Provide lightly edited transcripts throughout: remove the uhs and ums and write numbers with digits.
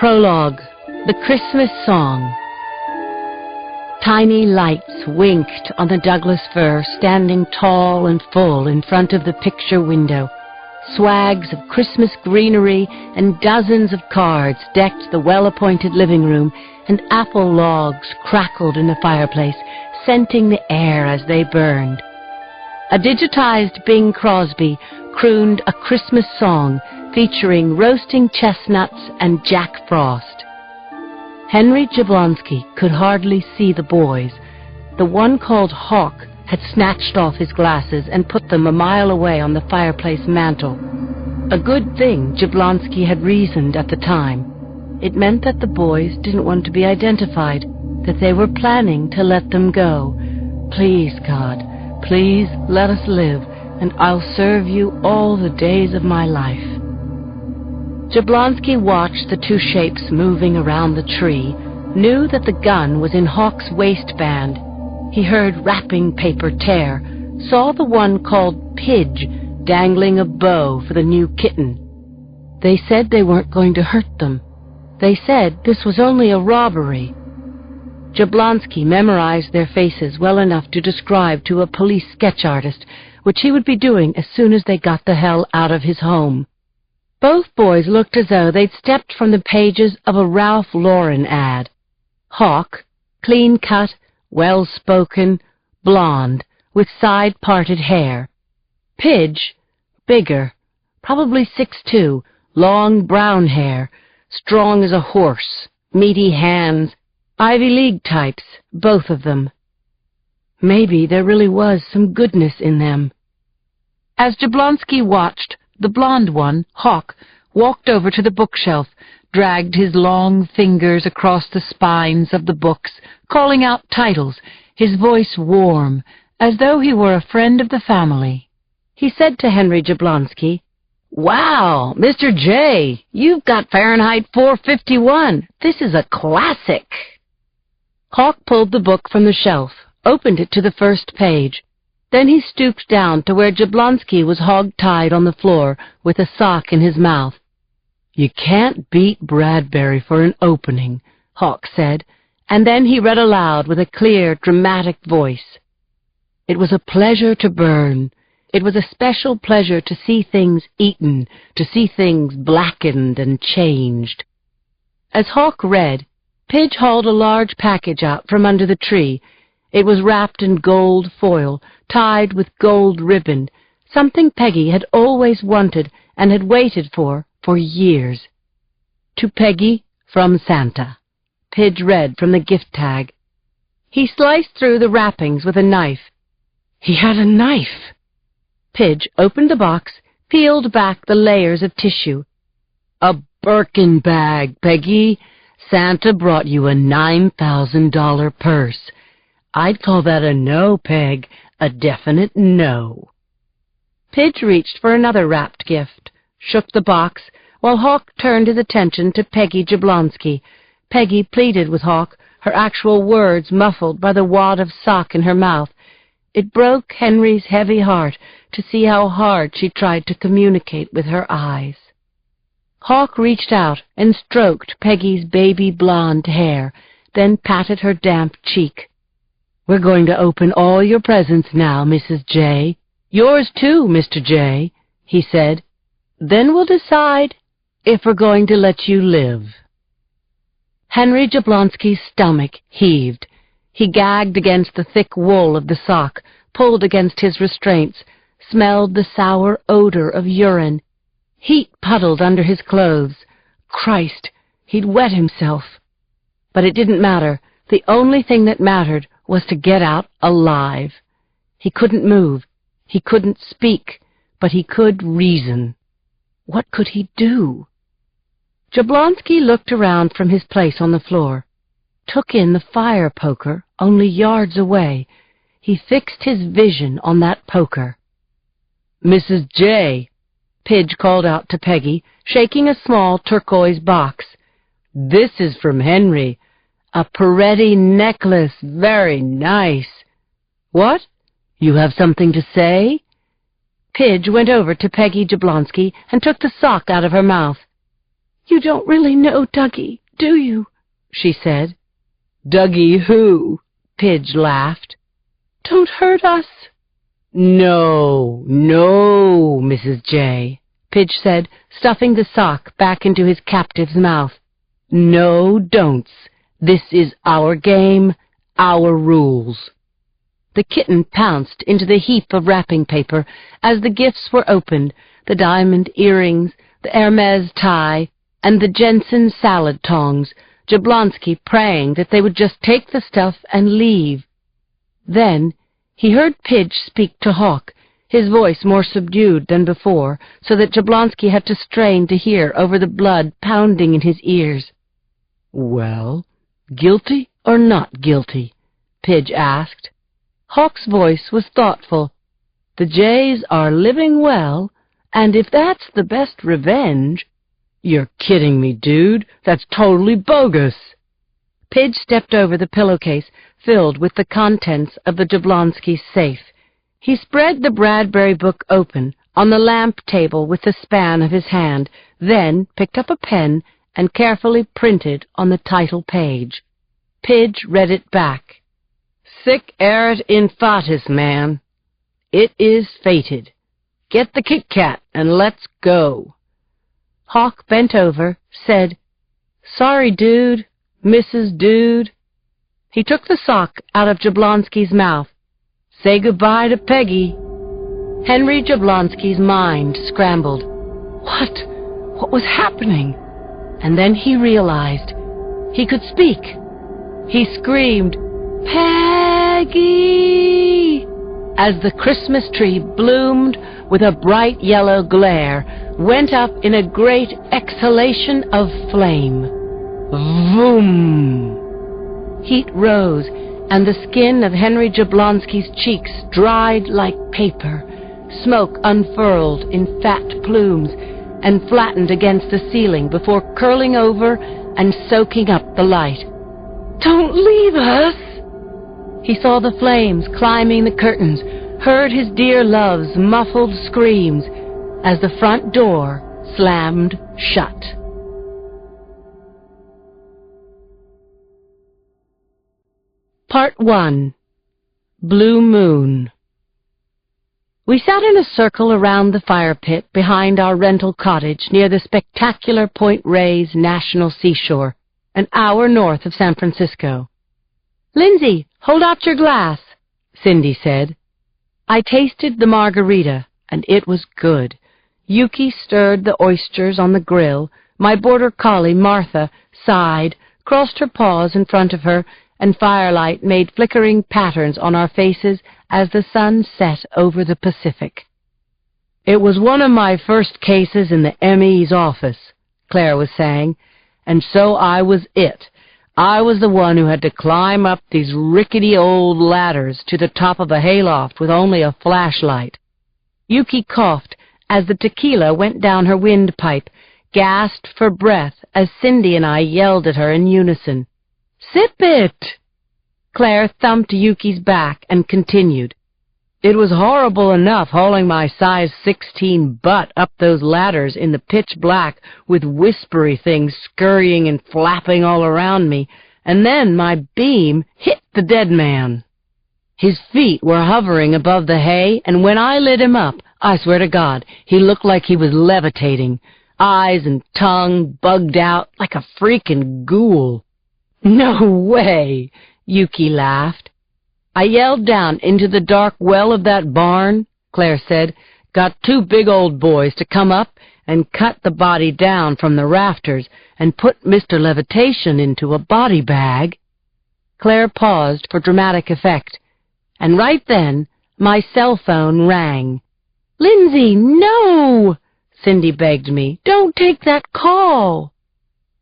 Prologue, The Christmas Song. Tiny lights winked on the Douglas fir standing tall and full in front of the picture window. Swags of Christmas greenery and dozens of cards decked the well-appointed living room, and apple logs crackled in the fireplace, scenting the air as they burned. A digitized Bing Crosby crooned a Christmas song featuring roasting chestnuts and Jack Frost. Henry Jablonski could hardly see the boys. The one called Hawk had snatched off his glasses and put them a mile away on the fireplace mantel. A good thing, Jablonski had reasoned at the time. It meant that the boys didn't want to be identified, that they were planning to let them go. Please, God, please let us live, and I'll serve you all the days of my life. Jablonski watched the two shapes moving around the tree, knew that the gun was in Hawk's waistband. He heard wrapping paper tear, saw the one called Pidge dangling a bow for the new kitten. They said they weren't going to hurt them. They said this was only a robbery. Jablonski memorized their faces well enough to describe to a police sketch artist, which he would be doing as soon as they got the hell out of his home. Both boys looked as though they'd stepped from the pages of a Ralph Lauren ad. Hawk, clean-cut, well-spoken, blonde, with side-parted hair. Pidge, bigger, probably 6'2", long brown hair, strong as a horse, meaty hands, Ivy League types, both of them. Maybe there really was some goodness in them. As Jablonski watched, the blonde one, Hawk, walked over to the bookshelf, dragged his long fingers across the spines of the books, calling out titles, his voice warm, as though he were a friend of the family. He said to Henry Jablonski, "Wow, Mr. J, you've got Fahrenheit 451. This is a classic." Hawk pulled the book from the shelf, opened it to the first page. Then he stooped down to where Jablonski was hog-tied on the floor with a sock in his mouth. "You can't beat Bradbury for an opening," Hawk said, and then he read aloud with a clear, dramatic voice. It was a pleasure to burn. It was a special pleasure to see things eaten, to see things blackened and changed. As Hawk read, Pidge hauled a large package out from under the tree. It was wrapped in gold foil, tied with gold ribbon, something Peggy had always wanted and had waited for years. "To Peggy, from Santa," Pidge read from the gift tag. He sliced through the wrappings with a knife. He had a knife! Pidge opened the box, peeled back the layers of tissue. "A Birkin bag, Peggy. Santa brought you a $9,000 purse. I'd call that a no, Peg, a definite no." Pidge reached for another wrapped gift, shook the box, while Hawk turned his attention to Peggy Jablonski. Peggy pleaded with Hawk, her actual words muffled by the wad of sock in her mouth. It broke Henry's heavy heart to see how hard she tried to communicate with her eyes. Hawk reached out and stroked Peggy's baby blonde hair, then patted her damp cheek. "We're going to open all your presents now, Mrs. J. Yours too, Mr. J," he said. "Then we'll decide if we're going to let you live." Henry Jablonski's stomach heaved. He gagged against the thick wool of the sock, pulled against his restraints, smelled the sour odor of urine. Heat puddled under his clothes. Christ, he'd wet himself. But it didn't matter. The only thing that mattered was to get out alive. He couldn't move. He couldn't speak, but he could reason. What could he do? Jablonski looked around from his place on the floor, took in the fire poker only yards away. He fixed his vision on that poker. "Mrs. J," Pidge called out to Peggy, shaking a small turquoise box. "This is from Henry. A Peretti necklace, very nice." "What? You have something to say?" Pidge went over to Peggy Jablonski and took the sock out of her mouth. "You don't really know Dougie, do you?" she said. "Dougie who?" Pidge laughed. "Don't hurt us." "No, no, Mrs. J," Pidge said, stuffing the sock back into his captive's mouth. "No don'ts. This is our game, our rules." The kitten pounced into the heap of wrapping paper as the gifts were opened, the diamond earrings, the Hermes tie, and the Jensen salad tongs, Jablonski praying that they would just take the stuff and leave. Then he heard Pidge speak to Hawk, his voice more subdued than before, so that Jablonski had to strain to hear over the blood pounding in his ears. "Well, guilty or not guilty?" Pidge asked. Hawk's voice was thoughtful. "The Jays are living well, and if that's the best revenge—" "You're kidding me, dude. That's totally bogus." Pidge stepped over the pillowcase filled with the contents of the Jablonski safe. He spread the Bradbury book open on the lamp table with the span of his hand, then picked up a pen and carefully printed on the title page. Pidge read it back. "Sic erat infatis, man. It is fated. Get the Kit-Kat and let's go." Hawk bent over, said, "Sorry, dude, Mrs. Dude." He took the sock out of Jablonski's mouth. "Say goodbye to Peggy." Henry Jablonski's mind scrambled. What was happening? And then he realized he could speak. He screamed, "Peggy!" as the Christmas tree bloomed with a bright yellow glare, went up in a great exhalation of flame. Vroom! Heat rose, and the skin of Henry Jablonski's cheeks dried like paper. Smoke unfurled in fat plumes and flattened against the ceiling before curling over and soaking up the light. "Don't leave us!" He saw the flames climbing the curtains, heard his dear love's muffled screams as the front door slammed shut. Part 1. Blue Moon. We sat in a circle around the fire pit behind our rental cottage near the spectacular Point Reyes National Seashore, an hour north of San Francisco. "Lindsay, hold out your glass," Cindy said. I tasted the margarita, and it was good. Yuki stirred the oysters on the grill. My border collie, Martha, sighed, crossed her paws in front of her, and firelight made flickering patterns on our faces as the sun set over the Pacific. "It was one of my first cases in the ME's office," Claire was saying, "and so I was it. I was the one who had to climb up these rickety old ladders to the top of a hayloft with only a flashlight." Yuki coughed as the tequila went down her windpipe, gasped for breath as Cindy and I yelled at her in unison. "Sip it!" Claire thumped Yuki's back and continued. "It was horrible enough hauling my size 16 butt up those ladders in the pitch black with whispery things scurrying and flapping all around me, and then my beam hit the dead man. His feet were hovering above the hay, and when I lit him up, I swear to God, he looked like he was levitating, eyes and tongue bugged out like a freaking ghoul." "No way!" Yuki laughed. "I yelled down into the dark well of that barn," Claire said, "got two big old boys to come up and cut the body down from the rafters and put Mr. Levitation into a body bag." Claire paused for dramatic effect, and right then my cell phone rang. "Lindsay, no!" Cindy begged me. "Don't take that call."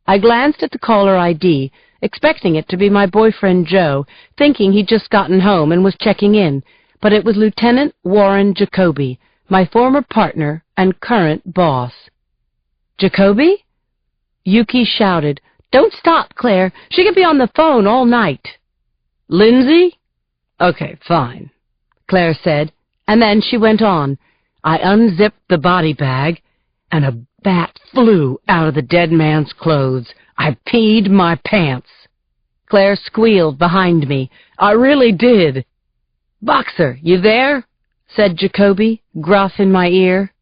I glanced at the caller ID, expecting it to be my boyfriend Joe, thinking he'd just gotten home and was checking in, but it was Lieutenant Warren Jacoby, my former partner and current boss. "Jacoby?" Yuki shouted. "Don't stop, Claire. She could be on the phone all night." "Lindsay? Okay, fine," Claire said, and then she went on. "I unzipped the body bag, and a bat flew out of the dead man's clothes. I peed my pants. Claire squealed behind me. I really did. "Boxer, you there?" said Jacoby, gruff in my ear.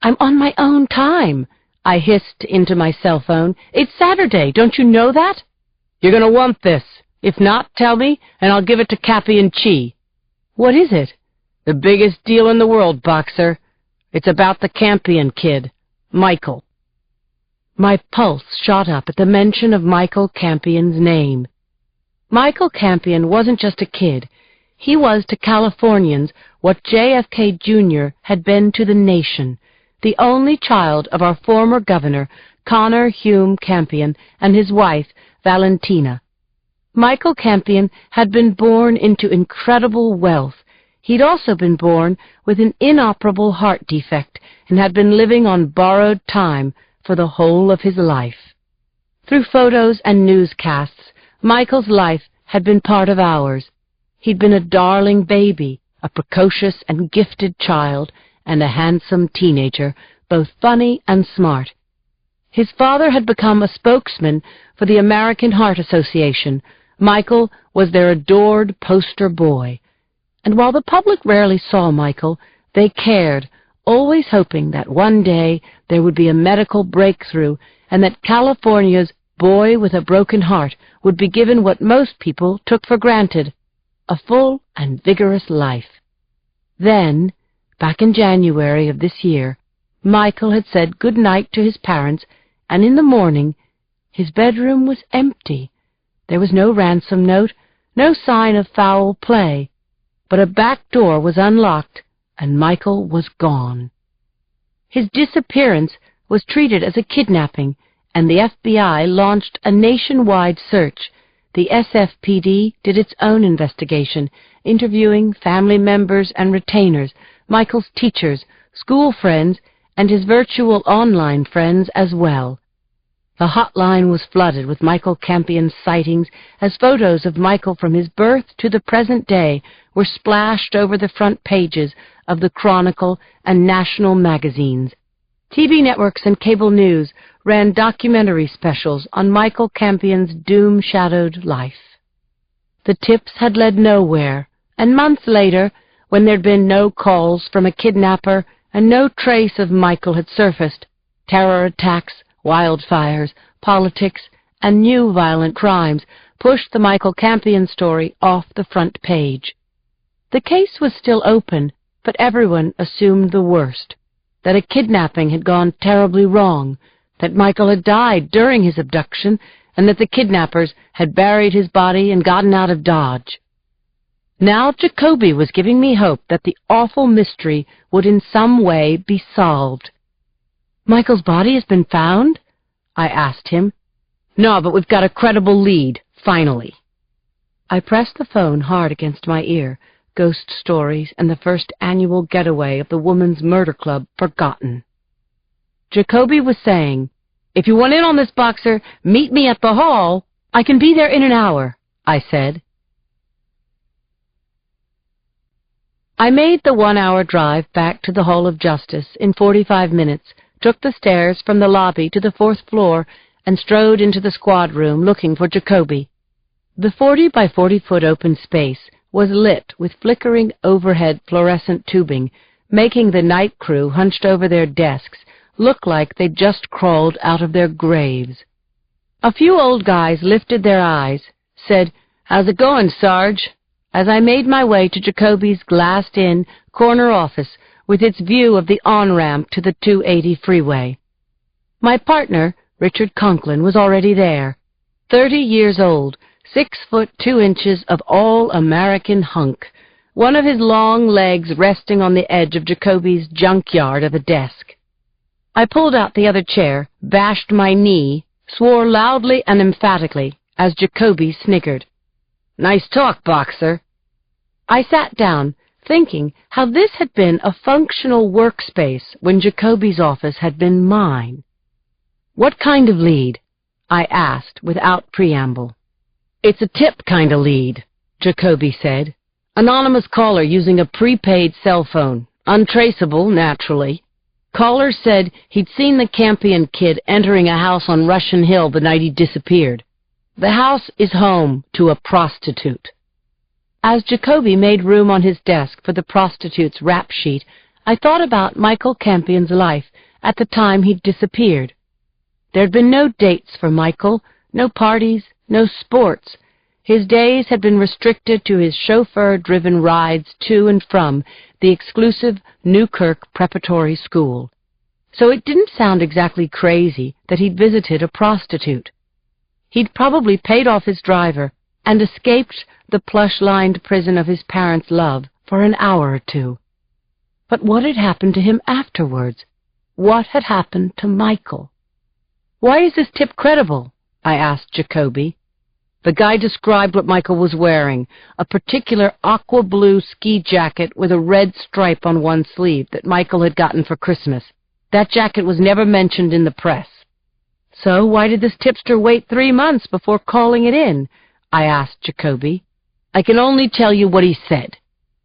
"I'm on my own time," I hissed into my cell phone. "It's Saturday, don't you know that?" "You're going to want this. If not, tell me, and I'll give it to Cappy and Chi." "What is it?" "The biggest deal in the world, Boxer. It's about the Campion kid, Michael." My pulse shot up at the mention of Michael Campion's name. Michael Campion wasn't just a kid. He was to Californians what JFK Jr. had been to the nation, the only child of our former governor, Connor Hume Campion, and his wife, Valentina. Michael Campion had been born into incredible wealth. He'd also been born with an inoperable heart defect and had been living on borrowed time for the whole of his life. Through photos and newscasts, Michael's life had been part of ours. He'd been a darling baby, a precocious and gifted child, and a handsome teenager, both funny and smart. His father had become a spokesman for the American Heart Association. Michael was their adored poster boy. And while the public rarely saw Michael, they cared, always hoping that one day there would be a medical breakthrough and that California's boy with a broken heart would be given what most people took for granted, a full and vigorous life. Then, back in January of this year, Michael had said good night to his parents, and in the morning his bedroom was empty. There was no ransom note, no sign of foul play, but a back door was unlocked, and Michael was gone. His disappearance was treated as a kidnapping, and the FBI launched a nationwide search. The SFPD did its own investigation, interviewing family members and retainers, Michael's teachers, school friends, and his virtual online friends as well. The hotline was flooded with Michael Campion's sightings as photos of Michael from his birth to the present day were splashed over the front pages of the Chronicle and national magazines. TV networks and cable news ran documentary specials on Michael Campion's doom-shadowed life. The tips had led nowhere, and months later, when there'd been no calls from a kidnapper and no trace of Michael had surfaced, terror attacks, wildfires, politics, and new violent crimes pushed the Michael Campion story off the front page. The case was still open, but everyone assumed the worst, that a kidnapping had gone terribly wrong, that Michael had died during his abduction, and that the kidnappers had buried his body and gotten out of Dodge. Now Jacoby was giving me hope that the awful mystery would in some way be solved. "Michael's body has been found?" I asked him. "No, but we've got a credible lead, finally." I pressed the phone hard against my ear. Ghost stories and the first annual getaway of the Woman's Murder Club forgotten. Jacoby was saying, "If you want in on this, Boxer, meet me at the hall." "I can be there in an hour," I said. I made the 1-hour drive back to the Hall of Justice in 45 minutes, took the stairs from the lobby to the 4th floor, and strode into the squad room looking for Jacoby. The 40 by 40-foot open space was lit with flickering overhead fluorescent tubing, making the night crew hunched over their desks look like they'd just crawled out of their graves. A few old guys lifted their eyes, said, "How's it going, Sarge?" as I made my way to Jacoby's glassed-in corner office with its view of the on-ramp to the 280 freeway. My partner, Richard Conklin, was already there, 30 years old, 6 foot 2 inches of all-American hunk, one of his long legs resting on the edge of Jacoby's junkyard of a desk. I pulled out the other chair, bashed my knee, swore loudly and emphatically as Jacoby sniggered. "Nice talk, Boxer." I sat down, thinking how this had been a functional workspace when Jacoby's office had been mine. "What kind of lead?" I asked without preamble. "It's a tip kind of lead," Jacoby said. "Anonymous caller using a prepaid cell phone. Untraceable, naturally. Caller said he'd seen the Campion kid entering a house on Russian Hill the night he disappeared. The house is home to a prostitute. As Jacoby made room on his desk for the prostitute's rap sheet, I thought about Michael Campion's life at the time he'd disappeared. There'd been no dates for Michael, no parties, no sports. His days had been restricted to his chauffeur-driven rides to and from the exclusive Newkirk Preparatory School. So it didn't sound exactly crazy that he'd visited a prostitute. He'd probably paid off his driver and escaped the plush-lined prison of his parents' love for an hour or two. But what had happened to him afterwards? What had happened to Michael? "Why is this tip credible?" I asked Jacoby. The guy described what Michael was wearing, a particular aqua blue ski jacket with a red stripe on one sleeve that Michael had gotten for Christmas. That jacket was never mentioned in the press. "So why did this tipster wait 3 months before calling it in?" I asked Jacoby. "I can only tell you what he said.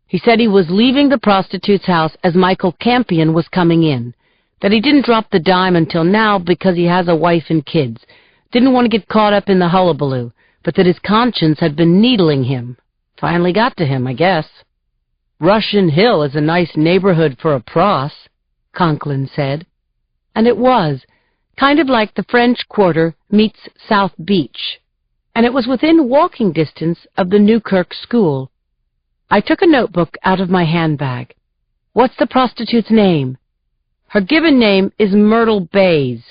He said he was leaving the prostitute's house as Michael Campion was coming in, that he didn't drop the dime until now because he has a wife and kids, didn't want to get caught up in the hullabaloo, but that his conscience had been needling him. Finally got to him, I guess." "Russian Hill is a nice neighborhood for a pros," Conklin said. And it was, kind of like the French Quarter meets South Beach, and it was within walking distance of the Newkirk School. I took a notebook out of my handbag. "What's the prostitute's name?" "Her given name is Myrtle Bays,"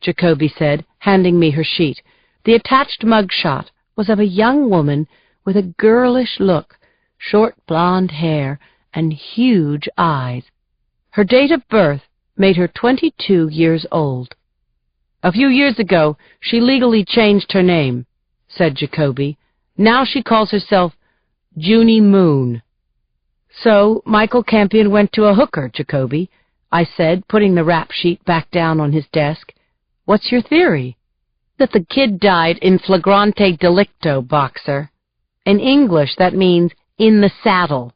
Jacoby said, handing me her sheet. The attached mugshot was of a young woman with a girlish look, short blonde hair, and huge eyes. Her date of birth made her 22 years old. "A few years ago, she legally changed her name," said Jacoby. "Now she calls herself Junie Moon." "So Michael Campion went to a hooker, Jacoby," I said, putting the rap sheet back down on his desk. "What's your theory?" "That the kid died in flagrante delicto, Boxer. In English, that means in the saddle.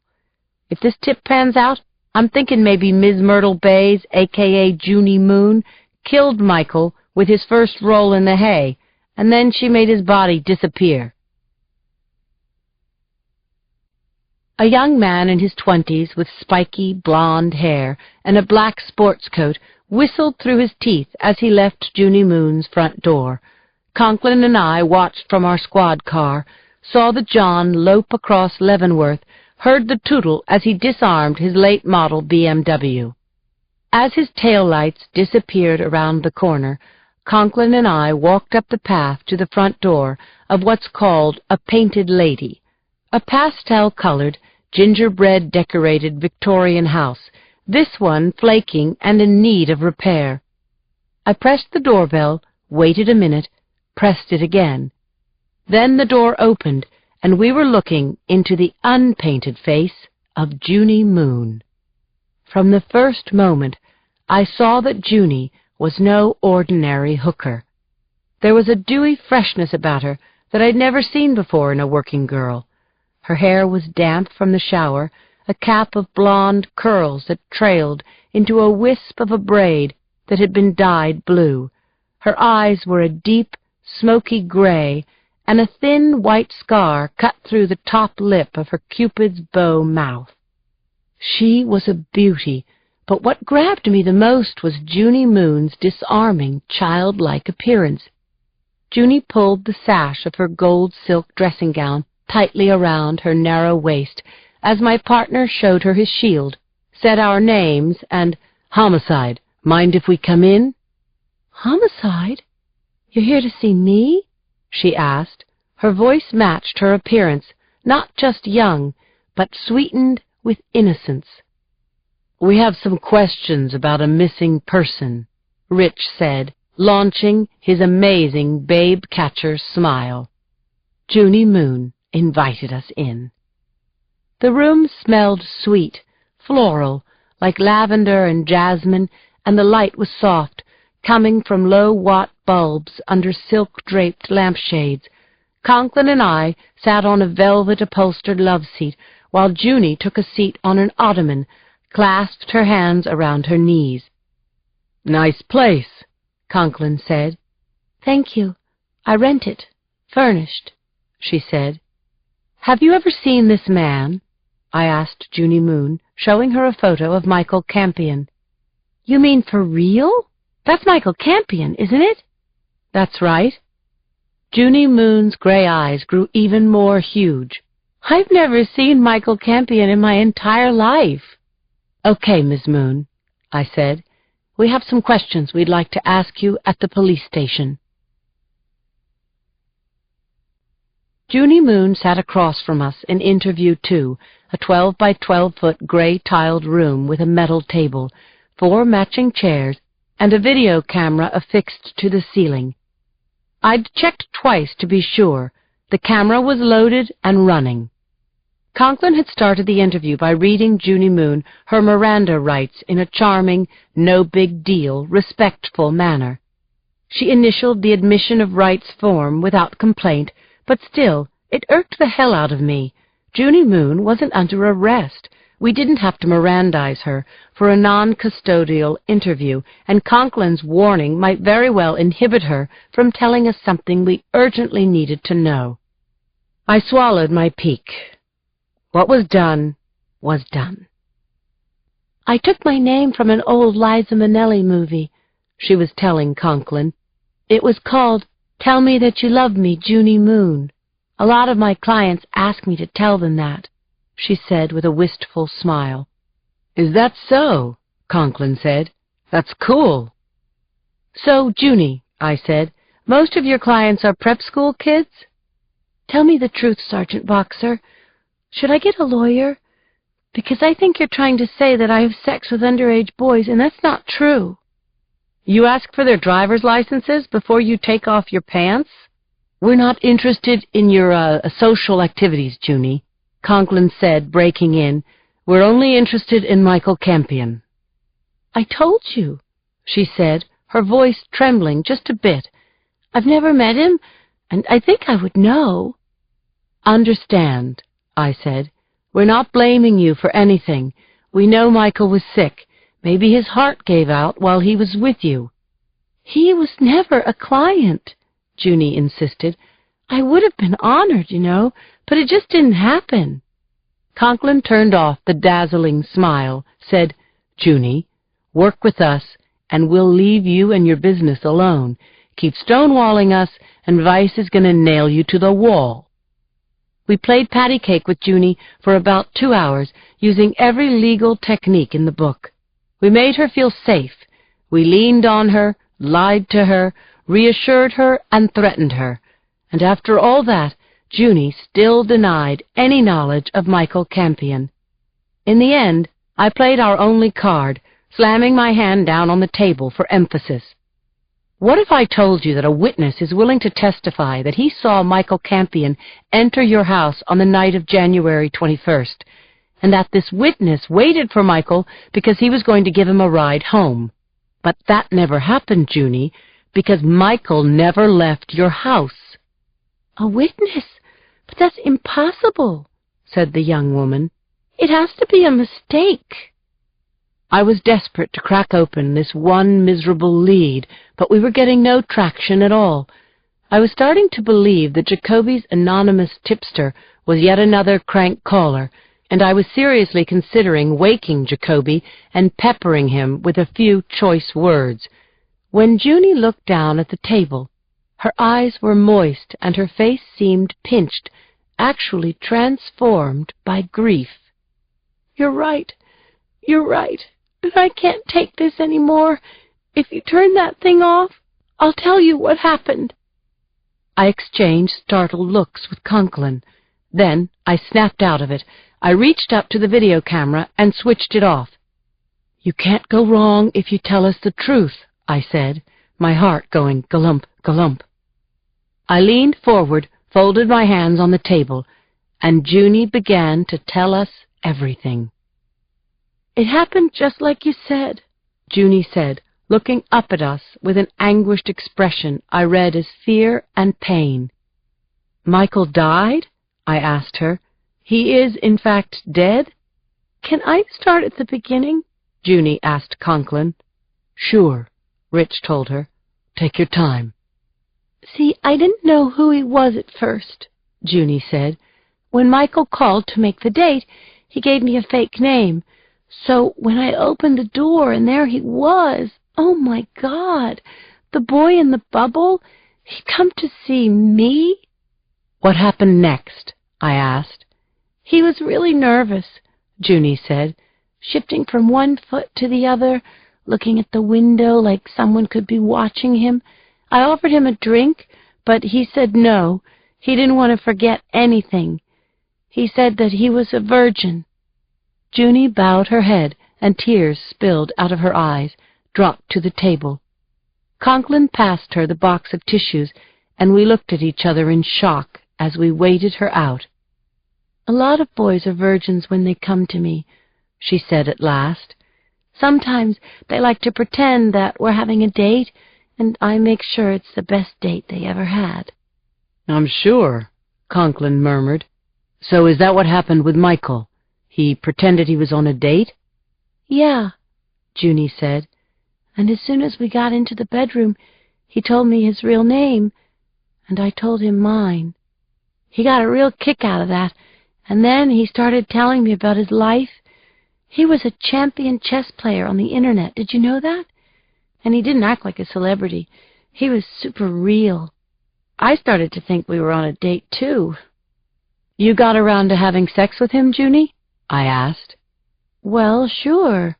If this tip pans out, I'm thinking maybe Ms. Myrtle Bays, a.k.a. Junie Moon, killed Michael with his first roll in the hay, and then she made his body disappear." A young man in his 20s with spiky blonde hair and a black sports coat whistled through his teeth as he left Junie Moon's front door. Conklin and I watched from our squad car, saw the John lope across Leavenworth, heard the tootle as he disarmed his late-model BMW. As his taillights disappeared around the corner, Conklin and I walked up the path to the front door of what's called a Painted Lady, a pastel-colored, gingerbread-decorated Victorian house, this one flaking and in need of repair. I pressed the doorbell, waited a minute, pressed it again. Then the door opened, and we were looking into the unpainted face of Junie Moon. From the first moment, I saw that Junie was no ordinary hooker. There was a dewy freshness about her that I'd never seen before in a working girl. Her hair was damp from the shower, a cap of blonde curls that trailed into a wisp of a braid that had been dyed blue. Her eyes were a deep, smoky gray, and a thin white scar cut through the top lip of her Cupid's bow mouth. She was a beauty, but what grabbed me the most was Junie Moon's disarming, childlike appearance. Junie pulled the sash of her gold silk dressing gown tightly around her narrow waist as my partner showed her his shield, said our names, and, "Homicide, mind if we come in?" "Homicide? You're here to see me?" she asked. Her voice matched her appearance, not just young, but sweetened with innocence. "We have some questions about a missing person," Rich said, launching his amazing babe-catcher smile. Junie Moon invited us in. The room smelled sweet, floral, like lavender and jasmine, and the light was soft, coming from low-watt bulbs under silk-draped lampshades. Conklin and I sat on a velvet-upholstered love-seat, while Junie took a seat on an ottoman, clasped her hands around her knees. "Nice place," Conklin said. "Thank you. I rent it. Furnished," she said. "Have you ever seen this man?" I asked Junie Moon, showing her a photo of Michael Campion. "You mean for real? That's Michael Campion, isn't it?" "That's right." Junie Moon's gray eyes grew even more huge. "I've never seen Michael Campion in my entire life." "Okay, Ms. Moon," I said. "We have some questions we'd like to ask you at the police station." Junie Moon sat across from us in interview 2, a 12 by 12-foot gray tiled room with a metal table, 4 matching chairs, and a video camera affixed to the ceiling. I'd checked twice to be sure. The camera was loaded and running. Conklin had started the interview by reading Junie Moon her Miranda rights in a charming, no-big-deal, respectful manner. She initialed the admission of rights form without complaint, but still, it irked the hell out of me. Junie Moon wasn't under arrest. We didn't have to Mirandize her for a non-custodial interview, and Conklin's warning might very well inhibit her from telling us something we urgently needed to know. I swallowed my pique. What was done was done. "I took my name from an old Liza Minnelli movie," she was telling Conklin. "It was called Tell Me That You Love Me, Junie Moon. A lot of my clients ask me to tell them that," she said with a wistful smile. "Is that so?" Conklin said. "That's cool." "So, Junie," I said, "most of your clients are prep school kids?" "Tell me the truth, Sergeant Boxer. Should I get a lawyer? Because I think you're trying to say that I have sex with underage boys, and that's not true." "You ask for their driver's licenses before you take off your pants?" "We're not interested in your social activities, Junie," Conklin said, breaking in. "We're only interested in Michael Campion." "I told you," she said, her voice trembling just a bit. "I've never met him, and I think I would know." "Understand," I said. "We're not blaming you for anything. We know Michael was sick. Maybe his heart gave out while he was with you." "He was never a client," Junie insisted. "I would have been honored, you know, but it just didn't happen." Conklin turned off the dazzling smile, said, "Junie, work with us, and we'll leave you and your business alone. Keep stonewalling us, and Vice is going to nail you to the wall." We played patty cake with Junie for about 2 hours, using every legal technique in the book. We made her feel safe. We leaned on her, lied to her, reassured her, and threatened her. And after all that, Junie still denied any knowledge of Michael Campion. In the end, I played our only card, slamming my hand down on the table for emphasis. "What if I told you that a witness is willing to testify that he saw Michael Campion enter your house on the night of January 21st, and that this witness waited for Michael because he was going to give him a ride home? But that never happened, Junie, because Michael never left your house." "A witness? But that's impossible," said the young woman. "It has to be a mistake." I was desperate to crack open this one miserable lead, but we were getting no traction at all. I was starting to believe that Jacoby's anonymous tipster was yet another crank caller, and I was seriously considering waking Jacoby and peppering him with a few choice words. When Junie looked down at the table, her eyes were moist and her face seemed pinched, actually transformed by grief. "You're right. You're right. And I can't take this any more. If you turn that thing off, I'll tell you what happened." I exchanged startled looks with Conklin. Then I snapped out of it. I reached up to the video camera and switched it off. "You can't go wrong if you tell us the truth," I said, my heart going galump, galump. I leaned forward, folded my hands on the table, and Junie began to tell us everything. "It happened just like you said," Junie said, looking up at us with an anguished expression I read as fear and pain. "Michael died?" I asked her. "He is, in fact, dead?" "Can I start at the beginning?" Junie asked Conklin. "Sure," Rich told her. "Take your time." "See, I didn't know who he was at first," Junie said. "When Michael called to make the date, he gave me a fake name. So when I opened the door and there he was, oh my God, the boy in the bubble, he'd come to see me." "What happened next?" I asked. "He was really nervous," Junie said, "shifting from one foot to the other, looking at the window like someone could be watching him. I offered him a drink, but he said no. He didn't want to forget anything. He said that he was a virgin." Junie bowed her head, and tears spilled out of her eyes, dropped to the table. Conklin passed her the box of tissues, and we looked at each other in shock as we waited her out. "A lot of boys are virgins when they come to me," she said at last. "Sometimes they like to pretend that we're having a date, and I make sure it's the best date they ever had." "I'm sure," Conklin murmured. "So is that what happened with Michael? He pretended he was on a date?" "Yeah," Junie said. "And as soon as we got into the bedroom, he told me his real name, and I told him mine. He got a real kick out of that, and then he started telling me about his life. He was a champion chess player on the Internet. Did you know that? And he didn't act like a celebrity. He was super real. I started to think we were on a date, too." "You got around to having sex with him, Junie?" I asked. "Well, sure.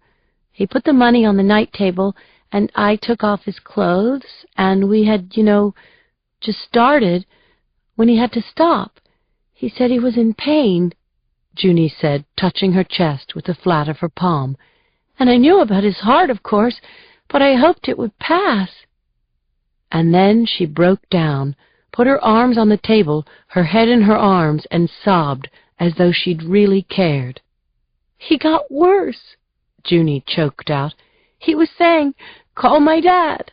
He put the money on the night table, and I took off his clothes, and we had, just started when he had to stop. He said he was in pain," Junie said, touching her chest with the flat of her palm. "And I knew about his heart, of course, but I hoped it would pass." And then she broke down, put her arms on the table, her head in her arms, and sobbed as though she'd really cared. "He got worse," Junie choked out. "He was saying, 'Call my dad.'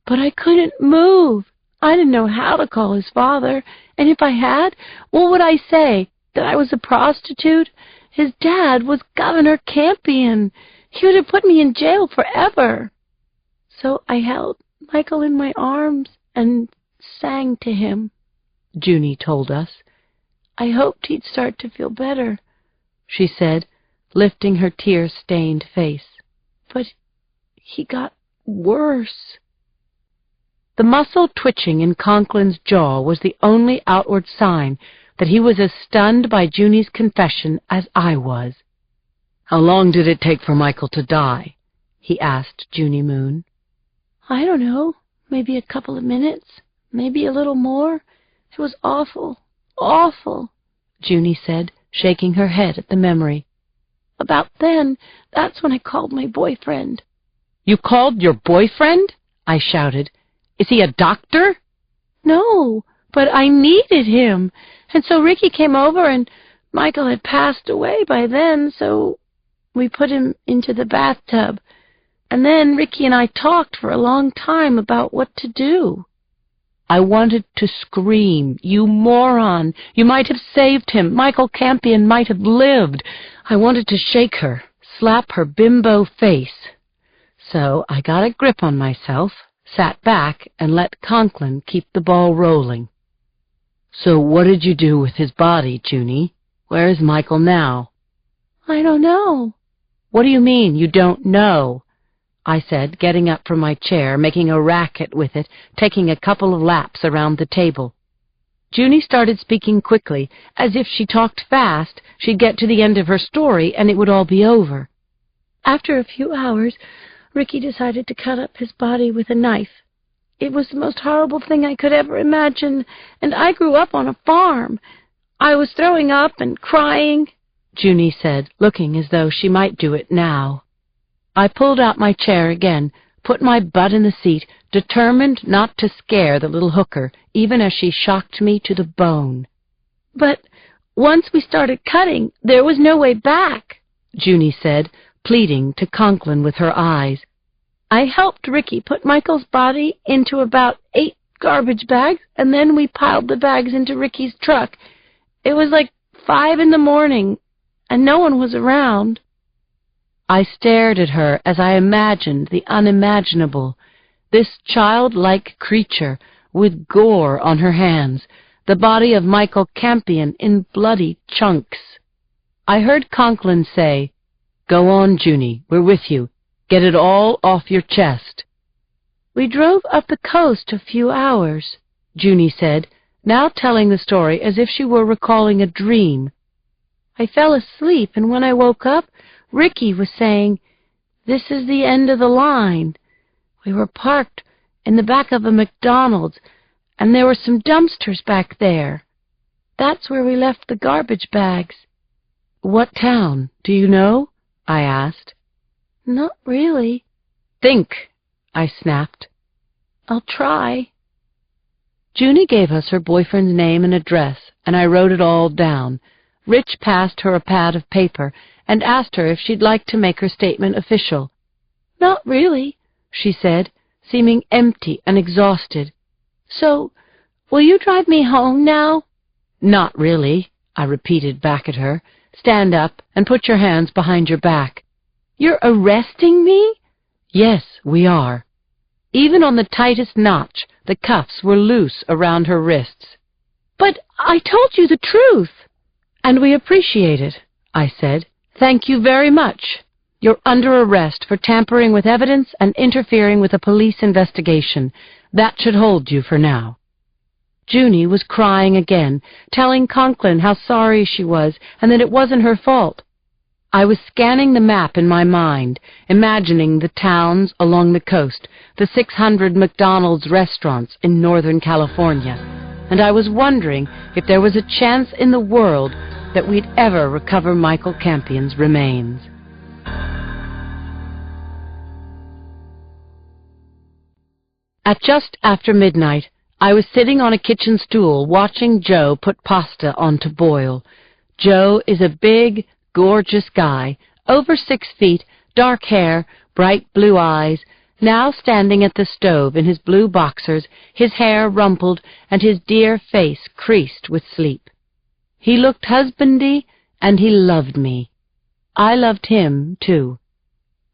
But I couldn't move. I didn't know how to call his father, and if I had, what would I say? That I was a prostitute? His dad was Governor Campion. He would have put me in jail forever. So I held Michael in my arms and sang to him," Junie told us. "I hoped he'd start to feel better," she said, lifting her tear-stained face. "But he got worse." The muscle twitching in Conklin's jaw was the only outward sign that he was as stunned by Junie's confession as I was. "How long did it take for Michael to die?" he asked Junie Moon. "I don't know, maybe a couple of minutes, maybe a little more. It was awful, awful," Junie said, shaking her head at the memory. "About then, that's when I called my boyfriend." "You called your boyfriend?" I shouted. "Is he a doctor?" "No, but I needed him. And so Ricky came over, and Michael had passed away by then, so we put him into the bathtub. And then Ricky and I talked for a long time about what to do." I wanted to scream. "You moron! You might have saved him. Michael Campion might have lived." I wanted to shake her, slap her bimbo face. So I got a grip on myself, sat back, and let Conklin keep the ball rolling. "So what did you do with his body, Junie? Where is Michael now?" "I don't know." "What do you mean, you don't know?" I said, getting up from my chair, making a racket with it, taking a couple of laps around the table. Junie started speaking quickly. As if she talked fast, she'd get to the end of her story, and it would all be over. "After a few hours, Ricky decided to cut up his body with a knife. It was the most horrible thing I could ever imagine, and I grew up on a farm. I was throwing up and crying," Junie said, looking as though she might do it now. I pulled out my chair again, put my butt in the seat, determined not to scare the little hooker, even as she shocked me to the bone. "But once we started cutting, there was no way back," Junie said, pleading to Conklin with her eyes. "I helped Ricky put Michael's body into about 8 garbage bags, and then we piled the bags into Ricky's truck. It was like 5 in the morning, and no one was around." I stared at her as I imagined the unimaginable, this childlike creature with gore on her hands, the body of Michael Campion in bloody chunks. I heard Conklin say, "Go on, Junie, we're with you. Get it all off your chest." "We drove up the coast a few hours," Junie said, now telling the story as if she were recalling a dream. "I fell asleep, and when I woke up, Ricky was saying, 'This is the end of the line.' We were parked in the back of a McDonald's, and there were some dumpsters back there. That's where we left the garbage bags." "What town? Do you know?" I asked. "Not really." "Think," I snapped. "I'll try." Junie gave us her boyfriend's name and address, and I wrote it all down. Rich passed her a pad of paper and asked her if she'd like to make her statement official. "Not really," she said, seeming empty and exhausted. "So, will you drive me home now?" "Not really," I repeated back at her. "Stand up and put your hands behind your back." "You're arresting me?" "Yes, we are." Even on the tightest notch, the cuffs were loose around her wrists. "But I told you the truth." "And we appreciate it," I said. "Thank you very much. You're under arrest for tampering with evidence and interfering with a police investigation. That should hold you for now." Junie was crying again, telling Conklin how sorry she was and that it wasn't her fault. I was scanning the map in my mind, imagining the towns along the coast, the 600 McDonald's restaurants in Northern California, and I was wondering if there was a chance in the world that we'd ever recover Michael Campion's remains. At just after midnight, I was sitting on a kitchen stool watching Joe put pasta on to boil. Joe is a big, gorgeous guy, over 6 feet, dark hair, bright blue eyes, now standing at the stove in his blue boxers, his hair rumpled and his dear face creased with sleep. He looked husbandy, and he loved me. I loved him, too.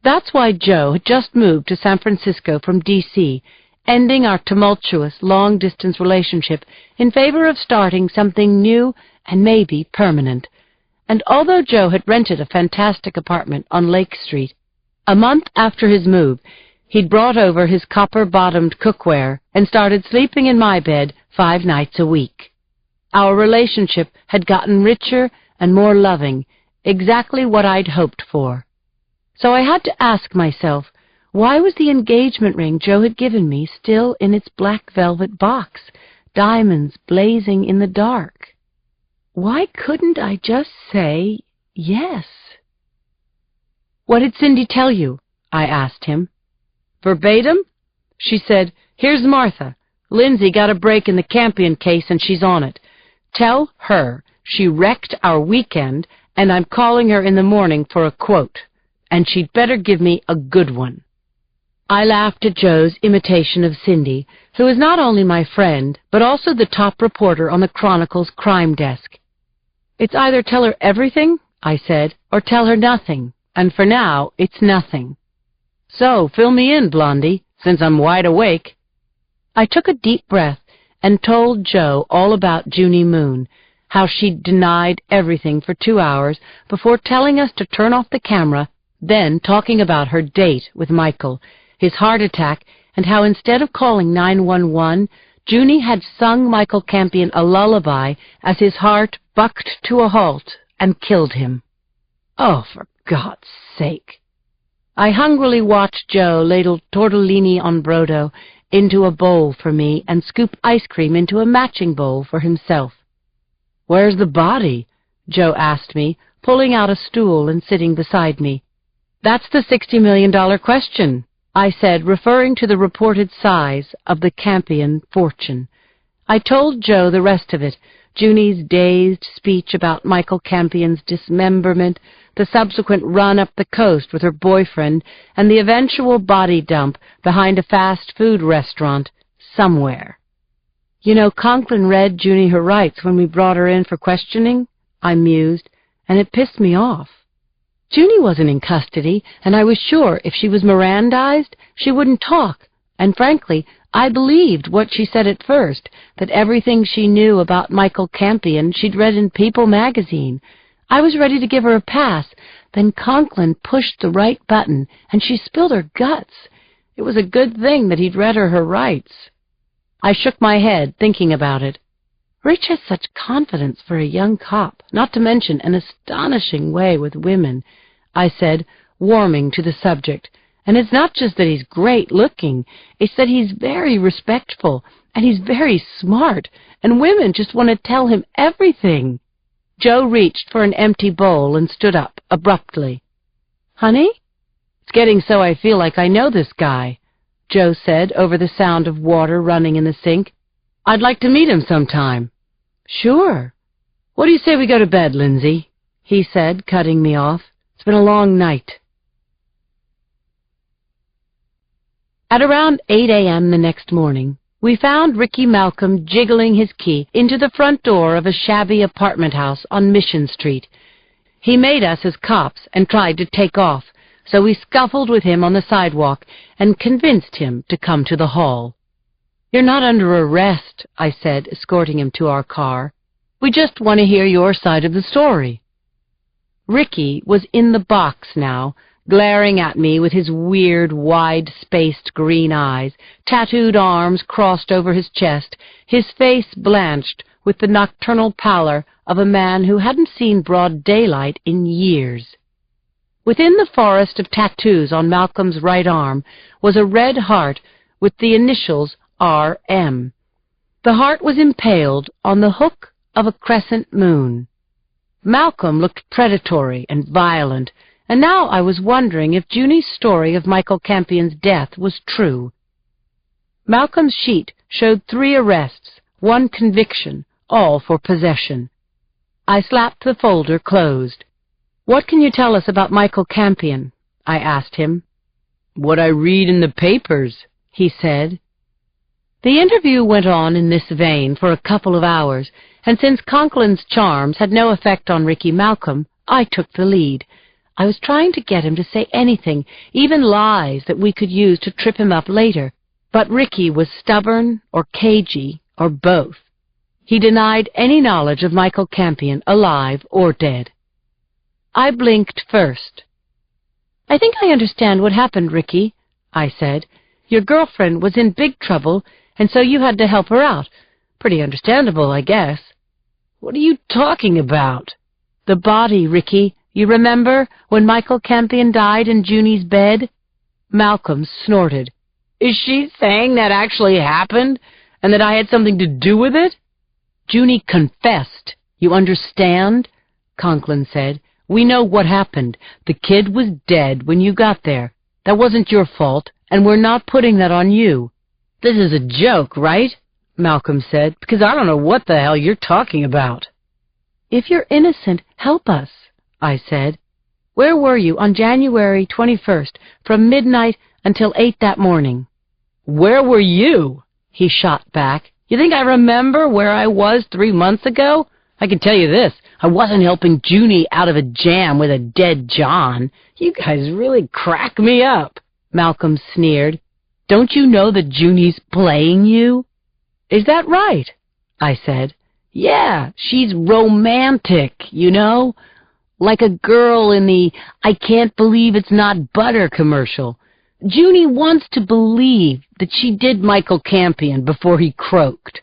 That's why Joe had just moved to San Francisco from D.C., ending our tumultuous, long-distance relationship in favor of starting something new and maybe permanent. And although Joe had rented a fantastic apartment on Lake Street, a month after his move, he'd brought over his copper-bottomed cookware and started sleeping in my bed 5 nights a week. Our relationship had gotten richer and more loving, exactly what I'd hoped for. So I had to ask myself, why was the engagement ring Joe had given me still in its black velvet box, diamonds blazing in the dark? Why couldn't I just say yes? "What did Cindy tell you?" I asked him. "Verbatim? She said, 'Here's Martha. Lindsay got a break in the Campion case and she's on it. Tell her she wrecked our weekend and I'm calling her in the morning for a quote, and she'd better give me a good one.'" I laughed at Joe's imitation of Cindy, who is not only my friend, but also the top reporter on the Chronicle's crime desk. "It's either tell her everything," I said, "or tell her nothing, and for now, it's nothing. So, fill me in, Blondie, since I'm wide awake." I took a deep breath and told Joe all about Junie Moon, how she'd denied everything for 2 hours before telling us to turn off the camera, then talking about her date with Michael, his heart attack, and how instead of calling 911, Junie had sung Michael Campion a lullaby as his heart bucked to a halt and killed him. Oh, for God's sake. I hungrily watched Joe ladle tortellini on brodo into a bowl for me and scoop ice cream into a matching bowl for himself. "Where's the body?" Joe asked me, pulling out a stool and sitting beside me. "That's the $60 million question," I said, referring to the reported size of the Campion fortune. I told Joe the rest of it, Junie's dazed speech about Michael Campion's dismemberment, the subsequent run up the coast with her boyfriend, and the eventual body dump behind a fast food restaurant somewhere. "You know, Conklin read Junie her rights when we brought her in for questioning," I mused, "and it pissed me off. Junie wasn't in custody, and I was sure if she was Mirandized, she wouldn't talk, And frankly, I believed what she said at first, that everything she knew about Michael Campion she'd read in People magazine. I was ready to give her a pass. Then Conklin pushed the right button, and she spilled her guts. It was a good thing that he'd read her rights. I shook my head, thinking about it. Rich has such confidence for a young cop, not to mention an astonishing way with women, I said, warming to the subject. And it's not just that he's great-looking, it's that he's very respectful, and he's very smart, and women just want to tell him everything. Joe reached for an empty bowl and stood up abruptly. "Honey? It's getting so I feel like I know this guy," Joe said over the sound of water running in the sink. "I'd like to meet him sometime." "Sure. What do you say we go to bed, Lindsay?" he said, cutting me off. "It's been a long night." At around 8 a.m. the next morning, we found Ricky Malcolm jiggling his key into the front door of a shabby apartment house on Mission Street. He made us as cops and tried to take off, so we scuffled with him on the sidewalk and convinced him to come to the hall. "You're not under arrest," I said, escorting him to our car. "We just want to hear your side of the story." Ricky was in the box now, glaring at me with his weird, wide-spaced green eyes, tattooed arms crossed over his chest, his face blanched with the nocturnal pallor of a man who hadn't seen broad daylight in years. Within the forest of tattoos on Malcolm's right arm was a red heart with the initials R.M. The heart was impaled on the hook of a crescent moon. Malcolm looked predatory and violent, and now I was wondering if Junie's story of Michael Campion's death was true. Malcolm's sheet showed 3 arrests, 1 conviction, all for possession. I slapped the folder closed. "What can you tell us about Michael Campion?" I asked him. "What I read in the papers," he said. The interview went on in this vein for a couple of hours, and since Conklin's charms had no effect on Ricky Malcolm, I took the lead. I was trying to get him to say anything, even lies that we could use to trip him up later, but Ricky was stubborn or cagey or both. He denied any knowledge of Michael Campion, alive or dead. I blinked first. "I think I understand what happened, Ricky," I said. "Your girlfriend was in big trouble, and so you had to help her out. Pretty understandable, I guess." "What are you talking about?" "The body, Ricky. You remember when Michael Campion died in Junie's bed?" Malcolm snorted. "Is she saying that actually happened, and that I had something to do with it?" "Junie confessed. You understand?" Conklin said. "We know what happened. The kid was dead when you got there. That wasn't your fault, and we're not putting that on you." "This is a joke, right?" Malcolm said, "because I don't know what the hell you're talking about." "If you're innocent, help us," I said. "Where were you on January 21st, from midnight until 8 that morning?" "Where were you?" he shot back. "You think I remember where I was 3 months ago? I can tell you this, I wasn't helping Junie out of a jam with a dead John. You guys really crack me up," Malcolm sneered. "Don't you know that Junie's playing you?" "Is that right?" I said. "Yeah, she's romantic, you know? Like a girl in the I Can't Believe It's Not Butter commercial. Junie wants to believe that she did Michael Campion before he croaked."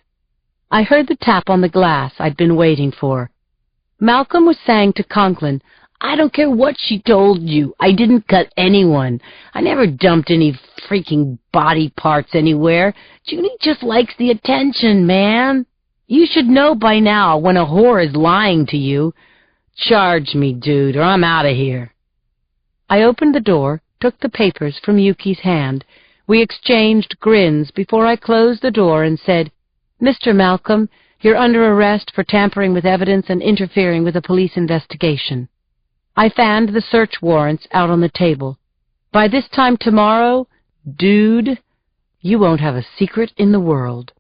I heard the tap on the glass I'd been waiting for. Malcolm was saying to Conklin, "I don't care what she told you. I didn't cut anyone. I never dumped any freaking body parts anywhere. Junie just likes the attention, man. You should know by now when a whore is lying to you. Charge me, dude, or I'm out of here." I opened the door, took the papers from Yuki's hand. We exchanged grins before I closed the door and said, "Mr. Malcolm, you're under arrest for tampering with evidence and interfering with a police investigation." I fanned the search warrants out on the table. "By this time tomorrow, dude, you won't have a secret in the world."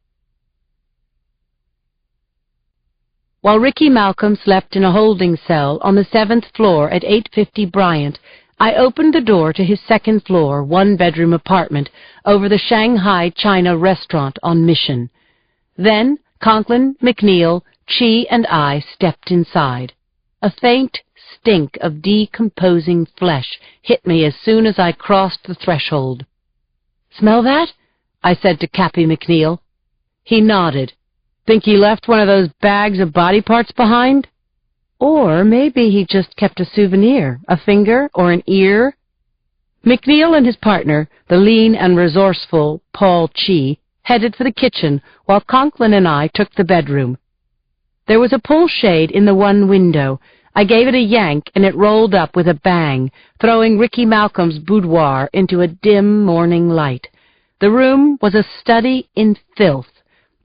While Ricky Malcolm slept in a holding cell on the 7th floor at 850 Bryant, I opened the door to his second-floor, one-bedroom apartment over the Shanghai China restaurant on Mission. Then Conklin, McNeil, Chi, and I stepped inside. A faint stink of decomposing flesh hit me as soon as I crossed the threshold. "Smell that?" I said to Cappy McNeil. He nodded. "Think he left one of those bags of body parts behind? Or maybe he just kept a souvenir, a finger or an ear." McNeil and his partner, the lean and resourceful Paul Chi, headed for the kitchen, while Conklin and I took the bedroom. There was a pull shade in the one window. I gave it a yank, and it rolled up with a bang, throwing Ricky Malcolm's boudoir into a dim morning light. The room was a study in filth.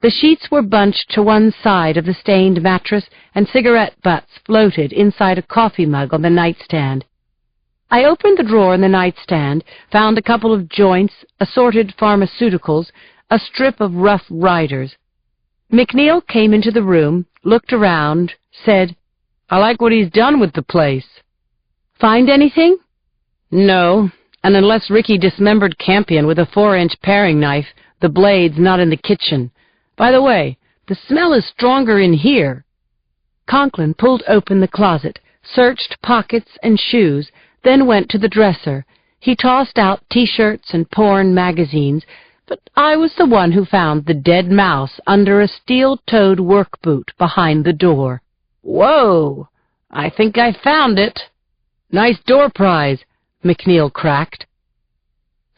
The sheets were bunched to one side of the stained mattress, and cigarette butts floated inside a coffee mug on the nightstand. I opened the drawer in the nightstand, found a couple of joints, assorted pharmaceuticals, a strip of Rough Riders. McNeil came into the room, looked around, said, "I like what he's done with the place." "Find anything?" "No, and unless Ricky dismembered Campion with a 4-inch paring knife, the blade's not in the kitchen. By the way, the smell is stronger in here." Conklin pulled open the closet, searched pockets and shoes, then went to the dresser. He tossed out T-shirts and porn magazines, but I was the one who found the dead mouse under a steel-toed work boot behind the door. "Whoa! I think I found it." "Nice door prize," McNeil cracked.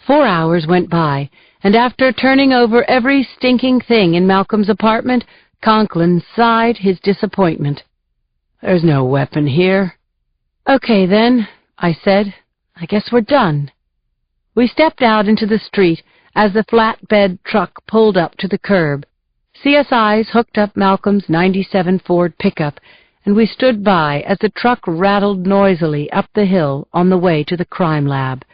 4 hours went by, and after turning over every stinking thing in Malcolm's apartment, Conklin sighed his disappointment. "There's no weapon here." "Okay, then," I said. "I guess we're done." We stepped out into the street as the flatbed truck pulled up to the curb. CSIs hooked up Malcolm's '97 Ford pickup, and we stood by as the truck rattled noisily up the hill on the way to the crime lab.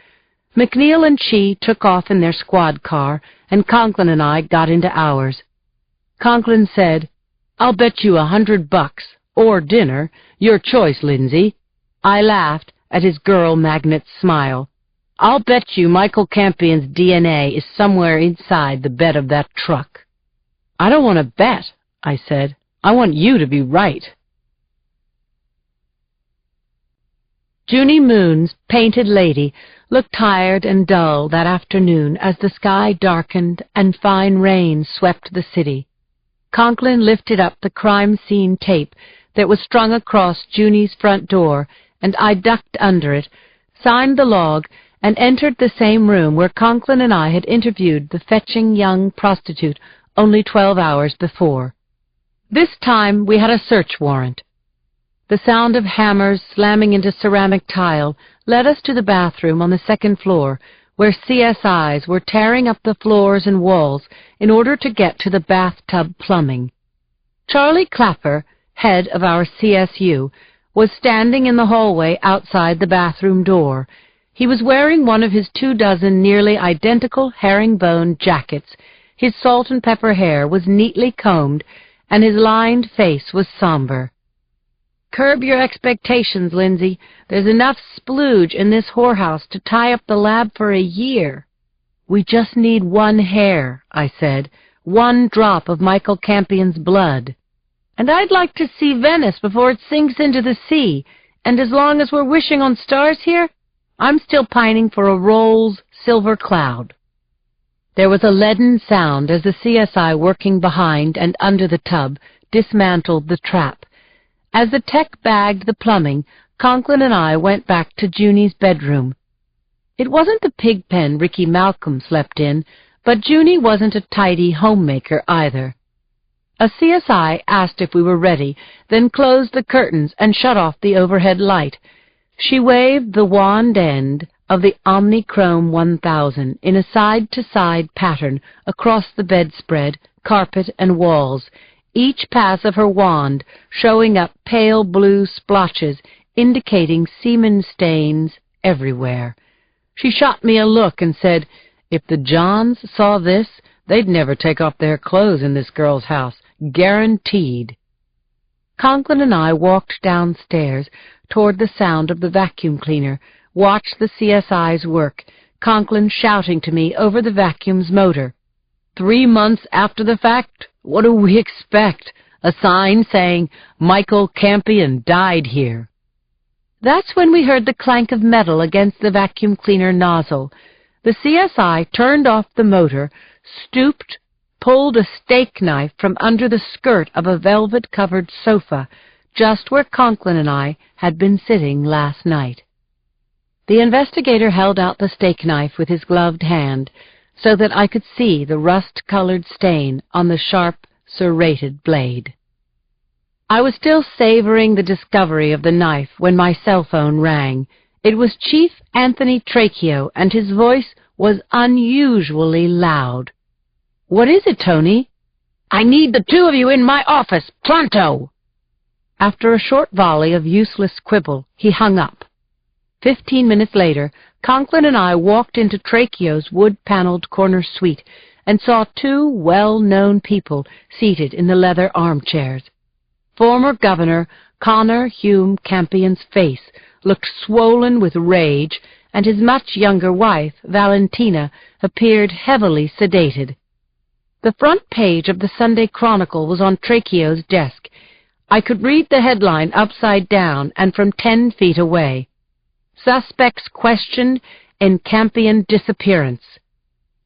McNeil and Chi took off in their squad car, and Conklin and I got into ours. Conklin said, "I'll bet you $100, or dinner. Your choice, Lindsay." I laughed at his girl magnet's smile. "I'll bet you Michael Campion's DNA is somewhere inside the bed of that truck." "I don't want to bet," I said. "I want you to be right." Junie Moon's Painted Lady looked tired and dull that afternoon as the sky darkened and fine rain swept the city. Conklin lifted up the crime scene tape that was strung across Junie's front door, and I ducked under it, signed the log, and entered the same room where Conklin and I had interviewed the fetching young prostitute only 12 hours before. This time we had a search warrant. The sound of hammers slamming into ceramic tile led us to the bathroom on the second floor, where CSIs were tearing up the floors and walls in order to get to the bathtub plumbing. Charlie Clapper, head of our CSU, was standing in the hallway outside the bathroom door. He was wearing one of his 24 nearly identical herringbone jackets. His salt and pepper hair was neatly combed, and his lined face was somber. "Curb your expectations, Lindsay. There's enough splooge in this whorehouse to tie up the lab for a year." "We just need one hair," I said, "one drop of Michael Campion's blood. And I'd like to see Venice before it sinks into the sea, and as long as we're wishing on stars here, I'm still pining for a Rolls silver cloud." There was a leaden sound as the CSI working behind and under the tub dismantled the trap. As the tech bagged the plumbing, Conklin and I went back to Junie's bedroom. It wasn't the pig pen Ricky Malcolm slept in, but Junie wasn't a tidy homemaker either. A CSI asked if we were ready, then closed the curtains and shut off the overhead light. She waved the wand end of the Omnichrome 1000 in a side-to-side pattern across the bedspread, carpet, and walls, each pass of her wand showing up pale blue splotches indicating semen stains everywhere. She shot me a look and said, "If the Johns saw this, they'd never take off their clothes in this girl's house, guaranteed." Conklin and I walked downstairs toward the sound of the vacuum cleaner, watched the CSI's work, Conklin shouting to me over the vacuum's motor. 3 months after the fact, what do we expect? A sign saying, Michael Campion died here. That's when we heard the clank of metal against the vacuum cleaner nozzle. The CSI turned off the motor, stooped, pulled a steak knife from under the skirt of a velvet-covered sofa, just where Conklin and I had been sitting last night. The investigator held out the steak knife with his gloved hand, so that I could see the rust-colored stain on the sharp, serrated blade. I was still savoring the discovery of the knife when my cell phone rang. It was Chief Anthony Trachio, and his voice was unusually loud. "What is it, Tony?" "I need the two of you in my office, pronto!" After a short volley of useless quibble, he hung up. 15 minutes later, Conklin and I walked into Trachio's wood-paneled corner suite and saw two well-known people seated in the leather armchairs. Former Governor Connor Hume Campion's face looked swollen with rage, and his much younger wife, Valentina, appeared heavily sedated. The front page of the Sunday Chronicle was on Trachio's desk. I could read the headline upside down and from 10 feet away. Suspects questioned in Campion disappearance.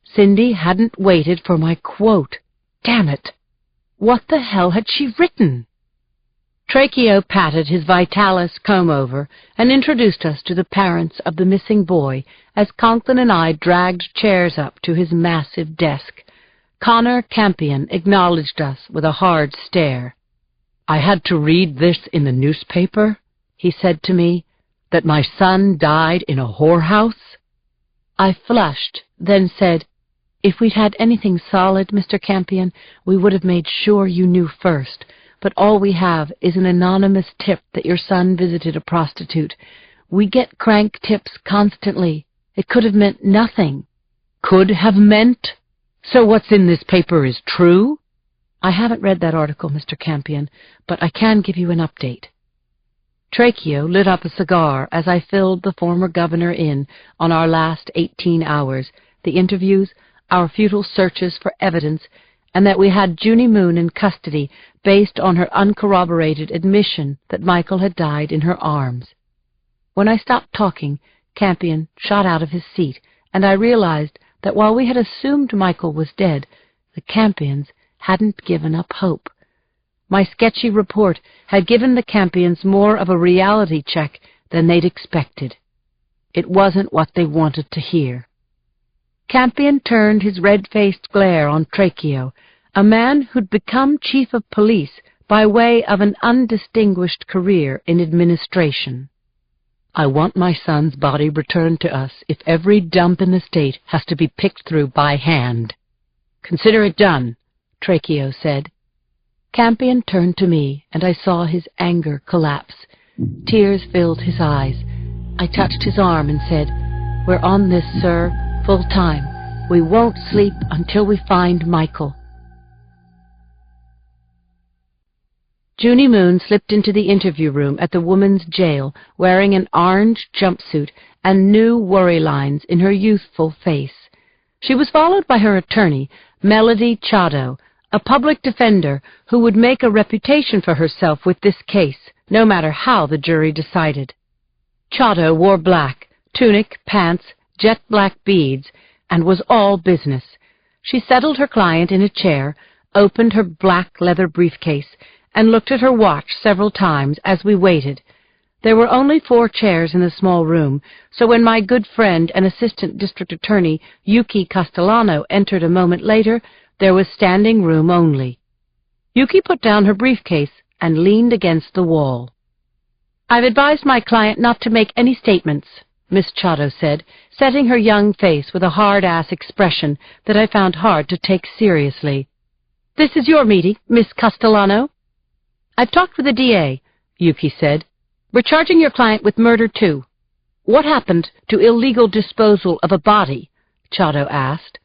Cindy hadn't waited for my quote. Damn it! What the hell had she written? Trachio patted his Vitalis comb-over and introduced us to the parents of the missing boy as Conklin and I dragged chairs up to his massive desk. Connor Campion acknowledged us with a hard stare. "I had to read this in the newspaper," he said to me, "that my son died in a whorehouse." I flushed, then said, "If we'd had anything solid, Mr. Campion, we would have made sure you knew first. But all we have is an anonymous tip that your son visited a prostitute. We get crank tips constantly. It could have meant nothing." "Could have meant? So what's in this paper is true?" "I haven't read that article, Mr. Campion, but I can give you an update." Trachio lit up a cigar as I filled the former governor in on our last 18 hours, the interviews, our futile searches for evidence, and that we had Junie Moon in custody based on her uncorroborated admission that Michael had died in her arms. When I stopped talking, Campion shot out of his seat, and I realized that while we had assumed Michael was dead, the Campions hadn't given up hope. My sketchy report had given the Campions more of a reality check than they'd expected. It wasn't what they wanted to hear. Campion turned his red-faced glare on Trachio, a man who'd become chief of police by way of an undistinguished career in administration. "I want my son's body returned to us if every dump in the state has to be picked through by hand." "Consider it done," Trachio said. Campion turned to me, and I saw his anger collapse. Tears filled his eyes. I touched his arm and said, "We're on this, sir, full time. We won't sleep until we find Michael." Junie Moon slipped into the interview room at the woman's jail wearing an orange jumpsuit and new worry lines in her youthful face. She was followed by her attorney, Melody Chado, a public defender who would make a reputation for herself with this case, no matter how the jury decided. Chado wore black, tunic, pants, jet-black beads, and was all business. She settled her client in a chair, opened her black leather briefcase, and looked at her watch several times as we waited. There were only 4 chairs in the small room, so when my good friend and assistant district attorney Yuki Castellano entered a moment later, there was standing room only. Yuki put down her briefcase and leaned against the wall. "I've advised my client not to make any statements," Miss Chado said, setting her young face with a hard-ass expression that I found hard to take seriously. "This is your meeting, Miss Castellano." "I've talked with the DA," Yuki said. "We're charging your client with murder, too." "What happened to illegal disposal of a body?" Chado asked.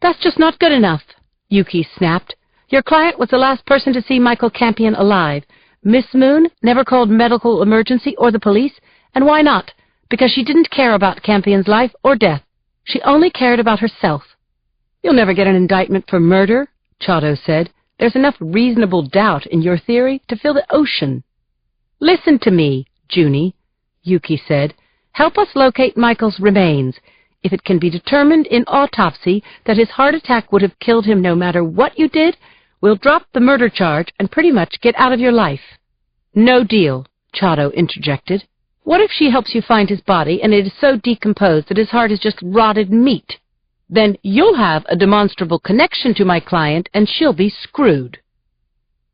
"That's just not good enough," Yuki snapped. "Your client was the last person to see Michael Campion alive. Miss Moon never called medical emergency or the police, and why not? because she didn't care about Campion's life or death. She only cared about herself. You'll never get an indictment for murder, Chado said. There's enough reasonable doubt in your theory to fill the ocean. Listen to me, Junie, Yuki said. Help us locate Michael's remains. If it can be determined in autopsy that his heart attack would have killed him no matter what you did, we'll drop the murder charge and pretty much get out of your life. No deal, Chado interjected. What if she helps you find his body and it is so decomposed that his heart is just rotted meat? Then you'll have a demonstrable connection to my client and she'll be screwed.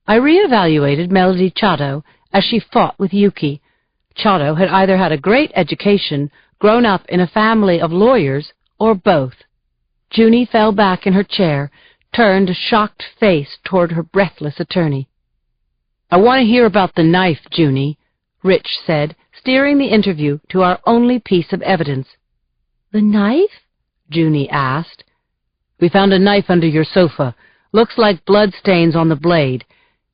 I reevaluated Melody Chado as she fought with Yuki. Chado had either had a great education, grown up in a family of lawyers, or both. Junie fell back in her chair, turned a shocked face toward her breathless attorney. I want to hear about the knife, Junie, Rich said, steering the interview to our only piece of evidence. The knife? Junie asked. We found a knife under your sofa. Looks like blood stains on the blade.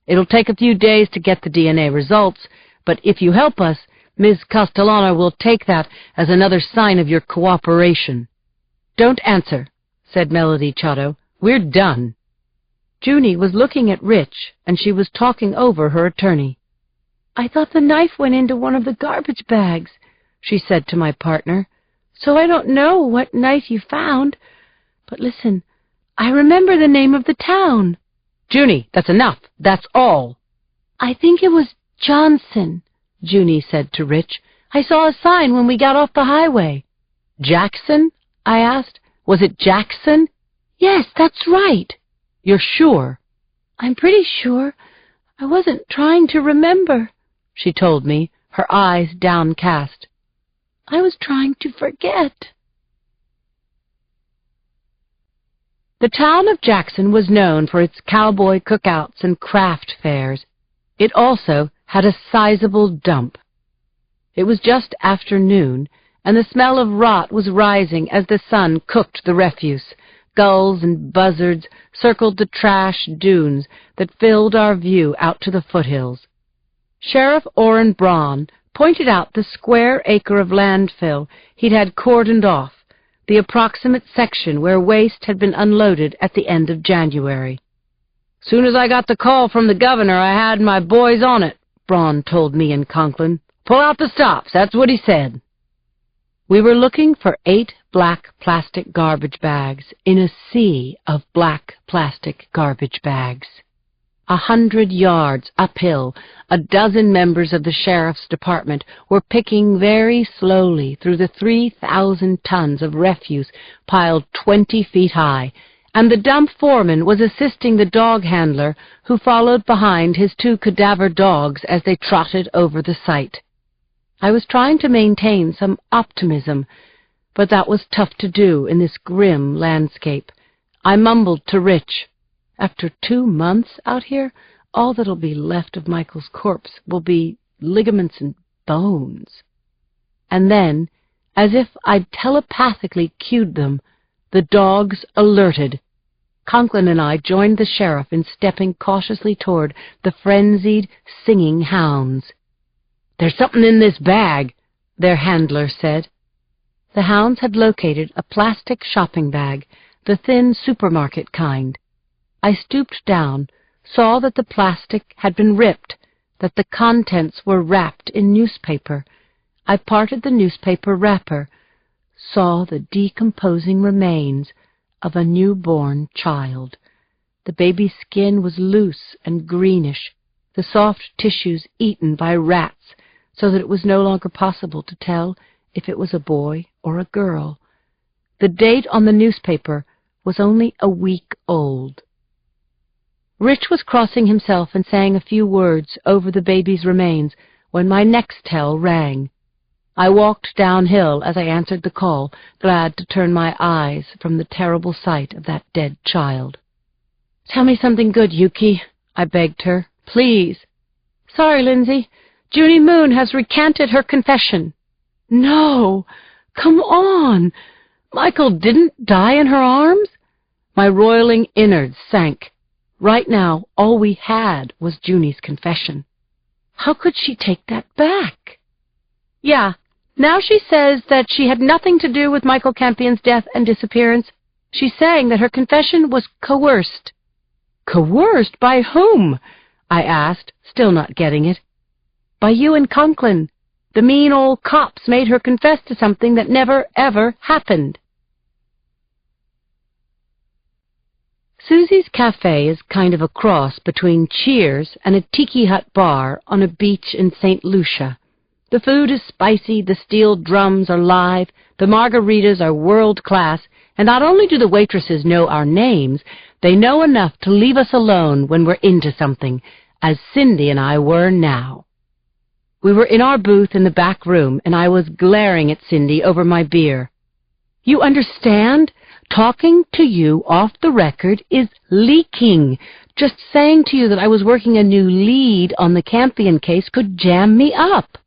It'll take a few days to get the DNA results, but if you help us, Ms. Castellano will take that as another sign of your cooperation. Don't answer, said Melody Chado. We're done. Junie was looking at Rich, and she was talking over her attorney. I thought the knife went into one of the garbage bags, she said to my partner. So I don't know what knife you found. But listen, I remember the name of the town. Junie, that's enough. That's all. I think it was Johnson, Junie said to Rich. I saw a sign when we got off the highway. Jackson? I asked. Was it Jackson? Yes, that's right. You're sure? I'm pretty sure. I wasn't trying to remember, she told me, her eyes downcast. I was trying to forget. The town of Jackson was known for its cowboy cookouts and craft fairs. It also had a sizable dump. It was just after noon, and the smell of rot was rising as the sun cooked the refuse. Gulls and buzzards circled the trash dunes that filled our view out to the foothills. Sheriff Orrin Braun pointed out the square acre of landfill he'd had cordoned off, the approximate section where waste had been unloaded at the end of January. Soon as I got the call from the governor, I had my boys on it, Braun told me in Conklin. Pull out the stops, that's what he said. We were looking for 8 black plastic garbage bags in a sea of black plastic garbage bags. 100 yards uphill, a dozen members of the sheriff's department were picking very slowly through the 3,000 tons of refuse piled 20 feet high, and the dump foreman was assisting the dog handler who followed behind his 2 cadaver dogs as they trotted over the site. I was trying to maintain some optimism, but that was tough to do in this grim landscape. I mumbled to Rich, after 2 months out here, all that'll be left of Michael's corpse will be ligaments and bones. And then, as if I'd telepathically cued them, the dogs alerted. Conklin and I joined the sheriff in stepping cautiously toward the frenzied, singing hounds. There's something in this bag, their handler said. The hounds had located a plastic shopping bag, the thin supermarket kind. I stooped down, saw that the plastic had been ripped, that the contents were wrapped in newspaper. I parted the newspaper wrapper, saw the decomposing remains of a newborn child. The baby's skin was loose and greenish, the soft tissues eaten by rats, so that it was no longer possible to tell if it was a boy or a girl. The date on the newspaper was only a week old. Rich was crossing himself and saying a few words over the baby's remains when my Nextel rang. I walked downhill as I answered the call, glad to turn my eyes from the terrible sight of that dead child. Tell me something good, Yuki, I begged her. Please. Sorry, Lindsay. Junie Moon has recanted her confession. No! Come on! Michael didn't die in her arms? My roiling innards sank. Right now, all we had was Junie's confession. How could she take that back? Yeah, Now she says that she had nothing to do with Michael Campion's death and disappearance. She's saying that her confession was coerced. Coerced? By whom? I asked, still not getting it. By you and Conklin. The mean old cops made her confess to something that never, ever happened. Susie's Cafe is kind of a cross between Cheers and a tiki hut bar on a beach in St. Lucia. The food is spicy, the steel drums are live, the margaritas are world-class, and not only do the waitresses know our names, they know enough to leave us alone when we're into something, as Cindy and I were now. We were in our booth in the back room, and I was glaring at Cindy over my beer. You understand? Talking to you off the record is leaking. Just saying to you that I was working a new lead on the Campion case could jam me up.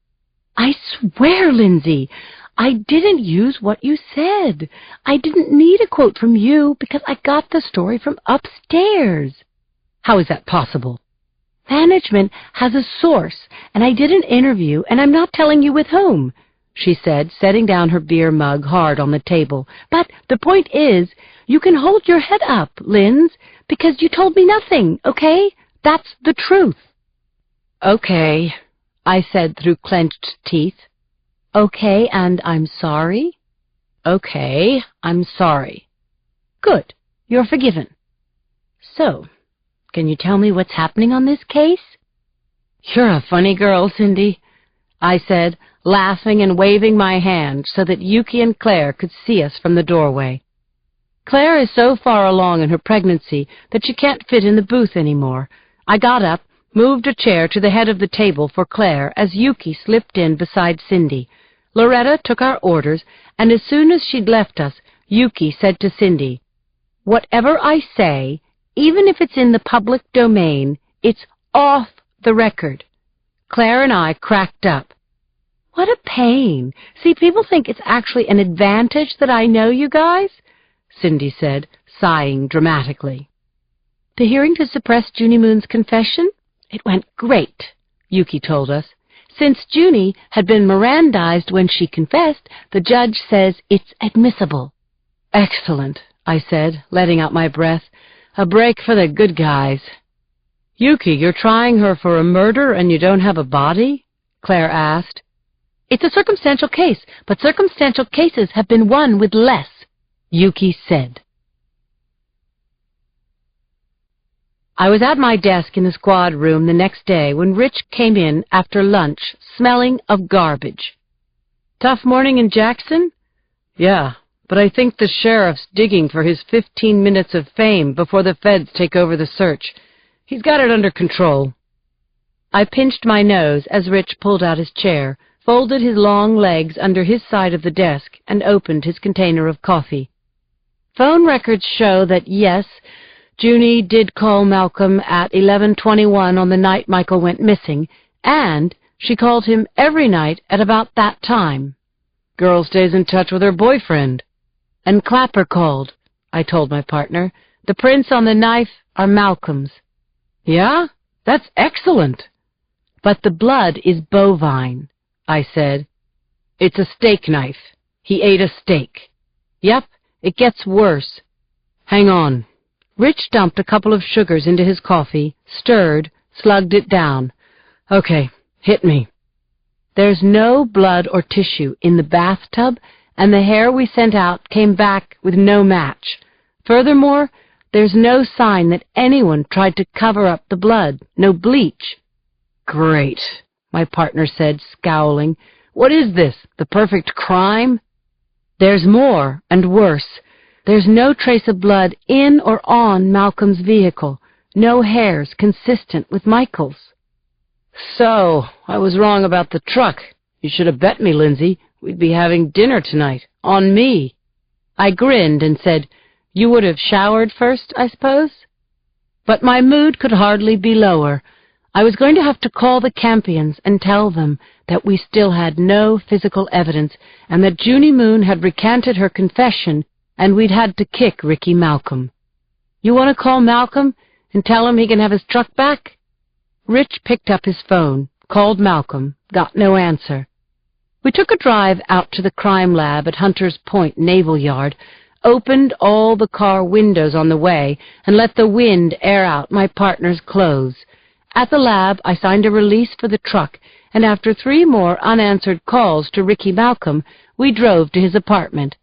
I swear, Lindsay, I didn't use what you said. I didn't need a quote from you because I got the story from upstairs. How is that possible? Management has a source, and I did an interview, and I'm not telling you with whom, she said, setting down her beer mug hard on the table. But the point is, you can hold your head up, Linz, because you told me nothing, okay? That's the truth. Okay, I said through clenched teeth. Okay, and I'm sorry? Okay, I'm sorry. Good, you're forgiven. So, can you tell me what's happening on this case? You're a funny girl, Cindy, I said, laughing and waving my hand so that Yuki and Claire could see us from the doorway. Claire is so far along in her pregnancy that she can't fit in the booth anymore. I got up, moved a chair to the head of the table for Claire as Yuki slipped in beside Cindy. Loretta took our orders, and as soon as she'd left us, Yuki said to Cindy, "Whatever I say, even if it's in the public domain, it's off the record." Claire and I cracked up. What a pain. See, people think it's actually an advantage that I know you guys, Cindy said, sighing dramatically. The hearing to suppress Junie Moon's confession? It went great, Yuki told us. Since Junie had been Mirandized when she confessed, the judge says it's admissible. Excellent, I said, letting out my breath. A break for the good guys. Yuki, you're trying her for a murder and you don't have a body? Claire asked. It's a circumstantial case, but circumstantial cases have been won with less, Yuki said. I was at my desk in the squad room the next day when Rich came in after lunch, smelling of garbage. Tough morning in Jackson? Yeah, but I think the sheriff's digging for his 15 minutes of fame before the feds take over the search. He's got it under control. I pinched my nose as Rich pulled out his chair, folded his long legs under his side of the desk, and opened his container of coffee. Phone records show that, yes, Junie did call Malcolm at 11:21 on the night Michael went missing, and she called him every night at about that time. Girl stays in touch with her boyfriend. And Clapper called, I told my partner. The prints on the knife are Malcolm's. Yeah? That's excellent. But the blood is bovine, I said. It's a steak knife. He ate a steak. Yep, it gets worse. Hang on. Rich dumped a couple of sugars into his coffee, stirred, slugged it down. Okay, hit me. There's no blood or tissue in the bathtub, and the hair we sent out came back with no match. Furthermore, there's no sign that anyone tried to cover up the blood, no bleach. Great, my partner said, scowling. What is this, the perfect crime? There's more and worse. There's no trace of blood in or on Malcolm's vehicle, no hairs consistent with Michael's. So, I was wrong about the truck. You should have bet me, Lindsay. We'd be having dinner tonight, on me. I grinned and said, You would have showered first, I suppose? But my mood could hardly be lower. I was going to have to call the Campions and tell them that we still had no physical evidence and that Junie Moon had recanted her confession and we'd had to kick Ricky Malcolm. You want to call Malcolm and tell him he can have his truck back? Rich picked up his phone, called Malcolm, got no answer. We took a drive out to the crime lab at Hunter's Point Naval Yard, opened all the car windows on the way, and let the wind air out my partner's clothes. At the lab, I signed a release for the truck, and after 3 more unanswered calls to Ricky Malcolm, we drove to his apartment.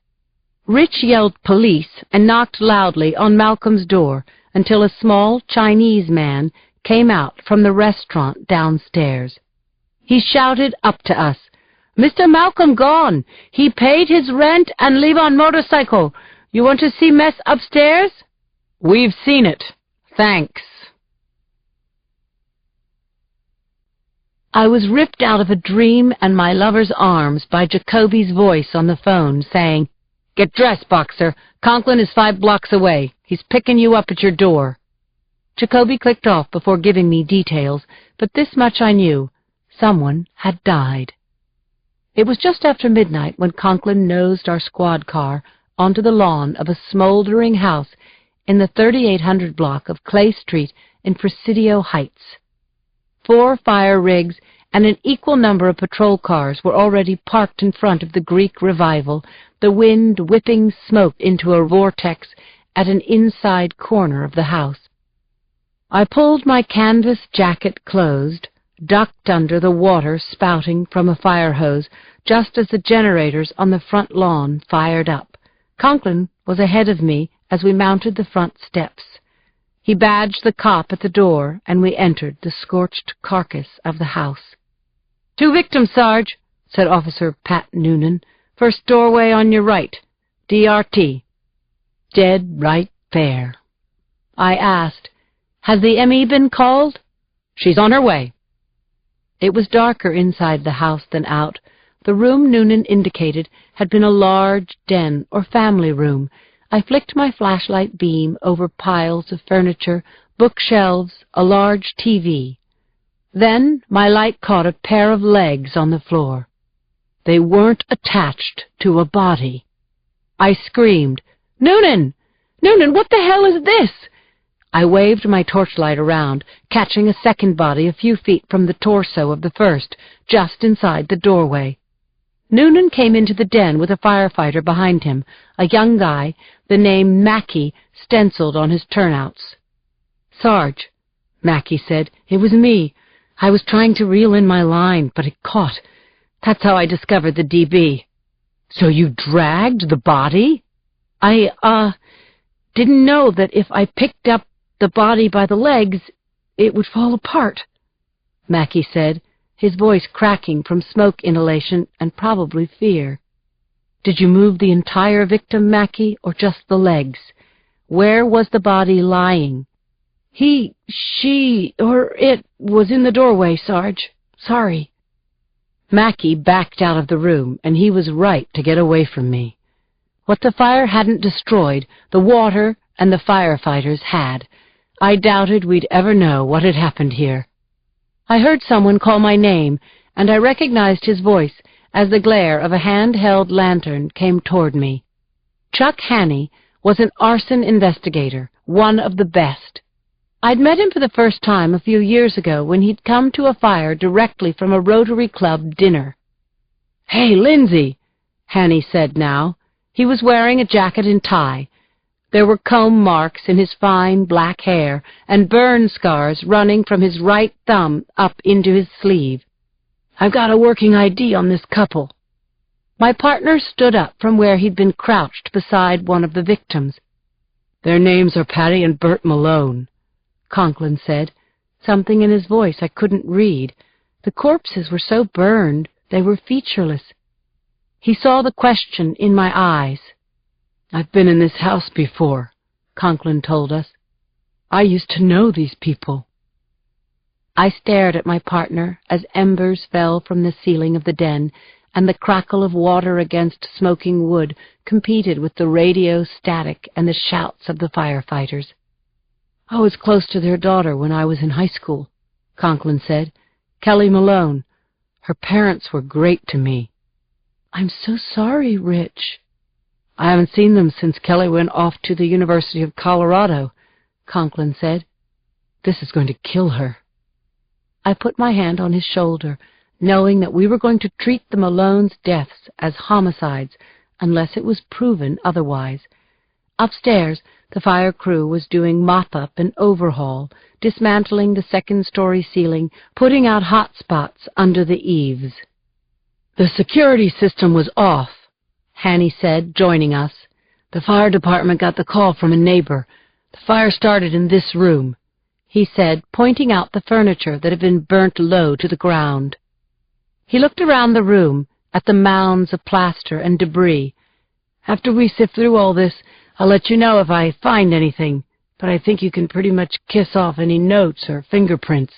Rich yelled police and knocked loudly on Malcolm's door until a small Chinese man came out from the restaurant downstairs. He shouted up to us, "Mr. Malcolm gone. He paid his rent and leave on motorcycle. You want to see mess upstairs?" "We've seen it. Thanks." I was ripped out of a dream and my lover's arms by Jacoby's voice on the phone saying, "Get dressed, Boxer. Conklin is 5 blocks away. He's picking you up at your door." Jacoby clicked off before giving me details, but this much I knew. Someone had died. It was just after midnight when Conklin nosed our squad car onto the lawn of a smoldering house in the 3800 block of Clay Street in Presidio Heights. 4 fire rigs and an equal number of patrol cars were already parked in front of the Greek Revival, the wind whipping smoke into a vortex at an inside corner of the house. I pulled my canvas jacket closed, ducked under the water spouting from a fire hose just as the generators on the front lawn fired up. Conklin was ahead of me as we mounted the front steps. He badged the cop at the door, and we entered the scorched carcass of the house. "2 victims, Sarge," said Officer Pat Noonan. "First doorway on your right. DRT. Dead right there." I asked, "Has the ME been called?" "She's on her way." It was darker inside the house than out. The room Noonan indicated had been a large den or family room. I flicked my flashlight beam over piles of furniture, bookshelves, a large TV. Then my light caught a pair of legs on the floor. They weren't attached to a body. I screamed, "Noonan! Noonan, what the hell is this?" I waved my torchlight around, catching a second body a few feet from the torso of the first, just inside the doorway. Noonan came into the den with a firefighter behind him, a young guy, the name Mackey stenciled on his turnouts. "Sarge," Mackey said, "it was me. I was trying to reel in my line, but it caught. That's how I discovered the DB." "So you dragged the body?" I didn't know that if I picked up the body by the legs, it would fall apart," Mackey said, his voice cracking from smoke inhalation and probably fear. "Did you move the entire victim, Mackey, or just the legs? Where was the body lying?" She, or it was in the doorway, Sarge. Sorry." Mackey backed out of the room, and he was right to get away from me. What the fire hadn't destroyed, the water and the firefighters had. I doubted we'd ever know what had happened here. I heard someone call my name, and I recognized his voice as the glare of a hand-held lantern came toward me. Chuck Hannay was an arson investigator, one of the best. I'd met him for the first time a few years ago when he'd come to a fire directly from a Rotary Club dinner. "Hey, Lindsay," Hannay said now. He was wearing a jacket and tie. There were comb marks in his fine black hair and burn scars running from his right thumb up into his sleeve. "I've got a working ID on this couple." My partner stood up from where he'd been crouched beside one of the victims. "Their names are Patty and Bert Malone," Conklin said, something in his voice I couldn't read. The corpses were so burned they were featureless. He saw the question in my eyes. "I've been in this house before," Conklin told us. "I used to know these people." I stared at my partner as embers fell from the ceiling of the den, and the crackle of water against smoking wood competed with the radio static and the shouts of the firefighters. "I was close to their daughter when I was in high school," Conklin said. "Kelly Malone. Her parents were great to me." "I'm so sorry, Rich." "I haven't seen them since Kelly went off to the University of Colorado," Conklin said. "This is going to kill her." I put my hand on his shoulder, knowing that we were going to treat the Malones' deaths as homicides unless it was proven otherwise. Upstairs, the fire crew was doing mop-up and overhaul, dismantling the second-story ceiling, putting out hot spots under the eaves. "The security system was off," Hanny said, joining us. "The fire department got the call from a neighbor. The fire started in this room," he said, pointing out the furniture that had been burnt low to the ground. He looked around the room at the mounds of plaster and debris. "After we sift through all this, I'll let you know if I find anything, but I think you can pretty much kiss off any notes or fingerprints."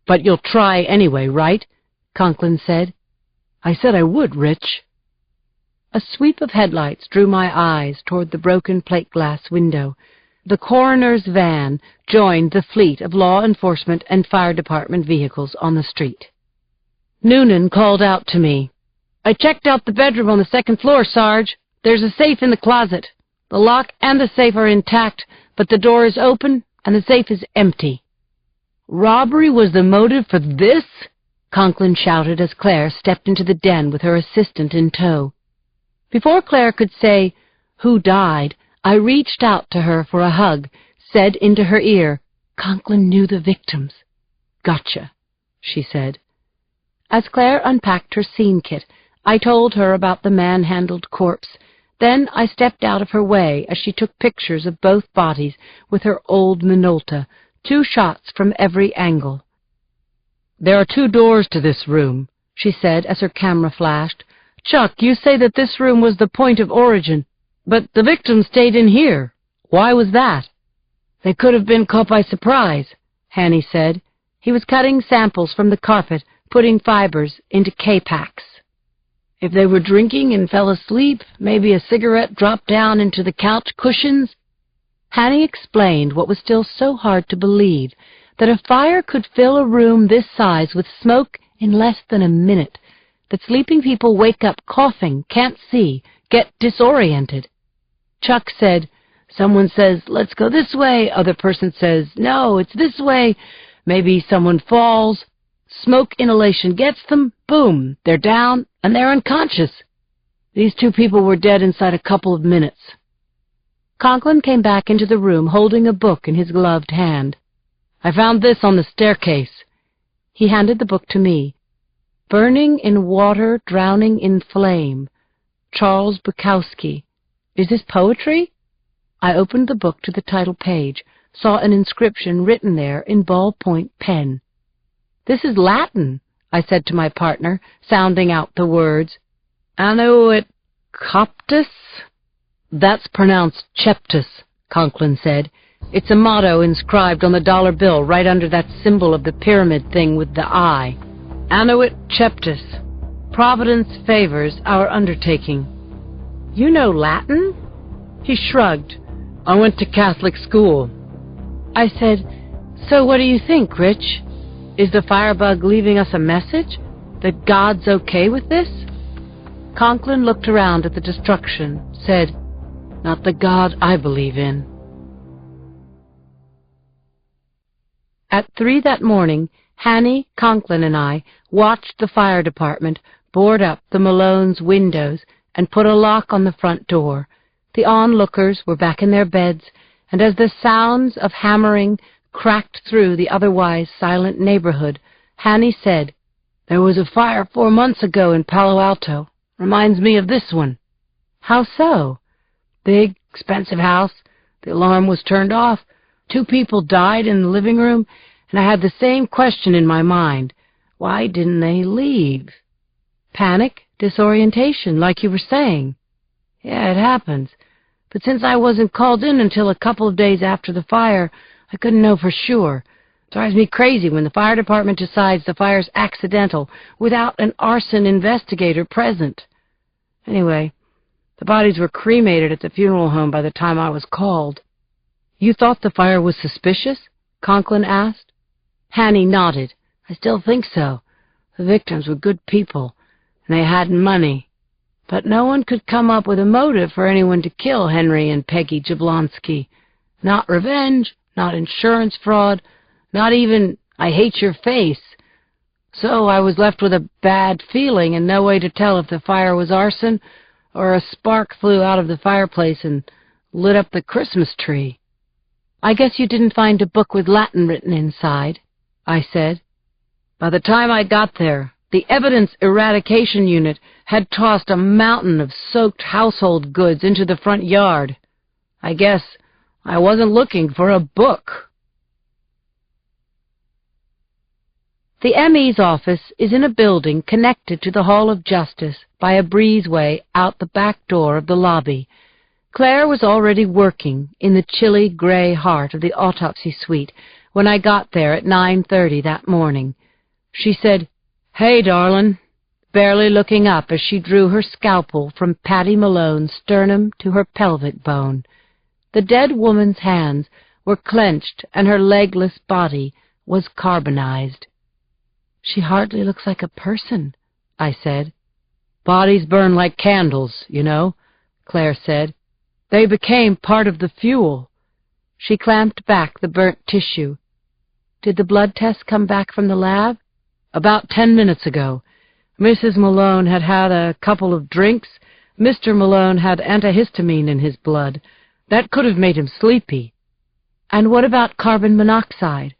"But you'll try anyway, right?" Conklin said. "I said I would, Rich." A sweep of headlights drew my eyes toward the broken plate glass window. The coroner's van joined the fleet of law enforcement and fire department vehicles on the street. Noonan called out to me. "I checked out the bedroom on the second floor, Sarge. There's a safe in the closet. The lock and the safe are intact, but the door is open and the safe is empty." "Robbery was the motive for this?" Conklin shouted as Claire stepped into the den with her assistant in tow. Before Claire could say, "Who died?" I reached out to her for a hug, said into her ear, "Conklin knew the victims." "Gotcha," she said. As Claire unpacked her scene kit, I told her about the manhandled corpse. Then I stepped out of her way as she took pictures of both bodies with her old Minolta, 2 shots from every angle. "There are 2 doors to this room," she said as her camera flashed. "Chuck, you say that this room was the point of origin, but the victims stayed in here. Why was that?" "They could have been caught by surprise," Hanny said. He was cutting samples from the carpet, putting fibers into K-packs. "If they were drinking and fell asleep, maybe a cigarette dropped down into the couch cushions." Hanny explained what was still so hard to believe, that a fire could fill a room this size with smoke in less than a minute, that sleeping people wake up coughing, can't see, get disoriented. Chuck said, "Someone says, 'Let's go this way.' Other person says, 'No, it's this way.' Maybe someone falls. Smoke inhalation gets them. Boom, they're down, and they're unconscious. These 2 people were dead inside a couple of minutes." Conklin came back into the room holding a book in his gloved hand. "I found this on the staircase." He handed the book to me. "Burning in Water, Drowning in Flame. Charles Bukowski. Is this poetry?" I opened the book to the title page, saw an inscription written there in ballpoint pen. "This is Latin," I said to my partner, sounding out the words. "Anno et coptis?" "That's pronounced Cheptus," Conklin said. "It's a motto inscribed on the dollar bill right under that symbol of the pyramid thing with the eye. Anno et Cheptus. Providence favors our undertaking." "You know Latin?" He shrugged. "I went to Catholic school." I said, "So what do you think, Rich? Is the firebug leaving us a message? That God's okay with this?" Conklin looked around at the destruction, said, "Not the God I believe in." At 3 that morning, Hanny, Conklin, and I watched the fire department board up the Malones' windows and put a lock on the front door. The onlookers were back in their beds, and as the sounds of hammering cracked through the otherwise silent neighborhood, Hanny said, "There was a fire 4 months ago in Palo Alto. Reminds me of this one." "How so?" "Big, expensive house. The alarm was turned off. 2 people died in the living room, and I had the same question in my mind. Why didn't they leave?" "Panic, disorientation, like you were saying." "Yeah, it happens. But since I wasn't called in until a couple of days after the fire, I couldn't know for sure. It drives me crazy when the fire department decides the fire's accidental without an arson investigator present. Anyway, the bodies were cremated at the funeral home by the time I was called." "You thought the fire was suspicious?" Conklin asked. Hanny nodded. "I still think so. The victims were good people, and they had money. But no one could come up with a motive for anyone to kill Henry and Peggy Jablonski. Not revenge, not insurance fraud, not even 'I hate your face.' So I was left with a bad feeling and no way to tell if the fire was arson or a spark flew out of the fireplace and lit up the Christmas tree. I guess you didn't find a book with Latin written inside, I said. By the time I got there, the evidence eradication unit had tossed a mountain of soaked household goods into the front yard. I guess I wasn't looking for a book. The ME's office is in a building connected to the Hall of Justice by a breezeway out the back door of the lobby. Claire was already working in the chilly gray heart of the autopsy suite when I got there at 9:30 that morning. She said, "Hey, darlin'," barely looking up as she drew her scalpel from Patty Malone's sternum to her pelvic bone. The dead woman's hands were clenched and her legless body was carbonized. "She hardly looks like a person," I said. "Bodies burn like candles, you know," Claire said. "They became part of the fuel." She clamped back the burnt tissue. "Did the blood test come back from the lab?" "About 10 minutes ago. Mrs. Malone had had a couple of drinks. Mr. Malone had antihistamine in his blood. That could have made him sleepy." "And what about carbon monoxide?"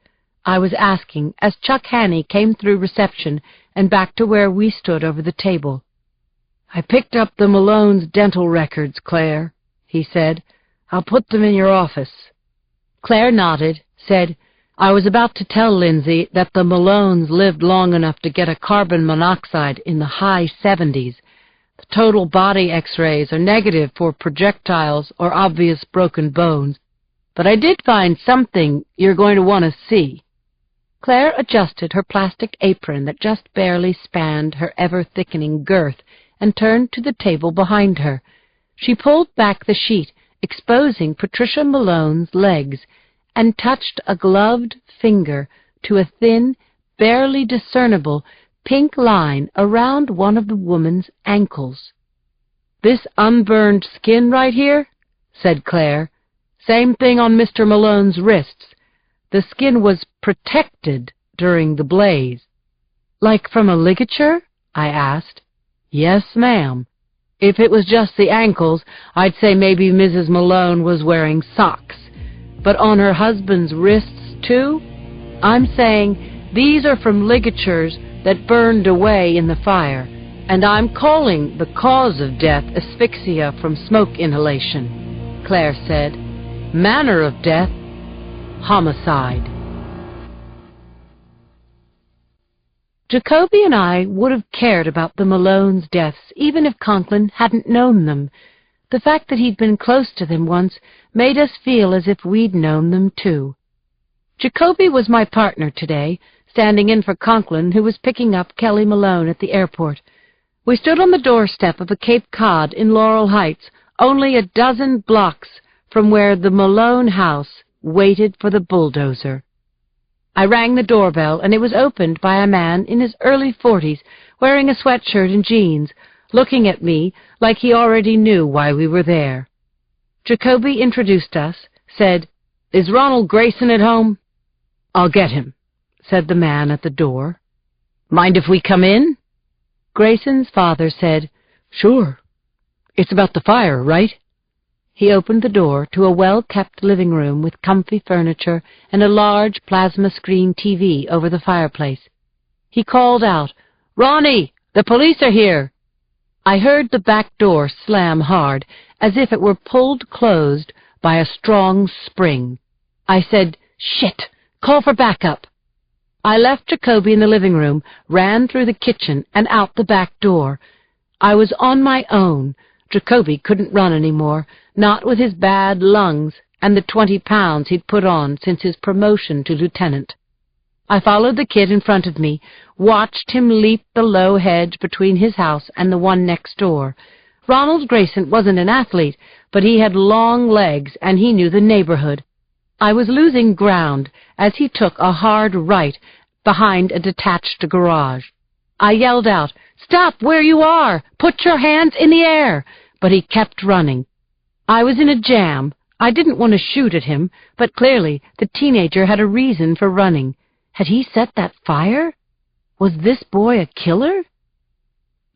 I was asking as Chuck Haney came through reception and back to where we stood over the table. "I picked up the Malone's dental records, Claire," he said. "I'll put them in your office." Claire nodded, said, "I was about to tell Lindsay that the Malones lived long enough to get a carbon monoxide in the high 70s. The total body X-rays are negative for projectiles or obvious broken bones, but I did find something you're going to want to see." Claire adjusted her plastic apron that just barely spanned her ever-thickening girth and turned to the table behind her. She pulled back the sheet, exposing Patricia Malone's legs, and touched a gloved finger to a thin, barely discernible pink line around one of the woman's ankles. "This unburned skin right here?" said Claire. "Same thing on Mr. Malone's wrists. The skin was protected during the blaze." "Like from a ligature?" I asked. "Yes, ma'am. If it was just the ankles, I'd say maybe Mrs. Malone was wearing socks. But on her husband's wrists, too? I'm saying these are from ligatures that burned away in the fire, and I'm calling the cause of death asphyxia from smoke inhalation," Claire said. "Manner of death, homicide." Jacoby and I would have cared about the Malones' deaths even if Conklin hadn't known them. The fact that he'd been close to them once made us feel as if we'd known them too. Jacoby was my partner today, standing in for Conklin, who was picking up Kelly Malone at the airport. We stood on the doorstep of a Cape Cod in Laurel Heights, only a dozen blocks from where the Malone house waited for the bulldozer. I rang the doorbell, and it was opened by a man in his early 40s, wearing a sweatshirt and jeans, looking at me like he already knew why we were there. Jacoby introduced us, said, "Is Ronald Grayson at home?" "I'll get him," said the man at the door. "Mind if we come in?" Grayson's father said, "Sure. It's about the fire, right?" He opened the door to a well-kept living room with comfy furniture and a large plasma screen TV over the fireplace. He called out, "Ronnie, the police are here!" I heard the back door slam hard, as if it were pulled closed by a strong spring. I said, "Shit! Call for backup!" I left Jacoby in the living room, ran through the kitchen and out the back door. I was on my own. Jacoby couldn't run any more, not with his bad lungs and the 20 pounds he'd put on since his promotion to lieutenant. I followed the kid in front of me, watched him leap the low hedge between his house and the one next door. Ronald Grayson wasn't an athlete, but he had long legs and he knew the neighborhood. I was losing ground as he took a hard right behind a detached garage. I yelled out, "Stop where you are! Put your hands in the air!" But he kept running. I was in a jam. I didn't want to shoot at him, but clearly the teenager had a reason for running. Had he set that fire? Was this boy a killer?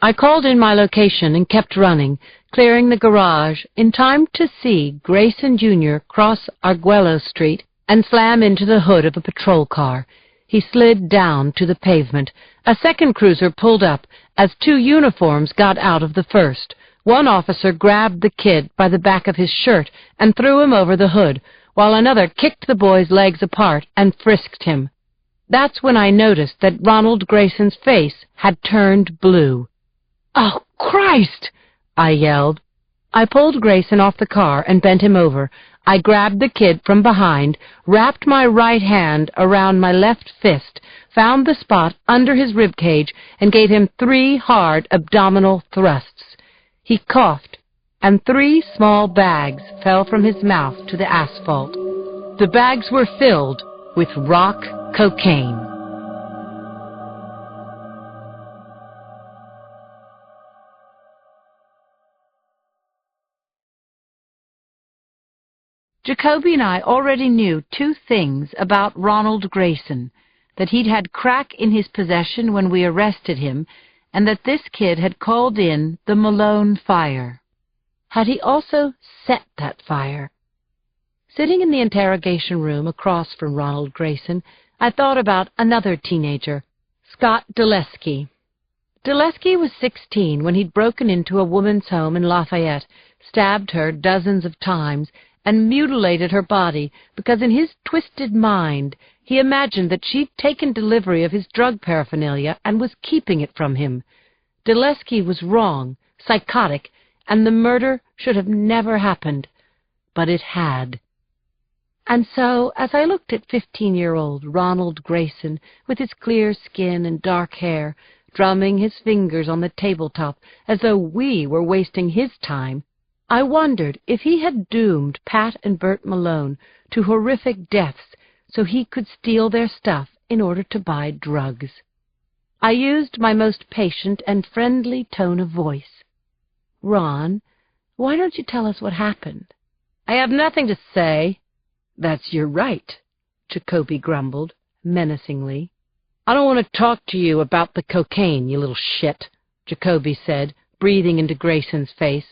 I called in my location and kept running, clearing the garage in time to see Grayson Jr. cross Arguello Street and slam into the hood of a patrol car. He slid down to the pavement. A second cruiser pulled up as two uniforms got out of the first. One officer grabbed the kid by the back of his shirt and threw him over the hood, while another kicked the boy's legs apart and frisked him. That's when I noticed that Ronald Grayson's face had turned blue. "Oh, Christ!" I yelled. I pulled Grayson off the car and bent him over. I grabbed the kid from behind, wrapped my right hand around my left fist, found the spot under his ribcage, and gave him 3 hard abdominal thrusts. He coughed, and 3 small bags fell from his mouth to the asphalt. The bags were filled with rock cocaine. Jacoby and I already knew 2 things about Ronald Grayson: that he'd had crack in his possession when we arrested him, and that this kid had called in the Malone fire. Had he also set that fire? Sitting in the interrogation room across from Ronald Grayson, I thought about another teenager, Scott Dulesky. Dulesky was 16 when he'd broken into a woman's home in Lafayette, stabbed her dozens of times, and mutilated her body because in his twisted mind he imagined that she'd taken delivery of his drug paraphernalia and was keeping it from him. Dulesky was wrong, psychotic, and the murder should have never happened. But it had. And so, as I looked at 15-year-old Ronald Grayson with his clear skin and dark hair, drumming his fingers on the tabletop as though we were wasting his time, I wondered if he had doomed Pat and Bert Malone to horrific deaths so he could steal their stuff in order to buy drugs. I used my most patient and friendly tone of voice. "Ron, why don't you tell us what happened?" "I have nothing to say." "That's your right," Jacoby grumbled, menacingly. "I don't want to talk to you about the cocaine, you little shit," Jacoby said, breathing into Grayson's face.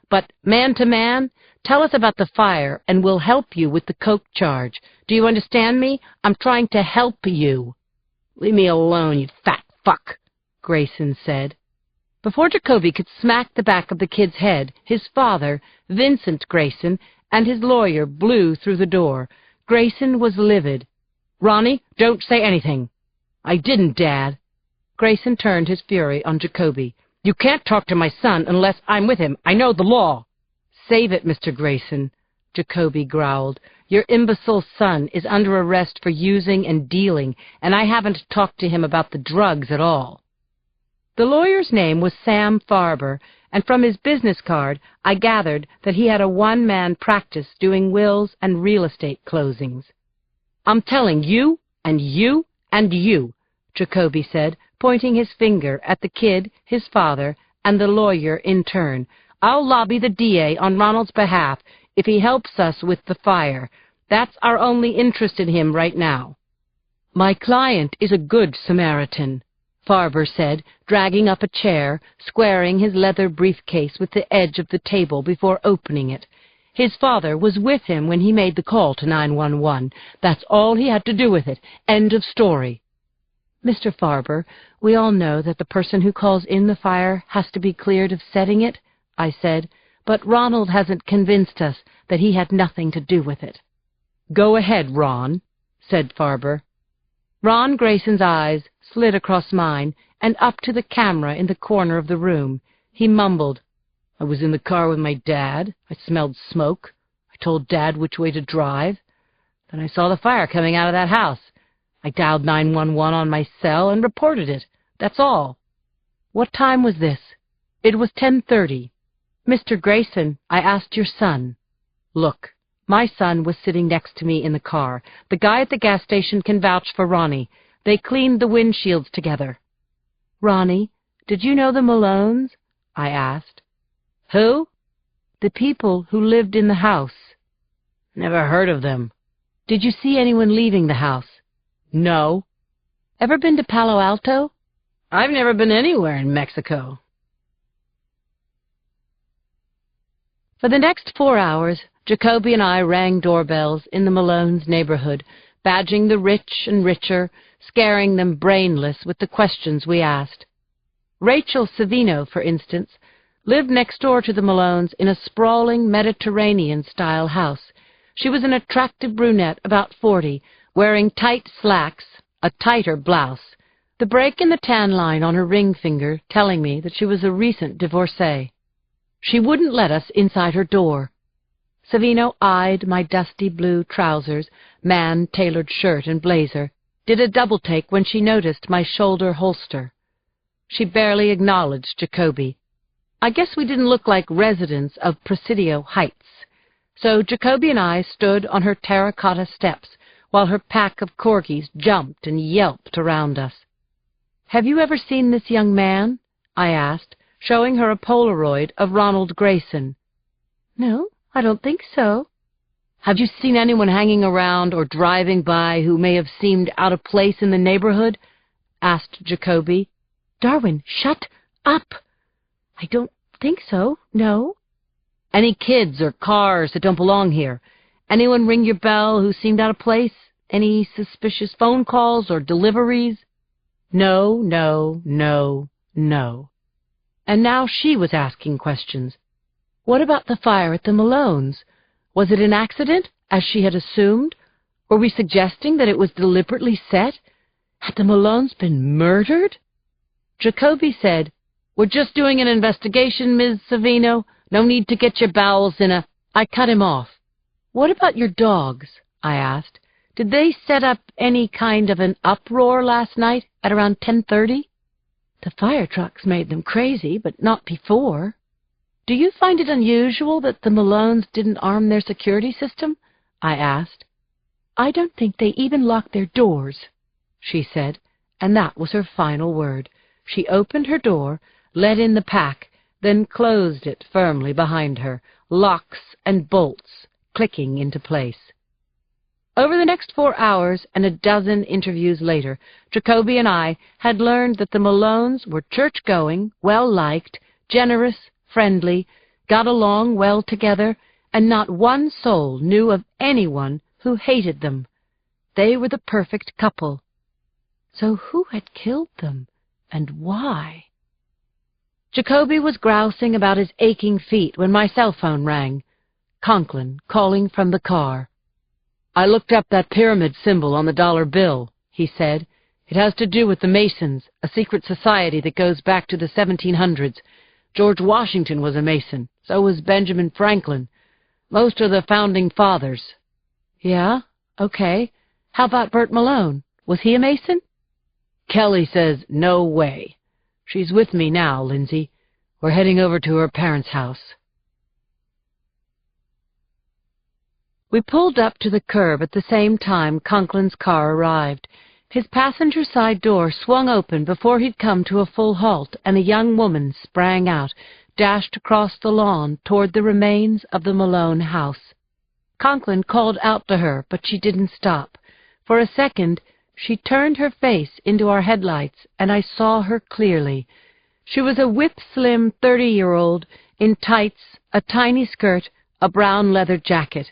"But, man to man, tell us about the fire, and we'll help you with the coke charge. Do you understand me? I'm trying to help you." "Leave me alone, you fat fuck," Grayson said. Before Jacoby could smack the back of the kid's head, his father, Vincent Grayson, and his lawyer blew through the door. Grayson was livid. "Ronnie, don't say anything." "I didn't, Dad." Grayson turned his fury on Jacoby. "You can't talk to my son unless I'm with him. I know the law." "Save it, Mr. Grayson," Jacoby growled. "Your imbecile son is under arrest for using and dealing, and I haven't talked to him about the drugs at all." The lawyer's name was Sam Farber, and from his business card I gathered that he had a one-man practice doing wills and real estate closings. "I'm telling you, and you, and you," Jacoby said, pointing his finger at the kid, his father, and the lawyer in turn. "I'll lobby the DA on Ronald's behalf if he helps us with the fire. That's our only interest in him right now." "My client is a good Samaritan," Farber said, dragging up a chair, squaring his leather briefcase with the edge of the table before opening it. "His father was with him when he made the call to 911. That's all he had to do with it. End of story." "Mr. Farber, we all know that the person who calls in the fire has to be cleared of setting it," I said, "but Ronald hasn't convinced us that he had nothing to do with it." "Go ahead, Ron," said Farber. Ron Grayson's eyes slid across mine and up to the camera in the corner of the room. He mumbled, "I was in the car with my dad. I smelled smoke. I told Dad which way to drive. Then I saw the fire coming out of that house. I dialed 911 on my cell and reported it. That's all." "What time was this?" "It was 10:30. Mr. Grayson, I asked your son." "Look, my son was sitting next to me in the car. The guy at the gas station can vouch for Ronnie. They cleaned the windshields together." "Ronnie, did you know the Malones?" I asked. "Who?" "The people who lived in the house." "Never heard of them." "Did you see anyone leaving the house?" "No." "Ever been to Palo Alto?" I've never been anywhere in Mexico. For the next 4 hours, Jacoby and I rang doorbells in the Malones' neighborhood, badging the rich and richer, scaring them brainless with the questions we asked. Rachel Savino, for instance, lived next door to the Malones in a sprawling Mediterranean-style house. She was an attractive brunette, about 40, wearing tight slacks, a tighter blouse, the break in the tan line on her ring finger telling me that she was a recent divorcee. She wouldn't let us inside her door. Savino eyed my dusty blue trousers, man-tailored shirt and blazer, did a double-take when she noticed my shoulder holster. She barely acknowledged Jacoby. I guess we didn't look like residents of Presidio Heights, so Jacoby and I stood on her terracotta steps while her pack of corgis jumped and yelped around us. "Have you ever seen this young man?" I asked, showing her a Polaroid of Ronald Grayson. "No, I don't think so." "Have you seen anyone hanging around or driving by who may have seemed out of place in the neighborhood?" asked Jacoby. "Darwin, shut up!" "I don't think so, no." "Any kids or cars that don't belong here? Anyone ring your bell who seemed out of place? Any suspicious phone calls or deliveries?" No, no, no, no. And now she was asking questions. What about the fire at the Malones? Was it an accident, as she had assumed? Were we suggesting that it was deliberately set? Had the Malones been murdered? Jacoby said, "We're just doing an investigation, Ms. Savino. No need to get your bowels in a—" I cut him off. "What about your dogs?" I asked. "Did they set up any kind of an uproar last night at around 10:30? "The fire trucks made them crazy, but not before." "Do you find it unusual that the Malones didn't arm their security system?" I asked. "I don't think they even locked their doors," she said, and that was her final word. She opened her door, let in the pack, then closed it firmly behind her, locks and bolts clicking into place. Over the next 4 hours and a dozen interviews later, Jacoby and I had learned that the Malones were church-going, well-liked, generous, friendly, got along well together, and not one soul knew of anyone who hated them. They were the perfect couple. So who had killed them, and why? Jacoby was grousing about his aching feet when my cell phone rang. Conklin calling from the car. "I looked up that pyramid symbol on the dollar bill," he said. "It has to do with the Masons, a secret society that goes back to the 1700s. George Washington was a Mason. So was Benjamin Franklin. Most of the founding fathers." "Yeah? Okay. How about Bert Malone? Was he a Mason?" "Kelly says no way. She's with me now, Lindsay. We're heading over to her parents' house." We pulled up to the curb at the same time Conklin's car arrived. His passenger side door swung open before he'd come to a full halt, and a young woman sprang out, dashed across the lawn toward the remains of the Malone house. Conklin called out to her, but she didn't stop. For a second, she turned her face into our headlights, and I saw her clearly. She was a whip-slim 30-year-old in tights, a tiny skirt, a brown leather jacket.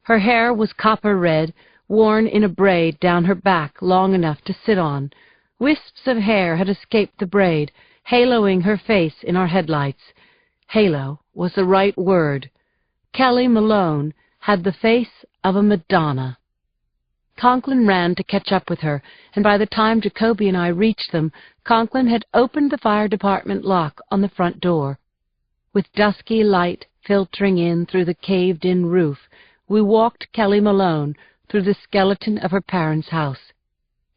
Her hair was copper red, worn in a braid down her back long enough to sit on. Wisps of hair had escaped the braid, haloing her face in our headlights. Halo was the right word. Kelly Malone had the face of a Madonna. Conklin ran to catch up with her, and by the time Jacoby and I reached them, Conklin had opened the fire department lock on the front door. With dusky light filtering in through the caved-in roof, we walked Kelly Malone through the skeleton of her parents' house.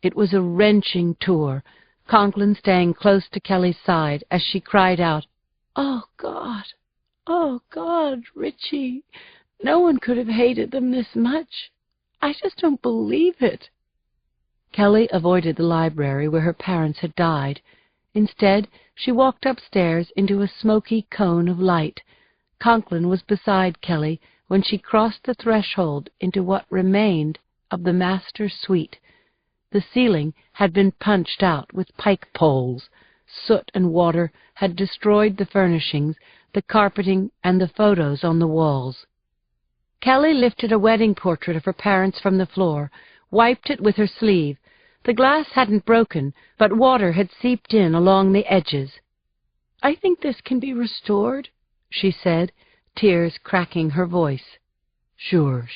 It was a wrenching tour, Conklin staying close to Kelly's side as she cried out, "Oh, God, Richie, no one could have hated them this much. I just don't believe it." Kelly avoided the library where her parents had died. Instead, she walked upstairs into a smoky cone of light. Conklin was beside Kelly when she crossed the threshold into what remained of the master suite. The ceiling had been punched out with pike poles. soot and water had destroyed the furnishings, the carpeting, and the photos on the walls. Kelly lifted a wedding portrait of her parents from the floor, wiped it with her sleeve. The glass hadn't broken, but water had seeped in along the edges. "I think this can be restored," she said, tears cracking her voice. Sure,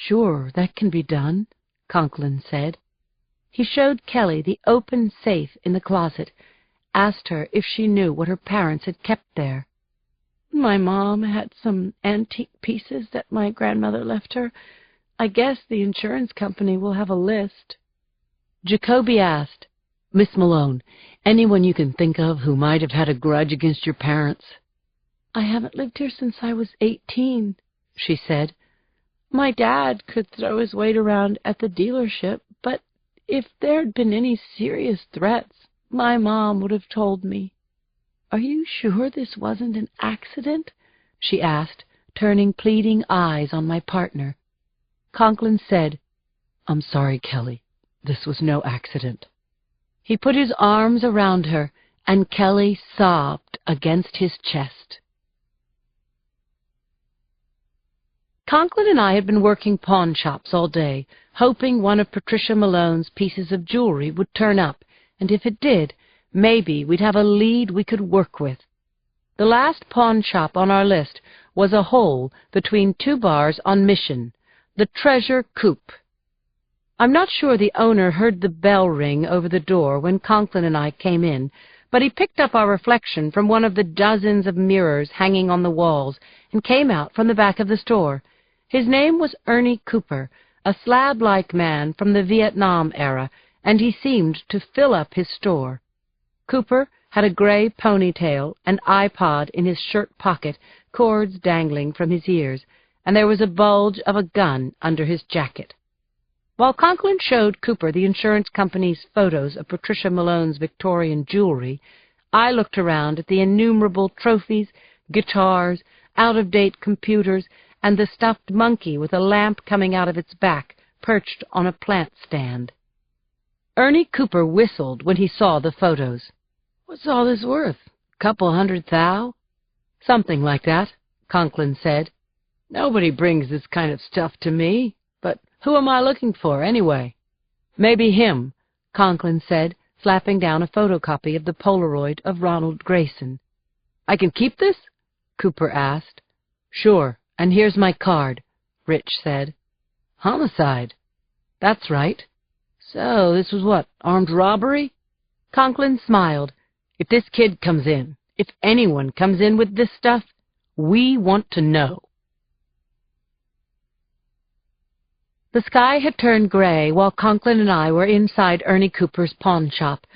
that can be done," Conklin said. He showed Kelly the open safe in the closet, asked her if she knew what her parents had kept there. "My mom had some antique pieces that my grandmother left her. I guess the insurance company will have a list." Jacoby asked, "Miss Malone, anyone you can think of who might have had a grudge against your parents?" "I haven't lived here since I was 18, she said. "My dad could throw his weight around at the dealership, but if there'd been any serious threats, my mom would have told me." "Are you sure this wasn't an accident?" she asked, turning pleading eyes on my partner. Conklin said, "I'm sorry, Kelly. This was no accident." He put his arms around her, and Kelly sobbed against his chest. Conklin and I had been working pawn shops all day, hoping one of Patricia Malone's pieces of jewelry would turn up, and if it did, maybe we'd have a lead we could work with. The last pawn shop on our list was a hole between two bars on Mission, the Treasure Coop. I'm not sure the owner heard the bell ring over the door when Conklin and I came in, but he picked up our reflection from one of the dozens of mirrors hanging on the walls and came out from the back of the store. His name was Ernie Cooper, a slab-like man from the Vietnam era, and he seemed to fill up his store. Cooper had a gray ponytail, an iPod in his shirt pocket, cords dangling from his ears, and there was a bulge of a gun under his jacket. While Conklin showed Cooper the insurance company's photos of Patricia Malone's Victorian jewelry, I looked around at the innumerable trophies, guitars, out-of-date computers, and the stuffed monkey with a lamp coming out of its back, perched on a plant stand. Ernie Cooper whistled when he saw the photos. "What's all this worth? Couple $100,000? "Something like that," Conklin said. "Nobody brings this kind of stuff to me, but who am I looking for, anyway?" "Maybe him," Conklin said, slapping down a photocopy of the Polaroid of Ronald Grayson. "I can keep this?" Cooper asked. "Sure, and here's my card," Rich said. "Homicide?" "That's right." "So this was what, armed robbery?" Conklin smiled. "If this kid comes in, if anyone comes in with this stuff, we want to know." The sky had turned gray while Conklin and I were inside Ernie Cooper's pawn shop.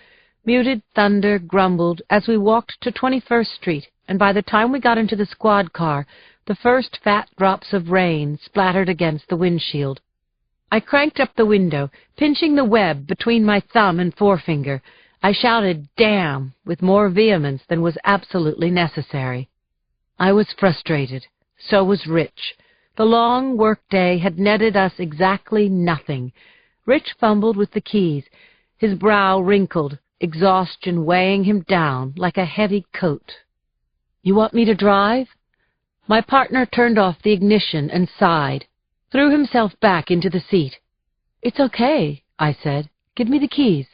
Muted thunder grumbled as we walked to 21st Street, and by the time we got into the squad car, the first fat drops of rain splattered against the windshield. I cranked up the window, pinching the web between my thumb and forefinger. I shouted, "Damn," with more vehemence than was absolutely necessary. I was frustrated. So was Rich. The long work-day had netted us exactly nothing. Rich fumbled with the keys, his brow wrinkled, exhaustion weighing him down like a heavy coat. "You want me to drive?" My partner turned off the ignition and sighed, threw himself back into the seat. "It's okay," I said. "Give me the keys."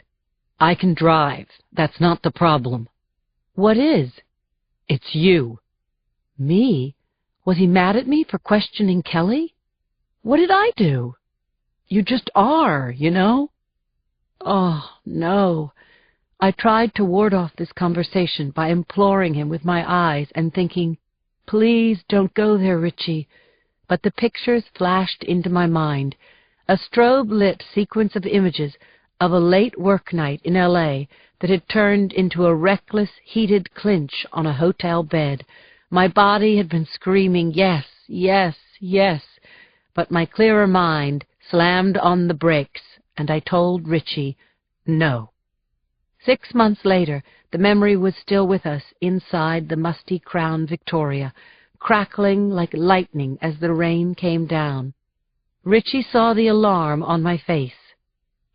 "I can drive. That's not the problem." "What is?" "It's you." "Me? Was he mad at me for questioning Kelly?" "What did I do?" "You just are, you know." Oh, no. I tried to ward off this conversation by imploring him with my eyes and thinking, "Please don't go there, Richie." But the pictures flashed into my mind, a strobe-lit sequence of images of a late work night in L.A. that had turned into a reckless, heated clinch on a hotel bed. My body had been screaming, yes, yes, yes, but my clearer mind slammed on the brakes, and I told Richie, no. 6 months later, the memory was still with us inside the musty Crown Victoria, crackling like lightning as the rain came down. Richie saw the alarm on my face.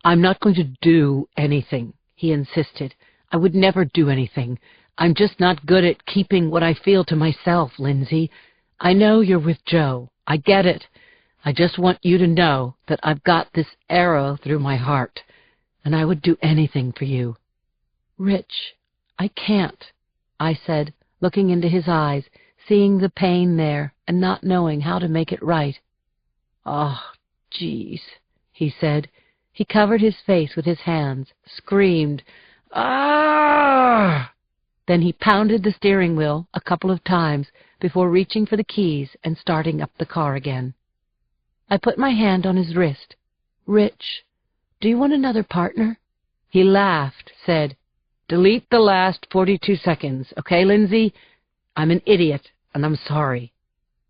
"I'm not going to do anything," he insisted. "I would never do anything. I'm just not good at keeping what I feel to myself, Lindsay. I know you're with Joe. I get it. I just want you to know that I've got this arrow through my heart, and I would do anything for you." "Rich, I can't," I said, looking into his eyes, seeing the pain there and not knowing how to make it right. "Oh, geez," he said. He covered his face with his hands, screamed, "Ah!" Then he pounded the steering wheel a couple of times before reaching for the keys and starting up the car again. I put my hand on his wrist. "Rich, do you want another partner?" He laughed, said, "Delete the last 42 seconds, okay, Lindsay? I'm an idiot, and I'm sorry."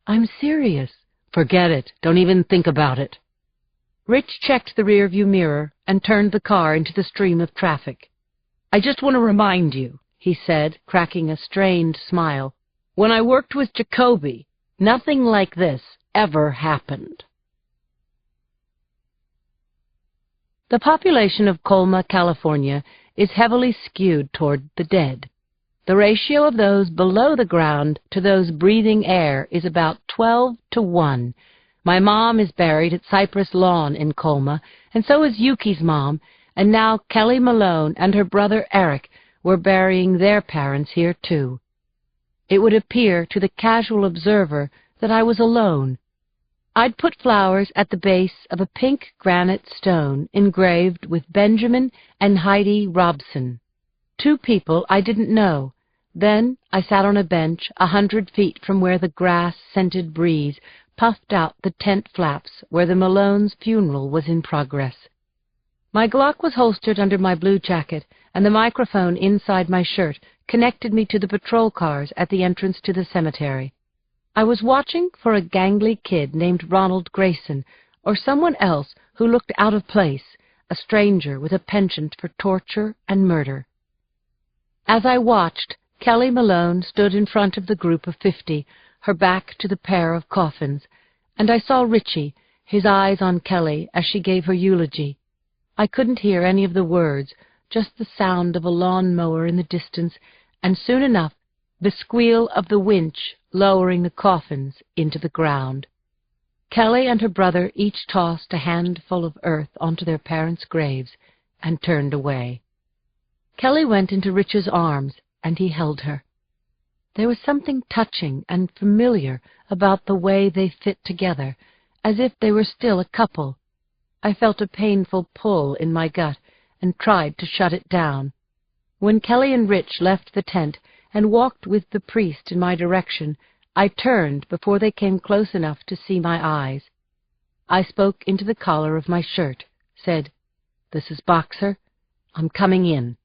"I'm serious." "Forget it. Don't even think about it." Rich checked the rearview mirror and turned the car into the stream of traffic. "I just want to remind you," he said, cracking a strained smile, "when I worked with Jacoby, nothing like this ever happened." The population of Colma, California, is heavily skewed toward the dead. The ratio of those below the ground to those breathing air is about 12 to 1. My mom is buried at Cypress Lawn in Colma, and so is Yuki's mom, and now Kelly Malone and her brother Eric were burying their parents here too. It would appear to the casual observer that I was alone. I'd put flowers at the base of a pink granite stone engraved with Benjamin and Heidi Robson, 2 people I didn't know. Then I sat on a bench 100 feet from where the grass-scented breeze puffed out the tent flaps where the Malone's funeral was in progress. My Glock was holstered under my blue jacket, and the microphone inside my shirt connected me to the patrol cars at the entrance to the cemetery. I was watching for a gangly kid named Ronald Grayson, or someone else who looked out of place, a stranger with a penchant for torture and murder. As I watched, Kelly Malone stood in front of the group of 50, her back to the pair of coffins, and I saw Richie, his eyes on Kelly as she gave her eulogy. I couldn't hear any of the words, just the sound of a lawn-mower in the distance, and soon enough the squeal of the winch lowering the coffins into the ground. Kelly and her brother each tossed a handful of earth onto their parents' graves and turned away. Kelly went into Rich's arms, and he held her. There was something touching and familiar about the way they fit together, as if they were still a couple. I felt a painful pull in my gut and tried to shut it down. When Kelly and Rich left the tent and walked with the priest in my direction, I turned before they came close enough to see my eyes. I spoke into the collar of my shirt, said, "This is Boxer. I'm coming in."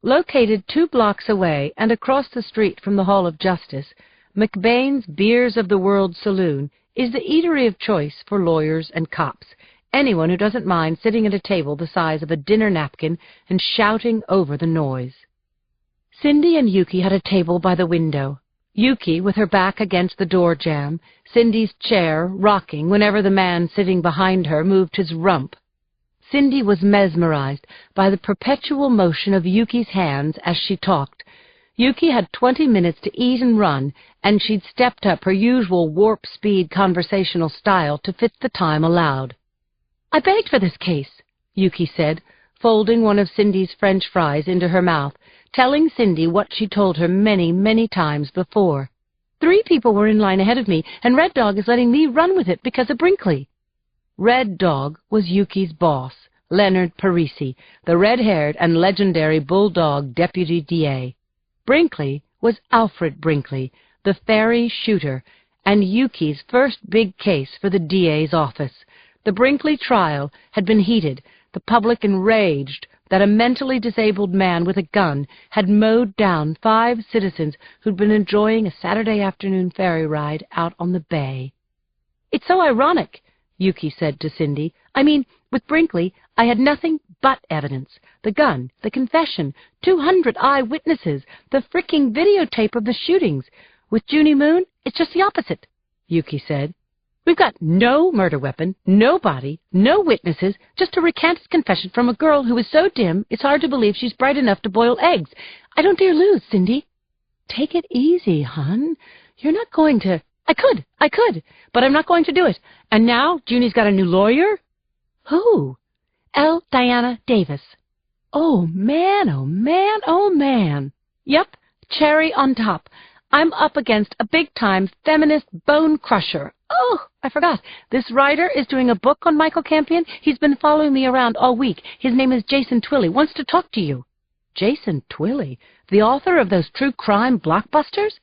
Located 2 blocks away and across the street from the Hall of Justice, McBain's Beers of the World Saloon is the eatery of choice for lawyers and cops, anyone who doesn't mind sitting at a table the size of a dinner napkin and shouting over the noise. Cindy and Yuki had a table by the window. Yuki with her back against the door jamb, Cindy's chair rocking whenever the man sitting behind her moved his rump. Cindy was mesmerized by the perpetual motion of Yuki's hands as she talked. Yuki had 20 minutes to eat and run, and she'd stepped up her usual warp-speed conversational style to fit the time allowed. "I begged for this case," Yuki said, folding one of Cindy's French fries into her mouth, telling Cindy what she told her many, many times before. 3 people were in line ahead of me, and Red Dog is letting me run with it because of Brinkley. Red Dog was Yuki's boss, Leonard Parisi, the red-haired and legendary Bulldog deputy DA. Brinkley was Alfred Brinkley, the ferry shooter, and Yuki's first big case for the DA's office. The Brinkley trial had been heated, the public enraged that a mentally disabled man with a gun had mowed down 5 citizens who'd been enjoying a Saturday afternoon ferry ride out on the bay. "It's so ironic," Yuki said to Cindy. "I mean, with Brinkley, I had nothing but evidence. The gun, the confession, 200 eyewitnesses, the fricking videotape of the shootings. With Junie Moon, it's just the opposite," Yuki said. We've got no murder weapon, no body, no witnesses, just a recanted confession from a girl who is so dim it's hard to believe she's bright enough to boil eggs. I don't dare lose, Cindy. Take it easy, hon. You're not going to... I could, but I'm not going to do it. And now Junie's got a new lawyer? Who? L. Diana Davis. Oh, man, oh, man, oh, man. Yep, cherry on top. I'm up against a big-time feminist bone crusher. Oh, I forgot. This writer is doing a book on Michael Campion. He's been following me around all week. His name is Jason Twilley. Wants to talk to you. Jason Twilley? The author of those true crime blockbusters?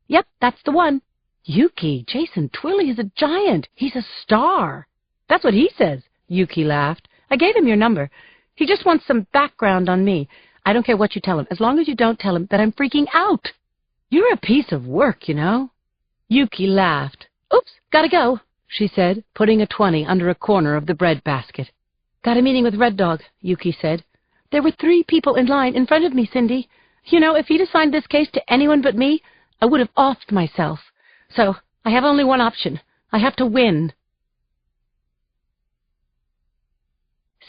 Yep, that's the one. Yuki, Jason Twilley is a giant. He's a star. That's what he says, Yuki laughed. I gave him your number. He just wants some background on me. I don't care what you tell him, as long as you don't tell him that I'm freaking out. You're a piece of work, you know. Yuki laughed. Oops, gotta go, she said, putting a 20 under a corner of the bread basket. Got a meeting with Red Dog, Yuki said. There were 3 people in line in front of me, Cindy. You know, if he'd assigned this case to anyone but me, I would have offed myself. So, I have only one option. I have to win.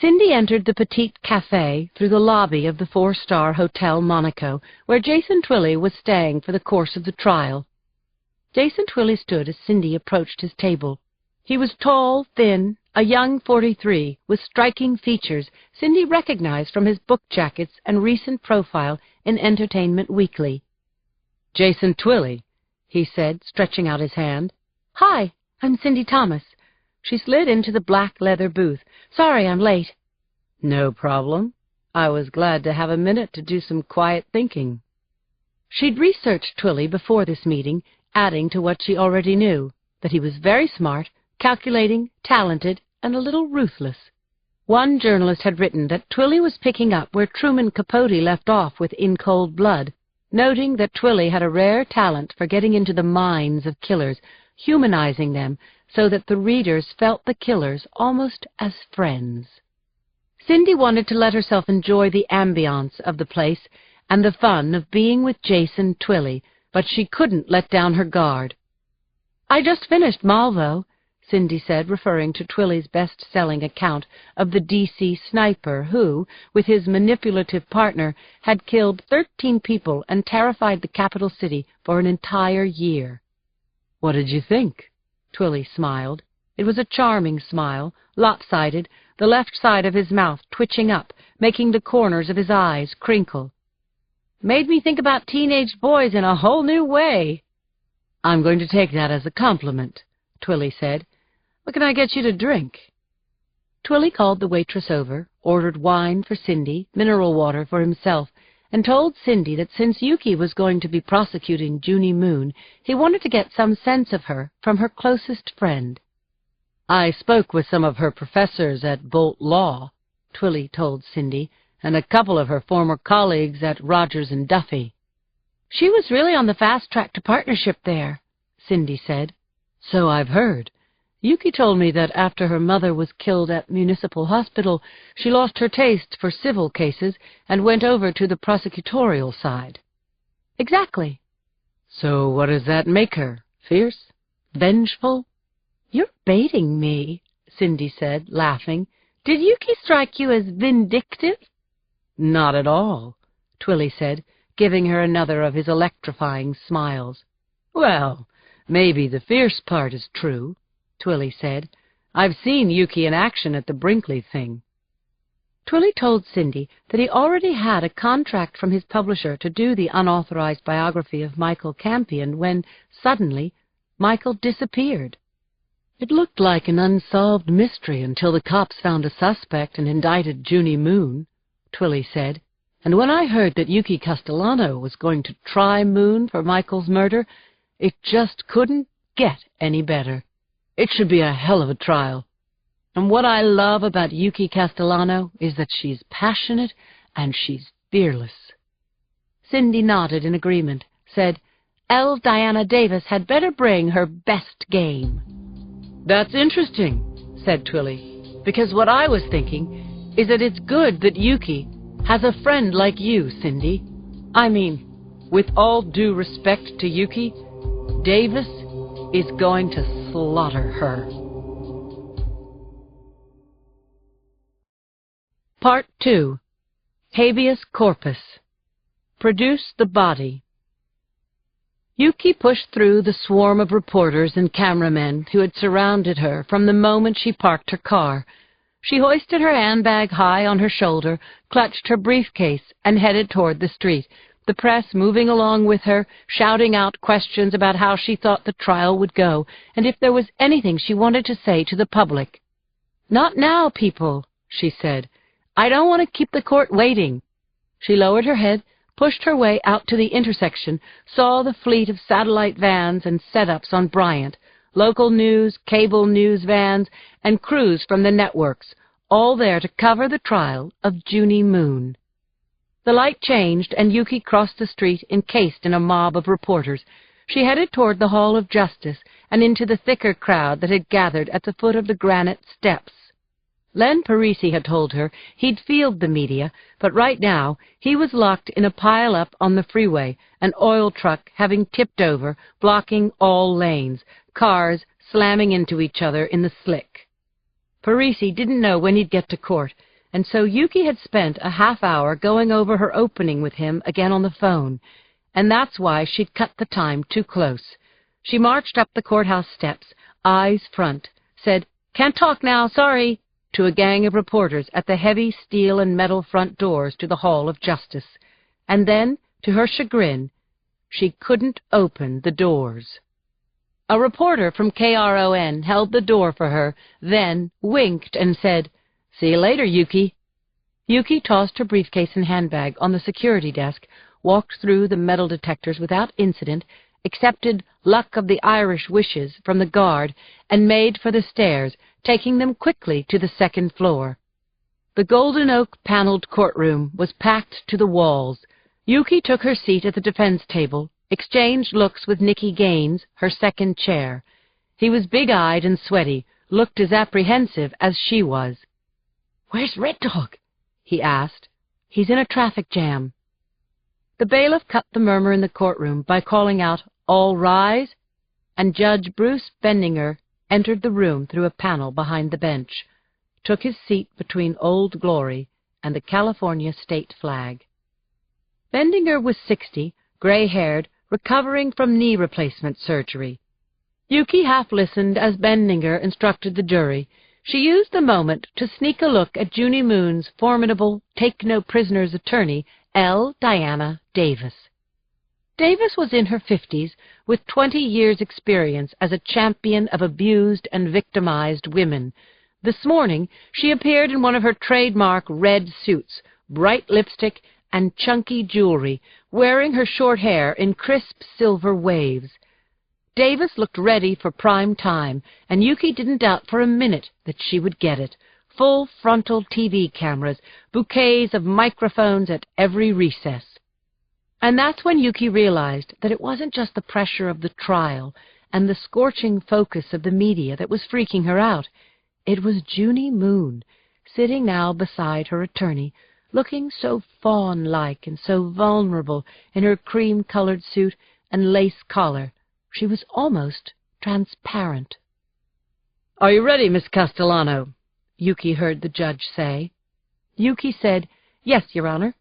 Cindy entered the Petite Café through the lobby of the 4-star Hotel Monaco, where Jason Twilley was staying for the course of the trial. Jason Twilley stood as Cindy approached his table. He was tall, thin, a young 43, with striking features Cindy recognized from his book jackets and recent profile in Entertainment Weekly. Jason Twilley, he said, stretching out his hand. Hi, I'm Cindy Thomas. She slid into the black leather booth. Sorry I'm late. No problem. I was glad to have a minute to do some quiet thinking. She'd researched Twilley before this meeting, adding to what she already knew, that he was very smart, calculating, talented, and a little ruthless. One journalist had written that Twilley was picking up where Truman Capote left off with In Cold Blood, noting that Twilley had a rare talent for getting into the minds of killers, humanizing them so that the readers felt the killers almost as friends. Cindy wanted to let herself enjoy the ambiance of the place and the fun of being with Jason Twilley, but she couldn't let down her guard. I just finished Malvo, Cindy said, referring to Twilley's best-selling account of the D.C. sniper who, with his manipulative partner, had killed 13 people and terrified the capital city for an entire year. What did you think? Twilley smiled. It was a charming smile, lopsided, the left side of his mouth twitching up, making the corners of his eyes crinkle. Made me think about teenage boys in a whole new way. I'm going to take that as a compliment, Twilley said. What can I get you to drink? Twilley called the waitress over, ordered wine for Cindy, mineral water for himself, and told Cindy that since Yuki was going to be prosecuting Junie Moon, he wanted to get some sense of her from her closest friend. I spoke with some of her professors at Bolt Law, Twilley told Cindy, and a couple of her former colleagues at Rogers and Duffy. She was really on the fast track to partnership there, Cindy said. So I've heard. Yuki told me that after her mother was killed at Municipal Hospital, she lost her taste for civil cases and went over to the prosecutorial side. Exactly. So what does that make her? Fierce? Vengeful? You're baiting me, Cindy said, laughing. Did Yuki strike you as vindictive? Not at all, Twilley said, giving her another of his electrifying smiles. Well, maybe the fierce part is true, Twilley said. I've seen Yuki in action at the Brinkley thing. Twilley told Cindy that he already had a contract from his publisher to do the unauthorized biography of Michael Campion when, suddenly, Michael disappeared. It looked like an unsolved mystery until the cops found a suspect and indicted Junie Moon, Twilley said, and when I heard that Yuki Castellano was going to try Moon for Michael's murder, it just couldn't get any better. It should be a hell of a trial. And what I love about Yuki Castellano is that she's passionate and she's fearless. Cindy nodded in agreement, said, L. Diana Davis had better bring her best game. That's interesting, said Twilley, because what I was thinking is that it's good that Yuki has a friend like you, Cindy. I mean, with all due respect to Yuki, Davis is going to slaughter her. Part 2. Habeas corpus. Produce the body. Yuki pushed through the swarm of reporters and cameramen who had surrounded her from the moment she parked her car. She hoisted her handbag high on her shoulder, clutched her briefcase, and headed toward the street, the press moving along with her, shouting out questions about how she thought the trial would go, and if there was anything she wanted to say to the public. "Not now, people," she said. "I don't want to keep the court waiting." She lowered her head, pushed her way out to the intersection, saw the fleet of satellite vans and setups on Bryant, local news, cable news vans, and crews from the networks, all there to cover the trial of Junie Moon. The light changed, and Yuki crossed the street encased in a mob of reporters. She headed toward the Hall of Justice and into the thicker crowd that had gathered at the foot of the granite steps. Len Parisi had told her he'd field the media, but right now he was locked in a pile-up on the freeway, an oil truck having tipped over, blocking all lanes, cars slamming into each other in the slick. Parisi didn't know when he'd get to court, and so Yuki had spent a half-hour going over her opening with him again on the phone, and that's why she'd cut the time too close. She marched up the courthouse steps, eyes front, said, "Can't talk now, sorry," to a gang of reporters at the heavy steel and metal front doors to the Hall of Justice. And then, to her chagrin, she couldn't open the doors. A reporter from KRON held the door for her, then winked and said, "See you later, Yuki." Yuki tossed her briefcase and handbag on the security desk, walked through the metal detectors without incident, accepted luck of the Irish wishes from the guard, and made for the stairs, taking them quickly to the second floor. The golden oak paneled courtroom was packed to the walls. Yuki took her seat at the defense table, exchanged looks with Nicky Gaines, her second chair. He was big-eyed and sweaty, looked as apprehensive as she was. "Where's Red Dog?" he asked. "He's in a traffic jam." The bailiff cut the murmur in the courtroom by calling out, "All rise," and Judge Bruce Bendinger entered the room through a panel behind the bench, took his seat between Old Glory and the California state flag. Bendinger was 60, gray-haired, recovering from knee replacement surgery. Yuki half-listened as Bendinger instructed the jury. She used the moment to sneak a look at Junie Moon's formidable take-no-prisoners attorney, L. Diana Davis. Davis was in her 50s, with 20 years' experience as a champion of abused and victimized women. This morning she appeared in one of her trademark red suits, bright lipstick, and chunky jewelry, wearing her short hair in crisp silver waves. Davis looked ready for prime time, and Yuki didn't doubt for a minute that she would get it. Full frontal TV cameras, bouquets of microphones at every recess. And that's when Yuki realized that it wasn't just the pressure of the trial and the scorching focus of the media that was freaking her out. It was Junie Moon, sitting now beside her attorney, looking so fawn-like and so vulnerable in her cream-colored suit and lace collar. She was almost transparent. "Are you ready, Miss Castellano?" Yuki heard the judge say. Yuki said, "Yes, Your Honor."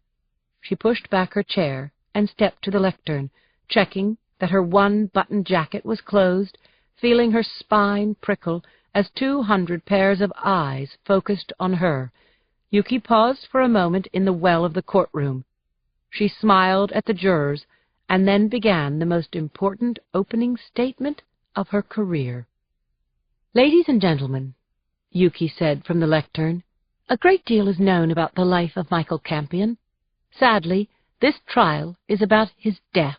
She pushed back her chair and stepped to the lectern, checking that her one-button jacket was closed, feeling her spine prickle as 200 pairs of eyes focused on her. Yuki paused for a moment in the well of the courtroom. She smiled at the jurors and then began the most important opening statement of her career. "Ladies and gentlemen," Yuki said from the lectern, "a great deal is known about the life of Michael Campion. Sadly, this trial is about his death.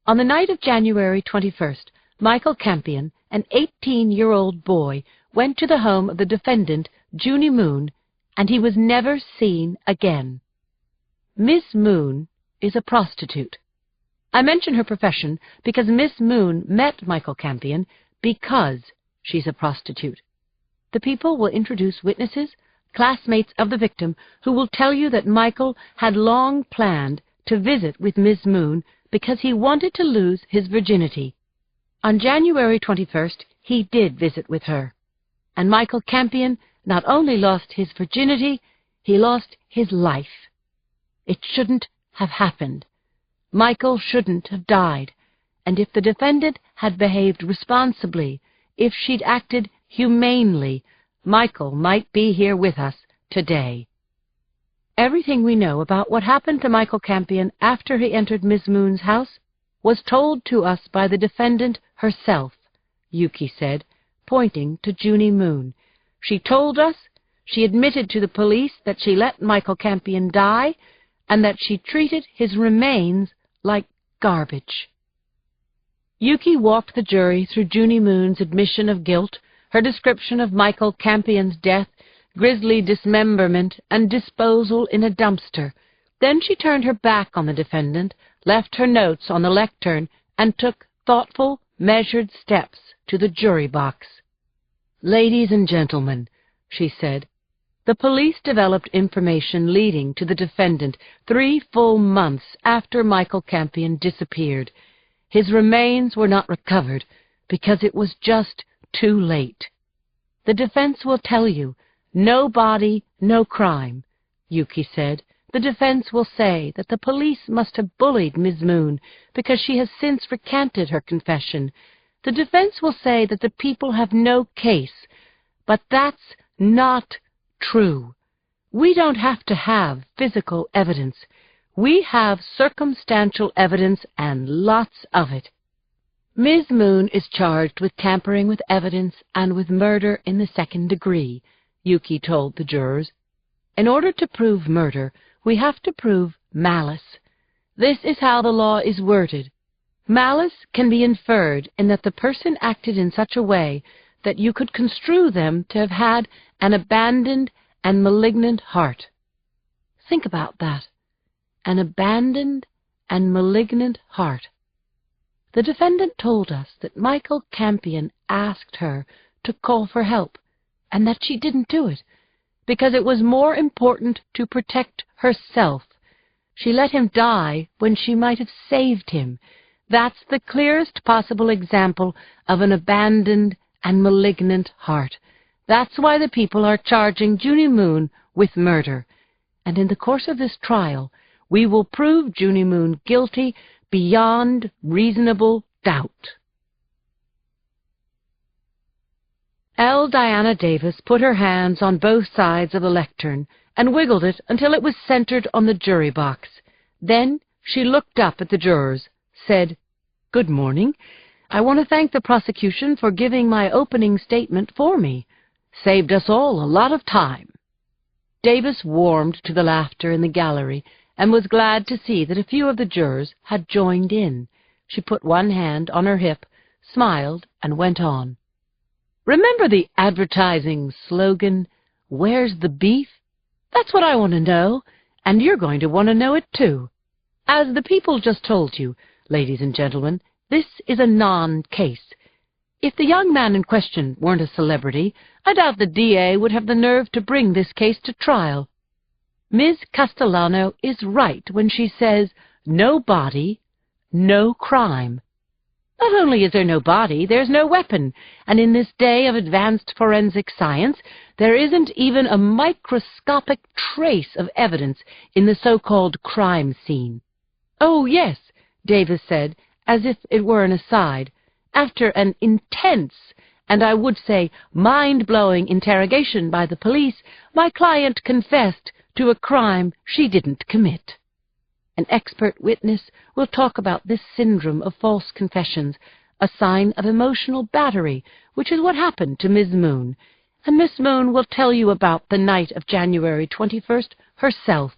On the night of January 21st, Michael Campion, an 18-year-old boy, went to the home of the defendant, Junie Moon, and he was never seen again. Miss Moon is a prostitute. I mention her profession because Miss Moon met Michael Campion because she's a prostitute. The people will introduce witnesses, classmates of the victim, who will tell you that Michael had long planned to visit with Miss Moon because he wanted to lose his virginity. On January 21st, he did visit with her. And Michael Campion not only lost his virginity, he lost his life. It shouldn't have happened. Michael shouldn't have died. And if the defendant had behaved responsibly, if she'd acted humanely, Michael might be here with us today. Everything we know about what happened to Michael Campion after he entered Miss Moon's house was told to us by the defendant herself, Yuki said, pointing to Junie Moon. She told us, she admitted to the police that she let Michael Campion die and that she treated his remains like garbage. Yuki walked the jury through Junie Moon's admission of guilt, her description of Michael Campion's death, grisly dismemberment, and disposal in a dumpster. Then she turned her back on the defendant, left her notes on the lectern, and took thoughtful, measured steps to the jury box. "Ladies and gentlemen," she said, "the police developed information leading to the defendant 3 full months after Michael Campion disappeared. His remains were not recovered because it was just too late. The defense will tell you, no body, no crime," Yuki said. "The defense will say that the police must have bullied Ms. Moon because she has since recanted her confession. The defense will say that the people have no case, but that's not true. We don't have to have physical evidence. We have circumstantial evidence and lots of it. Ms. Moon is charged with tampering with evidence and with murder in the 2nd degree, Yuki told the jurors. In order to prove murder, we have to prove malice. This is how the law is worded. Malice can be inferred in that the person acted in such a way that you could construe them to have had an abandoned and malignant heart." Think about that. An abandoned and malignant heart. The defendant told us that Michael Campion asked her to call for help, and that she didn't do it, because it was more important to protect herself. She let him die when she might have saved him. That's the clearest possible example of an abandoned and malignant heart. That's why the people are charging Junie Moon with murder. And in the course of this trial, we will prove Junie Moon guilty beyond reasonable doubt. L. Diana Davis put her hands on both sides of the lectern and wiggled it until it was centered on the jury box. Then she looked up at the jurors, said, "Good morning. I want to thank the prosecution for giving my opening statement for me. Saved us all a lot of time." Davis warmed to the laughter in the gallery and was glad to see that a few of the jurors had joined in. She put one hand on her hip, smiled, and went on. "Remember the advertising slogan, 'Where's the beef?' That's what I want to know, and you're going to want to know it too. As the people just told you, ladies and gentlemen, this is a non-case. If the young man in question weren't a celebrity, I doubt the DA would have the nerve to bring this case to trial. Ms. Castellano is right when she says, no body, no crime. Not only is there no body, there's no weapon, and in this day of advanced forensic science, there isn't even a microscopic trace of evidence in the so-called crime scene." "Oh, yes," Davis said, as if it were an aside. "After an intense, and I would say mind-blowing interrogation by the police, my client confessed to a crime she didn't commit." An expert witness will talk about this syndrome of false confessions, a sign of emotional battery, which is what happened to Ms. Moon. And Miss Moon will tell you about the night of January 21st herself.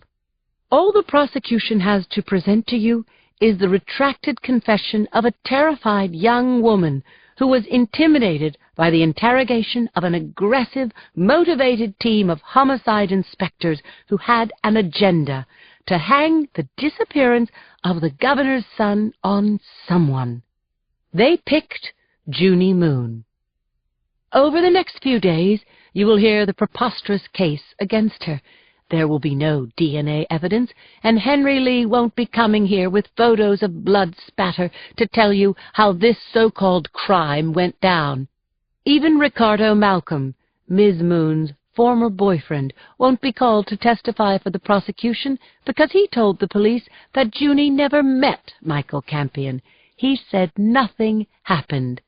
All the prosecution has to present to you is the retracted confession of a terrified young woman who was intimidated by the interrogation of an aggressive, motivated team of homicide inspectors who had an agenda to hang the disappearance of the governor's son on someone. They picked Junie Moon. Over the next few days, you will hear the preposterous case against her, There will be no DNA evidence, and Henry Lee won't be coming here with photos of blood spatter to tell you how this so-called crime went down. Even Ricardo Malcolm, Ms. Moon's former boyfriend, won't be called to testify for the prosecution because he told the police that Junie never met Michael Campion. He said nothing happened.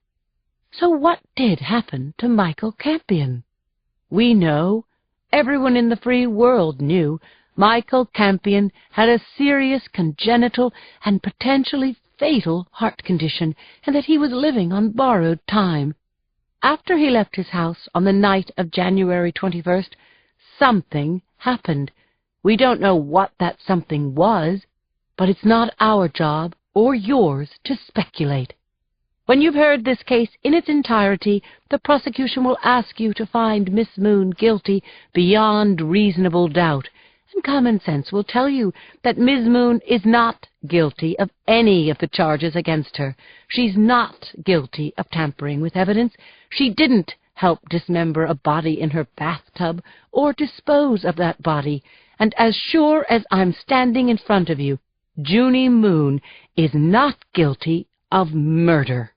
So what did happen to Michael Campion? We know. Everyone in the free world knew. Michael Campion had a serious congenital and potentially fatal heart condition, and that he was living on borrowed time. After he left his house on the night of January 21st, something happened. We don't know what that something was, but it's not our job or yours to speculate. When you've heard this case in its entirety, the prosecution will ask you to find Miss Moon guilty beyond reasonable doubt, and common sense will tell you that Miss Moon is not guilty of any of the charges against her. She's not guilty of tampering with evidence. She didn't help dismember a body in her bathtub or dispose of that body. And as sure as I'm standing in front of you, Junie Moon is not guilty of murder.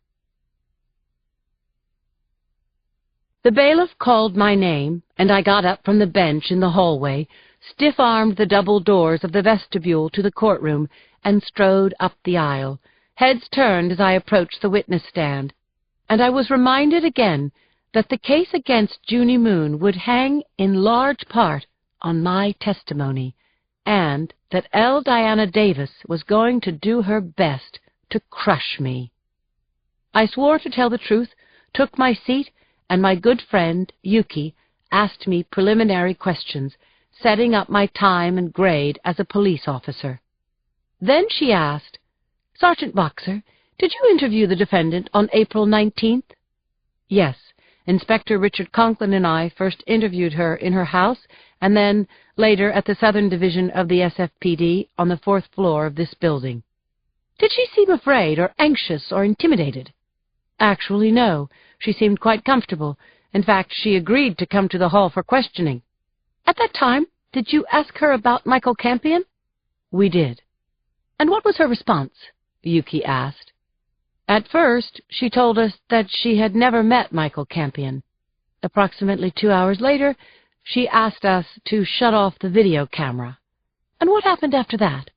The bailiff called my name, and I got up from the bench in the hallway, stiff-armed the double doors of the vestibule to the courtroom, and strode up the aisle. Heads turned as I approached the witness stand, and I was reminded again that the case against Junie Moon would hang in large part on my testimony, and that L. Diana Davis was going to do her best to crush me. I swore to tell the truth, took my seat, and my good friend, Yuki, asked me preliminary questions, setting up my time and grade as a police officer. Then she asked, "Sergeant Boxer, did you interview the defendant on April 19th? "Yes. Inspector Richard Conklin and I first interviewed her in her house, and then later at the Southern Division of the SFPD on the 4th floor of this building." "Did she seem afraid or anxious or intimidated?" "Actually, no. She seemed quite comfortable. In fact, she agreed to come to the hall for questioning." "At that time, did you ask her about Michael Campion?" "We did." "And what was her response?" Yuki asked. "At first, she told us that she had never met Michael Campion. Approximately 2 hours later, she asked us to shut off the video camera." "And what happened after that?"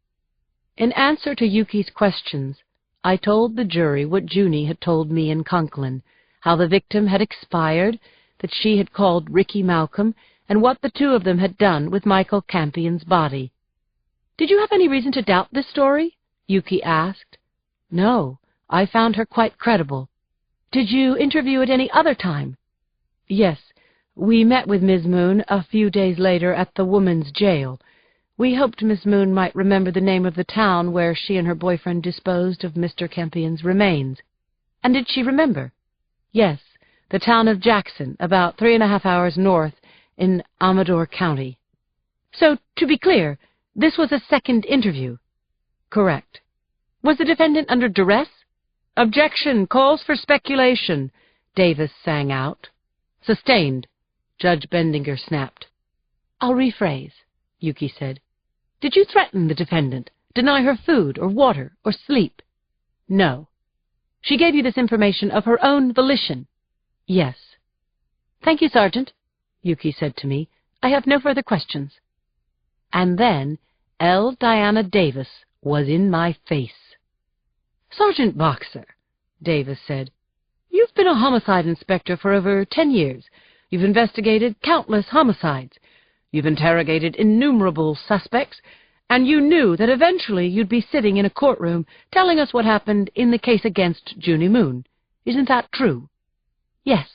In answer to Yuki's questions, I told the jury what Junie had told me and Conklin, how the victim had expired, that she had called Ricky Malcolm, and what the two of them had done with Michael Campion's body. "Did you have any reason to doubt this story?" Yuki asked. "No, I found her quite credible." "Did you interview at any other time?" "Yes, we met with Miss Moon a few days later at the woman's jail. We hoped Miss Moon might remember the name of the town where she and her boyfriend disposed of Mr. Campion's remains." "And did she remember?" "Yes, the town of Jackson, about 3.5 hours north in Amador County." "So, to be clear, this was a second interview?" "Correct." "Was the defendant under duress?" "Objection! Calls for speculation!" Davis sang out. "Sustained," Judge Bendinger snapped. "I'll rephrase," Yuki said. "Did you threaten the defendant, deny her food or water or sleep?" "No." "She gave you this information of her own volition?" "Yes." "Thank you, Sergeant," Yuki said to me. "I have no further questions." And then L. Diana Davis was in my face. "Sergeant Boxer," Davis said, "you've been a homicide inspector for over 10 years. You've investigated countless homicides. You've interrogated innumerable suspects, and you knew that eventually you'd be sitting in a courtroom telling us what happened in the case against Junie Moon. Isn't that true?" "Yes."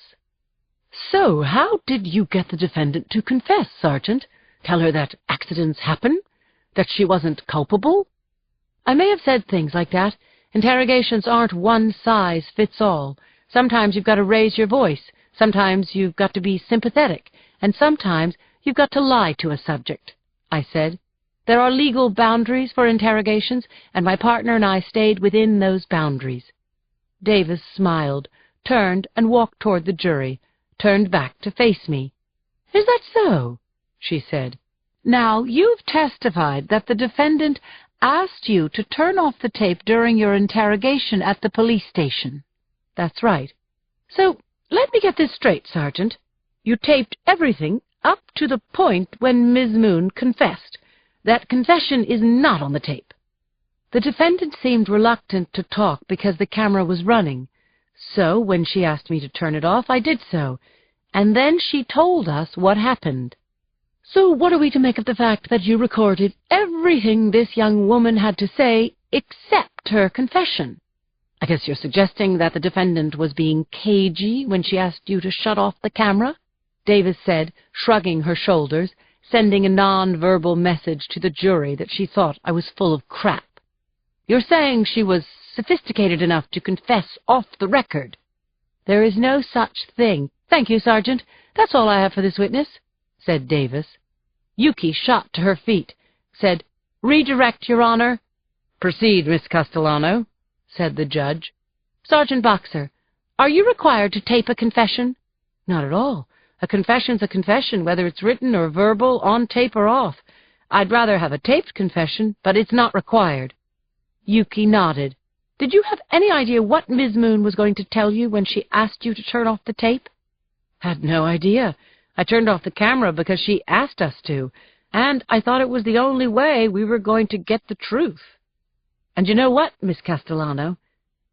"So how did you get the defendant to confess, Sergeant? Tell her that accidents happen? That she wasn't culpable?" "I may have said things like that. Interrogations aren't one-size-fits-all. Sometimes you've got to raise your voice, sometimes you've got to be sympathetic, and sometimes you've got to lie to a subject," I said. "There are legal boundaries for interrogations, and my partner and I stayed within those boundaries." Davis smiled, turned and walked toward the jury, turned back to face me. "Is that so?" she said. Now, you've testified that the defendant asked you to turn off the tape during your interrogation at the police station. That's right. So, let me get this straight, Sergeant. You taped everything up to the point when Ms. Moon confessed. That confession is not on the tape. The defendant seemed reluctant to talk because the camera was running. So, when she asked me to turn it off, I did so. And then she told us what happened. So what are we to make of the fact that you recorded everything this young woman had to say except her confession? I guess you're suggesting that the defendant was being cagey when she asked you to shut off the camera? Davis said, shrugging her shoulders, sending a non-verbal message to the jury that she thought I was full of crap. You're saying she was sophisticated enough to confess off the record. There is no such thing. Thank you, Sergeant. That's all I have for this witness, said Davis. Yuki shot to her feet, said, "Redirect, Your Honor." "Proceed, Miss Castellano," said the judge. "Sergeant Boxer, are you required to tape a confession?" "Not at all. A confession's a confession, whether it's written or verbal, on tape or off. I'd rather have a taped confession, but it's not required." Yuki nodded. "Did you have any idea what Ms. Moon was going to tell you when she asked you to turn off the tape?" "Had no idea. I turned off the camera because she asked us to, and I thought it was the only way we were going to get the truth. And you know what, Miss Castellano?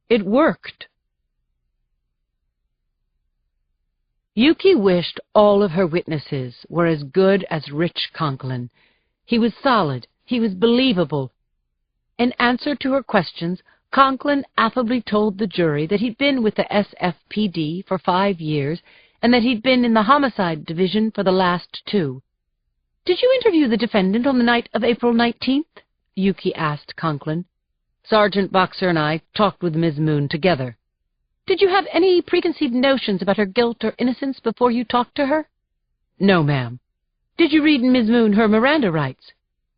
It worked." Yuki wished all of her witnesses were as good as Rich Conklin. He was solid. He was believable. In answer to her questions, Conklin affably told the jury that he'd been with the SFPD for 5 years and that he'd been in the homicide division for the last 2. "Did you interview the defendant on the night of April 19th? Yuki asked Conklin. "Sergeant Boxer and I talked with Ms. Moon together." "Did you have any preconceived notions about her guilt or innocence before you talked to her?" "No, ma'am." "Did you read Ms. Moon her Miranda rights?"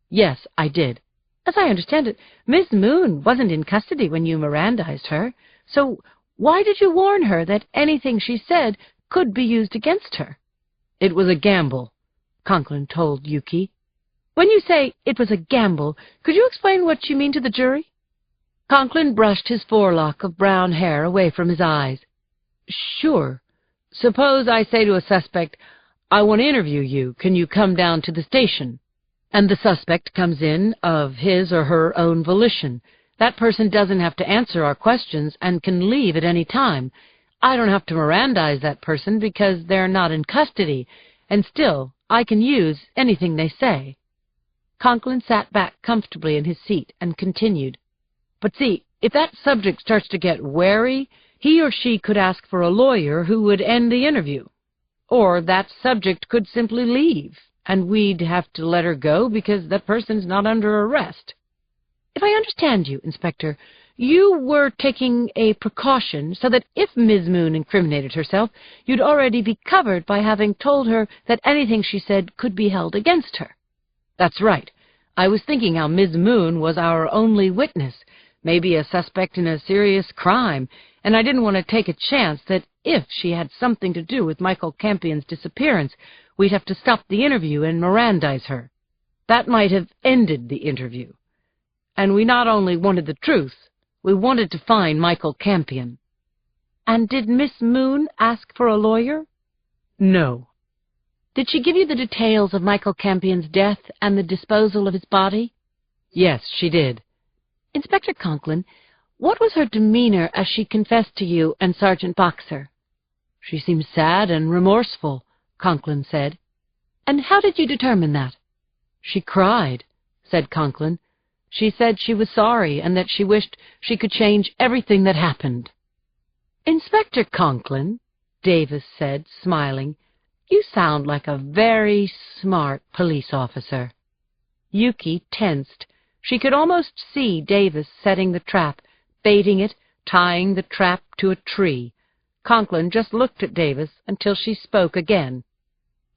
"Yes, I did." "As I understand it, Ms. Moon wasn't in custody when you Mirandized her, so why did you warn her that anything she said could be used against her?" "It was a gamble," Conklin told Yuki. "When you say it was a gamble, could you explain what you mean to the jury?" Conklin brushed his forelock of brown hair away from his eyes. "Sure. Suppose I say to a suspect, 'I want to interview you. Can you come down to the station?' And the suspect comes in of his or her own volition. That person doesn't have to answer our questions and can leave at any time. I don't have to Mirandize that person because they're not in custody, and still I can use anything they say." Conklin sat back comfortably in his seat and continued. "But see, if that subject starts to get wary, he or she could ask for a lawyer who would end the interview. Or that subject could simply leave, and we'd have to let her go because that person's not under arrest." "If I understand you, Inspector, you were taking a precaution so that if Ms. Moon incriminated herself, you'd already be covered by having told her that anything she said could be held against her." "That's right. I was thinking how Ms. Moon was our only witness, maybe a suspect in a serious crime, and I didn't want to take a chance that if she had something to do with Michael Campion's disappearance, we'd have to stop the interview and Mirandize her. That might have ended the interview. And we not only wanted the truth, we wanted to find Michael Campion." "And did Miss Moon ask for a lawyer?" "No." "Did she give you the details of Michael Campion's death and the disposal of his body?" "Yes, she did." "Inspector Conklin, what was her demeanor as she confessed to you and Sergeant Boxer?" "She seemed sad and remorseful," Conklin said. "And how did you determine that?" "She cried," said Conklin. "She said she was sorry and that she wished she could change everything that happened." "Inspector Conklin," Davis said, smiling, "you sound like a very smart police officer." Yuki tensed. She could almost see Davis setting the trap, baiting it, tying the trap to a tree. Conklin just looked at Davis until she spoke again.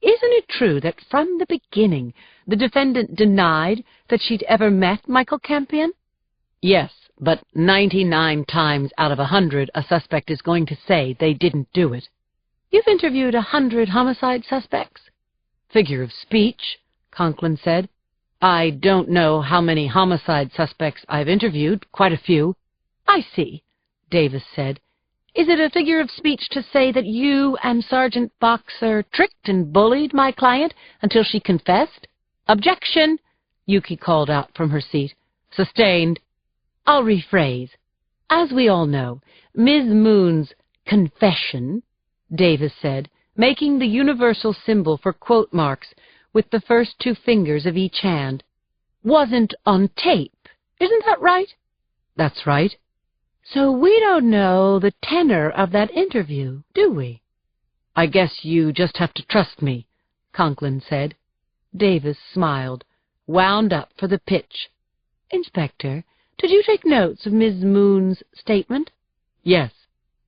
"Isn't it true that from the beginning the defendant denied that she'd ever met Michael Campion?" "Yes, but 99 times out of 100 a suspect is going to say they didn't do it." "You've interviewed 100 homicide suspects?" "Figure of speech," Conklin said. "I don't know how many homicide suspects I've interviewed, quite a few." "I see," Davis said. "Is it a figure of speech to say that you and Sergeant Boxer tricked and bullied my client until she confessed?" "Objection!" Yuki called out from her seat. "Sustained." "I'll rephrase. As we all know, Ms. Moon's confession," Davis said, making the universal symbol for quote marks with the first two fingers of each hand, "wasn't on tape. Isn't that right?" "That's right." "So we don't know the tenor of that interview, do we?" "I guess you just have to trust me," Conklin said. Davis smiled, wound up for the pitch. "Inspector, did you take notes of Ms. Moon's statement?" "Yes."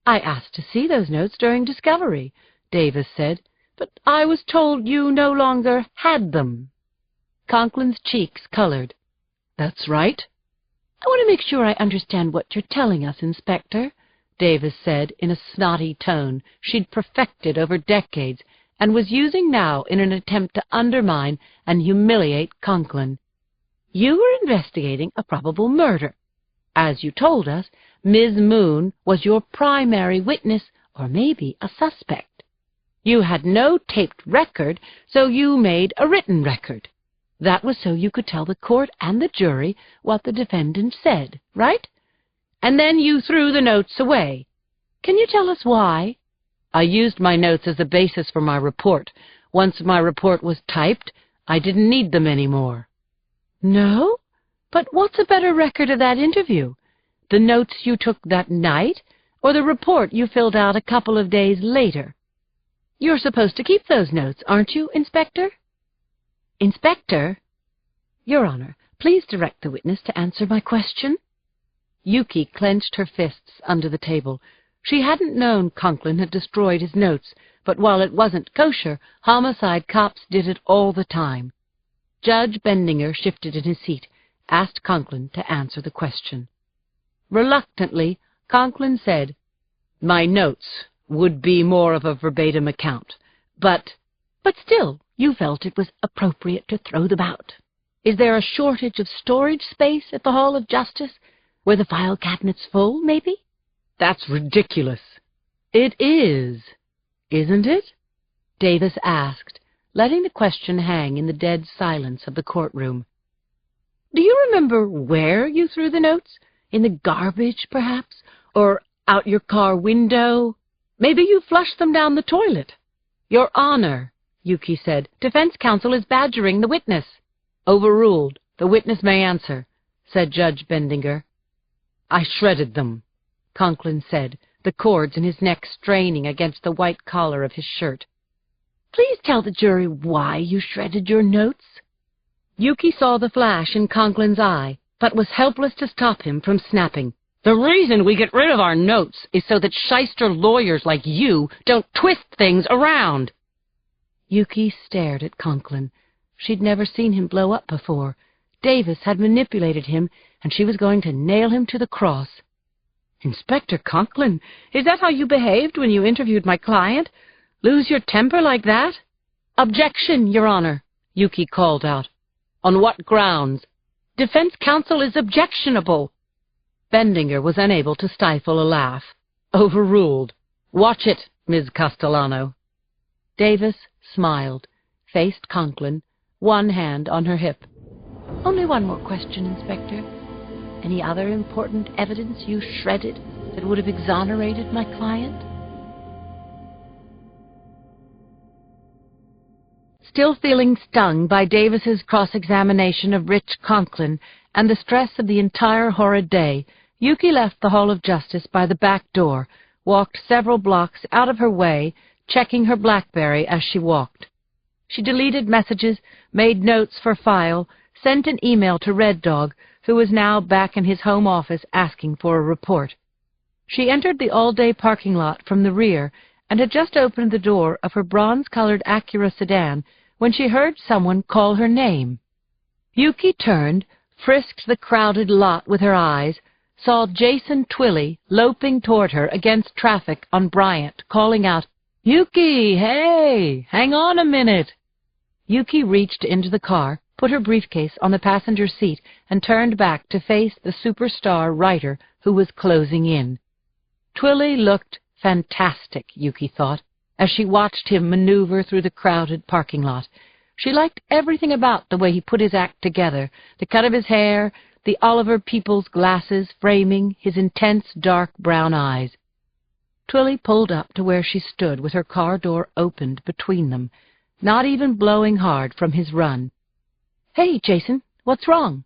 "I asked to see those notes during discovery," Davis said, "but I was told you no longer had them." Conklin's cheeks colored. "That's right." "I want to make sure I understand what you're telling us, Inspector," Davis said in a snotty tone she'd perfected over decades and was using now in an attempt to undermine and humiliate Conklin. "You were investigating a probable murder. As you told us, Ms. Moon was your primary witness, or maybe a suspect. You had no taped record, so you made a written record. That was so you could tell the court and the jury what the defendant said, right? And then you threw the notes away. Can you tell us why?" "I used my notes as the basis for my report. Once my report was typed, I didn't need them anymore." "No? But what's a better record of that interview? The notes you took that night, or the report you filled out a couple of days later? You're supposed to keep those notes, aren't you, Inspector?" "Inspector?" "Your Honor, please direct the witness to answer my question." Yuki clenched her fists under the table. She hadn't known Conklin had destroyed his notes, but while it wasn't kosher, homicide cops did it all the time. Judge Bendinger shifted in his seat, asked Conklin to answer the question. Reluctantly, Conklin said, "My notes would be more of a verbatim account, but still, you felt it was appropriate to throw them out. Is there a shortage of storage space at the Hall of Justice, where the file cabinet's full, maybe?" "That's ridiculous." "It is, isn't it?" Davis asked, letting the question hang in the dead silence of the courtroom. "Do you remember where you threw the notes? In the garbage, perhaps? Or out your car window? Maybe you flushed them down the toilet." "Your Honor," Yuki said, "defense counsel is badgering the witness." "Overruled. The witness may answer," said Judge Bendinger. "I shredded them," Conklin said, the cords in his neck straining against the white collar of his shirt. "Please tell the jury why you shredded your notes." Yuki saw the flash in Conklin's eye, but was helpless to stop him from snapping. "The reason we get rid of our notes is so that shyster lawyers like you don't twist things around." Yuki stared at Conklin. She'd never seen him blow up before. Davis had manipulated him, and she was going to nail him to the cross. "Inspector Conklin, is that how you behaved when you interviewed my client? Lose your temper like that?" "Objection, Your Honor," Yuki called out. "On what grounds?" "Defense counsel is objectionable." Bendinger was unable to stifle a laugh. "Overruled. Watch it, Ms. Castellano." Davis smiled, faced Conklin, one hand on her hip. "Only one more question, Inspector. Any other important evidence you shredded that would have exonerated my client?" Still feeling stung by Davis's cross-examination of Rich Conklin and the stress of the entire horrid day, Yuki left the Hall of Justice by the back door, walked several blocks out of her way, checking her BlackBerry as she walked. She deleted messages, made notes for file, sent an email to Red Dog, who was now back in his home office asking for a report. She entered the all-day parking lot from the rear and had just opened the door of her bronze-colored Acura sedan when she heard someone call her name. Yuki turned, frisked the crowded lot with her eyes, saw Jason Twilley loping toward her against traffic on Bryant, calling out, "Yuki, hey, hang on a minute." Yuki reached into the car, put her briefcase on the passenger seat, and turned back to face the superstar writer who was closing in. Twilly looked fantastic, Yuki thought, as she watched him maneuver through the crowded parking lot. She liked everything about the way he put his act together, the cut of his hair, the Oliver Peoples glasses framing his intense dark brown eyes. Twilly pulled up to where she stood with her car door opened between them, not even blowing hard from his run. "Hey, Jason, what's wrong?"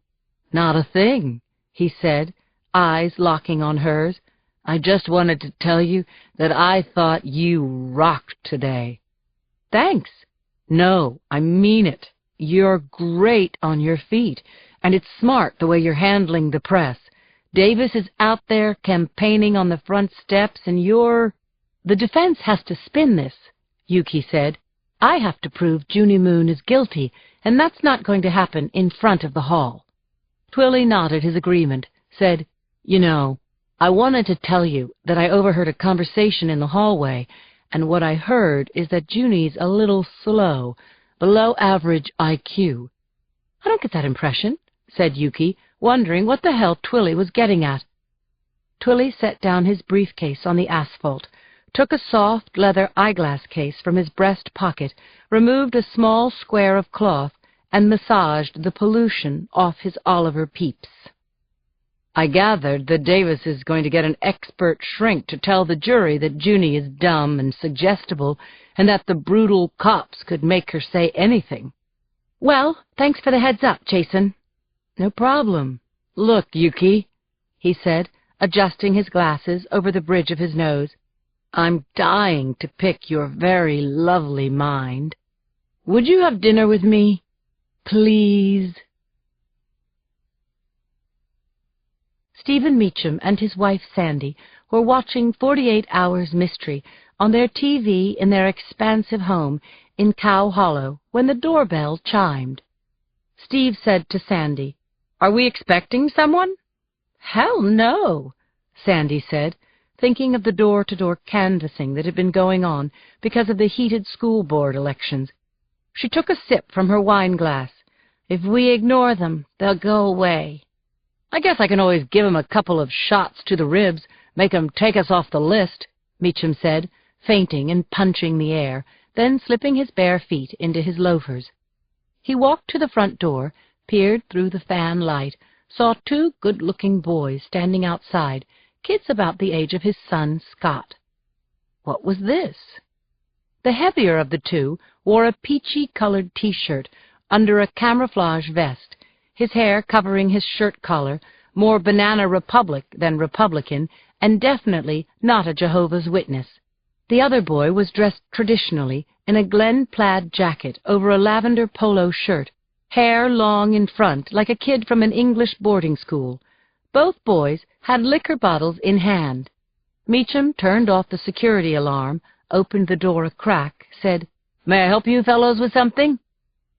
"Not a thing," he said, eyes locking on hers. "I just wanted to tell you that I thought you rocked today." "Thanks." "No, I mean it. You're great on your feet, and it's smart the way you're handling the press. Davis is out there campaigning on the front steps, and you're—" "The defense has to spin this," Yuki said. "I have to prove Junie Moon is guilty, and that's not going to happen in front of the hall." Twilly nodded his agreement, said, "You know, I wanted to tell you that I overheard a conversation in the hallway, and what I heard is that Junie's a little slow, below average IQ. "I don't get that impression," said Yuki, wondering what the hell Twilly was getting at. Twilly set down his briefcase on the asphalt, took a soft leather eyeglass case from his breast pocket, removed a small square of cloth, and massaged the pollution off his Oliver Peeps. "I gathered that Davis is going to get an expert shrink to tell the jury that Junie is dumb and suggestible, and that the brutal cops could make her say anything." "Well, thanks for the heads-up, Jason." "No problem. Look, Yuki," he said, adjusting his glasses over the bridge of his nose, "I'm dying to pick your very lovely mind. Would you have dinner with me? Please?" Stephen Meacham and his wife Sandy were watching 48 Hours Mystery on their TV in their expansive home in Cow Hollow when the doorbell chimed. Steve said to Sandy, "Are we expecting someone?" "Hell no," Sandy said, thinking of the door-to-door canvassing that had been going on because of the heated school board elections. She took a sip from her wine glass. "If we ignore them, they'll go away." "I guess I can always give 'em a couple of shots to the ribs, make 'em take us off the list," Meacham said, fainting and punching the air, then slipping his bare feet into his loafers. He walked to the front door, peered through the fan light, saw two good-looking boys standing outside, kids about the age of his son, Scott. What was this? The heavier of the two wore a peachy-colored T-shirt under a camouflage vest, his hair covering his shirt collar, more Banana Republic than Republican, and definitely not a Jehovah's Witness. The other boy was dressed traditionally in a Glen plaid jacket over a lavender polo shirt, hair long in front like a kid from an English boarding school. Both boys had liquor bottles in hand. Meacham turned off the security alarm, opened the door a crack, said, "May I help you fellows with something?"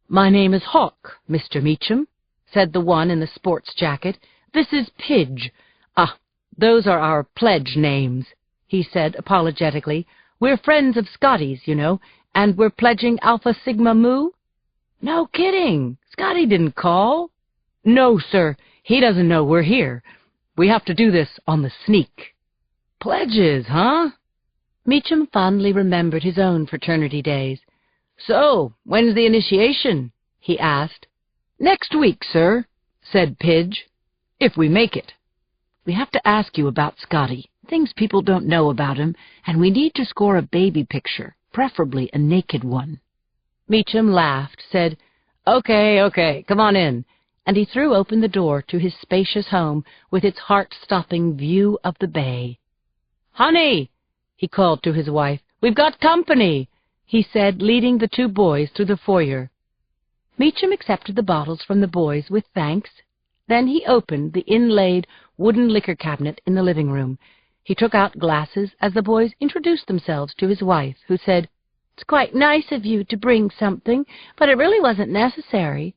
"My name is Hawk, Mr. Meacham," said the one in the sports jacket. "This is Pidge. Ah, those are our pledge names," he said apologetically. "We're friends of Scotty's, you know, and we're pledging Alpha Sigma Mu." "No kidding. Scotty didn't call." "No, sir. He doesn't know we're here. We have to do this on the sneak." "Pledges, huh?" Meacham fondly remembered his own fraternity days. "So, when's the initiation?" he asked. "Next week, sir," said Pidge. "If we make it. We have to ask you about Scotty, things people don't know about him, and we need to score a baby picture, preferably a naked one." Meacham laughed, said, Okay, come on in," and he threw open the door to his spacious home with its heart-stopping view of the bay. "Honey," he called to his wife, "we've got company," he said, leading the two boys through the foyer. Meacham accepted the bottles from the boys with thanks. Then he opened the inlaid wooden liquor cabinet in the living room. He took out glasses as the boys introduced themselves to his wife, who said, "It's quite nice of you to bring something, but it really wasn't necessary."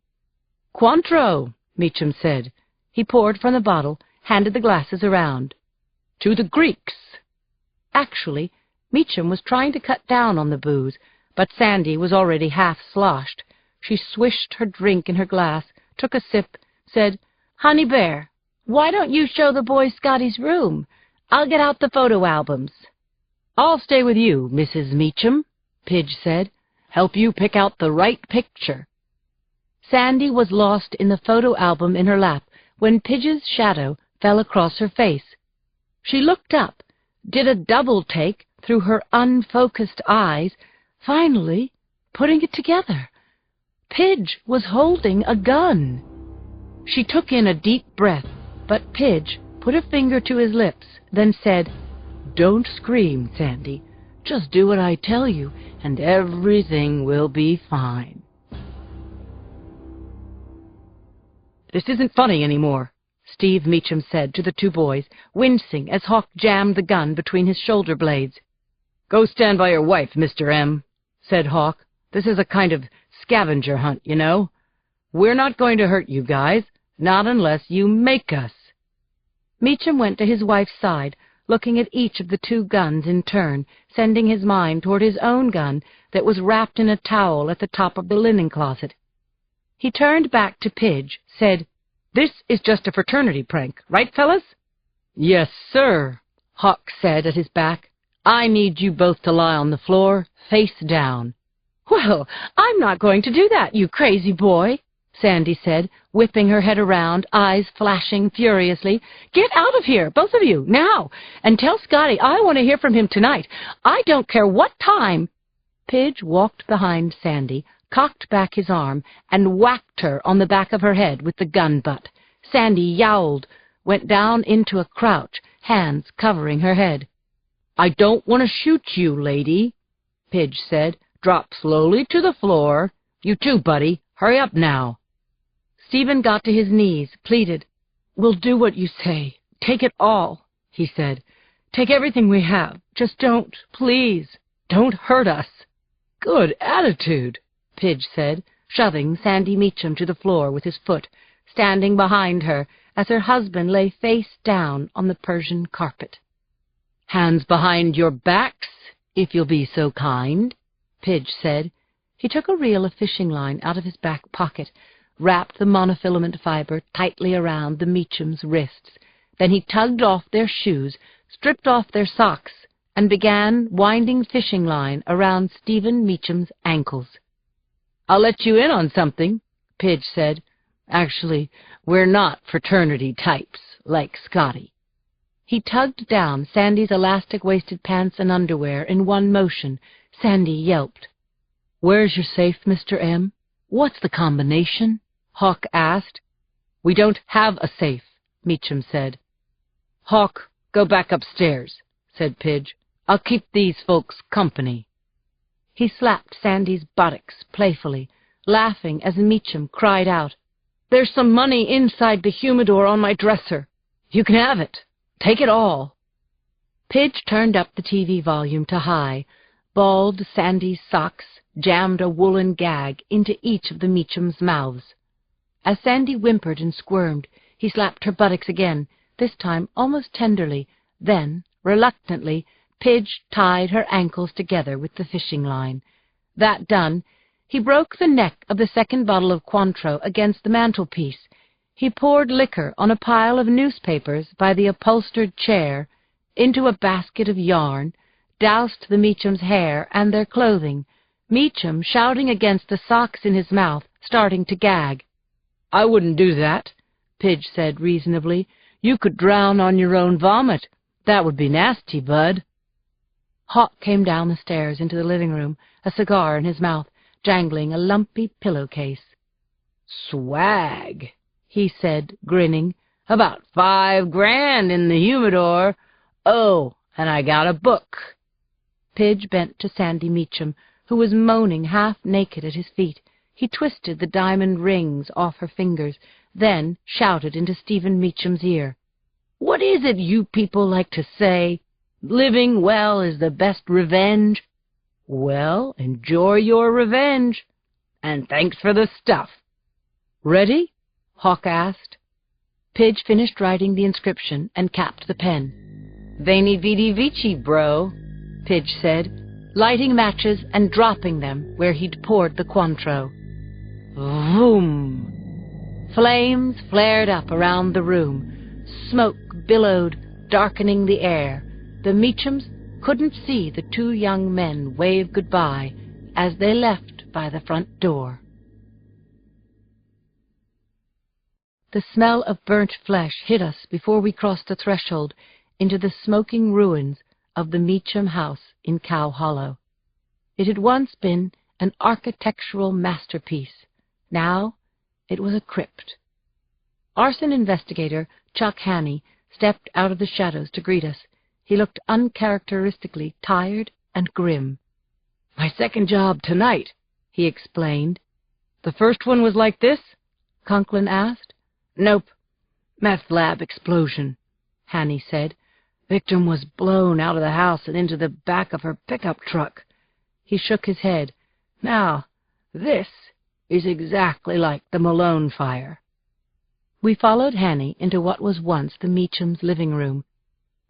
"Cointreau," Meacham said. He poured from the bottle, handed the glasses around. "To the Greeks." Actually, Meacham was trying to cut down on the booze, but Sandy was already half sloshed. She swished her drink in her glass, took a sip, said, "Honey Bear, why don't you show the boys Scotty's room? I'll get out the photo albums." "I'll stay with you, Mrs. Meacham," Pidge said. "Help you pick out the right picture." Sandy was lost in the photo album in her lap when Pidge's shadow fell across her face. She looked up, did a double take through her unfocused eyes, finally putting it together. Pidge was holding a gun. She took in a deep breath, but Pidge put a finger to his lips, then said, "Don't scream, Sandy. Just do what I tell you, and everything will be fine." "This isn't funny anymore," Steve Meacham said to the two boys, wincing as Hawk jammed the gun between his shoulder blades. "Go stand by your wife, Mr. M," said Hawk. "This is a kind of scavenger hunt, you know. We're not going to hurt you guys, not unless you make us." Meacham went to his wife's side, looking at each of the two guns in turn, sending his mind toward his own gun that was wrapped in a towel at the top of the linen closet. He turned back to Pidge, said, "This is just a fraternity prank, right, fellas?" "Yes, sir," Hawk said at his back. "I need you both to lie on the floor, face down." "Well, I'm not going to do that, you crazy boy," Sandy said, whipping her head around, eyes flashing furiously. "Get out of here, both of you, now, and tell Scotty I want to hear from him tonight. I don't care what time." Pidge walked behind Sandy, cocked back his arm, and whacked her on the back of her head with the gun butt. Sandy yowled, went down into a crouch, hands covering her head. "I don't want to shoot you, lady," Pidge said. "Drop slowly to the floor. You too, buddy. Hurry up now." Stephen got to his knees, pleaded. "We'll do what you say. Take it all," he said. "Take everything we have. Just don't, please, don't hurt us." "Good attitude," Pidge said, shoving Sandy Meacham to the floor with his foot, standing behind her as her husband lay face down on the Persian carpet. "Hands behind your backs, if you'll be so kind," Pidge said. He took a reel of fishing line out of his back pocket, wrapped the monofilament fiber tightly around the Meachams' wrists. Then he tugged off their shoes, stripped off their socks, and began winding fishing line around Stephen Meacham's ankles. "I'll let you in on something," Pidge said. "Actually, we're not fraternity types, like Scotty." He tugged down Sandy's elastic-waisted pants and underwear in one motion. Sandy yelped. "Where's your safe, Mr. M? What's the combination?" Hawk asked. "We don't have a safe," Meacham said. "Hawk, go back upstairs," said Pidge. "I'll keep these folks company." He slapped Sandy's buttocks playfully, laughing as Meacham cried out, "There's some money inside the humidor on my dresser. You can have it. Take it all." Pidge turned up the TV volume to high, balled Sandy's socks, jammed a woolen gag into each of the Meachams' mouths. As Sandy whimpered and squirmed, he slapped her buttocks again, this time almost tenderly. Then, reluctantly, Pidge tied her ankles together with the fishing line. That done, he broke the neck of the second bottle of Cointreau against the mantelpiece. He poured liquor on a pile of newspapers by the upholstered chair, into a basket of yarn, doused the Meachams' hair and their clothing, Meacham shouting against the socks in his mouth, starting to gag. "I wouldn't do that," Pidge said reasonably. "You could drown on your own vomit. That would be nasty, bud." Hawk came down the stairs into the living room, a cigar in his mouth, jangling a lumpy pillowcase. "Swag," he said, grinning. "About $5 grand in the humidor. Oh, and I got a book." Pidge bent to Sandy Meacham, who was moaning half-naked at his feet. He twisted the diamond rings off her fingers, then shouted into Stephen Meacham's ear. "What is it you people like to say? Living well is the best revenge. Well, enjoy your revenge. And thanks for the stuff." "Ready?" Hawk asked. Pidge finished writing the inscription and capped the pen. "Veni vidi vici, bro," Pidge said, lighting matches and dropping them where he'd poured the Cointreau. Vroom! Flames flared up around the room. Smoke billowed, darkening the air. The Meachams couldn't see the two young men wave goodbye as they left by the front door. The smell of burnt flesh hit us before we crossed the threshold into the smoking ruins of the Meacham house in Cow Hollow. It had once been an architectural masterpiece. Now it was a crypt. Arson investigator Chuck Haney stepped out of the shadows to greet us. He looked uncharacteristically tired and grim. "My second job tonight," he explained. "The first one was like this?" Conklin asked. "Nope. Meth lab explosion," Haney said. "Victim was blown out of the house and into the back of her pickup truck." He shook his head. "Now, this is exactly like the Malone fire." We followed Haney into what was once the Meachams' living room.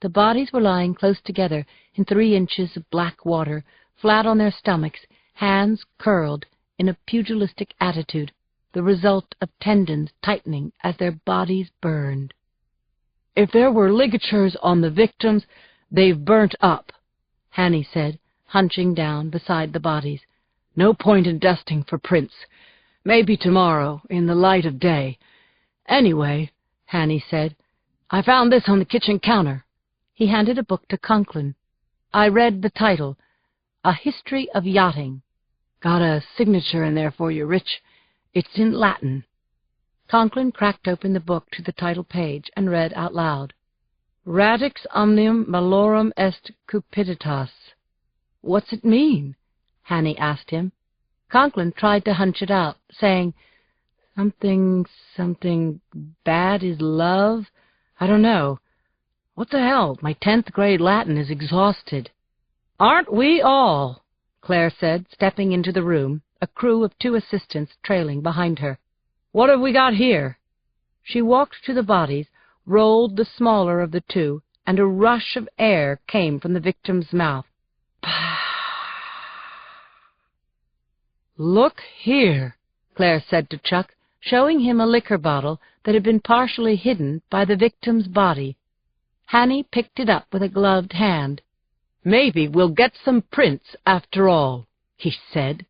The bodies were lying close together in 3 inches of black water, flat on their stomachs, hands curled in a pugilistic attitude, the result of tendons tightening as their bodies burned. "If there were ligatures on the victims, they've burnt up," Haney said, hunching down beside the bodies. "No point in dusting for prints. Maybe tomorrow, in the light of day. Anyway," Haney said, "I found this on the kitchen counter." He handed a book to Conklin. I read the title, A History of Yachting. "Got a signature in there for you, Rich. It's in Latin." Conklin cracked open the book to the title page and read out loud, Radix omnium malorum est cupiditas. "What's it mean?" Haney asked him. Conklin tried to hunch it out, saying, Something bad is love? I don't know. What the hell? My 10th grade Latin is exhausted." "Aren't we all?" Claire said, stepping into the room, a crew of 2 assistants trailing behind her. "What have we got here?" She walked to the bodies, rolled the smaller of the 2, and a rush of air came from the victim's mouth. "Look here," Claire said to Chuck, showing him a liquor bottle that had been partially hidden by the victim's body. Haney picked it up with a gloved hand. "Maybe we'll get some prints after all," he said.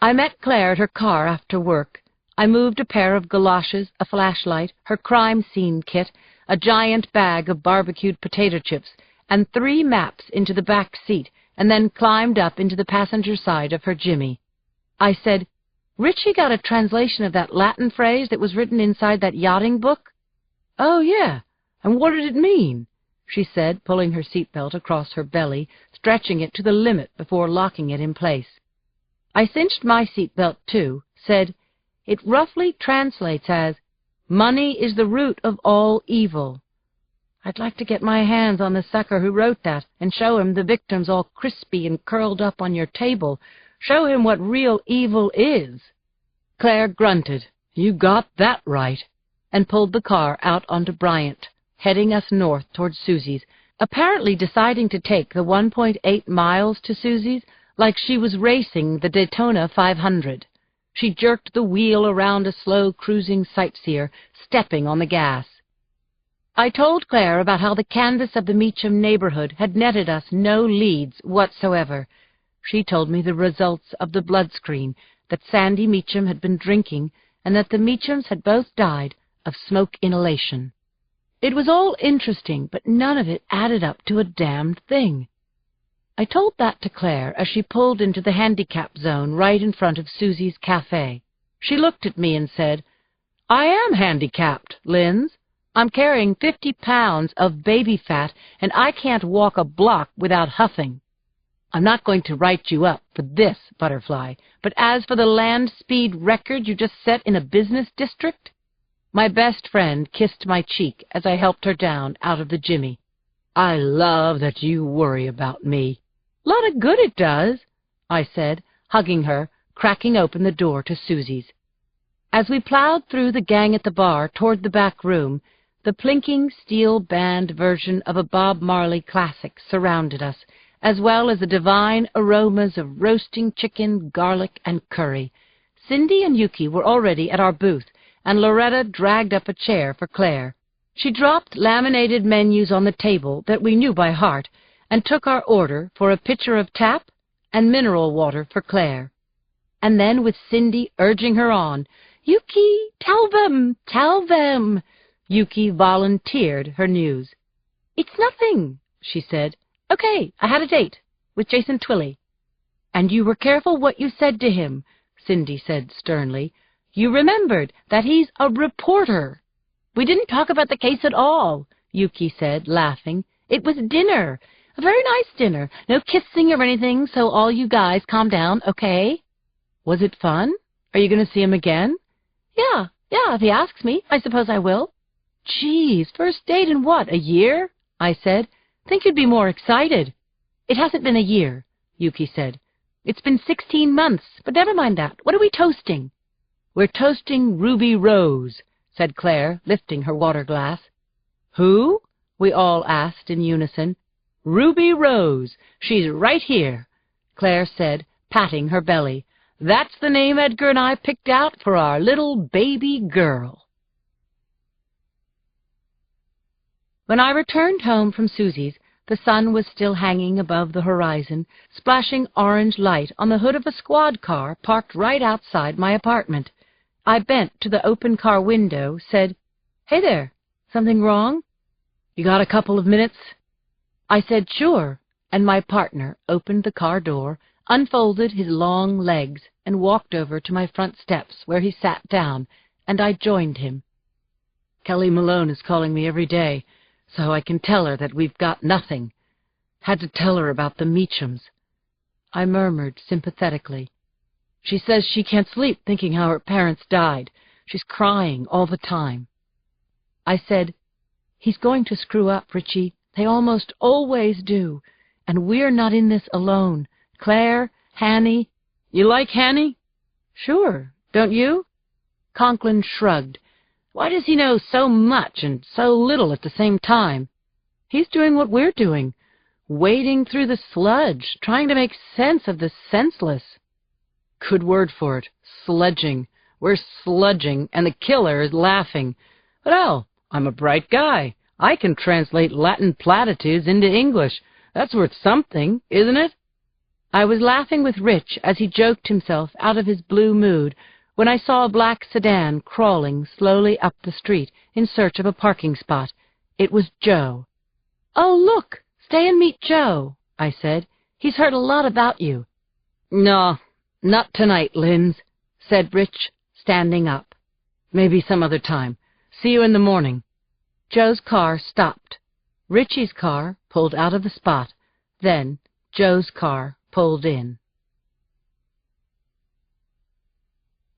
I met Claire at her car after work. I moved a pair of galoshes, a flashlight, her crime scene kit, a giant bag of barbecued potato chips, and 3 maps into the back seat, and then climbed up into the passenger side of her Jimmy. I said, "Richie got a translation of that Latin phrase that was written inside that yachting book?" "Oh, yeah. And what did it mean?" she said, pulling her seatbelt across her belly, stretching it to the limit before locking it in place. I cinched my seatbelt, too, said, "It roughly translates as, 'Money is the root of all evil.' I'd like to get my hands on the sucker who wrote that and show him the victims all crispy and curled up on your table. Show him what real evil is." Claire grunted, "You got that right," and pulled the car out onto Bryant, heading us north toward Susie's, apparently deciding to take the 1.8 miles to Susie's like she was racing the Daytona 500. She jerked the wheel around a slow cruising sightseer, stepping on the gas. I told Claire about how the canvass of the Meacham neighborhood had netted us no leads whatsoever. She told me the results of the blood screen, that Sandy Meacham had been drinking, and that the Meachams had both died of smoke inhalation. It was all interesting, but none of it added up to a damned thing. I told that to Claire as she pulled into the handicap zone right in front of Susie's cafe. She looked at me and said, "I am handicapped, Linz. I'm carrying 50 pounds of baby fat, and I can't walk a block without huffing. I'm not going to write you up for this, Butterfly, but as for the land speed record you just set in a business district..." My best friend kissed my cheek as I helped her down out of the Jimmy. "I love that you worry about me." "Lot of good it does," I said, hugging her, cracking open the door to Susie's. As we plowed through the gang at the bar toward the back room, the plinking steel band version of a Bob Marley classic surrounded us, as well as the divine aromas of roasting chicken, garlic, and curry. Cindy and Yuki were already at our booth, and Loretta dragged up a chair for Claire. She dropped laminated menus on the table that we knew by heart, and took our order for a pitcher of tap and mineral water for Claire. And then, with Cindy urging her on, "Yuki, tell them, tell them!" Yuki volunteered her news. "It's nothing," she said. "Okay, I had a date with Jason Twilley." "And you were careful what you said to him," Cindy said sternly. "You remembered that he's a reporter." "We didn't talk about the case at all," Yuki said, laughing. "It was dinner. A very nice dinner. No kissing or anything, so all you guys calm down, okay?" "Was it fun? Are you going to see him again?" Yeah, if he asks me, I suppose I will." "Geez, first date in what, a year?" I said. "Think you'd be more excited." "It hasn't been a year," Yuki said. "It's been 16 months, but never mind that. What are we toasting?" "We're toasting Ruby Rose," said Claire, lifting her water glass. "Who?" we all asked in unison. "Ruby Rose. She's right here," Claire said, patting her belly. "That's the name Edgar and I picked out for our little baby girl." When I returned home from Susie's, the sun was still hanging above the horizon, splashing orange light on the hood of a squad car parked right outside my apartment. I bent to the open car window, said, "Hey there, something wrong? You got a couple of minutes?" I said, "Sure," and my partner opened the car door, unfolded his long legs, and walked over to my front steps, where he sat down, and I joined him. "Kelly Malone is calling me every day, so I can tell her that we've got nothing. Had to tell her about the Meachams." I murmured sympathetically. "She says she can't sleep thinking how her parents died. She's crying all the time." I said, "He's going to screw up, Richie. They almost always do. And we're not in this alone. Claire, Hanny." "You like Hanny?" "Sure. Don't you?" Conklin shrugged. "Why does he know so much and so little at the same time?" "He's doing what we're doing, wading through the sludge, trying to make sense of the senseless." "Good word for it. Sludging. We're sludging, and the killer is laughing. But hell, I'm a bright guy. I can translate Latin platitudes into English. That's worth something, isn't it?" I was laughing with Rich as he joked himself out of his blue mood when I saw a black sedan crawling slowly up the street in search of a parking spot. It was Joe. "Oh, look, stay and meet Joe," I said. "He's heard a lot about you." "No, not tonight, Linz," said Rich, standing up. "Maybe some other time. See you in the morning." Joe's car stopped. Richie's car pulled out of the spot. Then Joe's car pulled in.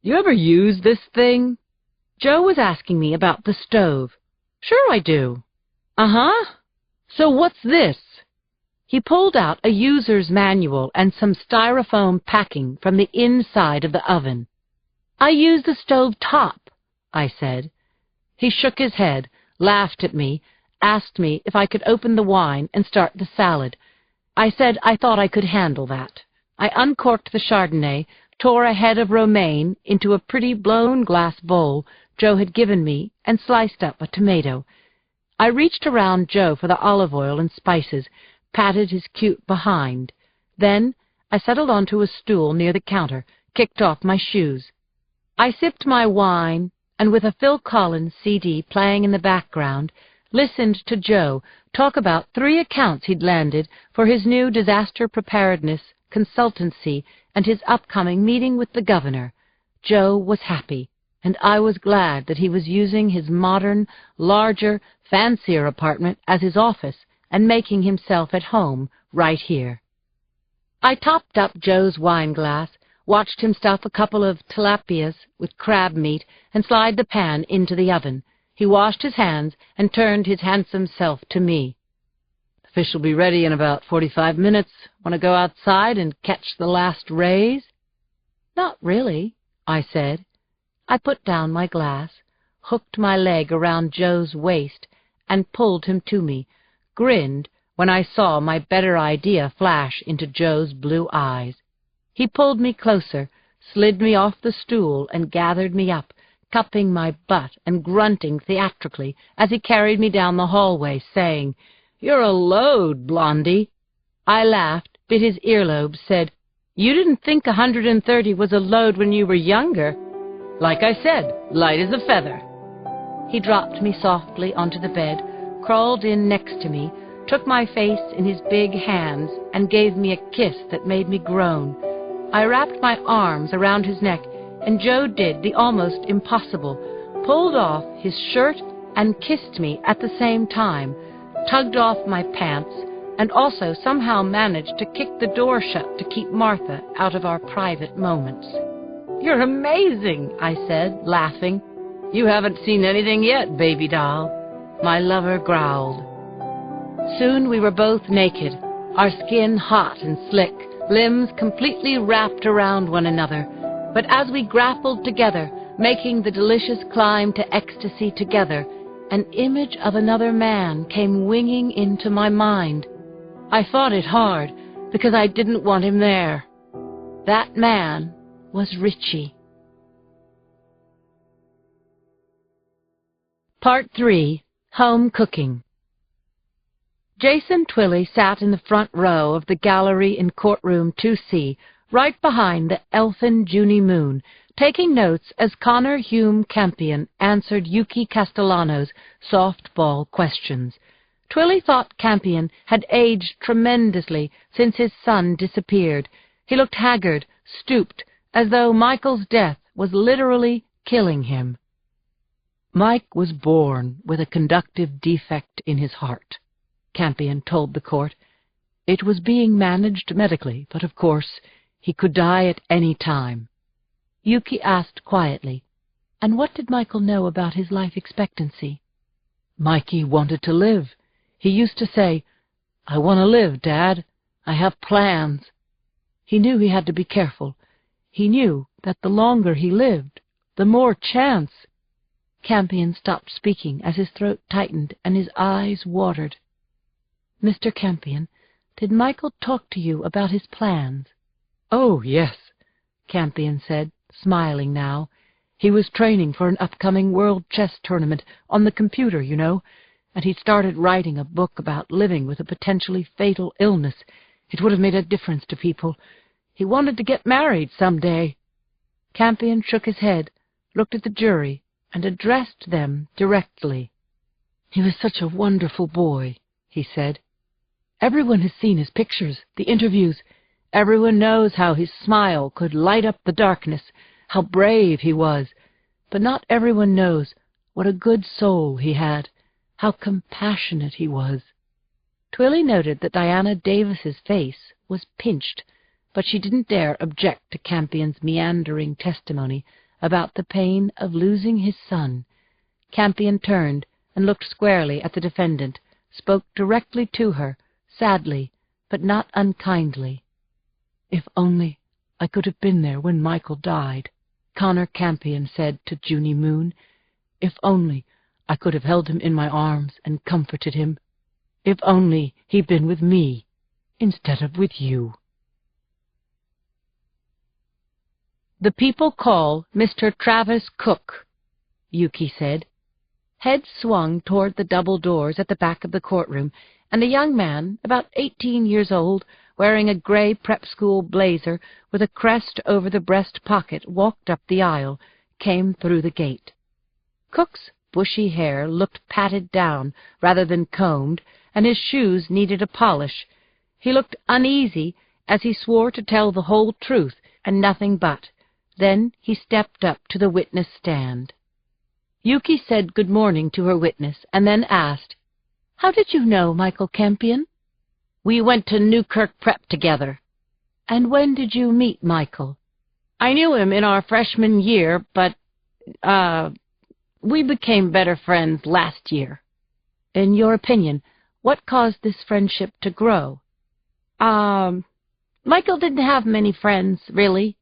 "You ever use this thing?" Joe was asking me about the stove. "Sure I do." "Uh-huh. So what's this?" He pulled out a user's manual and some styrofoam packing from the inside of the oven. "I use the stove top," I said. He shook his head, laughed at me, asked me if I could open the wine and start the salad. I said I thought I could handle that. I uncorked the Chardonnay, tore a head of romaine into a pretty blown glass bowl Joe had given me, and sliced up a tomato. I reached around Joe for the olive oil and spices, patted his cute behind. Then I settled onto a stool near the counter, kicked off my shoes. I sipped my wine, and with a Phil Collins CD playing in the background, listened to Joe talk about 3 accounts he'd landed for his new disaster preparedness consultancy and his upcoming meeting with the governor. Joe was happy, and I was glad that he was using his modern, larger, fancier apartment as his office and making himself at home right here. I topped up Joe's wine glass, watched him stuff a couple of tilapias with crab meat, and slide the pan into the oven. He washed his hands and turned his handsome self to me. "The fish will be ready in about 45 minutes. Want to go outside and catch the last rays?" "Not really," I said. I put down my glass, hooked my leg around Joe's waist, and pulled him to me, grinned, when I saw my better idea flash into Joe's blue eyes. He pulled me closer, slid me off the stool, and gathered me up, cupping my butt and grunting theatrically as he carried me down the hallway, saying, "You're a load, Blondie." I laughed, bit his earlobe, said, "You didn't think 130 was a load when you were younger." "Like I said, light as a feather." He dropped me softly onto the bed, crawled in next to me, took my face in his big hands, and gave me a kiss that made me groan. I wrapped my arms around his neck, and Joe did the almost impossible, pulled off his shirt and kissed me at the same time, tugged off my pants, and also somehow managed to kick the door shut to keep Martha out of our private moments. "You're amazing," I said, laughing. "You haven't seen anything yet, baby doll," my lover growled. Soon we were both naked, our skin hot and slick, limbs completely wrapped around one another. But as we grappled together, making the delicious climb to ecstasy together, an image of another man came winging into my mind. I fought it hard, because I didn't want him there. That man was Richie. Part 3. Home Cooking. Jason Twilley sat in the front row of the gallery in courtroom 2C, right behind the elfin Junie Moon, taking notes as Connor Hume Campion answered Yuki Castellano's softball questions. Twilley thought Campion had aged tremendously since his son disappeared. He looked haggard, stooped, as though Michael's death was literally killing him. Mike was born with a conductive defect in his heart, Campion told the court. It was being managed medically, but of course he could die at any time. Yuki asked quietly, "And what did Michael know about his life expectancy?" "Mikey wanted to live. He used to say, 'I want to live, Dad. I have plans.' He knew he had to be careful. He knew that the longer he lived, the more chance." Campion stopped speaking as his throat tightened and his eyes watered. "Mr. Campion, did Michael talk to you about his plans?" "Oh, yes," Campion said, smiling now. "He was training for an upcoming world chess tournament on the computer, you know, and he started writing a book about living with a potentially fatal illness. It would have made a difference to people. He wanted to get married someday." Campion shook his head, looked at the jury, and addressed them directly. "He was such a wonderful boy," he said. "Everyone has seen his pictures, the interviews. Everyone knows how his smile could light up the darkness, how brave he was. But not everyone knows what a good soul he had, how compassionate he was." Twilley noted that Diana Davis's face was pinched, but she didn't dare object to Campion's meandering testimony about the pain of losing his son. Campion turned and looked squarely at the defendant, spoke directly to her, sadly, but not unkindly. "If only I could have been there when Michael died," Connor Campion said to Junie Moon. "If only I could have held him in my arms and comforted him. If only he'd been with me instead of with you." "The people call Mr. Travis Cook," Yuki said. Heads swung toward the double doors at the back of the courtroom, and a young man, about 18 years old, wearing a gray prep school blazer with a crest over the breast pocket, walked up the aisle, came through the gate. Cook's bushy hair looked patted down rather than combed, and his shoes needed a polish. He looked uneasy as he swore to tell the whole truth and nothing but. Then he stepped up to the witness stand. Yuki said good morning to her witness, and then asked, "How did you know Michael Campion?" "We went to Newkirk Prep together." "And when did you meet Michael?" "I knew him in our freshman year, but, we became better friends last year." "In your opinion, what caused this friendship to grow?" Michael didn't have many friends, really,"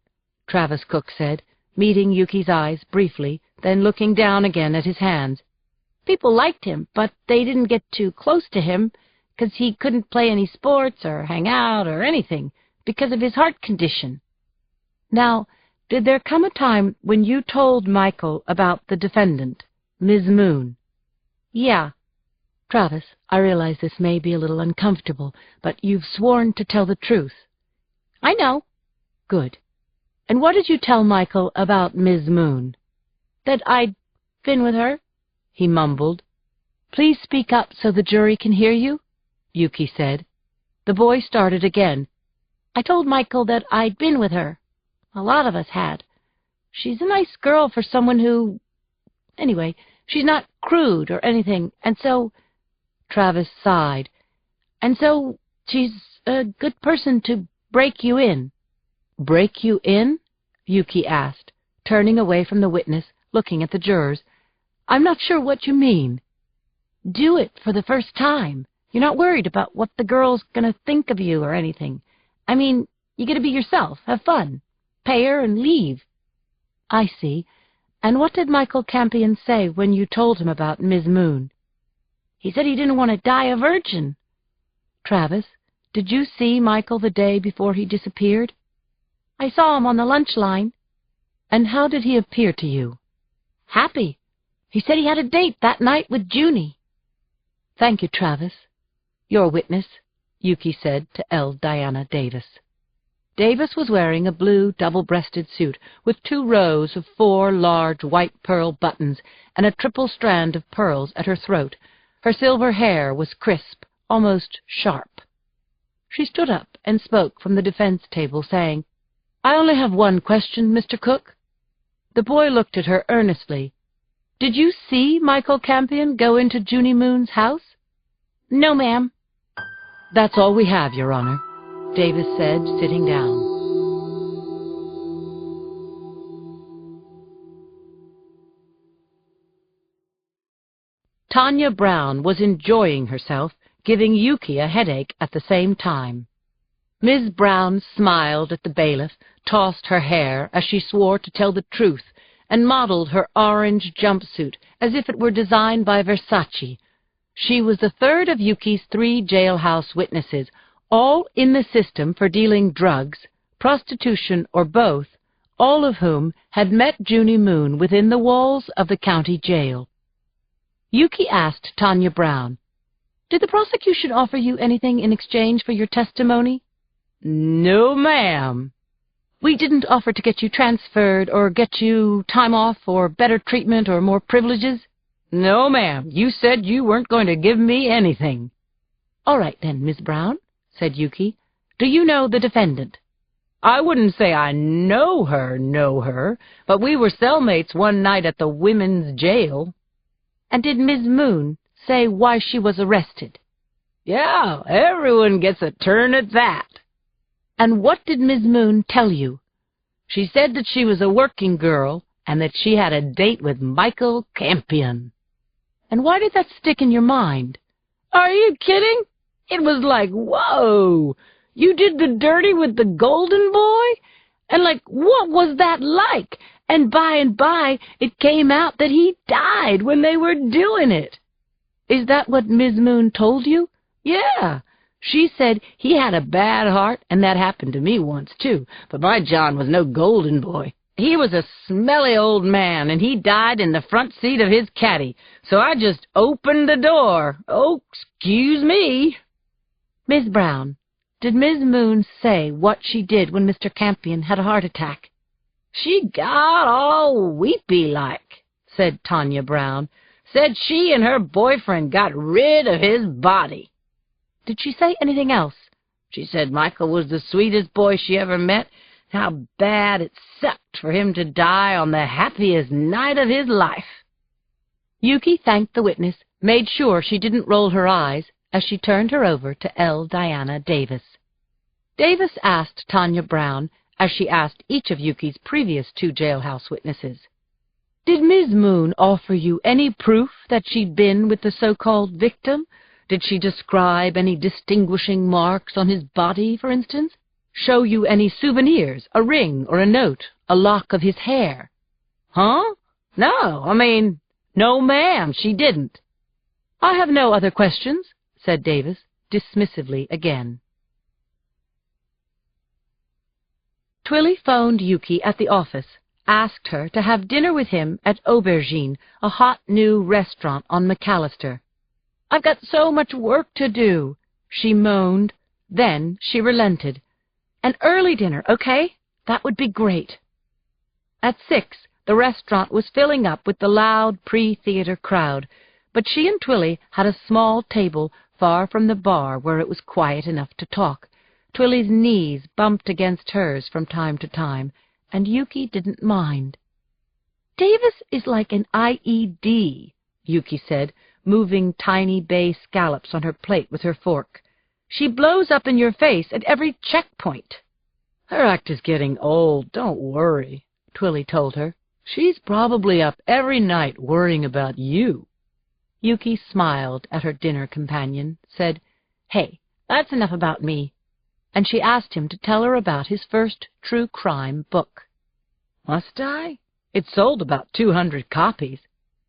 Travis Cook said, meeting Yuki's eyes briefly, then looking down again at his hands. "People liked him, but they didn't get too close to him. 'cause he couldn't play any sports or hang out or anything because of his heart condition. Now, did there come a time when you told Michael about the defendant, Ms. Moon?" "Yeah." "Travis, I realize this may be a little uncomfortable, but you've sworn to tell the truth." "I know." "Good. And what did you tell Michael about Ms. Moon?" "That I'd been with her," he mumbled. "Please speak up so the jury can hear you," Yuki said. The boy started again. "I told Michael that I'd been with her. A lot of us had. She's a nice girl for someone who... Anyway, she's not crude or anything, and so..." Travis sighed. "And so she's a good person to break you in." "Break you in?" Yuki asked, turning away from the witness, looking at the jurors. "I'm not sure what you mean." "Do it for the first time. You're not worried about what the girl's gonna think of you or anything. I mean, you get to be yourself, have fun, pay her, and leave." "I see. And what did Michael Campion say when you told him about Ms. Moon?" "He said he didn't want to die a virgin." "Travis, did you see Michael the day before he disappeared?" "I saw him on the lunch line." "And how did he appear to you?" "Happy. He said he had a date that night with Junie." "Thank you, Travis. Your witness," Yuki said to L. Diana Davis. Davis was wearing a blue double-breasted suit with 2 rows of 4 large white pearl buttons and a triple strand of pearls at her throat. Her silver hair was crisp, almost sharp. She stood up and spoke from the defense table, saying, "I only have one question, Mr. Cook." The boy looked at her earnestly. "Did you see Michael Campion go into Junie Moon's house?" "No, ma'am." "That's all we have, Your Honor," Davis said, sitting down. Tanya Brown was enjoying herself, giving Yuki a headache at the same time. Ms. Brown smiled at the bailiff, tossed her hair as she swore to tell the truth, and modeled her orange jumpsuit as if it were designed by Versace. She was the third of Yuki's 3 jailhouse witnesses, all in the system for dealing drugs, prostitution, or both, all of whom had met Junie Moon within the walls of the county jail. Yuki asked Tanya Brown, "Did the prosecution offer you anything in exchange for your testimony?" "No, ma'am." "We didn't offer to get you transferred or get you time off or better treatment or more privileges?" "No, ma'am. You said you weren't going to give me anything." "All right, then, Miss Brown," said Yuki. "Do you know the defendant?" "I wouldn't say I know her, but we were cellmates one night at the women's jail." "And did Ms. Moon say why she was arrested?" "Yeah, everyone gets a turn at that." "And what did Ms. Moon tell you?" "She said that she was a working girl and that she had a date with Michael Campion." "And why did that stick in your mind?" "Are you kidding? It was like, whoa, you did the dirty with the golden boy? And what was that like? And by, it came out that he died when they were doing it." "Is that what Ms. Moon told you?" "Yeah. She said he had a bad heart, and that happened to me once, too. But my John was no golden boy. He was a smelly old man, and he died in the front seat of his caddy. So I just opened the door. Oh, excuse me." "Miss Brown, did Ms. Moon say what she did when Mr. Campion had a heart attack?" "She got all weepy-like," said Tanya Brown. "Said she and her boyfriend got rid of his body." "Did she say anything else?" "She said Michael was the sweetest boy she ever met, how bad it sucked for him to die on the happiest night of his life." Yuki thanked the witness, made sure she didn't roll her eyes, as she turned her over to L. Diana Davis. Davis asked Tanya Brown, as she asked each of Yuki's previous 2 jailhouse witnesses, "Did Ms. Moon offer you any proof that she'd been with the so-called victim? Did she describe any distinguishing marks on his body, for instance? Show you any souvenirs, a ring or a note, a lock of his hair?" "Huh? No, no, ma'am, she didn't." "I have no other questions," said Davis. dismissively again. Twilly phoned Yuki at the office, asked her to have dinner with him at Aubergine, a hot new restaurant on McAllister. "I've got so much work to do," she moaned. Then she relented. "An early dinner, okay? That would be great." At 6, the restaurant was filling up with the loud pre-theater crowd, but she and Twilly had a small table far from the bar where it was quiet enough to talk. Twilly's knees bumped against hers from time to time, and Yuki didn't mind. "Davis is like an IED, Yuki said, moving tiny bay scallops on her plate with her fork. "She blows up in your face at every checkpoint." "Her act is getting old, don't worry," Twilly told her. "She's probably up every night worrying about you." Yuki smiled at her dinner companion, said, "Hey, that's enough about me," and she asked him to tell her about his first true crime book. "Must I? It sold about 200 copies.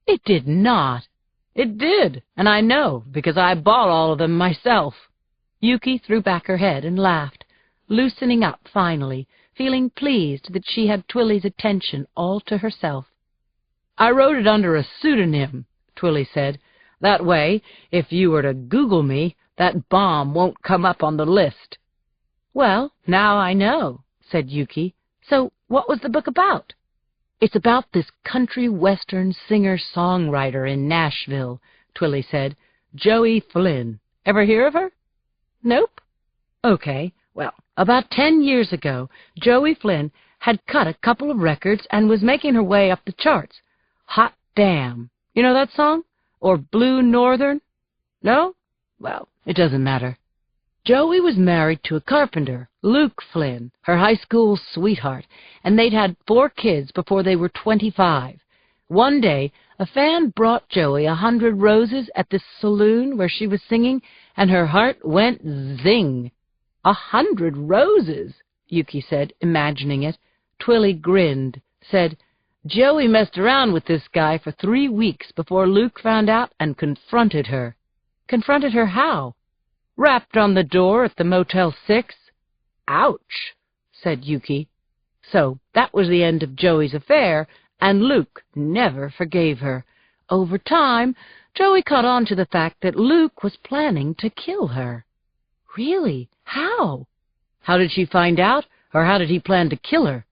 "It did not." "It did, and I know, because I bought all of them myself." Yuki threw back her head and laughed, loosening up finally, feeling pleased that she had Twilly's attention all to herself. "I wrote it under a pseudonym," Twilly said. "That way, if you were to Google me, that bomb won't come up on the list." "Well, now I know," said Yuki. "So what was the book about?" "It's about this country western singer-songwriter in Nashville," Twilly said. "Joey Flynn. Ever hear of her?" "Nope." "Okay, well, about 10 years ago, Joey Flynn had cut a couple of records and was making her way up the charts. Hot Damn. You know that song? Or Blue Northern? No? Well, it doesn't matter. Joey was married to a carpenter, Luke Flynn, her high school sweetheart, and they'd had 4 kids before they were 25. One day, a fan brought Joey 100 roses at this saloon where she was singing, and her heart went zing. 100 roses, Yuki said, imagining it. Twilly grinned, said, "Joey messed around with this guy for 3 weeks before Luke found out and confronted her." "Confronted her how?" "Rapped on the door at the Motel 6. "Ouch," said Yuki. So that was the end of Joey's affair, and Luke never forgave her. Over time, Joey caught on to the fact that Luke was planning to kill her. "Really? How?" "How did she find out, or how did he plan to kill her?"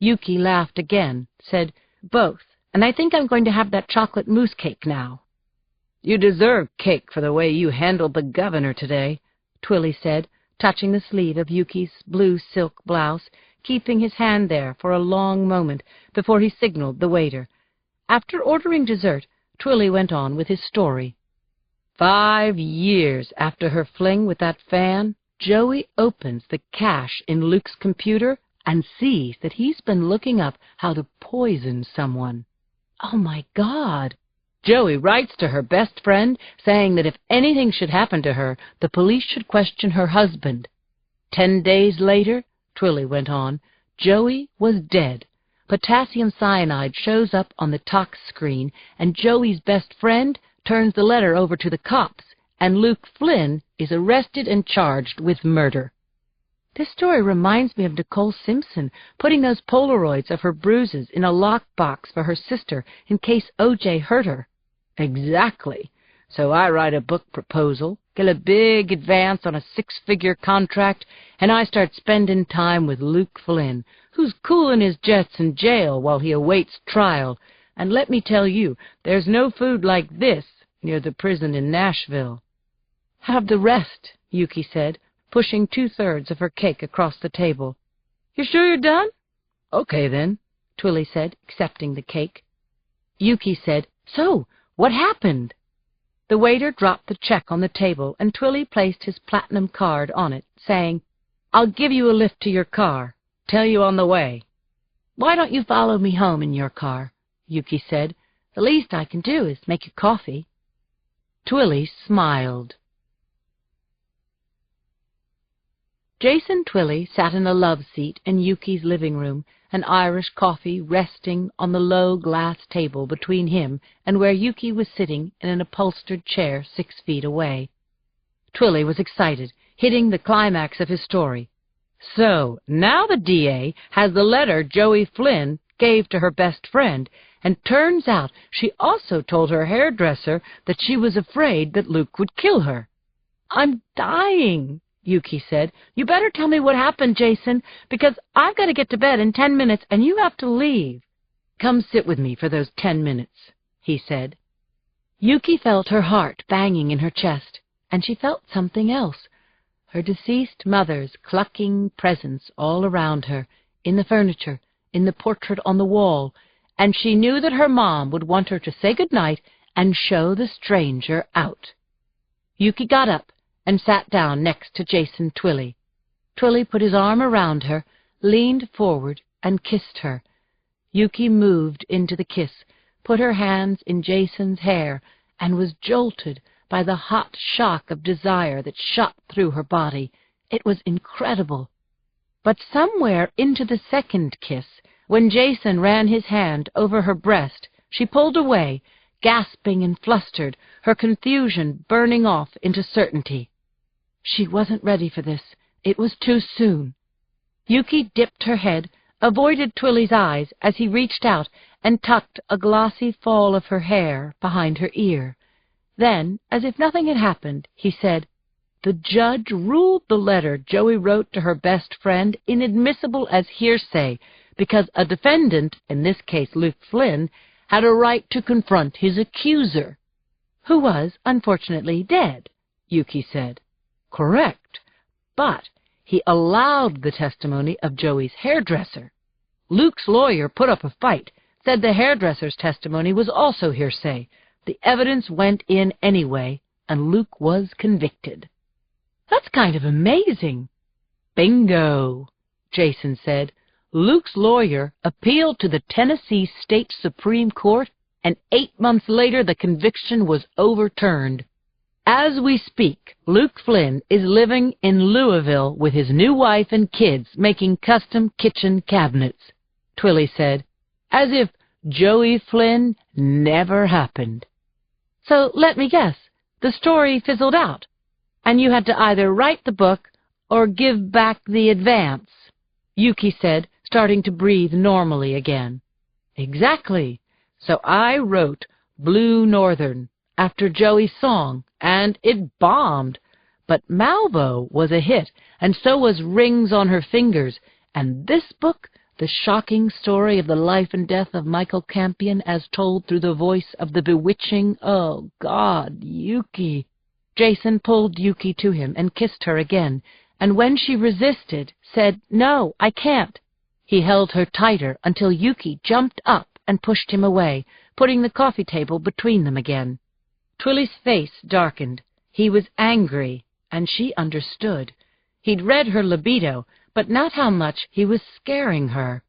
Yuki laughed again, said, "Both, and I think I'm going to have that chocolate mousse cake now." "You deserve cake for the way you handled the governor today," Twilly said, touching the sleeve of Yuki's blue silk blouse, keeping his hand there for a long moment before he signaled the waiter. After ordering dessert, Twilly went on with his story. 5 years after her fling with that fan, Joey opens the cache in Luke's computer and sees that he's been looking up how to poison someone. Oh, my God! Joey writes to her best friend saying that if anything should happen to her, the police should question her husband. 10 days later, Twilly went on, Joey was dead. Potassium cyanide shows up on the tox screen, and Joey's best friend turns the letter over to the cops, and Luke Flynn is arrested and charged with murder. This story reminds me of Nicole Simpson putting those Polaroids of her bruises in a lockbox for her sister in case O.J. hurt her. Exactly. So I write a book proposal, get a big advance on a 6-figure contract, and I start spending time with Luke Flynn, who's cooling his jets in jail while he awaits trial. And let me tell you, there's no food like this near the prison in Nashville. "Have the rest," Yuki said, pushing 2/3 of her cake across the table. "You sure you're done?" "Okay, then," Twilly said, accepting the cake. Yuki said, "So, what happened?" The waiter dropped the check on the table, and Twilly placed his platinum card on it, saying, "I'll give you a lift to your car. Tell you on the way." "Why don't you follow me home in your car?" Yuki said. "The least I can do is make you coffee." Twilly smiled. Jason Twilly sat in a love seat in Yuki's living room, an Irish coffee resting on the low glass table between him and where Yuki was sitting in an upholstered chair 6 feet away. Twilly was excited, hitting the climax of his story. So, now the DA has the letter Joey Flynn gave to her best friend, and turns out she also told her hairdresser that she was afraid that Luke would kill her. "I'm dying," Yuki said. "You better tell me what happened, Jason, because I've got to get to bed in 10 minutes and you have to leave." "Come sit with me for those 10 minutes, he said. Yuki felt her heart banging in her chest, and she felt something else. Her deceased mother's clucking presence all around her, in the furniture, in the portrait on the wall, and she knew that her mom would want her to say good night and show the stranger out. Yuki got up and sat down next to Jason Twilly. Twilly put his arm around her, leaned forward, and kissed her. Yuki moved into the kiss, put her hands in Jason's hair, and was jolted by the hot shock of desire that shot through her body. It was incredible. But somewhere into the second kiss, when Jason ran his hand over her breast, she pulled away, gasping and flustered, her confusion burning off into certainty. She wasn't ready for this. It was too soon. Yuki dipped her head, avoided Twilly's eyes as he reached out and tucked a glossy fall of her hair behind her ear. Then, as if nothing had happened, he said, "The judge ruled the letter Joey wrote to her best friend inadmissible as hearsay because a defendant, in this case Luke Flynn, had a right to confront his accuser." "Who was, unfortunately, dead," Yuki said. "Correct, but he allowed the testimony of Joey's hairdresser. Luke's lawyer put up a fight, said the hairdresser's testimony was also hearsay. The evidence went in anyway, and Luke was convicted." "That's kind of amazing." "Bingo," Jason said. "Luke's lawyer appealed to the Tennessee State Supreme Court, and 8 months later the conviction was overturned. As we speak, Luke Flynn is living in Louisville with his new wife and kids making custom kitchen cabinets," Twilly said, "as if Joey Flynn never happened." "So let me guess, the story fizzled out, and you had to either write the book or give back the advance," Yuki said, starting to breathe normally again. "Exactly. So I wrote Blue Northern after Joey's song, and it bombed. But Malvo was a hit, and so was Rings on Her Fingers, and this book, the shocking story of the life and death of Michael Campion as told through the voice of the bewitching, oh, God, Yuki." Jason pulled Yuki to him and kissed her again, and when she resisted, said, "No, I can't." He held her tighter until Yuki jumped up and pushed him away, putting the coffee table between them again. Twilly's face darkened. He was angry, and she understood. He'd read her libido, but not how much he was scaring her.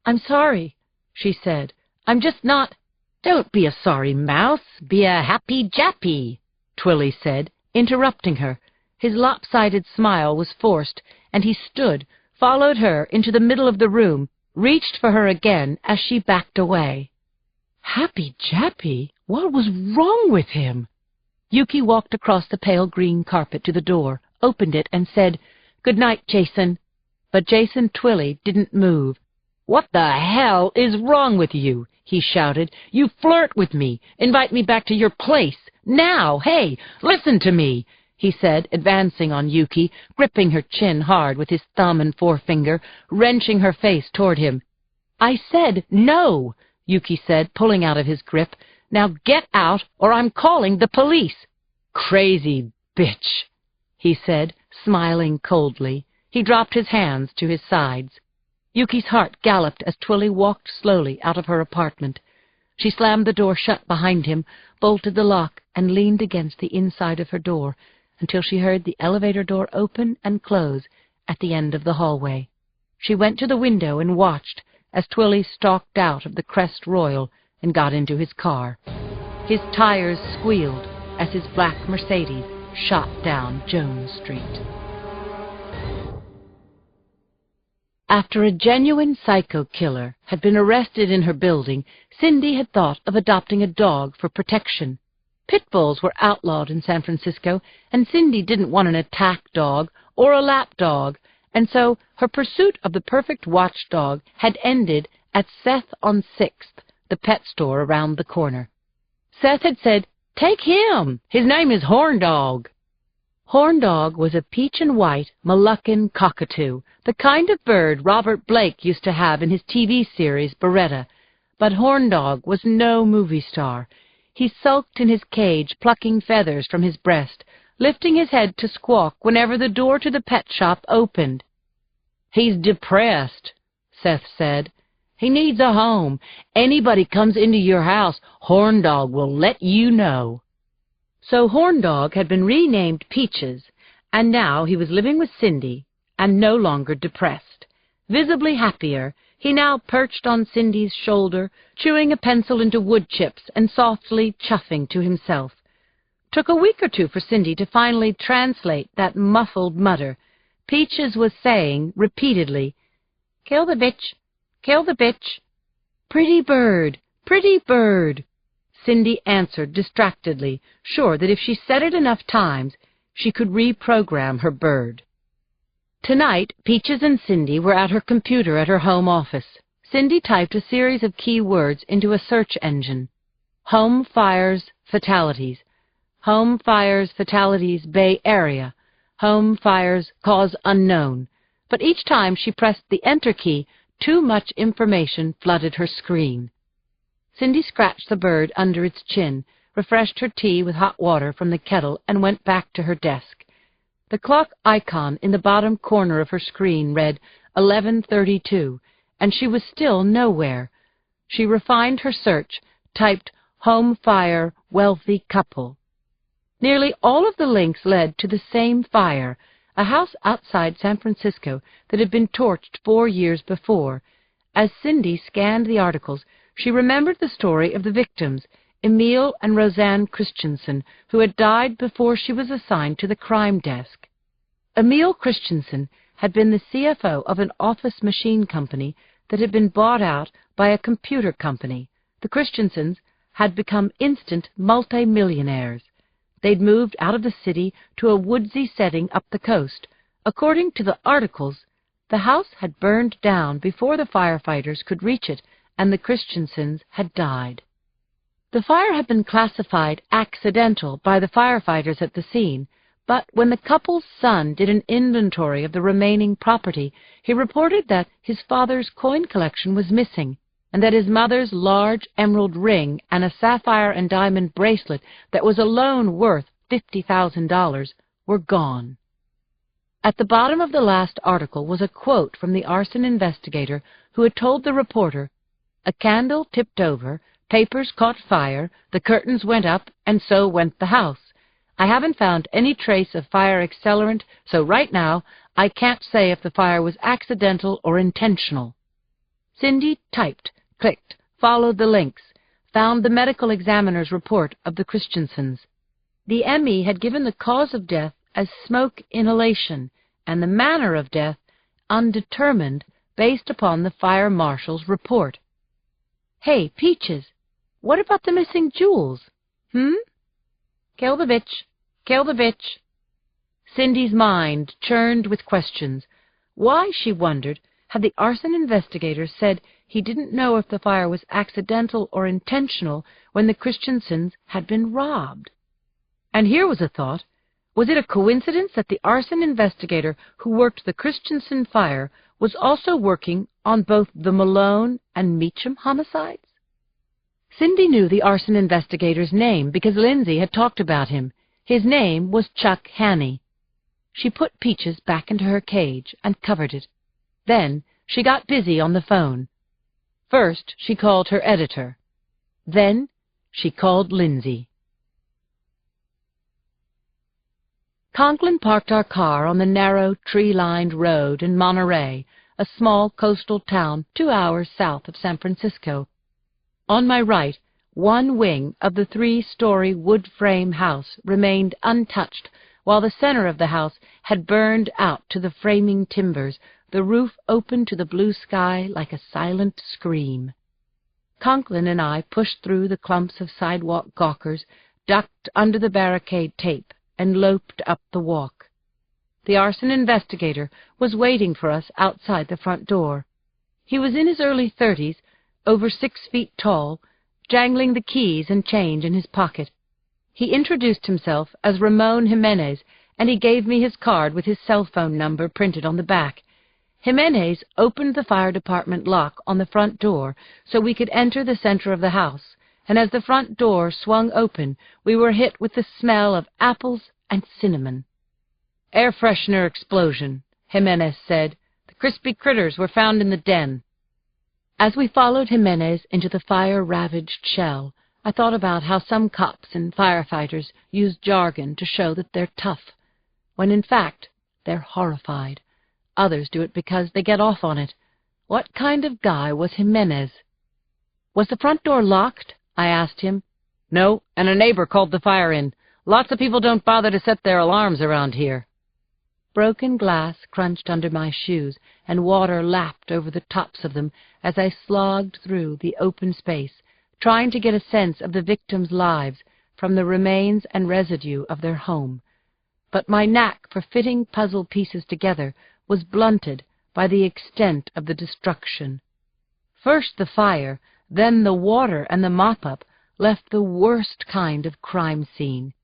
"I'm sorry," she said. "I'm just not—" "Don't be a sorry mouse, be a happy jappy," Twilly said, interrupting her. His lopsided smile was forced, and he stood, followed her into the middle of the room, reached for her again as she backed away. Happy Jappy? What was wrong with him? Yuki walked across the pale green carpet to the door, opened it, and said, "Good night, Jason." But Jason Twilly didn't move. "What the hell is wrong with you?" he shouted. "You flirt with me, invite me back to your place. Now, hey, listen to me," he said, advancing on Yuki, gripping her chin hard with his thumb and forefinger, wrenching her face toward him. "I said no," Yuki said, pulling out of his grip. "Now get out, or I'm calling the police." "Crazy bitch," he said, smiling coldly. He dropped his hands to his sides. Yuki's heart galloped as Twilly walked slowly out of her apartment. She slammed the door shut behind him, bolted the lock, and leaned against the inside of her door until she heard the elevator door open and close at the end of the hallway. She went to the window and watched as Twilly stalked out of the Crest Royal and got into his car. His tires squealed as his black Mercedes shot down Jones Street. After a genuine psycho killer had been arrested in her building, Cindy had thought of adopting a dog for protection. Pit bulls were outlawed in San Francisco, and Cindy didn't want an attack dog or a lap dog, and so her pursuit of the perfect watchdog had ended at Seth on 6th, the pet store around the corner. Seth had said, "Take him! His name is Horn Dog." Horn Dog was a peach and white Moluccan cockatoo, the kind of bird Robert Blake used to have in his TV series Beretta. But Horn Dog was no movie star. He sulked in his cage, plucking feathers from his breast, lifting his head to squawk whenever the door to the pet shop opened. "He's depressed," Seth said. "He needs a home. Anybody comes into your house, Horn Dog will let you know." So Horn Dog had been renamed Peaches, and now he was living with Cindy, and no longer depressed. Visibly happier, he now perched on Cindy's shoulder, chewing a pencil into wood chips and softly chuffing to himself. Took a week or two for Cindy to finally translate that muffled mutter. Peaches was saying repeatedly, "Kill the bitch, kill the bitch." "Pretty bird, pretty bird," Cindy answered distractedly, sure that if she said it enough times, she could reprogram her bird. Tonight, Peaches and Cindy were at her computer at her home office. Cindy typed a series of key words into a search engine. Home fires, fatalities. Home fires, fatalities, Bay Area. Home fires, cause unknown. But each time she pressed the Enter key, too much information flooded her screen. Cindy scratched the bird under its chin, refreshed her tea with hot water from the kettle, and went back to her desk. The clock icon in the bottom corner of her screen read 11:32, and she was still nowhere. She refined her search, typed home fire, wealthy couple. Nearly all of the links led to the same fire, a house outside San Francisco that had been torched 4 years before. As Cindy scanned the articles, she remembered the story of the victims, Emil and Roseanne Christensen, who had died before she was assigned to the crime desk. Emil Christensen had been the CFO of an office machine company that had been bought out by a computer company. The Christensens had become instant multi-millionaires. They'd moved out of the city to a woodsy setting up the coast. According to the articles, the house had burned down before the firefighters could reach it, and the Christensens had died. The fire had been classified accidental by the firefighters at the scene, but when the couple's son did an inventory of the remaining property, he reported that his father's coin collection was missing, and that his mother's large emerald ring and a sapphire and diamond bracelet that was alone worth $50,000 were gone. At the bottom of the last article was a quote from the arson investigator who had told the reporter, "A candle tipped over, papers caught fire, the curtains went up, and so went the house. I haven't found any trace of fire accelerant, so right now I can't say if the fire was accidental or intentional." Cindy typed, clicked, followed the links, found the medical examiner's report of the Christensens. The ME had given the cause of death as smoke inhalation, and the manner of death undetermined based upon the fire marshal's report. "Hey, Peaches, what about the missing jewels? Kill the bitch, kill the bitch." Cindy's mind churned with questions. Why, she wondered, had the arson investigator said he didn't know if the fire was accidental or intentional when the Christensens had been robbed? And here was a thought. Was it a coincidence that the arson investigator who worked the Christensen fire was also working on both the Malone and Meacham homicides? Cindy knew the arson investigator's name because Lindsay had talked about him. His name was Chuck Haney. She put Peaches back into her cage and covered it. Then she got busy on the phone. First, she called her editor. Then she called Lindsay. Conklin parked our car on the narrow, tree-lined road in Monterey, a small coastal town 2 hours south of San Francisco. On my right, one wing of the 3-story wood-frame house remained untouched, while the center of the house had burned out to the framing timbers, the roof open to the blue sky like a silent scream. Conklin and I pushed through the clumps of sidewalk gawkers, ducked under the barricade tape and loped up the walk. The arson investigator was waiting for us outside the front door. He was in his early 30s, over 6 feet tall, jangling the keys and change in his pocket. He introduced himself as Ramon Jimenez, and he gave me his card with his cell phone number printed on the back. Jimenez opened the fire department lock on the front door so we could enter the center of the house, and as the front door swung open, we were hit with the smell of apples and cinnamon. "Air freshener explosion," Jimenez said. "The crispy critters were found in the den." As we followed Jimenez into the fire-ravaged shell, I thought about how some cops and firefighters use jargon to show that they're tough, when in fact they're horrified. Others do it because they get off on it. What kind of guy was Jimenez? "Was the front door locked?" I asked him. "No, and a neighbor called the fire in. Lots of people don't bother to set their alarms around here." Broken glass crunched under my shoes, and water lapped over the tops of them as I slogged through the open space, trying to get a sense of the victims' lives from the remains and residue of their home. But my knack for fitting puzzle pieces together was blunted by the extent of the destruction. First the fire, then the water and the mop-up left the worst kind of crime scene.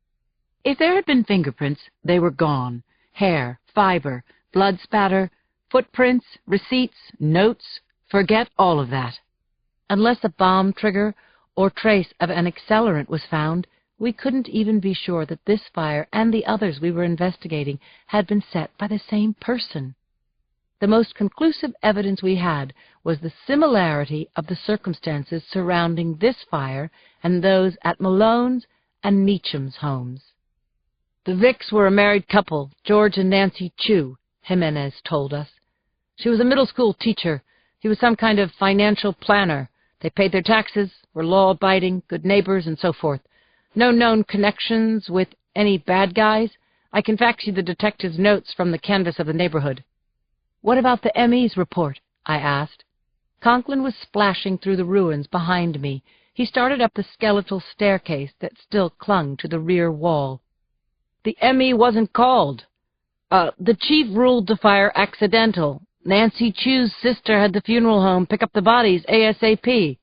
If there had been fingerprints, they were gone. Hair, fiber, blood spatter, footprints, receipts, notes, forget all of that. Unless a bomb trigger or trace of an accelerant was found, we couldn't even be sure that this fire and the others we were investigating had been set by the same person. The most conclusive evidence we had was the similarity of the circumstances surrounding this fire and those at Malone's and Meacham's homes. "The Vicks were a married couple, George and Nancy Chu," Jimenez told us. "She was a middle school teacher. He was some kind of financial planner. They paid their taxes, were law-abiding, good neighbors, and so forth. No known connections with any bad guys. I can fax you the detective's notes from the canvass of the neighborhood." "What about the ME's report?" I asked. Conklin was splashing through the ruins behind me. He started up the skeletal staircase that still clung to the rear wall. "The ME wasn't called. The chief ruled the fire accidental. Nancy Chu's sister had the funeral home pick up the bodies ASAP.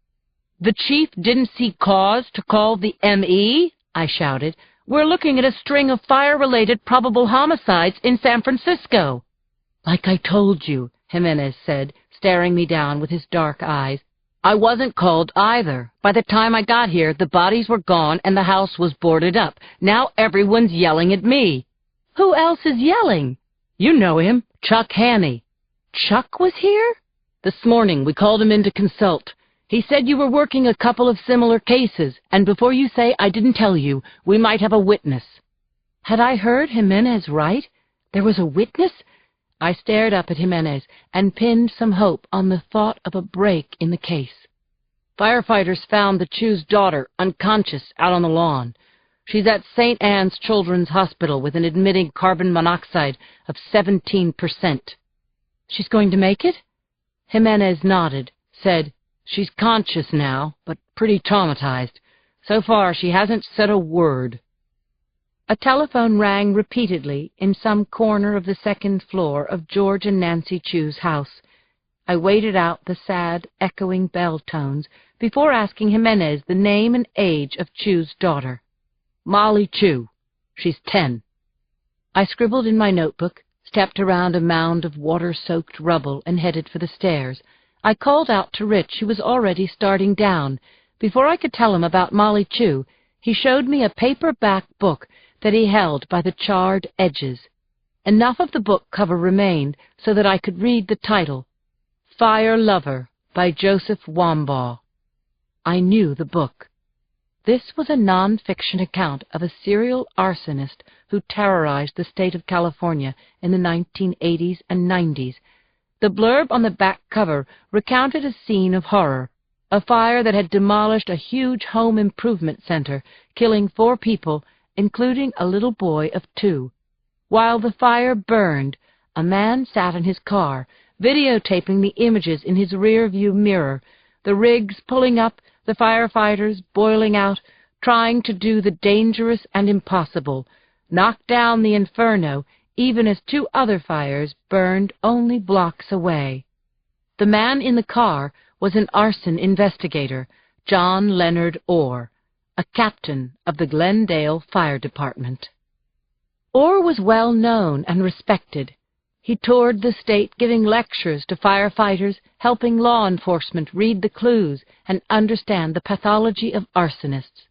"The chief didn't see cause to call the ME?" I shouted. "We're looking at a string of fire-related probable homicides in San Francisco." "Like I told you," Jimenez said, staring me down with his dark eyes. "I wasn't called either. By the time I got here, the bodies were gone and the house was boarded up. Now everyone's yelling at me." "Who else is yelling?" "You know him, Chuck Haney." "Chuck was here?" "This morning we called him in to consult. He said you were working a couple of similar cases, and before you say I didn't tell you, we might have a witness." Had I heard Jimenez right? There was a witness? I stared up at Jimenez and pinned some hope on the thought of a break in the case. "Firefighters found the Chu's daughter unconscious out on the lawn. She's at St. Anne's Children's Hospital with an admitting carbon monoxide of 17%. "She's going to make it?" Jimenez nodded, said, "She's conscious now, but pretty traumatized. So far, she hasn't said a word." A telephone rang repeatedly in some corner of the second floor of George and Nancy Chu's house. I waited out the sad, echoing bell tones before asking Jimenez the name and age of Chu's daughter. "Molly Chu. She's 10. I scribbled in my notebook, stepped around a mound of water-soaked rubble, and headed for the stairs. I called out to Rich, who was already starting down. Before I could tell him about Molly Chu, he showed me a paperback book that he held by the charred edges. Enough of the book cover remained so that I could read the title, Fire Lover by Joseph Wambaugh. I knew the book. This was a non-fiction account of a serial arsonist who terrorized the state of California in the 1980s and 90s. The blurb on the back cover recounted a scene of horror, a fire that had demolished a huge home improvement center, killing 4 people, including a little boy of 2. While the fire burned, a man sat in his car, videotaping the images in his rear-view mirror, the rigs pulling up, the firefighters boiling out, trying to do the dangerous and impossible, knock down the inferno even as two other fires burned only blocks away. The man in the car was an arson investigator, John Leonard Orr, a captain of the Glendale Fire Department. Orr was well known and respected. He toured the state giving lectures to firefighters, helping law enforcement read the clues and understand the pathology of arsonists.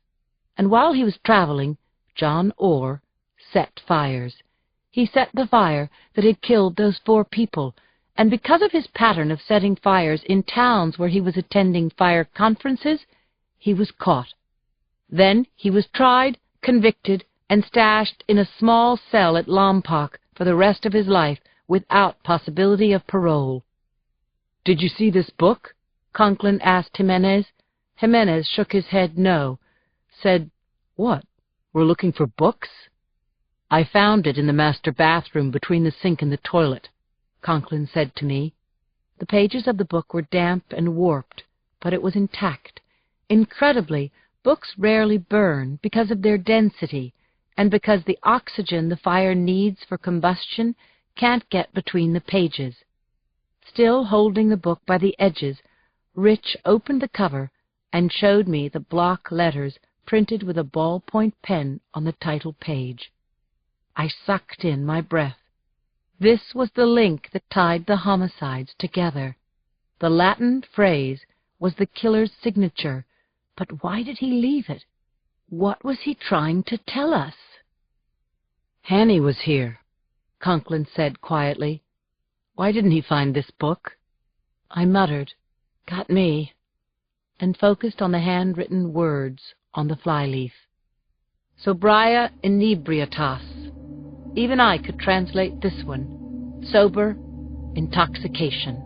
And while he was traveling, John Orr set fires. He set the fire that had killed those 4 people, and because of his pattern of setting fires in towns where he was attending fire conferences, he was caught. Then he was tried, convicted, and stashed in a small cell at Lompoc for the rest of his life without possibility of parole. "Did you see this book?" Conklin asked Jimenez. Jimenez shook his head no. Said, "What? We're looking for books?" "I found it in the master bathroom between the sink and the toilet," Conklin said to me. The pages of the book were damp and warped, but it was intact. Incredibly, books rarely burn because of their density, and because the oxygen the fire needs for combustion can't get between the pages. Still holding the book by the edges, Rich opened the cover and showed me the block letters printed with a ballpoint pen on the title page. I sucked in my breath. This was the link that tied the homicides together. The Latin phrase was the killer's signature, but why did he leave it? What was he trying to tell us? "Hanny was here," Conklin said quietly. "Why didn't he find this book?" I muttered, "Got me," and focused on the handwritten words on the flyleaf. Sobria inebriatas. Even I could translate this one. Sober intoxication.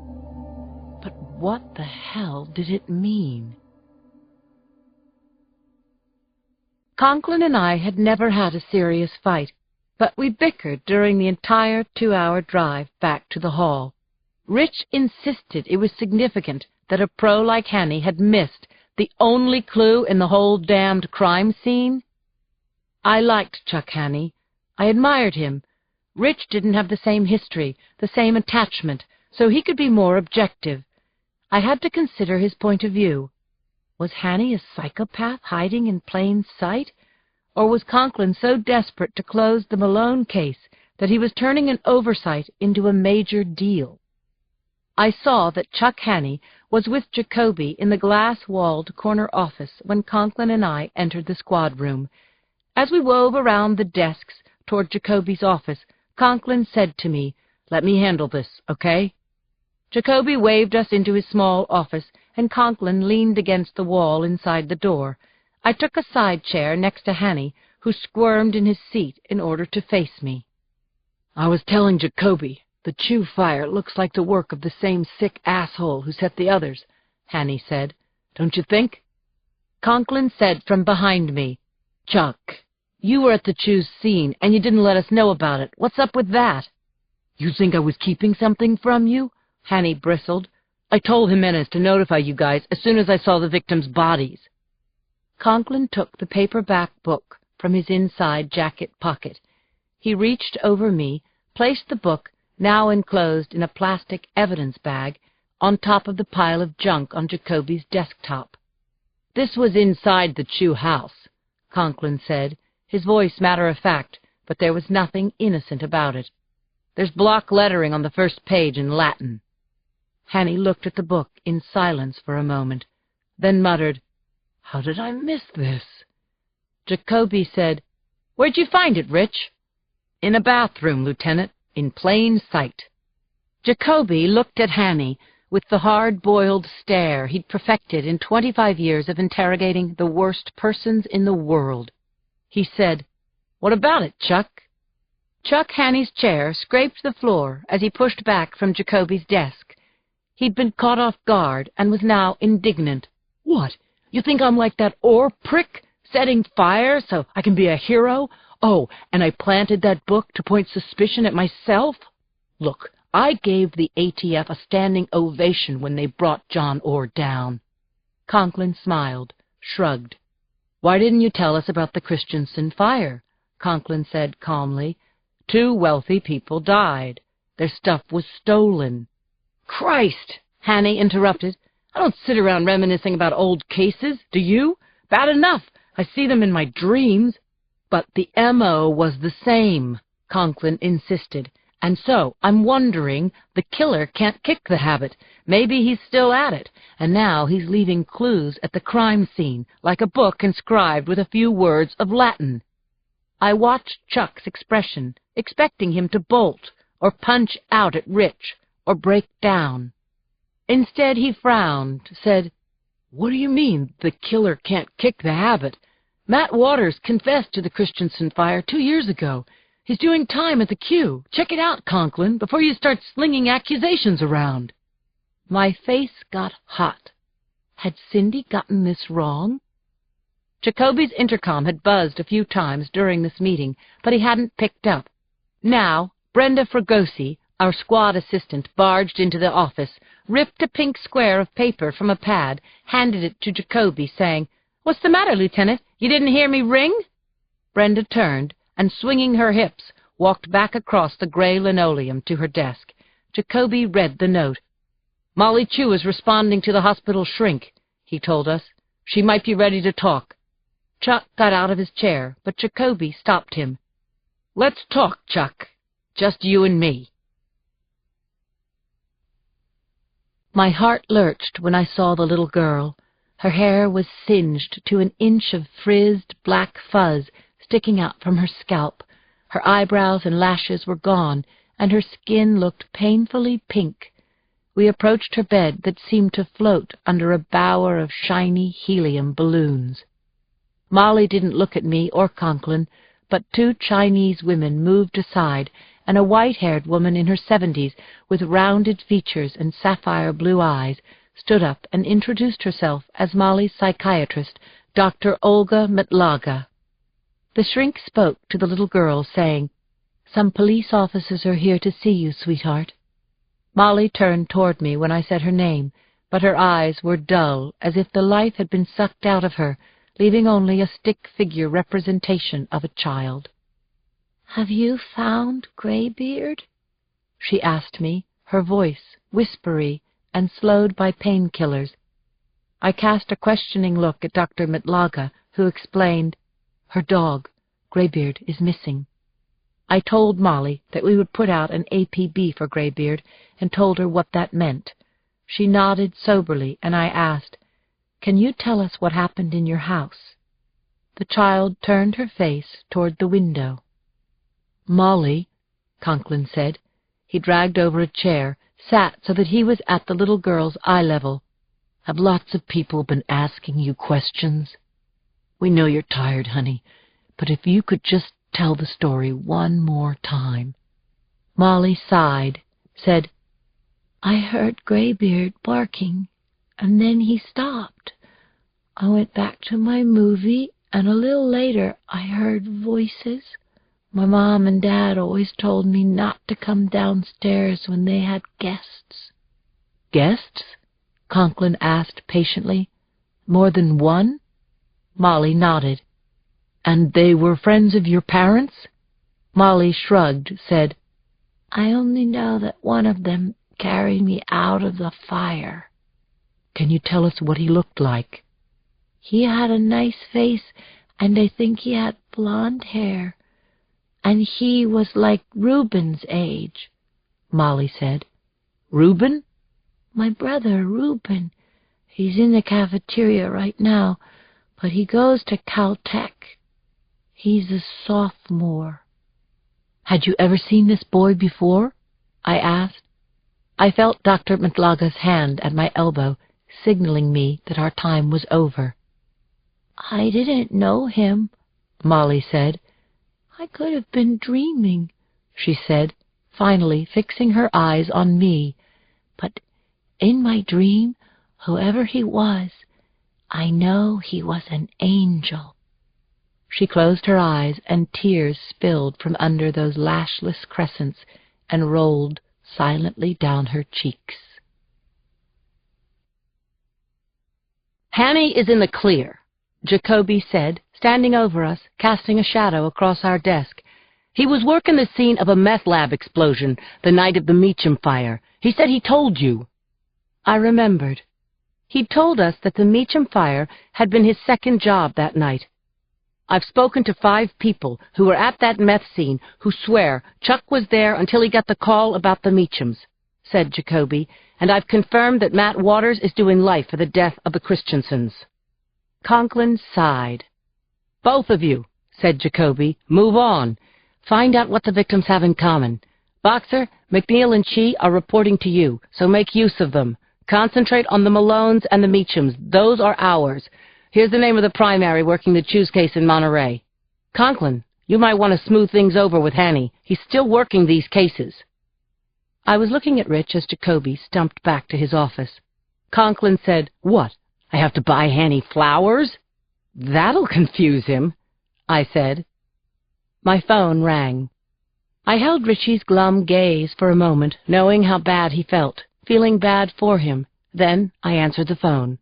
But what the hell did it mean? Conklin and I had never had a serious fight, but we bickered during the entire 2-hour drive back to the hall. Rich insisted it was significant that a pro like Hanny had missed the only clue in the whole damned crime scene. I liked Chuck Hanny. I admired him. Rich didn't have the same history, the same attachment, so he could be more objective. I had to consider his point of view. Was Hanny a psychopath hiding in plain sight? Or was Conklin so desperate to close the Malone case that he was turning an oversight into a major deal? I saw that Chuck Hanny was with Jacoby in the glass-walled corner office when Conklin and I entered the squad room. As we wove around the desks toward Jacoby's office, Conklin said to me, "Let me handle this, okay?" Jacoby waved us into his small office, and Conklin leaned against the wall inside the door. I took a side chair next to Hanny, who squirmed in his seat in order to face me. "I was telling Jacoby, the Chew fire looks like the work of the same sick asshole who set the others," Hanny said. "Don't you think?" Conklin said from behind me, "Chuck, you were at the Chew's scene, and you didn't let us know about it. What's up with that?" "You think I was keeping something from you?" Hanny bristled. "I told Jimenez to notify you guys as soon as I saw the victims' bodies." Conklin took the paperback book from his inside jacket pocket. He reached over me, placed the book, now enclosed in a plastic evidence bag, on top of the pile of junk on Jacoby's desktop. "This was inside the Chew house," Conklin said, his voice matter-of-fact, but there was nothing innocent about it. "There's block lettering on the first page in Latin." Hanny looked at the book in silence for a moment, then muttered, "How did I miss this?" Jacoby said, "Where'd you find it, Rich?" "In a bathroom, Lieutenant, in plain sight." Jacoby looked at Hanny with the hard-boiled stare he'd perfected in 25 years of interrogating the worst persons in the world. He said, "What about it, Chuck?" Chuck Hanny's chair scraped the floor as he pushed back from Jacoby's desk. He'd been caught off guard and was now indignant. "What? You think I'm like that Orr prick, setting fire so I can be a hero? Oh, and I planted that book to point suspicion at myself? Look, I gave the ATF a standing ovation when they brought John Orr down." Conklin smiled, shrugged. "Why didn't you tell us about the Christensen fire?" Conklin said calmly. "2 wealthy people died. Their stuff was stolen." "Christ!" Hanny interrupted. "I don't sit around reminiscing about old cases, do you? Bad enough. I see them in my dreams." "But the M.O. was the same," Conklin insisted. "And so I'm wondering, the killer can't kick the habit. Maybe he's still at it, and now he's leaving clues at the crime scene, like a book inscribed with a few words of Latin." I watched Chuck's expression, expecting him to bolt, or punch out at Rich, or break down. Instead he frowned, said, "What do you mean, the killer can't kick the habit? Matt Waters confessed to the Christensen fire 2 years ago. He's doing time at the Q. Check it out, Conklin, before you start slinging accusations around." My face got hot. Had Cindy gotten this wrong? Jacoby's intercom had buzzed a few times during this meeting, but he hadn't picked up. Now, Brenda Fregosi, our squad assistant, barged into the office, ripped a pink square of paper from a pad, handed it to Jacoby, saying, "What's the matter, Lieutenant? You didn't hear me ring?" Brenda turned, and swinging her hips, walked back across the gray linoleum to her desk. Jacoby read the note. "Molly Chu is responding to the hospital shrink," he told us. "She might be ready to talk." Chuck got out of his chair, but Jacoby stopped him. "Let's talk, Chuck. Just you and me." My heart lurched when I saw the little girl. Her hair was singed to an inch of frizzed black fuzz sticking out from her scalp. Her eyebrows and lashes were gone, and her skin looked painfully pink. We approached her bed that seemed to float under a bower of shiny helium balloons. Molly didn't look at me or Conklin, but 2 Chinese women moved aside, and a white-haired woman in her 70s, with rounded features and sapphire blue eyes, stood up and introduced herself as Molly's psychiatrist, Dr. Olga Metlaga. The shrink spoke to the little girl, saying, "Some police officers are here to see you, sweetheart." Molly turned toward me when I said her name, but her eyes were dull, as if the life had been sucked out of her, leaving only a stick-figure representation of a child. "Have you found Graybeard?" she asked me, her voice whispery and slowed by painkillers. I cast a questioning look at Dr. Metlaga, who explained, "Her dog, Graybeard, is missing." I told Molly that we would put out an APB for Graybeard, and told her what that meant. She nodded soberly, and I asked, "Can you tell us what happened in your house?" The child turned her face toward the window. "Molly," Conklin said. He dragged over a chair, sat so that he was at the little girl's eye level. "Have lots of people been asking you questions? We know you're tired, honey, but if you could just tell the story one more time." Molly sighed, said, "I heard Graybeard barking, and then he stopped. I went back to my movie, and a little later I heard voices. My mom and dad always told me not to come downstairs when they had guests." "Guests?" Conklin asked patiently. "More than one?" Molly nodded. "And they were friends of your parents?" Molly shrugged, said, "I only know that one of them carried me out of the fire." "Can you tell us what he looked like?" "He had a nice face, and I think he had blonde hair. And he was like Reuben's age," Molly said. "Reuben?" "My brother, Reuben. He's in the cafeteria right now, but he goes to Caltech. He's a sophomore." "Had you ever seen this boy before?" I asked. I felt Dr. Metlaga's hand at my elbow, signaling me that our time was over. "I didn't know him," Molly said. "I could have been dreaming," she said, finally fixing her eyes on me. "But in my dream, whoever he was, I know he was an angel." She closed her eyes, and tears spilled from under those lashless crescents and rolled silently down her cheeks. Hanny is in the clear. Jacoby said, standing over us, casting a shadow across our desk. "He was working the scene of a meth lab explosion the night of the Meacham fire. He said he told you." I remembered. He'd told us that the Meacham fire had been his second job that night. "I've spoken to 5 people who were at that meth scene who swear Chuck was there until he got the call about the Meachams," said Jacoby, "and I've confirmed that Matt Waters is doing life for the death of the Christensens." Conklin sighed. "Both of you," said Jacoby, "move on. Find out what the victims have in common. Boxer, McNeil and Chi are reporting to you, so make use of them. Concentrate on the Malones and the Meachams. Those are ours. Here's the name of the primary working the Choose case in Monterey. Conklin, you might want to smooth things over with Hanny. He's still working these cases." I was looking at Rich as Jacoby stumped back to his office. Conklin said, "What? I have to buy Hanny flowers?" "That'll confuse him," I said. My phone rang. I held Richie's glum gaze for a moment, knowing how bad he felt, feeling bad for him. Then I answered the phone.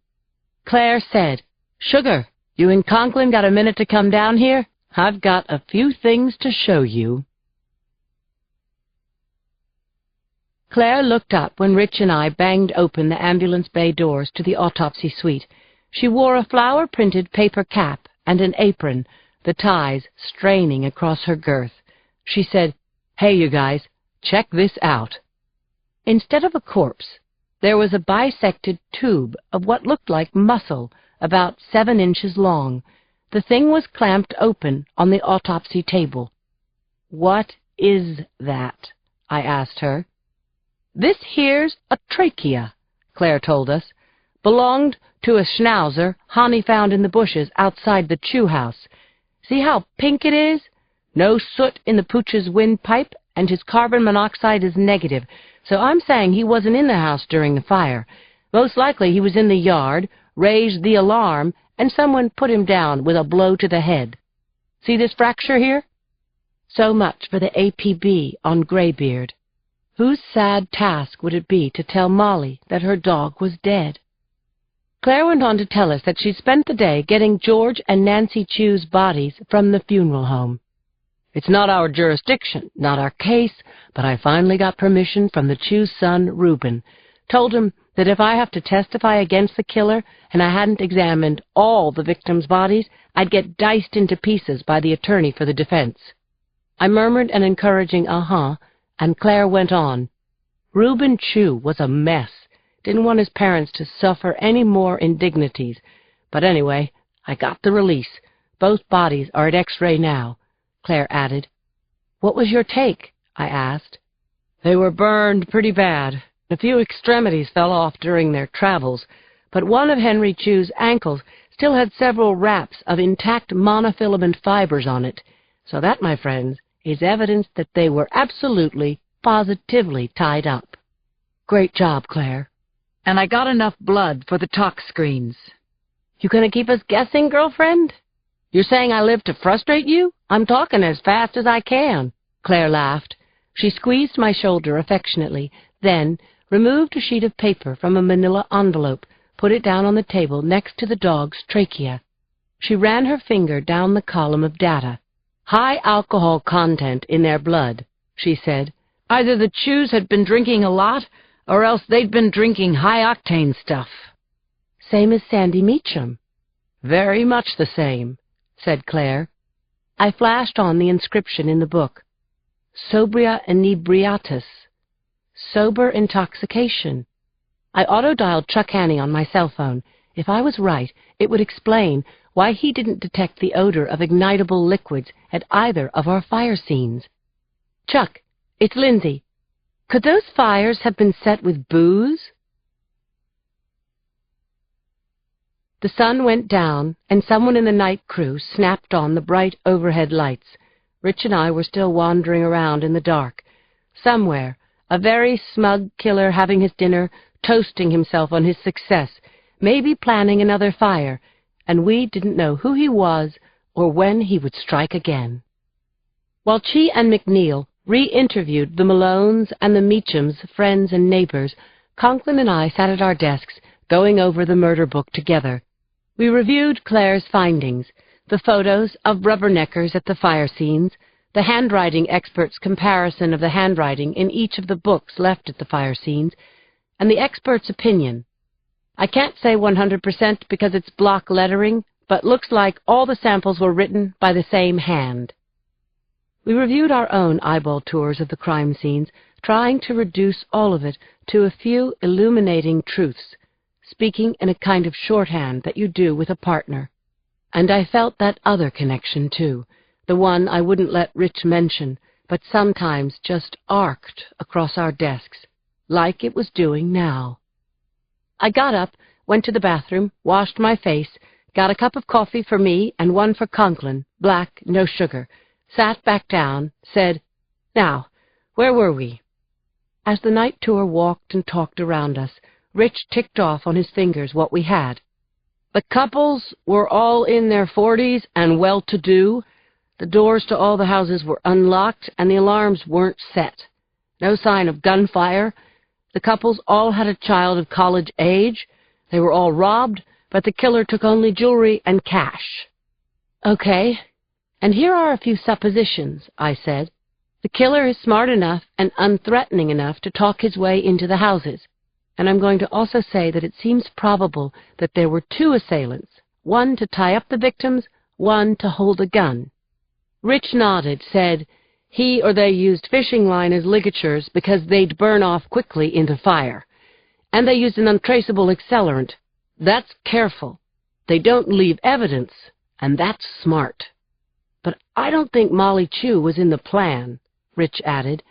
Claire said, "Sugar, you and Conklin got a minute to come down here? I've got a few things to show you." Claire looked up when Rich and I banged open the ambulance bay doors to the autopsy suite. She wore a flower-printed paper cap and an apron, the ties straining across her girth. She said, "Hey, you guys, check this out." Instead of a corpse, there was a bisected tube of what looked like muscle, about 7 inches long. The thing was clamped open on the autopsy table. "What is that?" I asked her. "This here's a trachea," Claire told us. "Belonged to a schnauzer Honey found in the bushes outside the Chew house. See how pink it is? No soot in the pooch's windpipe, and his carbon monoxide is negative, so I'm saying he wasn't in the house during the fire. Most likely he was in the yard, raised the alarm, and someone put him down with a blow to the head. See this fracture here? So much for the APB on Graybeard. Whose sad task would it be to tell Molly that her dog was dead? Claire went on to tell us that she'd spent the day getting George and Nancy Chew's bodies from the funeral home. "It's not our jurisdiction, not our case, but I finally got permission from the Chew's son, Reuben. Told him that if I have to testify against the killer and I hadn't examined all the victims' bodies, I'd get diced into pieces by the attorney for the defense." I murmured an encouraging uh-huh, and Claire went on. "Reuben Chew was a mess. Didn't want his parents to suffer any more indignities. But anyway, I got the release. Both bodies are at X-ray now," Claire added. "What was your take?" I asked. "They were burned pretty bad. A few extremities fell off during their travels, but one of Henry Chew's ankles still had several wraps of intact monofilament fibers on it. So that, my friends, is evidence that they were absolutely, positively tied up." "Great job, Claire. And I got enough blood for the tox screens." "You gonna keep us guessing, girlfriend? You're saying I live to frustrate you? I'm talking as fast as I can." Claire laughed. She squeezed my shoulder affectionately, then removed a sheet of paper from a manila envelope, put it down on the table next to the dog's trachea. She ran her finger down the column of data. "High alcohol content in their blood," she said. "Either the Chews had been drinking a lot, or else they'd been drinking high-octane stuff." "Same as Sandy Meacham." "Very much the same," said Claire. I flashed on the inscription in the book. "Sobria inebriatus." Sober intoxication. I auto-dialed Chuck Hanny on my cell phone. If I was right, it would explain why he didn't detect the odor of ignitable liquids at either of our fire scenes. "Chuck, it's Lindsay. Could those fires have been set with booze?" The sun went down, and someone in the night crew snapped on the bright overhead lights. Rich and I were still wandering around in the dark. Somewhere, a very smug killer having his dinner, toasting himself on his success, maybe planning another fire, and we didn't know who he was or when he would strike again. While Chi and McNeil re-interviewed the Malones and the Meachams' friends and neighbors, Conklin and I sat at our desks, going over the murder book together. We reviewed Claire's findings, the photos of rubberneckers at the fire scenes, the handwriting expert's comparison of the handwriting in each of the books left at the fire scenes, and the expert's opinion. I can't say 100% because it's block lettering, but looks like all the samples were written by the same hand. We reviewed our own eyeball tours of the crime scenes, trying to reduce all of it to a few illuminating truths, speaking in a kind of shorthand that you do with a partner. And I felt that other connection, too, the one I wouldn't let Rich mention, but sometimes just arced across our desks, like it was doing now. I got up, went to the bathroom, washed my face, got a cup of coffee for me and one for Conklin, black, no sugar, sat back down, said, "Now, where were we?" As the night tour walked and talked around us, Rich ticked off on his fingers what we had. The couples were all in their 40s and well-to-do. The doors to all the houses were unlocked and the alarms weren't set. No sign of gunfire. The couples all had a child of college age. They were all robbed, but the killer took only jewelry and cash. "Okay, and here are a few suppositions," I said. "The killer is smart enough and unthreatening enough to talk his way into the houses. And I'm going to also say that it seems probable that there were two assailants, one to tie up the victims, one to hold a gun." Rich nodded, said he or they used fishing line as ligatures because they'd burn off quickly into fire. And they used an untraceable accelerant. That's careful. They don't leave evidence, and that's smart. "But I don't think Molly Chu was in the plan," Rich added.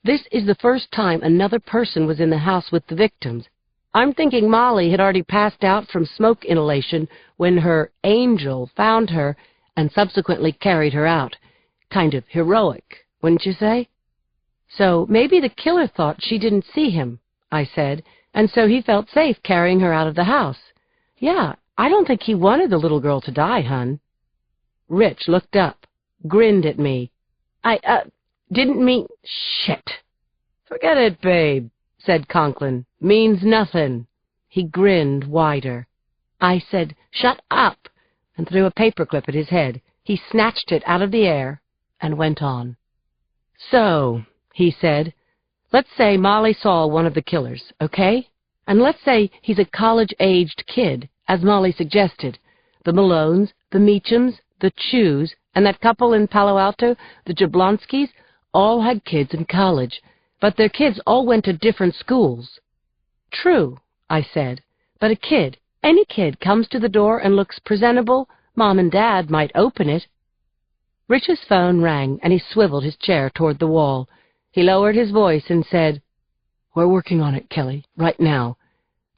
"This is the first time another person was in the house with the victims. I'm thinking Molly had already passed out from smoke inhalation when her angel found her and subsequently carried her out. Kind of heroic, wouldn't you say?" "So maybe the killer thought she didn't see him," I said, "and so he felt safe carrying her out of the house. Yeah, I don't think he wanted the little girl to die, hun." Rich looked up, grinned at me. I didn't mean—" "Shit." "Forget it, babe," said Conklin. "Means nothing." He grinned wider. I said, "Shut up," and threw a paperclip at his head. He snatched it out of the air and went on. "So," he said, "let's say Molly saw one of the killers, okay? And let's say he's a college-aged kid, as Molly suggested. The Malones, the Meachams, the Chews, and that couple in Palo Alto, the Jablonskis, all had kids in college, but their kids all went to different schools." "True," I said, "but a kid, any kid, comes to the door and looks presentable. Mom and Dad might open it." Rich's phone rang, and he swiveled his chair toward the wall. He lowered his voice and said, "We're working on it, Kelly, right now.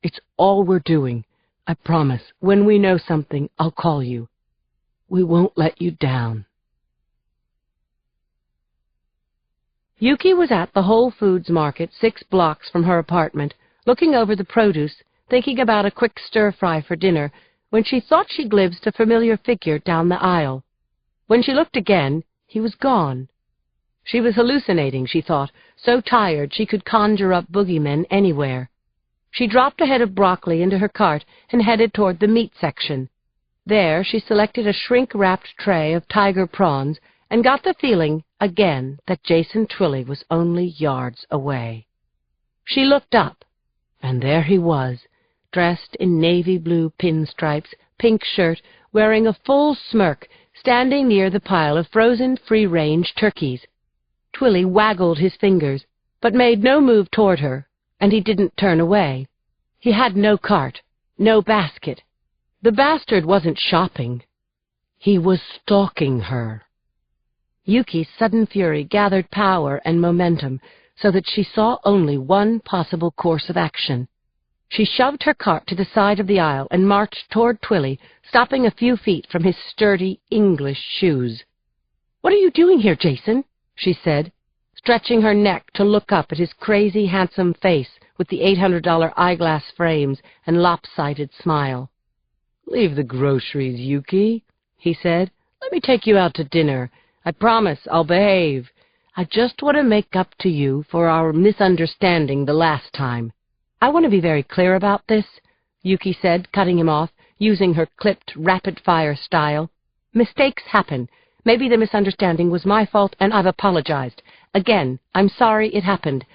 It's all we're doing. I promise, when we know something, I'll call you. We won't let you down." Yuki was at the Whole Foods market 6 blocks from her apartment, looking over the produce, thinking about a quick stir-fry for dinner, when she thought she glimpsed a familiar figure down the aisle. When she looked again, he was gone. She was hallucinating, she thought, so tired she could conjure up boogeymen anywhere. She dropped a head of broccoli into her cart and headed toward the meat section. There she selected a shrink-wrapped tray of tiger prawns and got the feeling, again, that Jason Twilley was only yards away. She looked up, and there he was, dressed in navy blue pinstripes, pink shirt, wearing a full smirk, standing near the pile of frozen free-range turkeys. Twilley waggled his fingers, but made no move toward her, and he didn't turn away. He had no cart, no basket. The bastard wasn't shopping. He was stalking her. Yuki's sudden fury gathered power and momentum so that she saw only one possible course of action. She shoved her cart to the side of the aisle and marched toward Twilley, stopping a few feet from his sturdy English shoes. "What are you doing here, Jason?" she said, stretching her neck to look up at his crazy, handsome face with the $800 eyeglass frames and lopsided smile. "Leave the groceries, Yuki," he said. "Let me take you out to dinner. I promise I'll behave. I just want to make up to you for our misunderstanding the last time." "I want to be very clear about this," Yuki said, cutting him off. using her clipped, rapid-fire style. "Mistakes happen. Maybe the misunderstanding was my fault, and I've apologized. Again, I'm sorry it happened.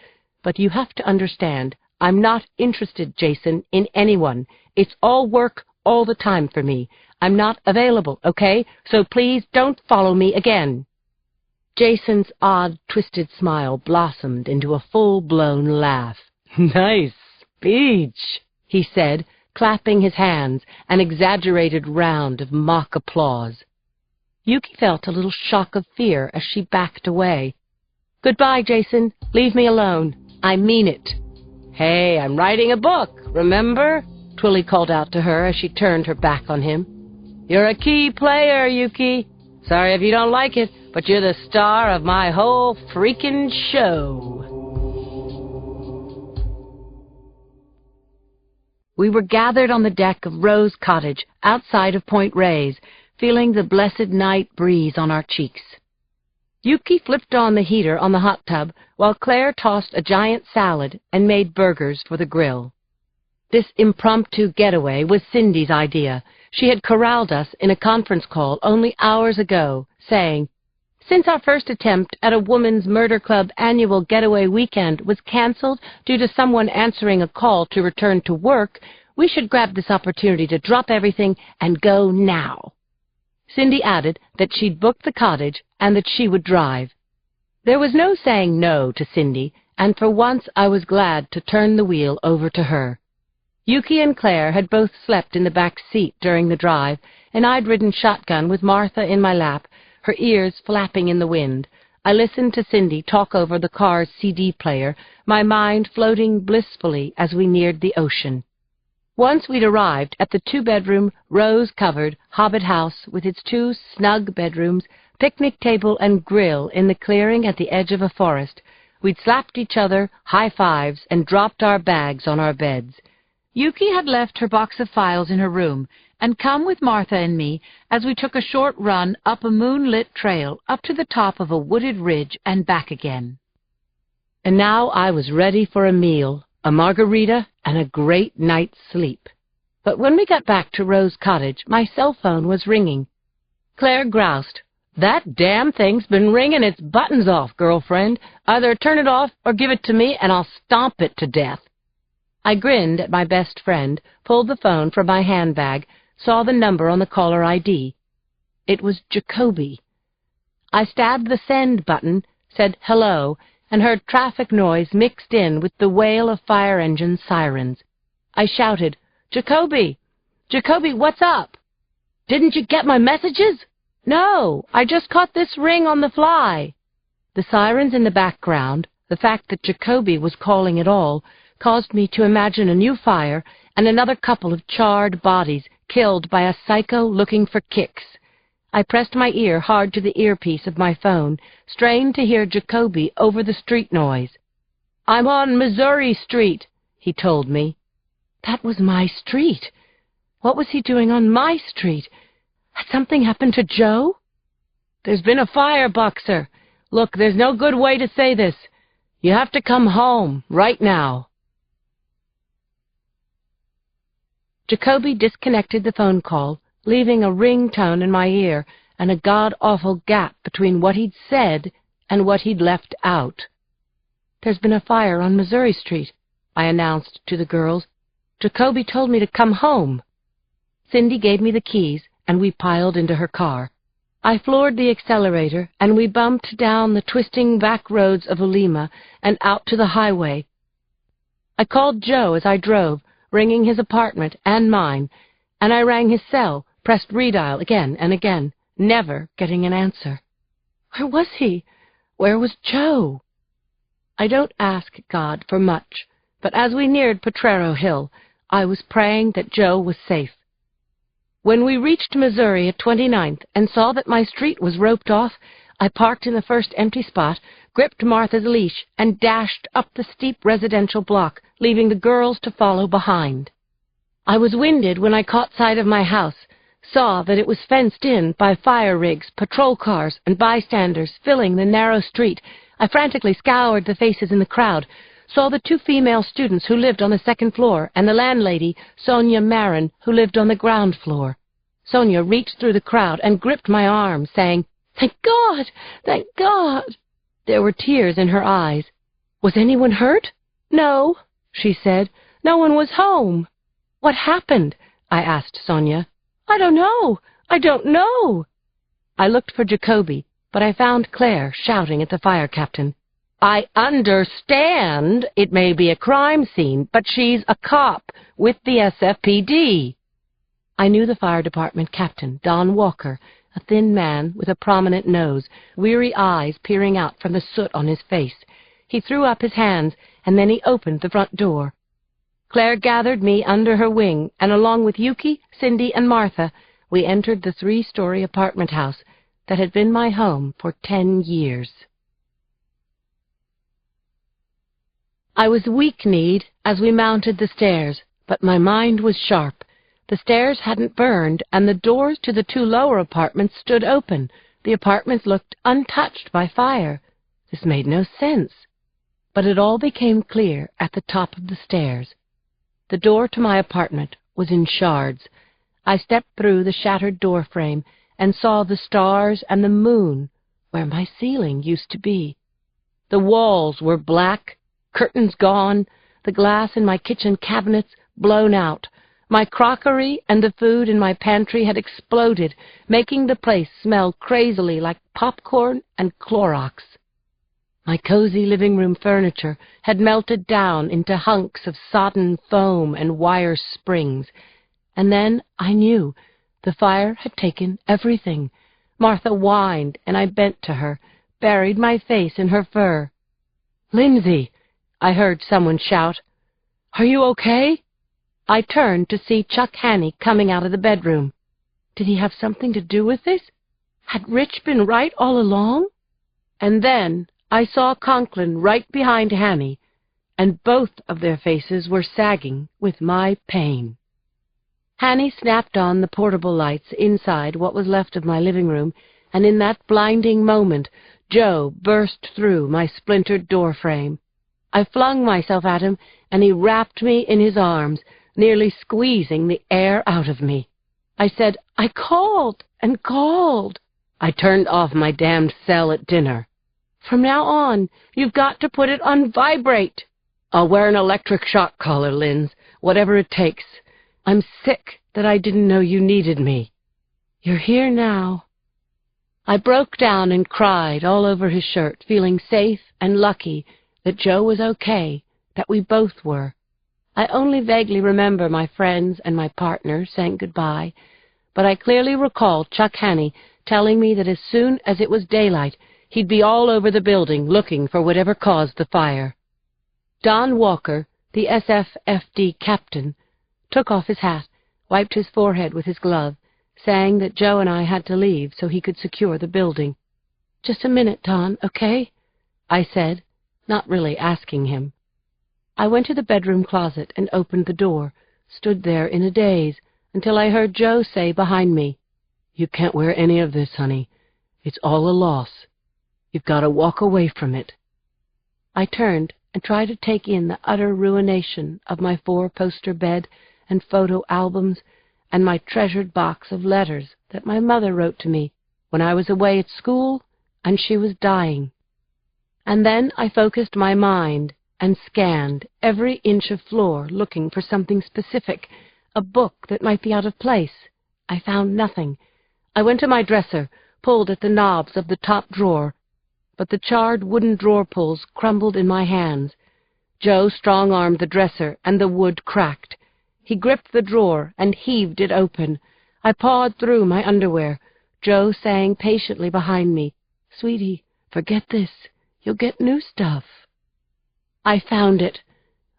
But you have to understand, I'm not interested, Jason, in anyone. It's all work all the time for me. I'm not available, okay? So please don't follow me again." Jason's odd, twisted smile blossomed into a full-blown laugh. "Nice speech," he said, clapping his hands, an exaggerated round of mock applause. Yuki felt a little shock of fear as she backed away. "Goodbye, Jason. Leave me alone. I mean it." "Hey, I'm writing a book, remember?" Twilly called out to her as she turned her back on him. "You're a key player, Yuki. Sorry if you don't like it, but you're the star of my whole freaking show." We were gathered on the deck of Rose Cottage outside of Point Reyes, feeling the blessed night breeze on our cheeks. Yuki flipped on the heater on the hot tub, while Claire tossed a giant salad and made burgers for the grill. This impromptu getaway was Cindy's idea. She had corralled us in a conference call only hours ago, saying, "Since our first attempt at a Women's Murder Club annual getaway weekend was canceled due to someone answering a call to return to work, we should grab this opportunity to drop everything and go now." Cindy added that she'd booked the cottage and that she would drive. There was no saying no to Cindy, and for once I was glad to turn the wheel over to her. Yuki and Claire had both slept in the back seat during the drive, and I'd ridden shotgun with Martha in my lap, her ears flapping in the wind. I listened to Cindy talk over the car's CD player, my mind floating blissfully as we neared the ocean. Once we'd arrived at the two-bedroom, rose-covered Hobbit house with its 2 snug bedrooms, picnic table and grill in the clearing at the edge of a forest, we'd slapped each other high-fives and dropped our bags on our beds. Yuki had left her box of files in her room and come with Martha and me as we took a short run up a moonlit trail up to the top of a wooded ridge and back again. And now I was ready for a meal, a margarita, and a great night's sleep. But when we got back to Rose Cottage, my cell phone was ringing. Claire groused, "That damn thing's been ringing its buttons off, girlfriend. Either turn it off or give it to me and I'll stomp it to death." I grinned at my best friend, pulled the phone from my handbag, saw the number on the caller ID. It was Jacoby. I stabbed the send button, said hello, and heard traffic noise mixed in with the wail of fire engine sirens. I shouted, "Jacoby! Jacoby, what's up? Didn't you get my messages?" "No, I just caught this ring on the fly." The sirens in the background, the fact that Jacoby was calling at all, caused me to imagine a new fire and another couple of charred bodies killed by a psycho looking for kicks. I pressed my ear hard to the earpiece of my phone, strained to hear Jacoby over the street noise. "I'm on Missouri Street," he told me. That was my street. What was he doing on my street? Had something happened to Joe? "There's been a fire, Boxer. Look, there's no good way to say this. You have to come home, right now." Jacoby disconnected the phone call, leaving a ringtone in my ear and a god-awful gap between what he'd said and what he'd left out. "There's been a fire on Missouri Street," I announced to the girls. "Jacoby told me to come home." Cindy gave me the keys, and we piled into her car. I floored the accelerator, and we bumped down the twisting back roads of Ulima and out to the highway. I called Joe as I drove, ringing his apartment and mine, and I rang his cell, pressed redial again and again, never getting an answer. Where was he? Where was Joe? I don't ask God for much, but as we neared Potrero Hill, I was praying that Joe was safe. When we reached Missouri at 29th and saw that my street was roped off, I parked in the first empty spot, gripped Martha's leash, and dashed up the steep residential block, leaving the girls to follow behind. I was winded when I caught sight of my house, saw that it was fenced in by fire rigs, patrol cars, and bystanders filling the narrow street. I frantically scoured the faces in the crowd, Saw the 2 female students who lived on the 2nd floor, and the landlady, Sonia Marin, who lived on the ground floor. Sonia reached through the crowd and gripped my arm, saying, "Thank God! Thank God!" There were tears in her eyes. "Was anyone hurt?" "No," she said. "No one was home." "What happened?" I asked Sonia. "I don't know. I don't know." I looked for Jacoby, but I found Claire shouting at the fire captain. "I understand it may be a crime scene, but she's a cop with the SFPD." I knew the fire department captain, Don Walker, a thin man with a prominent nose, weary eyes peering out from the soot on his face. He threw up his hands, and then he opened the front door. Claire gathered me under her wing, and along with Yuki, Cindy, and Martha, we entered the 3-story apartment house that had been my home for 10 years. I was weak-kneed as we mounted the stairs, but my mind was sharp. The stairs hadn't burned, and the doors to the 2 lower apartments stood open. The apartments looked untouched by fire. This made no sense. But it all became clear at the top of the stairs. The door to my apartment was in shards. I stepped through the shattered door frame and saw the stars and the moon where my ceiling used to be. The walls were black, curtains gone, the glass in my kitchen cabinets blown out. My crockery and the food in my pantry had exploded, making the place smell crazily like popcorn and Clorox. My cozy living room furniture had melted down into hunks of sodden foam and wire springs. And then I knew the fire had taken everything. Martha whined, and I bent to her, buried my face in her fur. "Lindsay!" I heard someone shout. "Are you okay?" I turned to see Chuck Hanny coming out of the bedroom. Did he have something to do with this? Had Rich been right all along? And then I saw Conklin right behind Hanny, and both of their faces were sagging with my pain. Hanny snapped on the portable lights inside what was left of my living room, and in that blinding moment, Joe burst through my splintered door frame. I flung myself at him, and he wrapped me in his arms, nearly squeezing the air out of me. I said, "I called and called." I turned off my damned cell at dinner. "From now on, you've got to put it on vibrate." "I'll wear an electric shock collar, Linz, whatever it takes. I'm sick that I didn't know you needed me." "You're here now." I broke down and cried all over his shirt, feeling safe and lucky that Joe was okay, that we both were. I only vaguely remember my friends and my partner saying goodbye, but I clearly recall Chuck Hanny telling me that as soon as it was daylight, he'd be all over the building looking for whatever caused the fire. Don Walker, the SFFD captain, took off his hat, wiped his forehead with his glove, saying that Joe and I had to leave so he could secure the building. "Just a minute, Don, okay?" I said, not really asking him. I went to the bedroom closet and opened the door, stood there in a daze, until I heard Joe say behind me, "You can't wear any of this, honey. It's all a loss. You've got to walk away from it." I turned and tried to take in the utter ruination of my 4-poster bed and photo albums and my treasured box of letters that my mother wrote to me when I was away at school and she was dying. And then I focused my mind and scanned every inch of floor looking for something specific, a book that might be out of place. I found nothing. I went to my dresser, pulled at the knobs of the top drawer, but the charred wooden drawer pulls crumbled in my hands. Joe strong-armed the dresser, and the wood cracked. He gripped the drawer and heaved it open. I pawed through my underwear, Joe saying patiently behind me, "Sweetie, forget this. You'll get new stuff." I found it.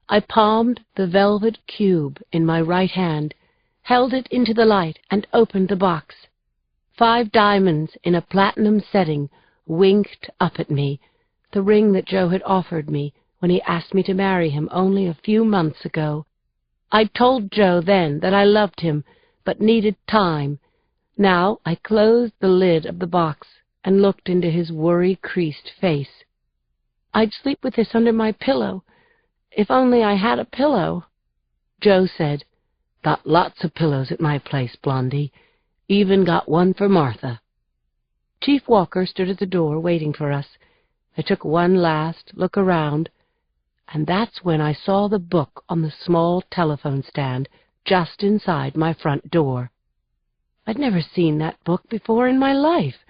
I palmed the velvet cube in my right hand, held it into the light, and opened the box. 5 diamonds in a platinum setting winked up at me, the ring that Joe had offered me when he asked me to marry him only a few months ago. I'd told Joe then that I loved him, but needed time. Now I closed the lid of the box and looked into his worry-creased face. "I'd sleep with this under my pillow. If only I had a pillow." Joe said, "Got lots of pillows at my place, Blondie. Even got one for Martha." Chief Walker stood at the door waiting for us. I took one last look around, and that's when I saw the book on the small telephone stand just inside my front door. I'd never seen that book before in my life.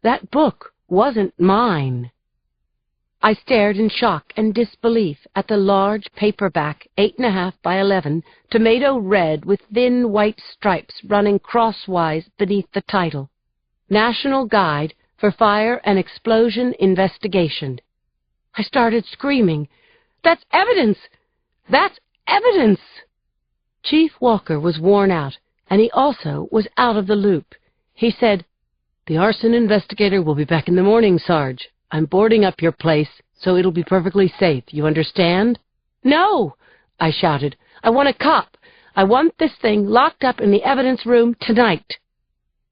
That book wasn't mine. I stared in shock and disbelief at the large paperback 8.5 by 11, tomato red with thin white stripes running crosswise beneath the title, National Guide for Fire and Explosion Investigation. I started screaming, "That's evidence! That's evidence!" Chief Walker was worn out, and he also was out of the loop. He said, "The arson investigator will be back in the morning, Sarge. I'm boarding up your place, so it'll be perfectly safe. You understand?" "No!" I shouted. "I want a cop. I want this thing locked up in the evidence room tonight."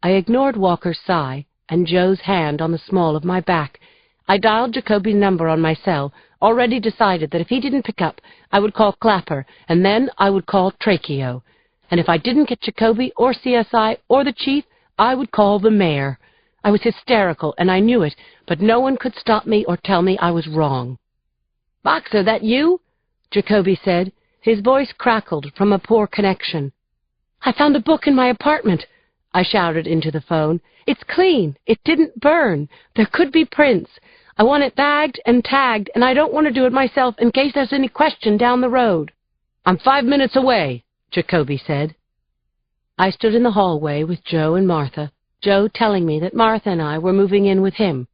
I ignored Walker's sigh and Joe's hand on the small of my back. I dialed Jacoby's number on my cell, already decided that if he didn't pick up, I would call Clapper, and then I would call Tracheo. And if I didn't get Jacoby or CSI or the chief, I would call the mayor. I was hysterical, and I knew it, but no one could stop me or tell me I was wrong. "Boxer, that you?" Jacoby said. His voice crackled from a poor connection. "I found a book in my apartment," I shouted into the phone. "It's clean. It didn't burn. There could be prints. I want it bagged and tagged, and I don't want to do it myself in case there's any question down the road." "I'm 5 minutes away," Jacoby said. I stood in the hallway with Joe and Martha, Joe telling me that Martha and I were moving in with him.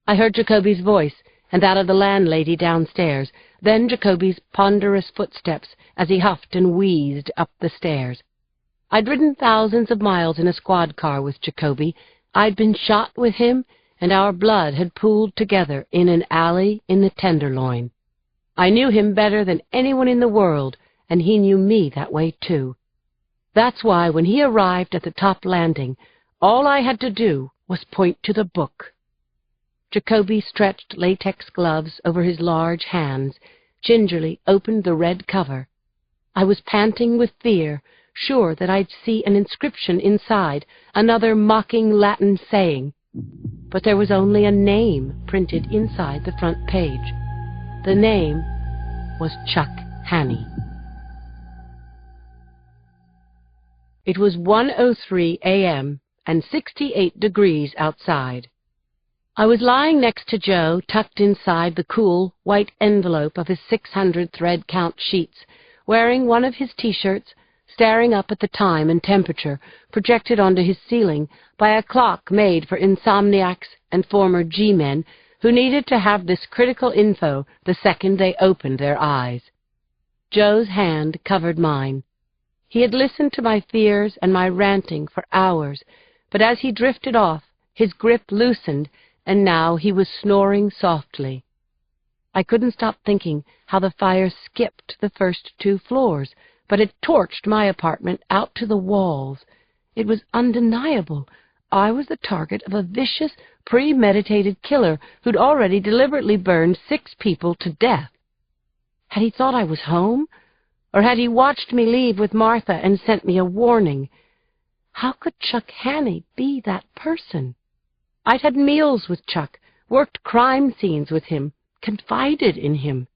I heard Jacoby's voice and that of the landlady downstairs, then Jacoby's ponderous footsteps as he huffed and wheezed up the stairs. I'd ridden thousands of miles in a squad car with Jacoby. I'd been shot with him, and our blood had pooled together in an alley in the Tenderloin. I knew him better than anyone in the world, and he knew me that way too. That's why when he arrived at the top landing, all I had to do was point to the book. Jacoby stretched latex gloves over his large hands, gingerly opened the red cover. I was panting with fear, sure that I'd see an inscription inside, another mocking Latin saying. But there was only a name printed inside the front page. The name was Chuck Haney. It was 1:03 a.m. and 68 degrees outside. I was lying next to Joe, tucked inside the cool, white envelope of his 600 thread count sheets, wearing one of his T-shirts, staring up at the time and temperature projected onto his ceiling by a clock made for insomniacs and former G-men who needed to have this critical info the second they opened their eyes. Joe's hand covered mine. He had listened to my fears and my ranting for hours, but as he drifted off, his grip loosened, and now he was snoring softly. I couldn't stop thinking how the fire skipped the first 2 floors, but it torched my apartment out to the walls. It was undeniable. I was the target of a vicious, premeditated killer who'd already deliberately burned 6 people to death. Had he thought I was home? Or had he watched me leave with Martha and sent me a warning? How could Chuck Haney be that person? I'd had meals with Chuck, worked crime scenes with him, confided in him.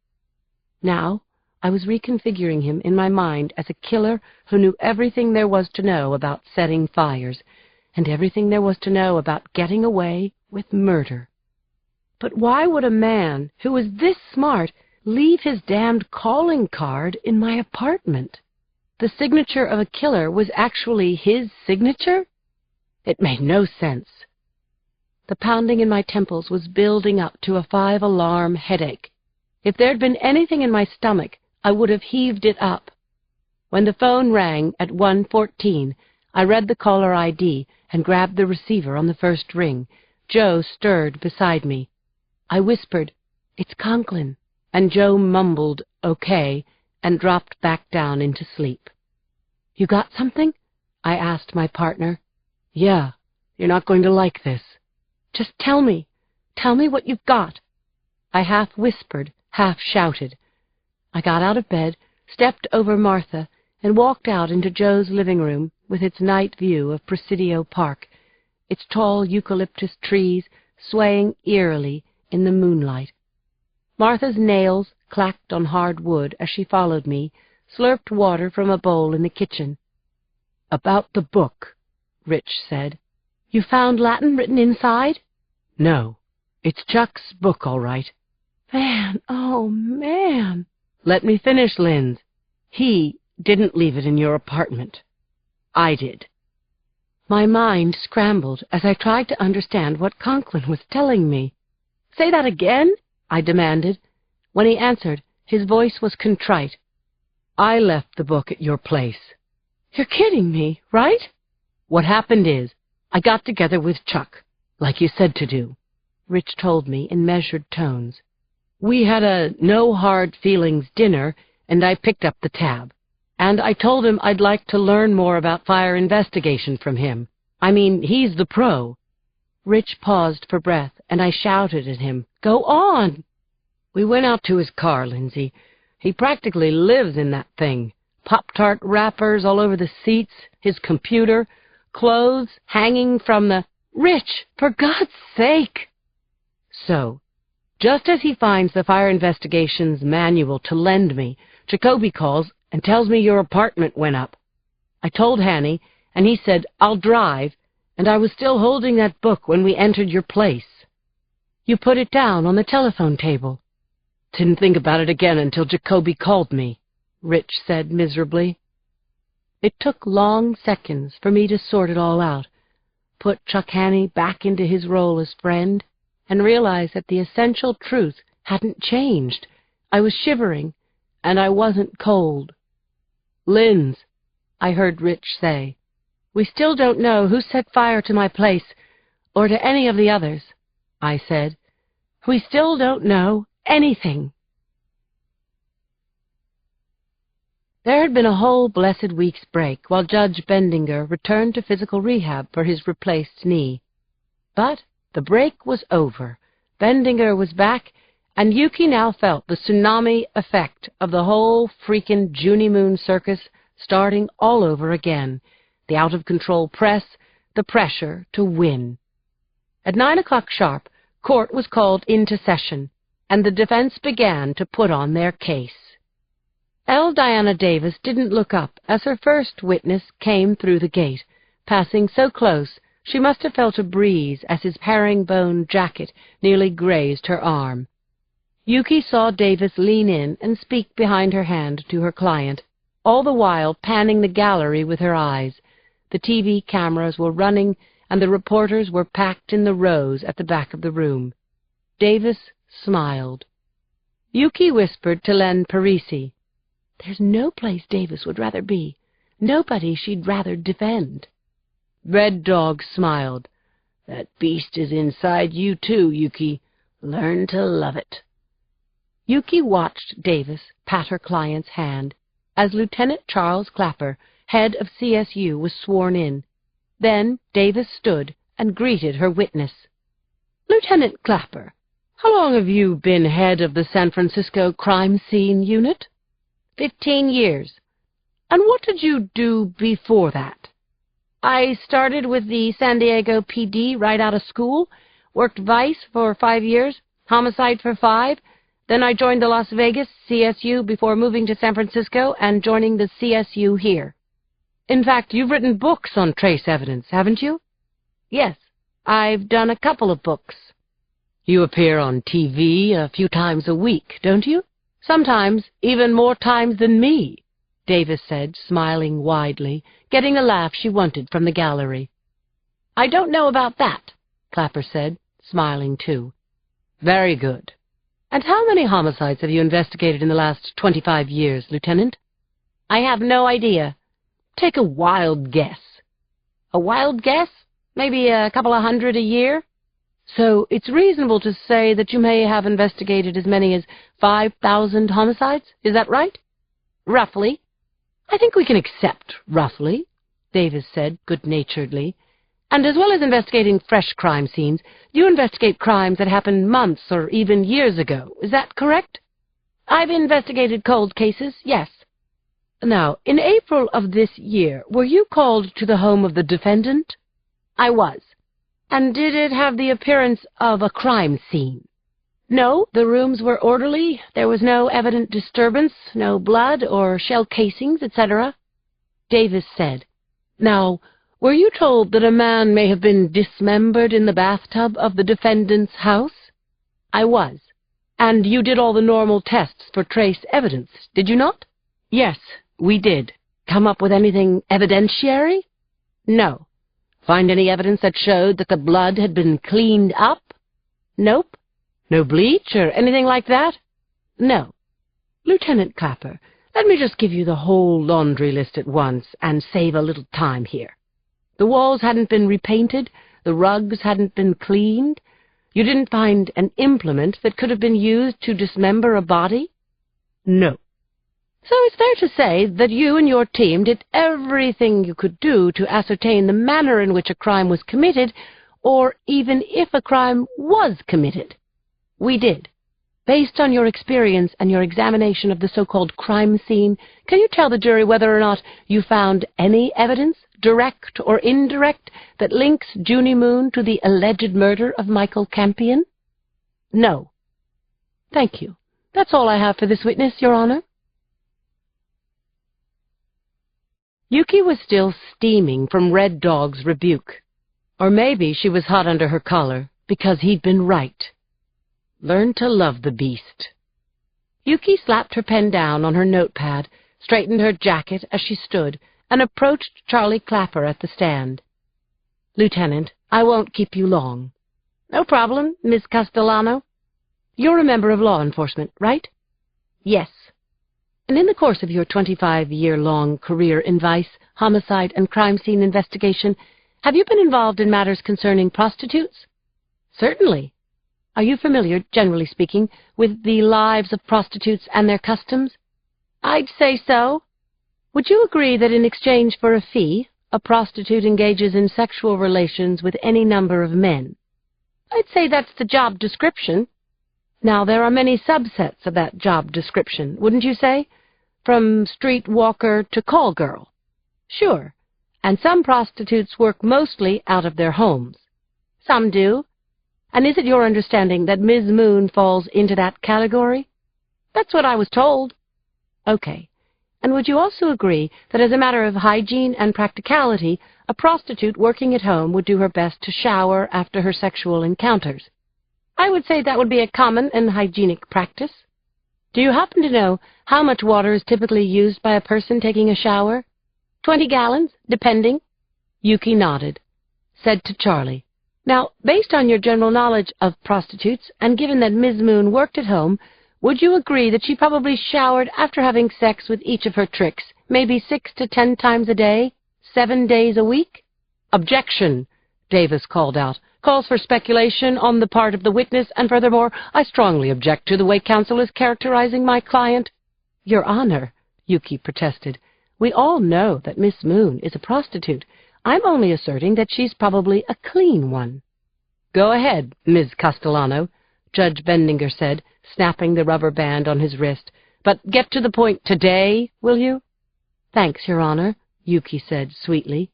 Now I was reconfiguring him in my mind as a killer who knew everything there was to know about setting fires, and everything there was to know about getting away with murder. But why would a man who was this smart leave his damned calling card in my apartment? The signature of a killer was actually his signature? It made no sense. The pounding in my temples was building up to a 5-alarm headache. If there'd been anything in my stomach, I would have heaved it up. When the phone rang at 1:14, I read the caller ID and grabbed the receiver on the first ring. Joe stirred beside me. I whispered, "It's Conklin," and Joe mumbled, "Okay," and dropped back down into sleep. "You got something?" I asked my partner. "Yeah, you're not going to like this." "Just tell me. Tell me what you've got." I half whispered, half shouted. I got out of bed, stepped over Martha, and walked out into Joe's living room with its night view of Presidio Park, its tall eucalyptus trees swaying eerily in the moonlight. Martha's nails clacked on hard wood as she followed me, slurped water from a bowl in the kitchen. "About the book," Rich said. "You found Latin written inside?" "No. It's Chuck's book, all right." "Man, oh, man." "Let me finish, Linz. He didn't leave it in your apartment. I did." My mind scrambled as I tried to understand what Conklin was telling me. "Say that again?" I demanded. When he answered, his voice was contrite. "I left the book at your place." "You're kidding me, right?" "What happened is, I got together with Chuck, like you said to do," Rich told me in measured tones. "We had a no-hard-feelings dinner, and I picked up the tab. And I told him I'd like to learn more about fire investigation from him. I mean, he's the pro." Rich paused for breath, and I shouted at him, "Go on!" "We went out to his car, Lindsay. He practically lives in that thing. Pop-Tart wrappers all over the seats, his computer, clothes hanging from the—" "Rich, for God's sake!" "So, just as he finds the fire investigation's manual to lend me, Jacoby calls and tells me your apartment went up. I told Hanny, and he said, 'I'll drive,' and I was still holding that book when we entered your place." "You put it down on the telephone table." "Didn't think about it again until Jacoby called me," Rich said miserably. It took long seconds for me to sort it all out, put Chuck Hanny back into his role as friend, and realize that the essential truth hadn't changed. I was shivering, and I wasn't cold. "Linz," I heard Rich say, "we still don't know who set fire to my place, or to any of the others," I said. "We still don't know anything." There had been a whole blessed week's break while Judge Bendinger returned to physical rehab for his replaced knee. But the break was over. Bendinger was back, and Yuki now felt the tsunami effect of the whole freakin' Junie Moon circus starting all over again, the out-of-control press, the pressure to win. At 9 o'clock sharp, court was called into session, and the defense began to put on their case. L. Diana Davis didn't look up as her first witness came through the gate, passing so close she must have felt a breeze as his herringbone jacket nearly grazed her arm. Yuki saw Davis lean in and speak behind her hand to her client, all the while panning the gallery with her eyes. The TV cameras were running, and the reporters were packed in the rows at the back of the room. Davis smiled. Yuki whispered to Len Parisi, "There's no place Davis would rather be, nobody she'd rather defend." Red Dog smiled. "That beast is inside you too, Yuki. Learn to love it." Yuki watched Davis pat her client's hand as Lieutenant Charles Clapper, head of CSU, was sworn in. Then Davis stood and greeted her witness. "Lieutenant Clapper, how long have you been head of the San Francisco Crime Scene Unit?" 15 years. "And what did you do before that?" "I started with the San Diego PD right out of school, worked vice for 5 years, homicide for 5, then I joined the Las Vegas CSU before moving to San Francisco and joining the CSU here." "In fact, you've written books on trace evidence, haven't you?" "Yes, I've done a couple of books." "You appear on TV a few times a week, don't you?" "Sometimes even more times than me," Davis said, smiling widely, getting the laugh she wanted from the gallery. "I don't know about that," Clapper said, smiling too. "Very good. And how many homicides have you investigated in the last 25 years, Lieutenant?" "I have no idea." "Take a wild guess." "A wild guess? Maybe a couple of hundred a year." "So it's reasonable to say that you may have investigated as many as 5,000 homicides, is that right?" "Roughly." "I think we can accept roughly," Davis said good-naturedly. "And as well as investigating fresh crime scenes, you investigate crimes that happened months or even years ago, is that correct?" I've investigated cold cases, yes. Now, in April of this year, were you called to the home of the defendant? I was. And did it have the appearance of a crime scene? No, the rooms were orderly. There was no evident disturbance, no blood or shell casings, etc. Davis said, Now, were you told that a man may have been dismembered in the bathtub of the defendant's house? I was. And you did all the normal tests for trace evidence, did you not? Yes, we did. Come up with anything evidentiary? No. Find any evidence that showed that the blood had been cleaned up? Nope. No bleach or anything like that? No. Lieutenant Clapper, let me just give you the whole laundry list at once and save a little time here. The walls hadn't been repainted, the rugs hadn't been cleaned. You didn't find an implement that could have been used to dismember a body? No. So it's fair to say that you and your team did everything you could do to ascertain the manner in which a crime was committed, or even if a crime was committed. We did. Based on your experience and your examination of the so-called crime scene, can you tell the jury whether or not you found any evidence, direct or indirect, that links Junie Moon to the alleged murder of Michael Campion? No. Thank you. That's all I have for this witness, Your Honor. Yuki was still steaming from Red Dog's rebuke. Or maybe she was hot under her collar, because he'd been right. Learn to love the beast. Yuki slapped her pen down on her notepad, straightened her jacket as she stood, and approached Charlie Clapper at the stand. Lieutenant, I won't keep you long. No problem, Miss Castellano. You're a member of law enforcement, right? Yes. And in the course of your 25-year-long career in vice, homicide, and crime scene investigation, have you been involved in matters concerning prostitutes? Certainly. Are you familiar, generally speaking, with the lives of prostitutes and their customs? I'd say so. Would you agree that in exchange for a fee, a prostitute engages in sexual relations with any number of men? I'd say that's the job description. Now, there are many subsets of that job description, wouldn't you say? From street walker to call girl. Sure. And some prostitutes work mostly out of their homes. Some do. And is it your understanding that Ms. Moon falls into that category? That's what I was told. Okay. And would you also agree that as a matter of hygiene and practicality, a prostitute working at home would do her best to shower after her sexual encounters? I would say that would be a common and hygienic practice. Do you happen to know how much water is typically used by a person taking a shower? 20 gallons, depending. Yuki nodded. Said to Charlie, Now, based on your general knowledge of prostitutes, and given that Ms. Moon worked at home, would you agree that she probably showered after having sex with each of her tricks, maybe 6 to 10 times a day, 7 days a week? Objection, Davis called out. Calls for speculation on the part of the witness, and furthermore, I strongly object to the way counsel is characterizing my client. Your Honor, Yuki protested, we all know that Miss Moon is a prostitute. I'm only asserting that she's probably a clean one. Go ahead, Ms. Castellano, Judge Bendinger said, snapping the rubber band on his wrist. But get to the point today, will you? Thanks, Your Honor, Yuki said sweetly.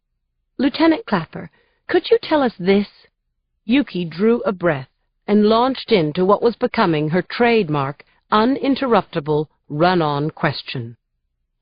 Lieutenant Clapper, could you tell us this? Yuki drew a breath and launched into what was becoming her trademark, uninterruptible, run-on question.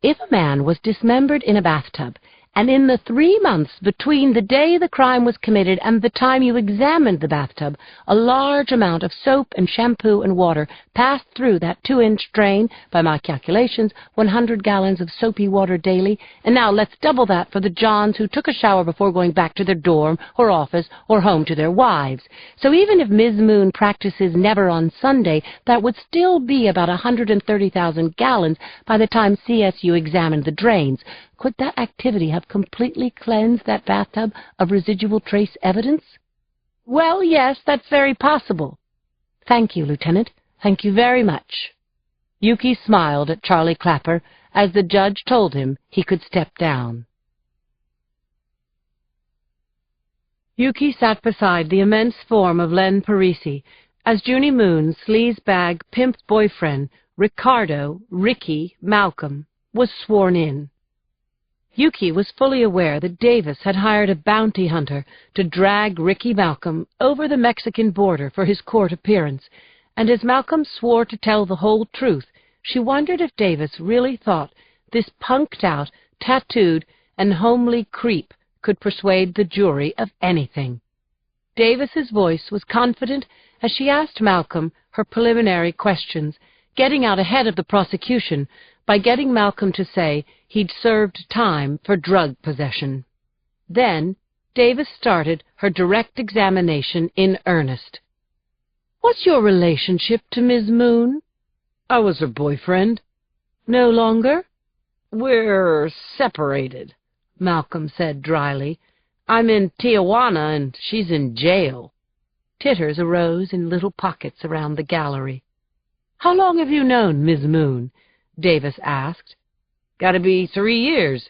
If a man was dismembered in a bathtub, and in the 3 months between the day the crime was committed and the time you examined the bathtub, a large amount of soap and shampoo and water passed through that 2-inch drain, by my calculations, 100 gallons of soapy water daily, and now let's double that for the Johns who took a shower before going back to their dorm or office or home to their wives. So even if Ms. Moon practices never on Sunday, that would still be about 130,000 gallons by the time CSU examined the drains. Could that activity have completely cleansed that bathtub of residual trace evidence? Well, yes, that's very possible. Thank you, Lieutenant. Thank you very much. Yuki smiled at Charlie Clapper as the judge told him he could step down. Yuki sat beside the immense form of Len Parisi as Junie Moon's sleazebag pimp boyfriend Ricardo Ricky Malcolm was sworn in. Yuki was fully aware that Davis had hired a bounty hunter to drag Ricky Malcolm over the Mexican border for his court appearance, and as Malcolm swore to tell the whole truth, she wondered if Davis really thought this punked-out, tattooed, and homely creep could persuade the jury of anything. Davis's voice was confident as she asked Malcolm her preliminary questions, getting out ahead of the prosecution by getting Malcolm to say he'd served time for drug possession. Then Davis started her direct examination in earnest. "What's your relationship to Miss Moon?" "I was her boyfriend." "No longer?" "We're separated," Malcolm said dryly. "I'm in Tijuana and she's in jail." Titters arose in little pockets around the gallery. "How long have you known Miss Moon?" Davis asked. "Gotta be 3 years."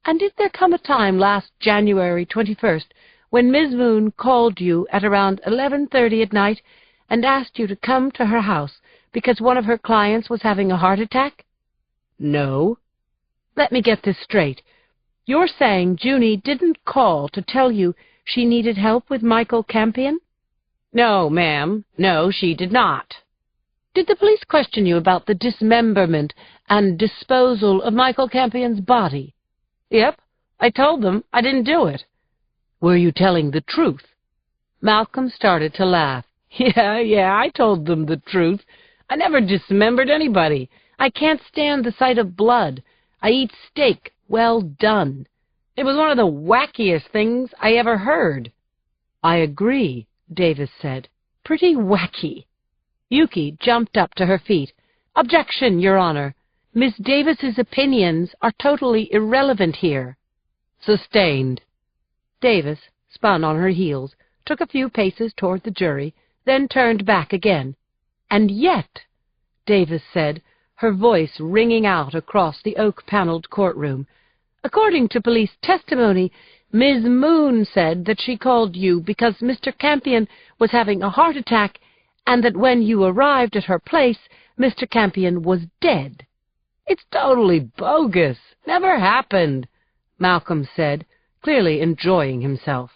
"And did there come a time last January 21st when Miss Moon called you at around 11:30 at night and asked you to come to her house because one of her clients was having a heart attack?" "No." "Let me get this straight. You're saying Junie didn't call to tell you she needed help with Michael Campion?" "No, ma'am. No, she did not." "Did the police question you about the dismemberment and disposal of Michael Campion's body?" "Yep. I told them I didn't do it." "Were you telling the truth?" Malcolm started to laugh. Yeah, I told them the truth. I never dismembered anybody. I can't stand the sight of blood. I eat steak well done. It was one of the wackiest things I ever heard." "I agree," Davis said. "Pretty wacky." Yuki jumped up to her feet. "Objection, Your Honor. Miss Davis's opinions are totally irrelevant here." "Sustained." Davis spun on her heels, took a few paces toward the jury, then turned back again. "And yet," Davis said, her voice ringing out across the oak-paneled courtroom, "according to police testimony, Miss Moon said that she called you because Mr. Campion was having a heart attack and that when you arrived at her place, Mr. Campion was dead." "It's totally bogus. Never happened," Malcolm said, clearly enjoying himself.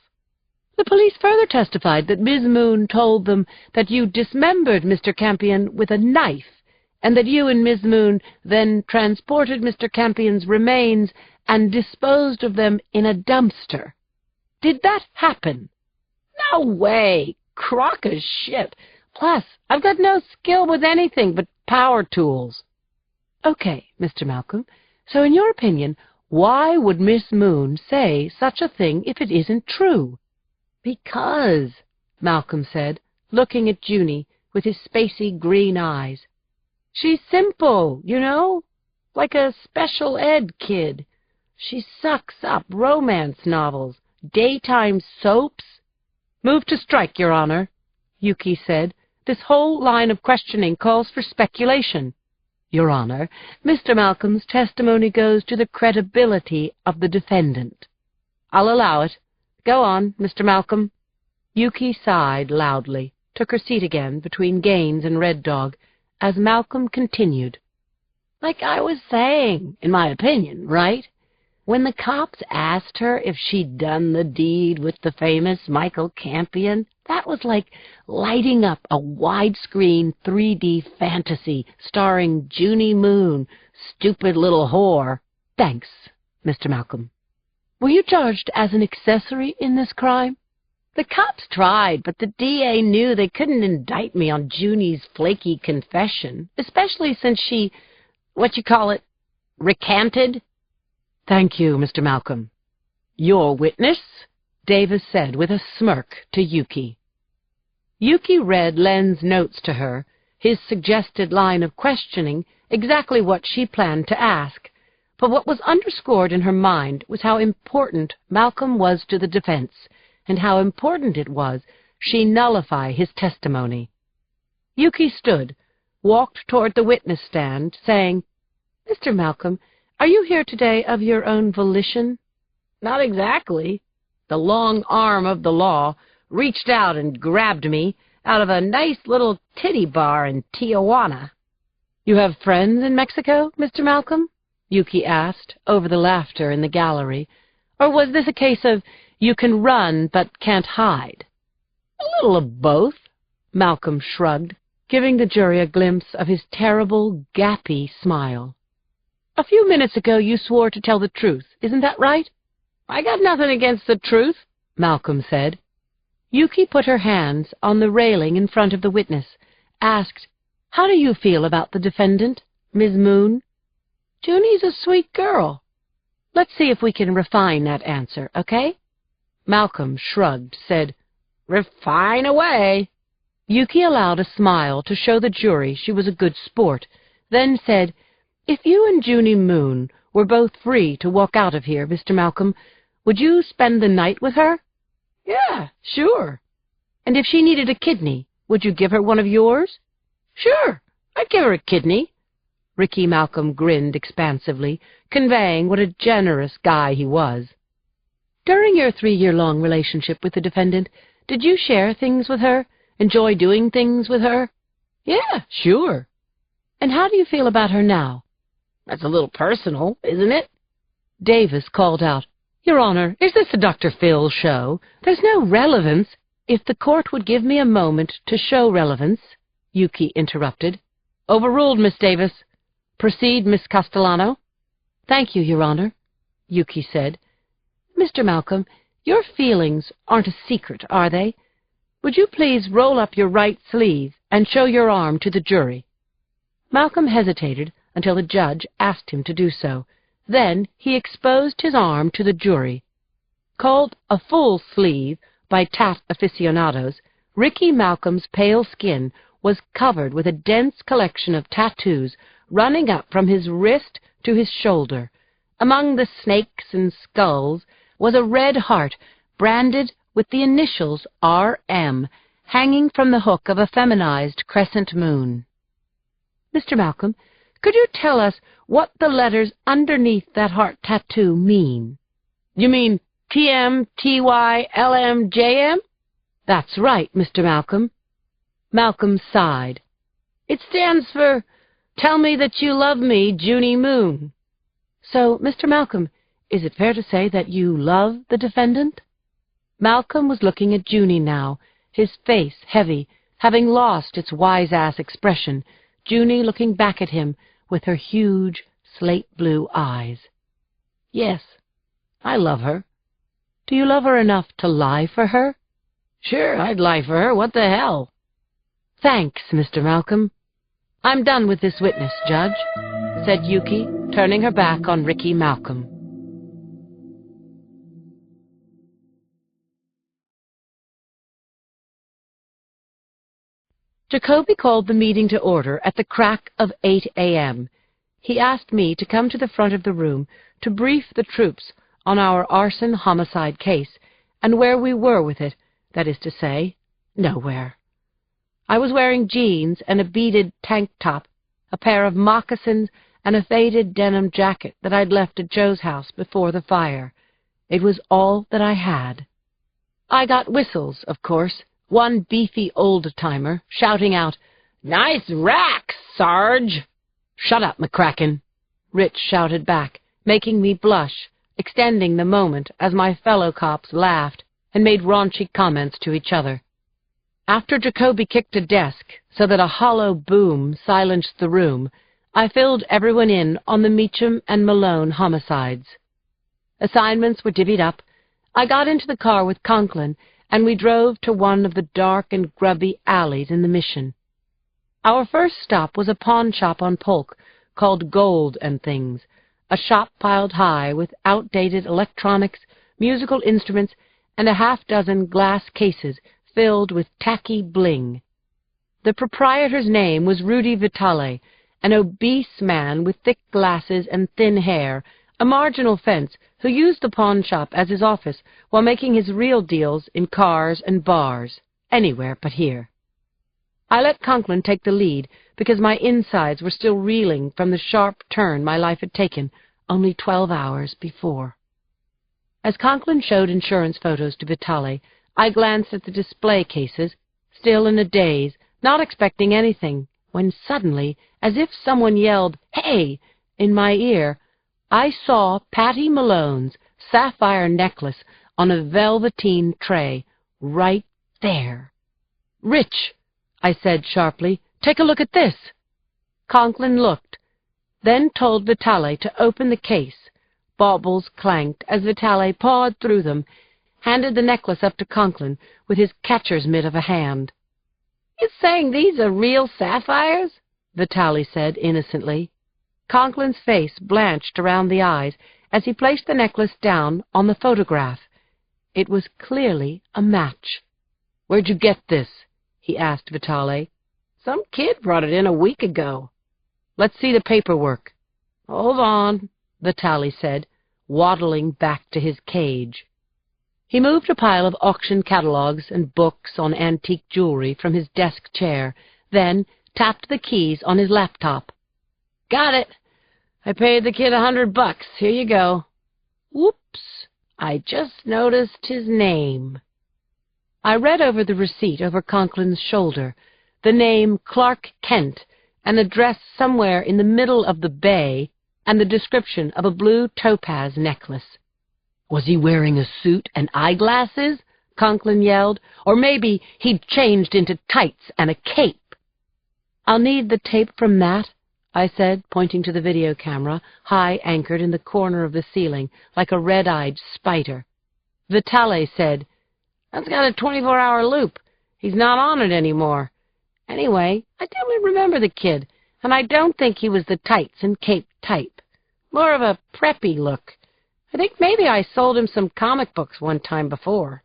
"The police further testified that Miss Moon told them that you dismembered Mr. Campion with a knife, and that you and Miss Moon then transported Mr. Campion's remains and disposed of them in a dumpster. Did that happen?" "No way. Crock of shit. Plus, I've got no skill with anything but power tools." "Okay, Mr. Malcolm, so in your opinion, why would Miss Moon say such a thing if it isn't true?" "Because," Malcolm said, looking at Junie with his spacey green eyes. "She's simple, you know, like a special ed kid. She sucks up romance novels, daytime soaps." "Move to strike, Your Honor," Yuki said. "This whole line of questioning calls for speculation." "Your Honor, Mr. Malcolm's testimony goes to the credibility of the defendant." "I'll allow it. Go on, Mr. Malcolm." Yuki sighed loudly, took her seat again between Gaines and Red Dog, as Malcolm continued. "Like I was saying, in my opinion, right? When the cops asked her if she'd done the deed with the famous Michael Campion, that was like lighting up a widescreen 3D fantasy starring Junie Moon, stupid little whore." "Thanks, Mr. Malcolm. Were you charged as an accessory in this crime?" "The cops tried, but the DA knew they couldn't indict me on Junie's flaky confession, especially since she, recanted." "Thank you, Mr. Malcolm." "Your witness?" Davis said with a smirk to Yuki. Yuki read Len's notes to her, his suggested line of questioning, exactly what she planned to ask. But what was underscored in her mind was how important Malcolm was to the defense, and how important it was she nullify his testimony. Yuki stood, walked toward the witness stand, saying, "Mr. Malcolm, are you here today of your own volition?" "Not exactly. The long arm of the law reached out and grabbed me out of a nice little titty bar in Tijuana." "You have friends in Mexico, Mr. Malcolm?" Yuki asked, over the laughter in the gallery. "Or was this a case of you can run but can't hide?" "A little of both," Malcolm shrugged, giving the jury a glimpse of his terrible, gappy smile. "A few minutes ago you swore to tell the truth, isn't that right?" "I got nothing against the truth," Malcolm said. Yuki put her hands on the railing in front of the witness, asked, "How do you feel about the defendant, Ms. Moon?" "Junie's a sweet girl." "Let's see if we can refine that answer, okay?" Malcolm shrugged, said, "Refine away." Yuki allowed a smile to show the jury she was a good sport, then said, "If you and Junie Moon were both free to walk out of here, Mr. Malcolm, would you spend the night with her?" "Yeah, sure." "And if she needed a kidney, would you give her one of yours?" "Sure, I'd give her a kidney." Ricky Malcolm grinned expansively, conveying what a generous guy he was. "During your 3-year-long relationship with the defendant, did you share things with her? Enjoy doing things with her?" "Yeah, sure." "And how do you feel about her now?" "That's a little personal, isn't it?" Davis called out, "Your Honor, is this the Dr. Phil show? There's no relevance." "If the court would give me a moment to show relevance," Yuki interrupted. "Overruled, Miss Davis. Proceed, Miss Castellano." "Thank you, Your Honor," Yuki said. "Mr. Malcolm, your feelings aren't a secret, are they? Would you please roll up your right sleeve and show your arm to the jury?" Malcolm hesitated until the judge asked him to do so. Then he exposed his arm to the jury. Called a full sleeve by tat aficionados, Ricky Malcolm's pale skin was covered with a dense collection of tattoos running up from his wrist to his shoulder. Among the snakes and skulls was a red heart branded with the initials R.M. hanging from the hook of a feminized crescent moon. "Mr. Malcolm, could you tell us what the letters underneath that heart tattoo mean?" "You mean TMTYLMJM?" "That's right, Mr. Malcolm." Malcolm sighed. "It stands for Tell Me That You Love Me, Junie Moon." "So, Mr. Malcolm, is it fair to say that you love the defendant?" Malcolm was looking at Junie now, his face heavy, having lost its wise-ass expression, Junie looking back at him with her huge slate-blue eyes. "Yes, I love her." "Do you love her enough to lie for her?" "Sure, I'd lie for her. What the hell?" "Thanks, Mr. Malcolm." "I'm done with this witness, Judge," said Yuki, turning her back on Ricky Malcolm. Jacoby called the meeting to order at the crack of 8 a.m. He asked me to come to the front of the room to brief the troops on our arson homicide case and where we were with it, that is to say, nowhere. I was wearing jeans and a beaded tank top, a pair of moccasins, and a faded denim jacket that I'd left at Joe's house before the fire. It was all that I had. I got whistles, of course, one beefy old-timer shouting out, "Nice rack, Sarge!" "Shut up, McCracken," Rich shouted back, making me blush, extending the moment as my fellow cops laughed and made raunchy comments to each other. After Jacoby kicked a desk so that a hollow boom silenced the room, I filled everyone in on the Meacham and Malone homicides. Assignments were divvied up. I got into the car with Conklin, and we drove to one of the dark and grubby alleys in the Mission. Our first stop was a pawn shop on Polk called Gold and Things, a shop piled high with outdated electronics, musical instruments, and a half-dozen glass cases filled with tacky bling. The proprietor's name was Rudy Vitale, an obese man with thick glasses and thin hair, a marginal fence who used the pawn shop as his office while making his real deals in cars and bars, anywhere but here. I let Conklin take the lead because my insides were still reeling from the sharp turn my life had taken only 12 hours before. As Conklin showed insurance photos to Vitale, I glanced at the display cases, still in a daze, not expecting anything when suddenly, as if someone yelled, "Hey!" in my ear, I saw Patty Malone's sapphire necklace on a velveteen tray right there. "Rich," I said sharply, "take a look at this." Conklin looked, then told Vitale to open the case. Baubles clanked as Vitale pawed through them, handed the necklace up to Conklin with his catcher's mitt of a hand. "You saying these are real sapphires?" Vitale said innocently. Conklin's face blanched around the eyes as he placed the necklace down on the photograph. It was clearly a match. "Where'd you get this?" he asked Vitale. "Some kid brought it in a week ago." "Let's see the paperwork." "Hold on," Vitale said, waddling back to his cage. He moved a pile of auction catalogs and books on antique jewelry from his desk chair, then tapped the keys on his laptop. "Got it. I paid the kid $100. Here you go." "Whoops. I just noticed his name." I read over the receipt over Conklin's shoulder, the name Clark Kent, an address somewhere in the middle of the bay, and the description of a blue topaz necklace. "Was he wearing a suit and eyeglasses?" Conklin yelled. "Or maybe he'd changed into tights and a cape." "I'll need the tape from that," I said, pointing to the video camera, high anchored in the corner of the ceiling, like a red-eyed spider. Vitale said, "That's got a 24-hour loop. He's not on it anymore. Anyway, I dimly remember the kid, and I don't think he was the tights and cape type. More of a preppy look. I think maybe I sold him some comic books one time before."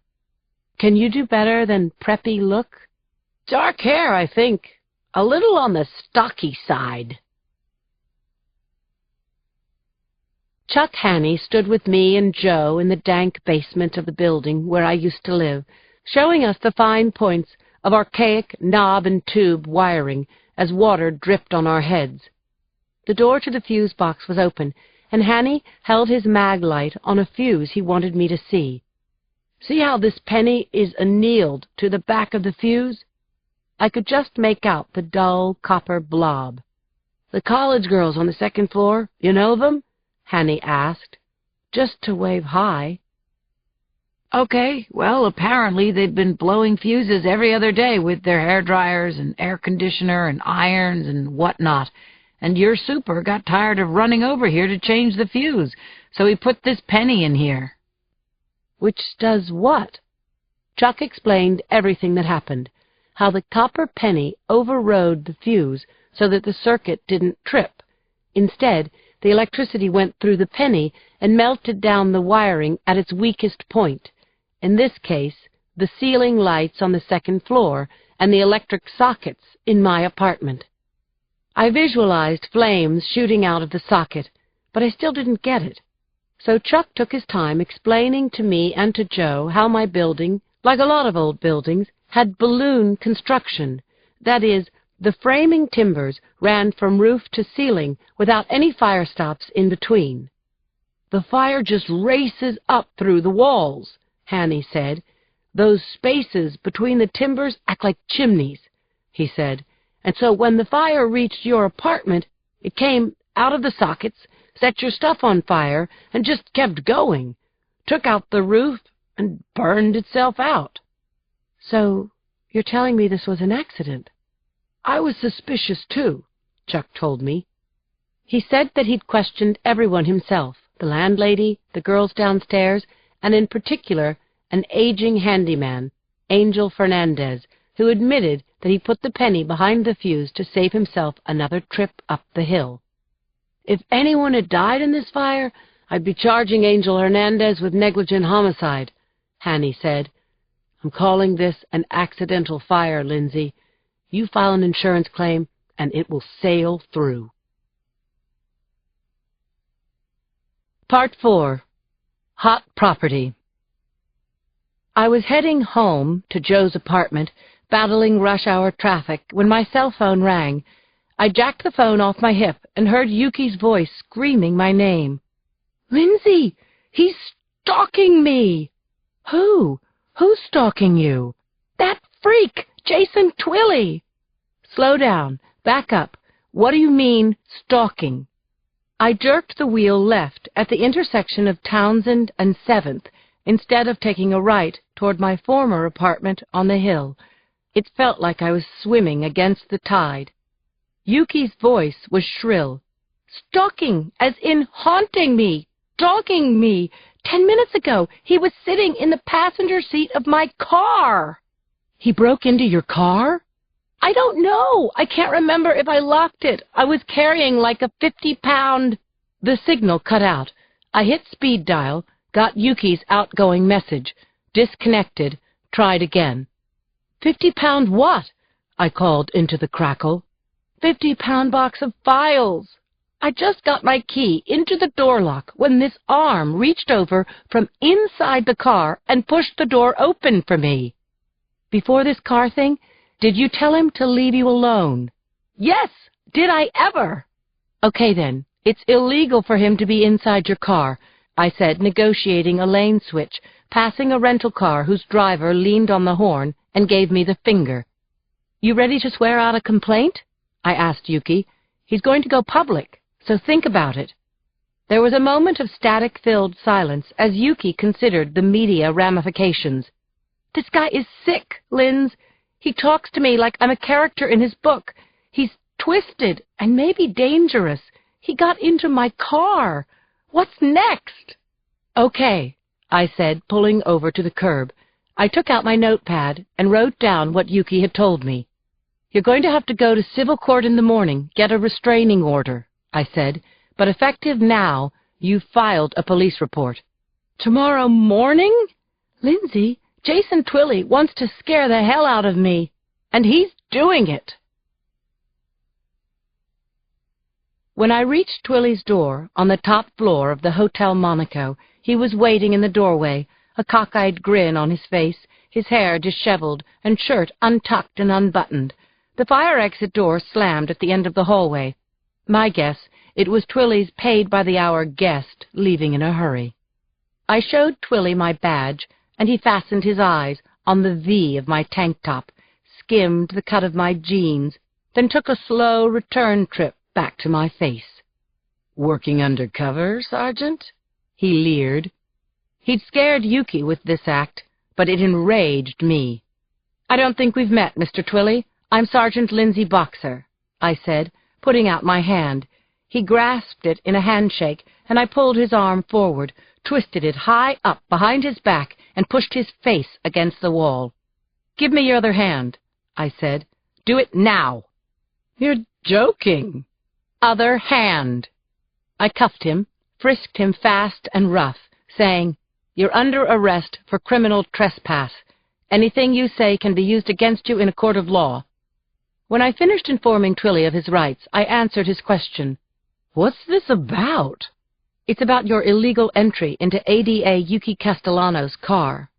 "Can you do better than preppy look?" "Dark hair, I think. A little on the stocky side." Chuck Hanny stood with me and Joe in the dank basement of the building where I used to live, showing us the fine points of archaic knob and tube wiring as water dripped on our heads. The door to the fuse box was open, and Hanny held his mag light on a fuse he wanted me to see. "See how this penny is annealed to the back of the fuse?" I could just make out the dull copper blob. "The college girls on the second floor, you know them?" Hanny asked, just to wave hi. "Okay, well, apparently they've been blowing fuses every other day with their hairdryers and air conditioner and irons and whatnot, and your super got tired of running over here to change the fuse, so he put this penny in here." "Which does what?" Chuck explained everything that happened, how the copper penny overrode the fuse so that the circuit didn't trip. Instead, the electricity went through the penny and melted down the wiring at its weakest point, in this case, the ceiling lights on the second floor and the electric sockets in my apartment. I visualized flames shooting out of the socket, but I still didn't get it. So Chuck took his time explaining to me and to Joe how my building, like a lot of old buildings, had balloon construction. That is, the framing timbers ran from roof to ceiling without any fire stops in between. "The fire just races up through the walls," Hanny said. "Those spaces between the timbers act like chimneys," he said. "And so when the fire reached your apartment, it came out of the sockets, set your stuff on fire, and just kept going. Took out the roof and burned itself out." "So you're telling me this was an accident?" "I was suspicious, too," Chuck told me. He said that he'd questioned everyone himself, the landlady, the girls downstairs, and in particular an aging handyman, Angel Fernandez, who admitted that he put the penny behind the fuse to save himself another trip up the hill. "If anyone had died in this fire, I'd be charging Angel Hernandez with negligent homicide," Hanny said. "I'm calling this an accidental fire, Lindsay. You file an insurance claim, and it will sail through." Part 4. Hot Property. I was heading home to Joe's apartment, battling rush-hour traffic, when my cell phone rang. I jacked the phone off my hip and heard Yuki's voice screaming my name. "Lindsay! He's stalking me!" "Who? Who's stalking you?" "That freak! Jason Twilley!" "Slow down. Back up. What do you mean, stalking? I jerked the wheel left at the intersection of Townsend and 7th instead of taking a right toward my former apartment on the hill. It felt like I was swimming against the tide. Yuki's voice was shrill. Stalking, as in haunting me, dogging me. 10 minutes ago, he was sitting in the passenger seat of my car. He broke into your car? I don't know. I can't remember if I locked it. I was carrying like a 50-pound... The signal cut out. I hit speed dial, got Yuki's outgoing message, disconnected, tried again. 50-pound what? I called into the crackle. 50-pound box of files. I just got my key into the door lock when this arm reached over from inside the car and pushed the door open for me. Before this car thing, did you tell him to leave you alone? Yes! Did I ever? Okay then, it's illegal for him to be inside your car, I said, negotiating a lane switch, passing a rental car whose driver leaned on the horn and gave me the finger. You ready to swear out a complaint? I asked Yuki. He's going to go public, so think about it. There was a moment of static-filled silence as Yuki considered the media ramifications. This guy is sick, Linz. He talks to me like I'm a character in his book. He's twisted and maybe dangerous. He got into my car. What's next? Okay, I said, pulling over to the curb. I took out my notepad and wrote down what Yuki had told me. You're going to have to go to civil court in the morning, get a restraining order, I said, but effective now, you've filed a police report. Tomorrow morning? Lindsay, Jason Twilley wants to scare the hell out of me, and he's doing it. When I reached Twilley's door on the top floor of the Hotel Monaco, he was waiting in the doorway, a cockeyed grin on his face, his hair disheveled and shirt untucked and unbuttoned. The fire exit door slammed at the end of the hallway. My guess, it was Twilley's paid-by-the-hour guest leaving in a hurry. I showed Twilley my badge, and he fastened his eyes on the V of my tank top, skimmed the cut of my jeans, then took a slow return trip back to my face. "Working undercover, Sergeant?" he leered. He'd scared Yuki with this act, but it enraged me. "I don't think we've met, Mr. Twilley. I'm Sergeant Lindsay Boxer," I said, putting out my hand. He grasped it in a handshake, and I pulled his arm forward, twisted it high up behind his back, and pushed his face against the wall. "Give me your other hand," I said. "Do it now." "You're joking." "Other hand." I cuffed him, frisked him fast and rough, saying, "You're under arrest for criminal trespass. Anything you say can be used against you in a court of law." When I finished informing Twilley of his rights, I answered his question. "What's this about?" "It's about your illegal entry into ADA Yuki Castellano's car.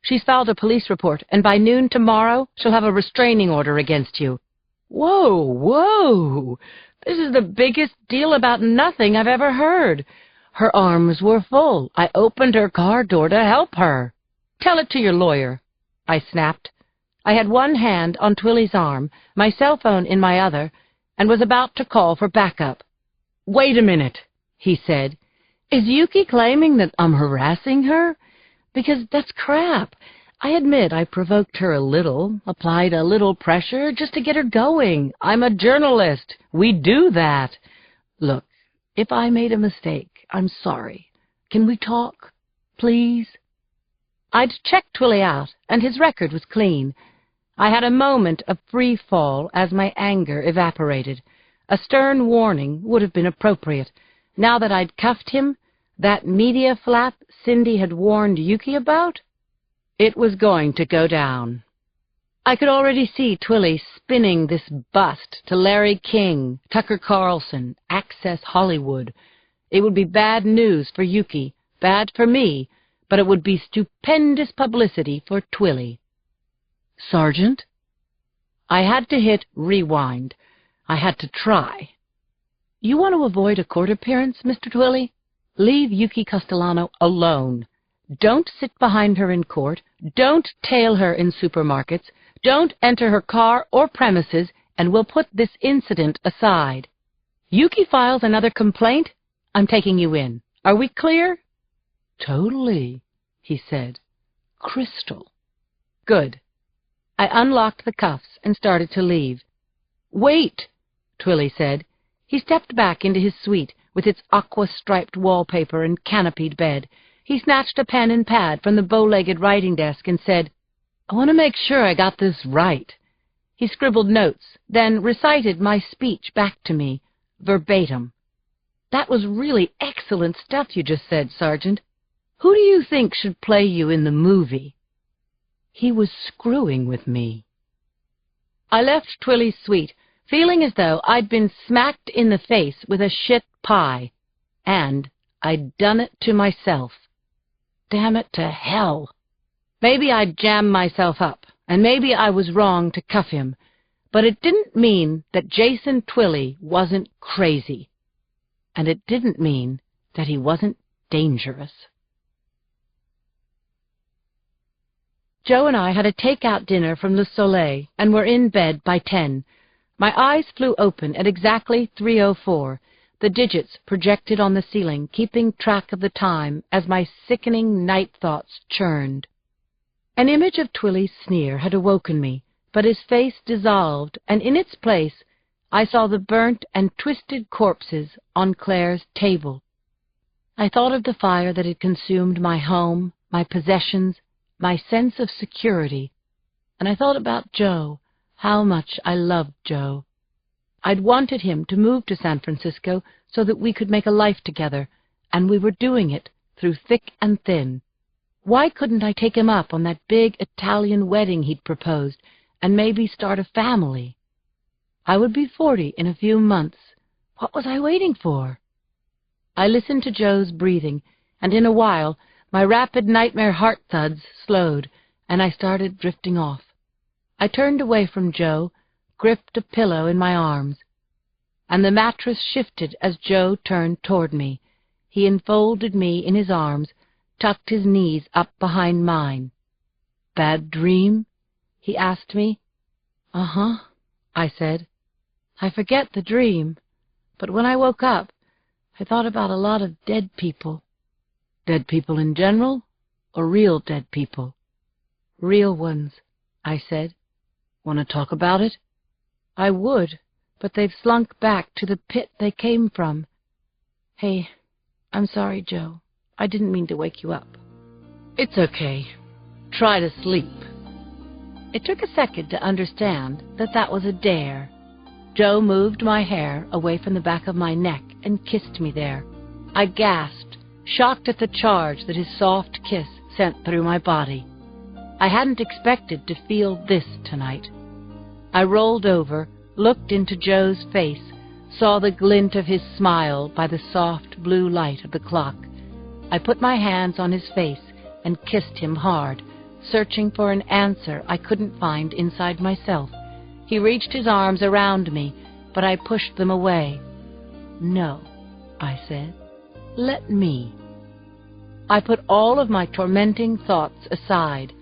She's filed a police report, and by noon tomorrow, she'll have a restraining order against you." "Whoa, whoa! This is the biggest deal about nothing I've ever heard. Her arms were full. I opened her car door to help her." "Tell it to your lawyer," I snapped. I had one hand on Twilley's arm, my cell phone in my other, and was about to call for backup. "Wait a minute," he said. "Is Yuki claiming that I'm harassing her? Because that's crap. I admit I provoked her a little, applied a little pressure just to get her going. I'm a journalist. We do that. Look, if I made a mistake, I'm sorry. Can we talk? Please?" I'd checked Twilley out, and his record was clean. I had a moment of free fall as my anger evaporated. A stern warning would have been appropriate. Now that I'd cuffed him, that media flap Cindy had warned Yuki about, it was going to go down. I could already see Twilley spinning this bust to Larry King, Tucker Carlson, Access Hollywood. It would be bad news for Yuki, bad for me, but it would be stupendous publicity for Twilley. "Sergeant?" I had to hit rewind. I had to try. "You want to avoid a court appearance, Mr. Twilley? Leave Yuki Castellano alone. Don't sit behind her in court. Don't tail her in supermarkets. Don't enter her car or premises, and we'll put this incident aside. Yuki files another complaint, I'm taking you in. Are we clear?" "Totally," he said. "Crystal." "Good." I unlocked the cuffs and started to leave. "Wait," Twilly said. He stepped back into his suite with its aqua-striped wallpaper and canopied bed. He snatched a pen and pad from the bow-legged writing desk and said, "I want to make sure I got this right." He scribbled notes, then recited my speech back to me, verbatim. "That was really excellent stuff you just said, Sergeant. Who do you think should play you in the movie?" He was screwing with me. I left Twilly's suite, feeling as though I'd been smacked in the face with a shit pie, and I'd done it to myself. Damn it to hell. Maybe I'd jammed myself up, and maybe I was wrong to cuff him, but it didn't mean that Jason Twilly wasn't crazy, and it didn't mean that he wasn't dangerous. Joe and I had a take-out dinner from Le Soleil and were in bed by 10. My eyes flew open at exactly 3:04, the digits projected on the ceiling, keeping track of the time as my sickening night thoughts churned. An image of Twilly's sneer had awoken me, but his face dissolved, and in its place I saw the burnt and twisted corpses on Claire's table. I thought of the fire that had consumed my home, my possessions, my sense of security, and I thought about Joe, how much I loved Joe. I'd wanted him to move to San Francisco so that we could make a life together, and we were doing it through thick and thin. Why couldn't I take him up on that big Italian wedding he'd proposed, and maybe start a family? I would be 40 in a few months. What was I waiting for? I listened to Joe's breathing, and in a while my rapid nightmare heart thuds slowed, and I started drifting off. I turned away from Joe, gripped a pillow in my arms, and the mattress shifted as Joe turned toward me. He enfolded me in his arms, tucked his knees up behind mine. "Bad dream?" he asked me. "Uh-huh," I said. "I forget the dream, but when I woke up, I thought about a lot of dead people." "Dead people in general, or real dead people?" "Real ones," I said. "Want to talk about it?" "I would, but they've slunk back to the pit they came from. Hey, I'm sorry, Joe. I didn't mean to wake you up." "It's okay. Try to sleep." It took a second to understand that that was a dare. Joe moved my hair away from the back of my neck and kissed me there. I gasped, shocked at the charge that his soft kiss sent through my body. I hadn't expected to feel this tonight. I rolled over, looked into Joe's face, saw the glint of his smile by the soft blue light of the clock. I put my hands on his face and kissed him hard, searching for an answer I couldn't find inside myself. He reached his arms around me, but I pushed them away. "No," I said. "Let me." I put all of my tormenting thoughts aside.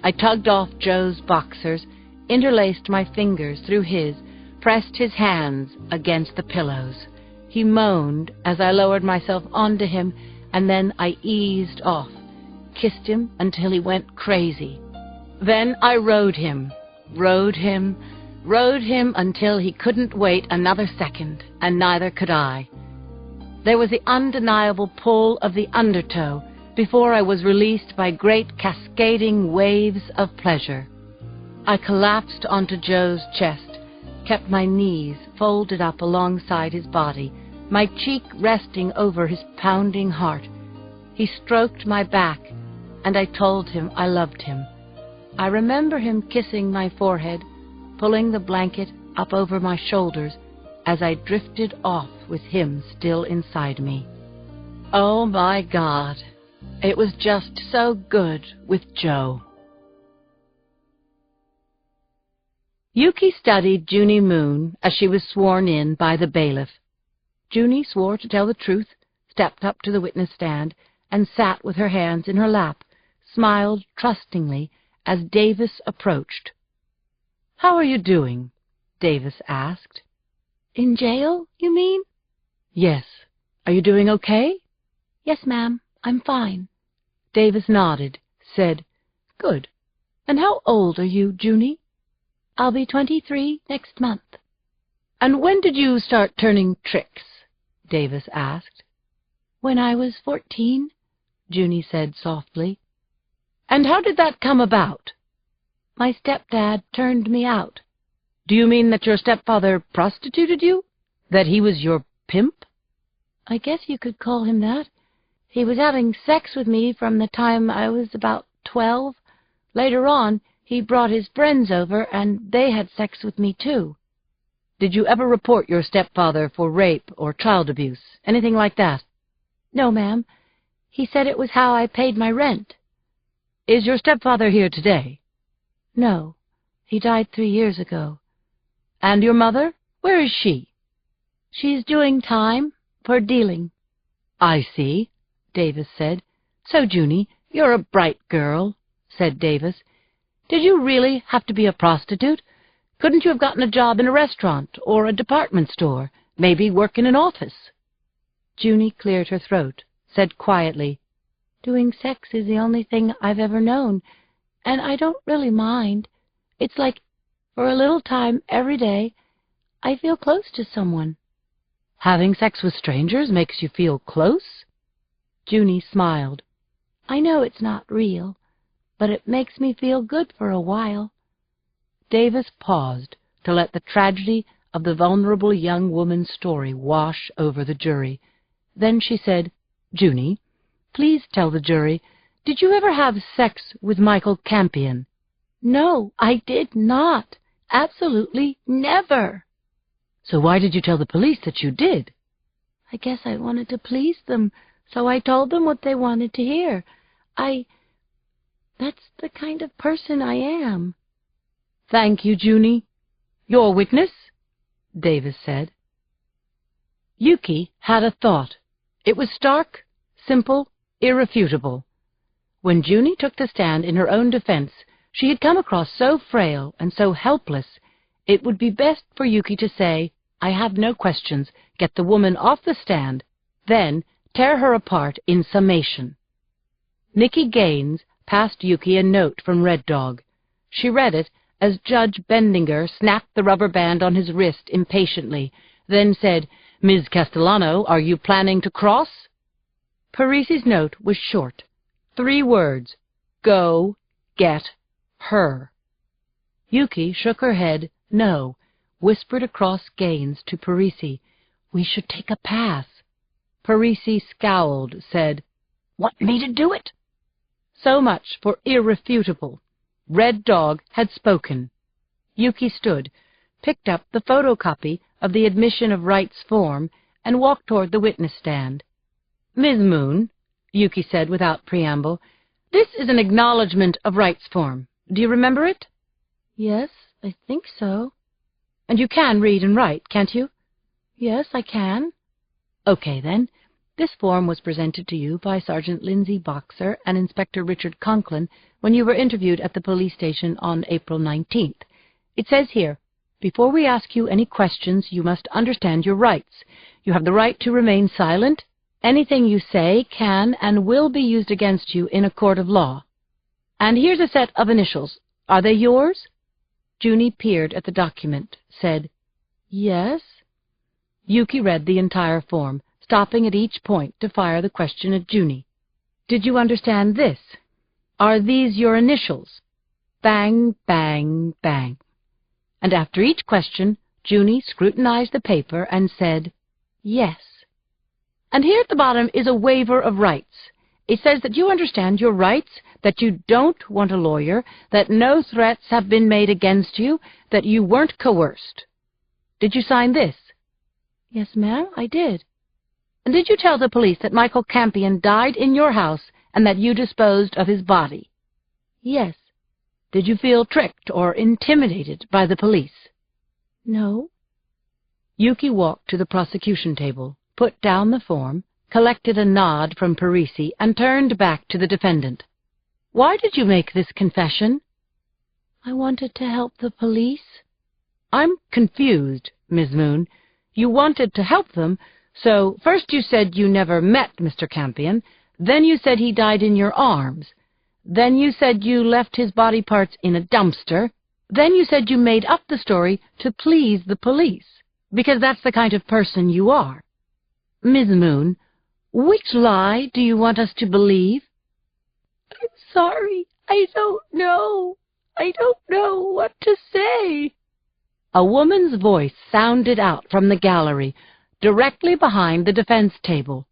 I tugged off Joe's boxers, interlaced my fingers through his, pressed his hands against the pillows. He moaned as I lowered myself onto him, and then I eased off, kissed him until he went crazy. Then I rode him until he couldn't wait another second, and neither could I. There was the undeniable pull of the undertow before I was released by great cascading waves of pleasure. I collapsed onto Joe's chest, kept my knees folded up alongside his body, my cheek resting over his pounding heart. He stroked my back, and I told him I loved him. I remember him kissing my forehead, pulling the blanket up over my shoulders as I drifted off with him still inside me. Oh my God, it was just so good with Joe. Yuki studied Junie Moon as she was sworn in by the bailiff. Junie swore to tell the truth, stepped up to the witness stand, and sat with her hands in her lap, smiled trustingly as Davis approached. "How are you doing?" Davis asked. In jail, you mean? Yes. Are you doing okay? Yes, ma'am. I'm fine. Davis nodded, said, Good. And how old are you, Junie? I'll be 23 next month. And when did you start turning tricks? Davis asked. When I was 14, Junie said softly. And how did that come about? My stepdad turned me out. Do you mean that your stepfather prostituted you? That he was your pimp? I guess you could call him that. He was having sex with me from the time I was about 12. Later on, he brought his friends over, and they had sex with me, too. Did you ever report your stepfather for rape or child abuse, anything like that? No, ma'am. He said it was how I paid my rent. Is your stepfather here today? No. He died 3 years ago. And your mother? Where is she? She's doing time for dealing. I see, Davis said. So, Junie, you're a bright girl, said Davis. Did you really have to be a prostitute? Couldn't you have gotten a job in a restaurant or a department store, maybe work in an office? Junie cleared her throat, said quietly, Doing sex is the only thing I've ever known, and I don't really mind. It's like, for a little time every day, I feel close to someone. Having sex with strangers makes you feel close? Junie smiled. I know it's not real, but it makes me feel good for a while. Davis paused to let the tragedy of the vulnerable young woman's story wash over the jury. Then she said, Junie, please tell the jury, did you ever have sex with Michael Campion? No, I did not. Absolutely never. So why did you tell the police that you did? I guess I wanted to please them, so I told them what they wanted to hear. That's the kind of person I am. Thank you, Junie. Your witness? Davis said. Yuki had a thought. It was stark, simple, irrefutable. When Junie took the stand in her own defense, she had come across so frail and so helpless, it would be best for Yuki to say, I have no questions, get the woman off the stand, then tear her apart in summation. Nikki Gaines passed Yuki a note from Red Dog. She read it as Judge Bendinger snapped the rubber band on his wrist impatiently, then said, Ms. Castellano, are you planning to cross? Parisi's note was short. 3 words, go get her. Yuki shook her head, no, whispered across Gaines to Parisi, we should take a pass. Parisi scowled, said, Want me to do it? So much for irrefutable. Red Dog had spoken. Yuki stood, picked up the photocopy of the admission of rights form, and walked toward the witness stand. Ms. Moon, Yuki said without preamble, this is an acknowledgment of rights form. Do you remember it? Yes, I think so. And you can read and write, can't you? Yes, I can. Okay, then. This form was presented to you by Sergeant Lindsay Boxer and Inspector Richard Conklin when you were interviewed at the police station on April 19th. It says here, before we ask you any questions, you must understand your rights. You have the right to remain silent. Anything you say can and will be used against you in a court of law. And here's a set of initials. Are they yours? Junie peered at the document, said, Yes. Yuki read the entire form, stopping at each point to fire the question at Junie. Did you understand this? Are these your initials? Bang, bang, bang. And after each question, Junie scrutinized the paper and said, Yes. And here at the bottom is a waiver of rights. It says that you understand your rights, that you don't want a lawyer, that no threats have been made against you, that you weren't coerced. Did you sign this? Yes, ma'am, I did. And did you tell the police that Michael Campion died in your house and that you disposed of his body? Yes. Did you feel tricked or intimidated by the police? No. Yuki walked to the prosecution table, put down the form, collected a nod from Parisi, and turned back to the defendant. Why did you make this confession? I wanted to help the police. I'm confused, Ms. Moon. You wanted to help them, so first you said you never met Mr. Campion, then you said he died in your arms, then you said you left his body parts in a dumpster, then you said you made up the story to please the police, because that's the kind of person you are. Ms. Moon, which lie do you want us to believe? I'm sorry. I don't know. I don't know what to say. A woman's voice sounded out from the gallery, directly behind the defense table.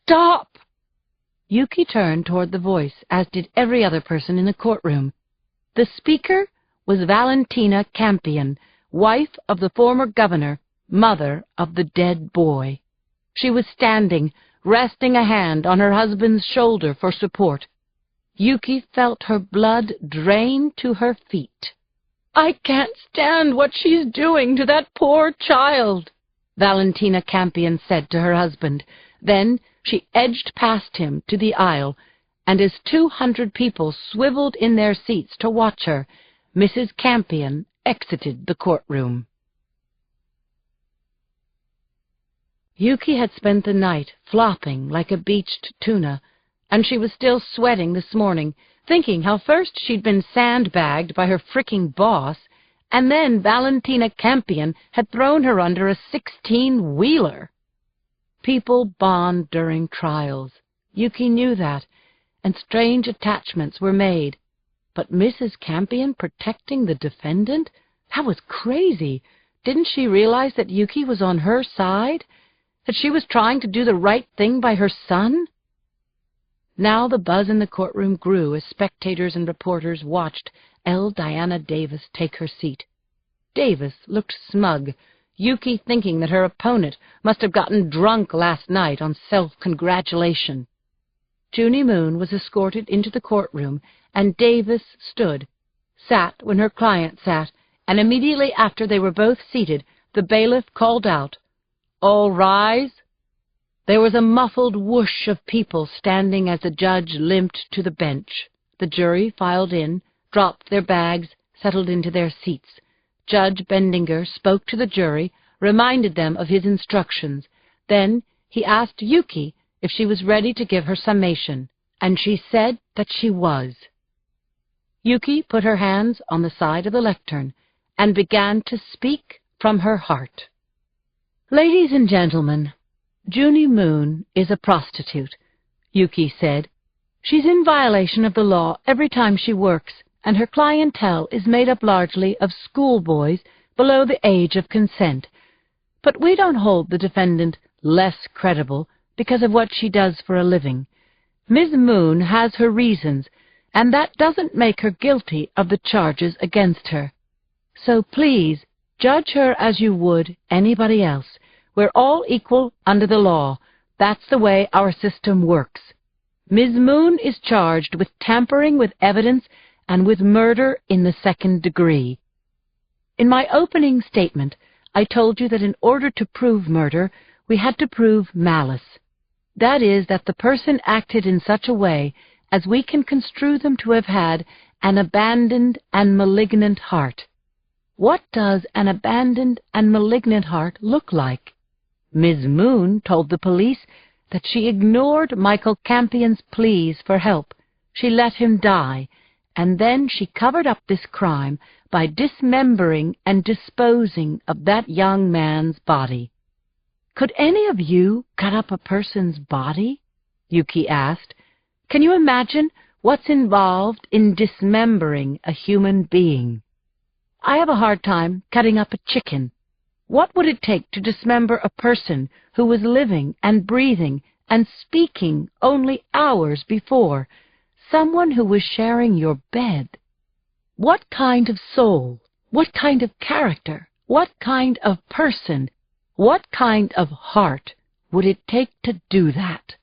Stop! Yuki turned toward the voice, as did every other person in the courtroom. The speaker was Valentina Campion, wife of the former governor, mother of the dead boy. She was standing, resting a hand on her husband's shoulder for support. Yuki felt her blood drain to her feet. I can't stand what she's doing to that poor child, Valentina Campion said to her husband. Then she edged past him to the aisle, and as 200 people swiveled in their seats to watch her, Mrs. Campion exited the courtroom. Yuki had spent the night flopping like a beached tuna, and she was still sweating this morning, thinking how first she'd been sandbagged by her fricking boss, and then Valentina Campion had thrown her under a 16-wheeler. People bond during trials. Yuki knew that, and strange attachments were made. But Mrs. Campion protecting the defendant? That was crazy. Didn't she realize that Yuki was on her side? That she was trying to do the right thing by her son? Now the buzz in the courtroom grew as spectators and reporters watched L. Diana Davis take her seat. Davis looked smug, Yuki thinking that her opponent must have gotten drunk last night on self-congratulation. Junie Moon was escorted into the courtroom, and Davis stood, sat when her client sat, and immediately after they were both seated, the bailiff called out, "All rise." There was a muffled whoosh of people standing as the judge limped to the bench. The jury filed in, dropped their bags, settled into their seats. Judge Bendinger spoke to the jury, reminded them of his instructions. Then he asked Yuki if she was ready to give her summation, and she said that she was. Yuki put her hands on the side of the lectern and began to speak from her heart. "Ladies and gentlemen, Junie Moon is a prostitute," Yuki said. "She's in violation of the law every time she works, and her clientele is made up largely of schoolboys below the age of consent. But we don't hold the defendant less credible because of what she does for a living. Ms. Moon has her reasons, and that doesn't make her guilty of the charges against her. So please, judge her as you would anybody else. We're all equal under the law. That's the way our system works. Ms. Moon is charged with tampering with evidence and with murder in the second degree. In my opening statement, I told you that in order to prove murder, we had to prove malice. That is, that the person acted in such a way as we can construe them to have had an abandoned and malignant heart. What does an abandoned and malignant heart look like? Ms. Moon told the police that she ignored Michael Campion's pleas for help. She let him die, and then she covered up this crime by dismembering and disposing of that young man's body. "Could any of you cut up a person's body?" Yuki asked. "Can you imagine what's involved in dismembering a human being? I have a hard time cutting up a chicken. What would it take to dismember a person who was living and breathing and speaking only hours before, someone who was sharing your bed? What kind of soul, what kind of character, what kind of person, what kind of heart would it take to do that?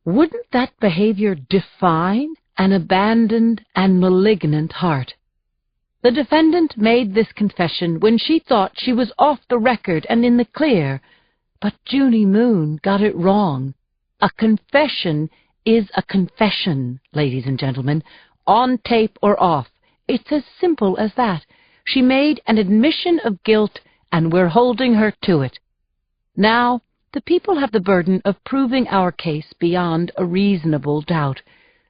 Wouldn't that behavior define an abandoned and malignant heart?" The defendant made this confession when she thought she was off the record and in the clear, but Junie Moon got it wrong. A confession is a confession, ladies and gentlemen, on tape or off. It's as simple as that. She made an admission of guilt, and we're holding her to it. Now, the people have the burden of proving our case beyond a reasonable doubt.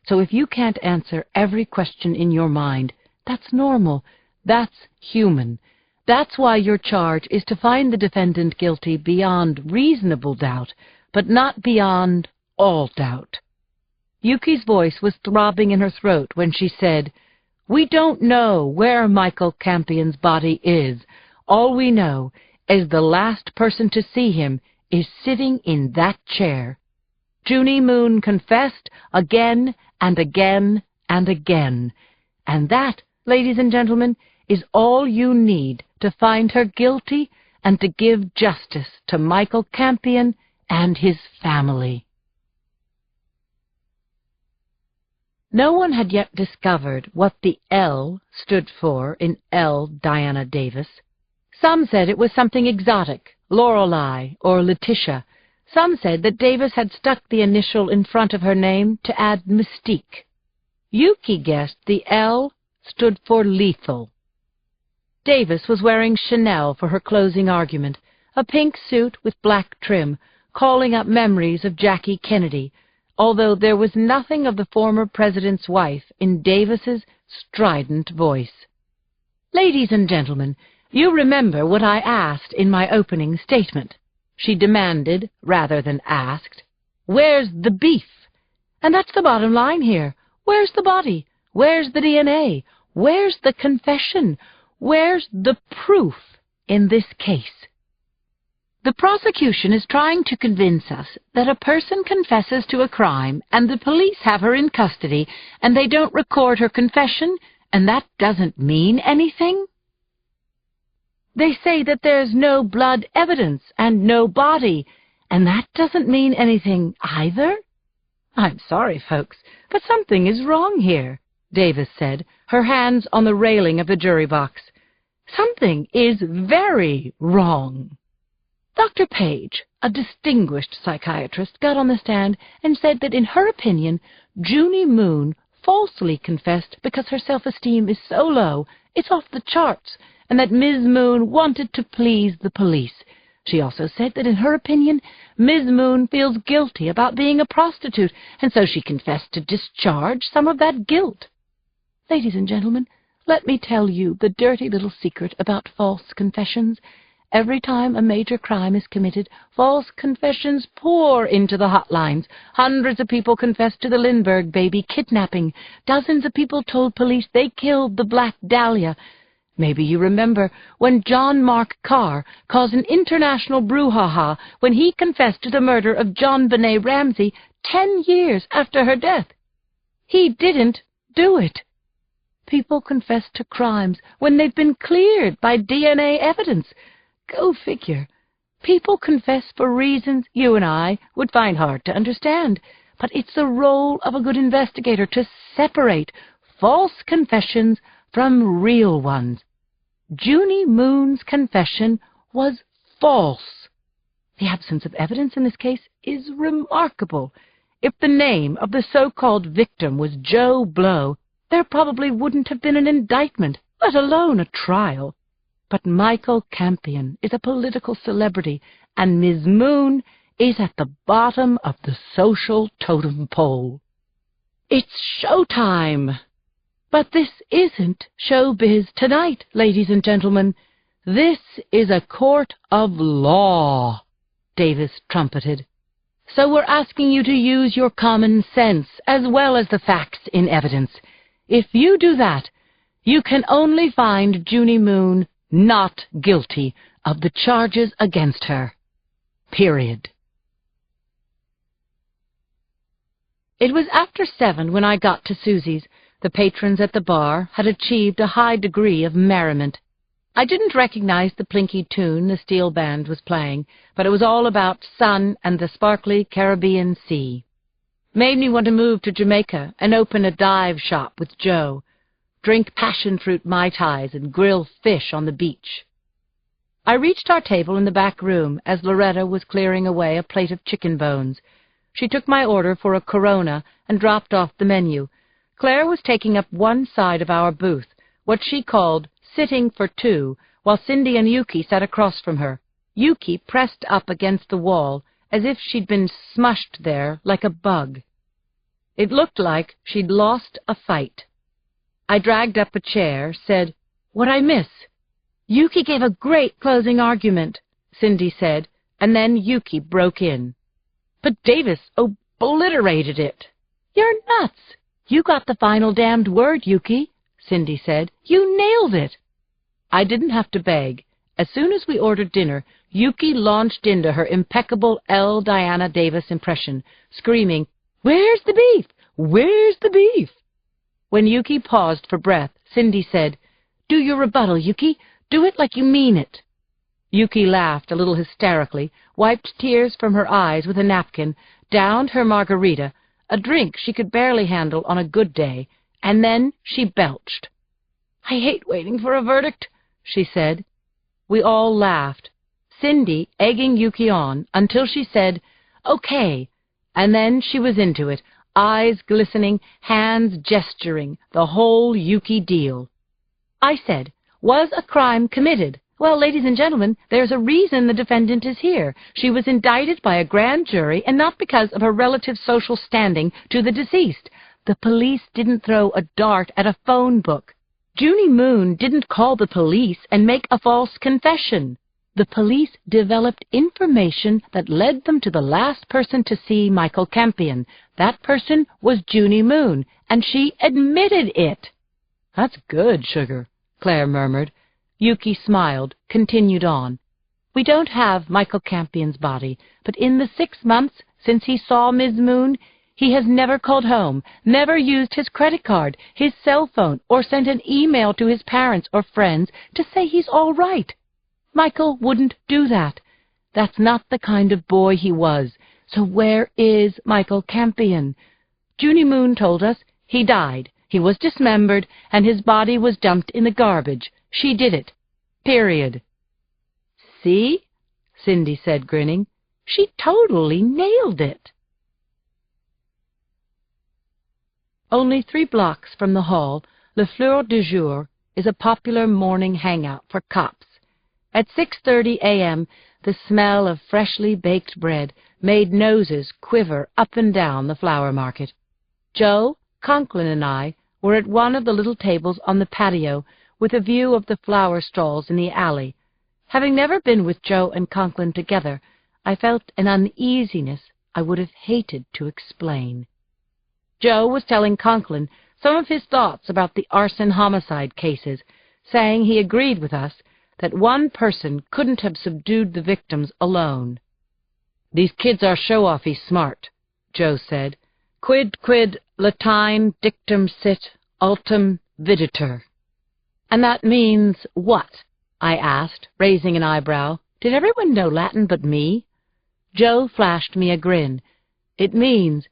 So if you can't answer every question in your mind, that's normal. That's human. That's why your charge is to find the defendant guilty beyond reasonable doubt, but not beyond all doubt. Yuki's voice was throbbing in her throat when she said, "We don't know where Michael Campion's body is. All we know is the last person to see him is sitting in that chair." Junie Moon confessed again and again and again. And that, ladies and gentlemen, is all you need to find her guilty and to give justice to Michael Campion and his family. No one had yet discovered what the L stood for in L. Diana Davis. Some said it was something exotic, Lorelei or Letitia. Some said that Davis had stuck the initial in front of her name to add mystique. Yuki guessed the L stood for lethal. Davis was wearing Chanel for her closing argument, a pink suit with black trim, calling up memories of Jackie Kennedy, although there was nothing of the former president's wife in Davis's strident voice. "Ladies and gentlemen, you remember what I asked in my opening statement," she demanded rather than asked. "Where's the beef? And that's the bottom line here. Where's the body? Where's the DNA? Where's the confession? Where's the proof in this case? The prosecution is trying to convince us that a person confesses to a crime and the police have her in custody and they don't record her confession, and that doesn't mean anything. They say that there's no blood evidence and no body, and that doesn't mean anything either. I'm sorry, folks, but something is wrong here," Davis said, her hands on the railing of the jury box. "Something is very wrong." Dr. Page, a distinguished psychiatrist, got on the stand and said that in her opinion, Junie Moon falsely confessed because her self-esteem is so low, it's off the charts, and that Ms. Moon wanted to please the police. She also said that in her opinion, Ms. Moon feels guilty about being a prostitute, and so she confessed to discharge some of that guilt. Ladies and gentlemen, let me tell you the dirty little secret about false confessions. Every time a major crime is committed, false confessions pour into the hotlines. Hundreds of people confessed to the Lindbergh baby kidnapping. Dozens of people told police they killed the Black Dahlia. Maybe you remember when John Mark Carr caused an international brouhaha when he confessed to the murder of John Benet Ramsey 10 years after her death. He didn't do it. People confess to crimes when they've been cleared by DNA evidence. Go figure. People confess for reasons you and I would find hard to understand, but it's the role of a good investigator to separate false confessions from real ones. Junie Moon's confession was false. The absence of evidence in this case is remarkable. If the name of the so-called victim was Joe Blow, there probably wouldn't have been an indictment, let alone a trial. But Michael Campion is a political celebrity, and Ms. Moon is at the bottom of the social totem pole. It's showtime! But this isn't showbiz tonight, ladies and gentlemen. This is a court of law, Davis trumpeted. So we're asking you to use your common sense as well as the facts in evidence. If you do that, you can only find Junie Moon not guilty of the charges against her. Period. It was after 7 when I got to Susie's. The patrons at the bar had achieved a high degree of merriment. I didn't recognize the plinky tune the steel band was playing, but it was all about sun and the sparkly Caribbean Sea. Made me want to move to Jamaica and open a dive shop with Joe, drink passion-fruit Mai Tais and grill fish on the beach. I reached our table in the back room as Loretta was clearing away a plate of chicken bones. She took my order for a Corona and dropped off the menu. Claire was taking up one side of our booth, what she called sitting for two, while Cindy and Yuki sat across from her. Yuki pressed up against the wall, as if she'd been smushed there like a bug. It looked like she'd lost a fight. I dragged up a chair, said, "What'd I miss?" "Yuki gave a great closing argument," Cindy said, and then Yuki broke in. "But Davis obliterated it." "You're nuts! You got the final damned word, Yuki," Cindy said. "You nailed it." I didn't have to beg. As soon as we ordered dinner, Yuki launched into her impeccable L. Diana Davis impression, screaming, "Where's the beef? Where's the beef?" When Yuki paused for breath, Cindy said, "Do your rebuttal, Yuki. Do it like you mean it." Yuki laughed a little hysterically, wiped tears from her eyes with a napkin, downed her margarita, a drink she could barely handle on a good day, and then she belched. "I hate waiting for a verdict," she said. We all laughed, Cindy egging Yuki on until she said, "Okay," and then she was into it, eyes glistening, hands gesturing, the whole Yuki deal. I said, "Was a crime committed? Well, ladies and gentlemen, there's a reason the defendant is here. She was indicted by a grand jury, and not because of her relative social standing to the deceased. The police didn't throw a dart at a phone book. Junie Moon didn't call the police and make a false confession. The police developed information that led them to the last person to see Michael Campion. That person was Junie Moon, and she admitted it." "That's good, sugar," Claire murmured. Yuki smiled, continued on. "We don't have Michael Campion's body, but in the 6 months since he saw Ms. Moon, he has never called home, never used his credit card, his cell phone, or sent an email to his parents or friends to say he's all right. Michael wouldn't do that. That's not the kind of boy he was. So where is Michael Campion? Junie Moon told us he died. He was dismembered, and his body was dumped in the garbage. She did it. Period." "See?" Cindy said, grinning. "She totally nailed it." Only 3 blocks from the hall, Le Fleur du Jour is a popular morning hangout for cops. At 6:30 a.m., the smell of freshly baked bread made noses quiver up and down the flower market. Joe, Conklin, and I were at one of the little tables on the patio with a view of the flower stalls in the alley. Having never been with Joe and Conklin together, I felt an uneasiness I would have hated to explain. Joe was telling Conklin some of his thoughts about the arson homicide cases, saying he agreed with us that one person couldn't have subdued the victims alone. "These kids are show-offy smart," Joe said. "Quid Latine dictum sit, ultum videtur." "And that means what?" I asked, raising an eyebrow. Did everyone know Latin but me? Joe flashed me a grin. "It means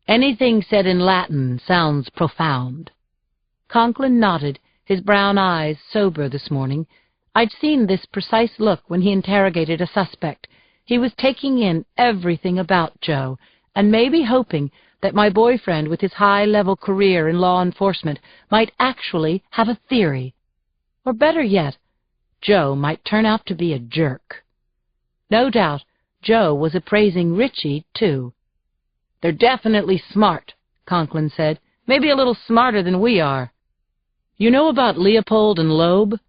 anything said in Latin sounds profound." Conklin nodded, his brown eyes sober this morning. I'd seen this precise look when he interrogated a suspect. He was taking in everything about Joe, and maybe hoping that my boyfriend with his high-level career in law enforcement might actually have a theory. Or better yet, Joe might turn out to be a jerk. No doubt, Joe was appraising Richie, too. "They're definitely smart," Conklin said. "Maybe a little smarter than we are." "You know about Leopold and Loeb?"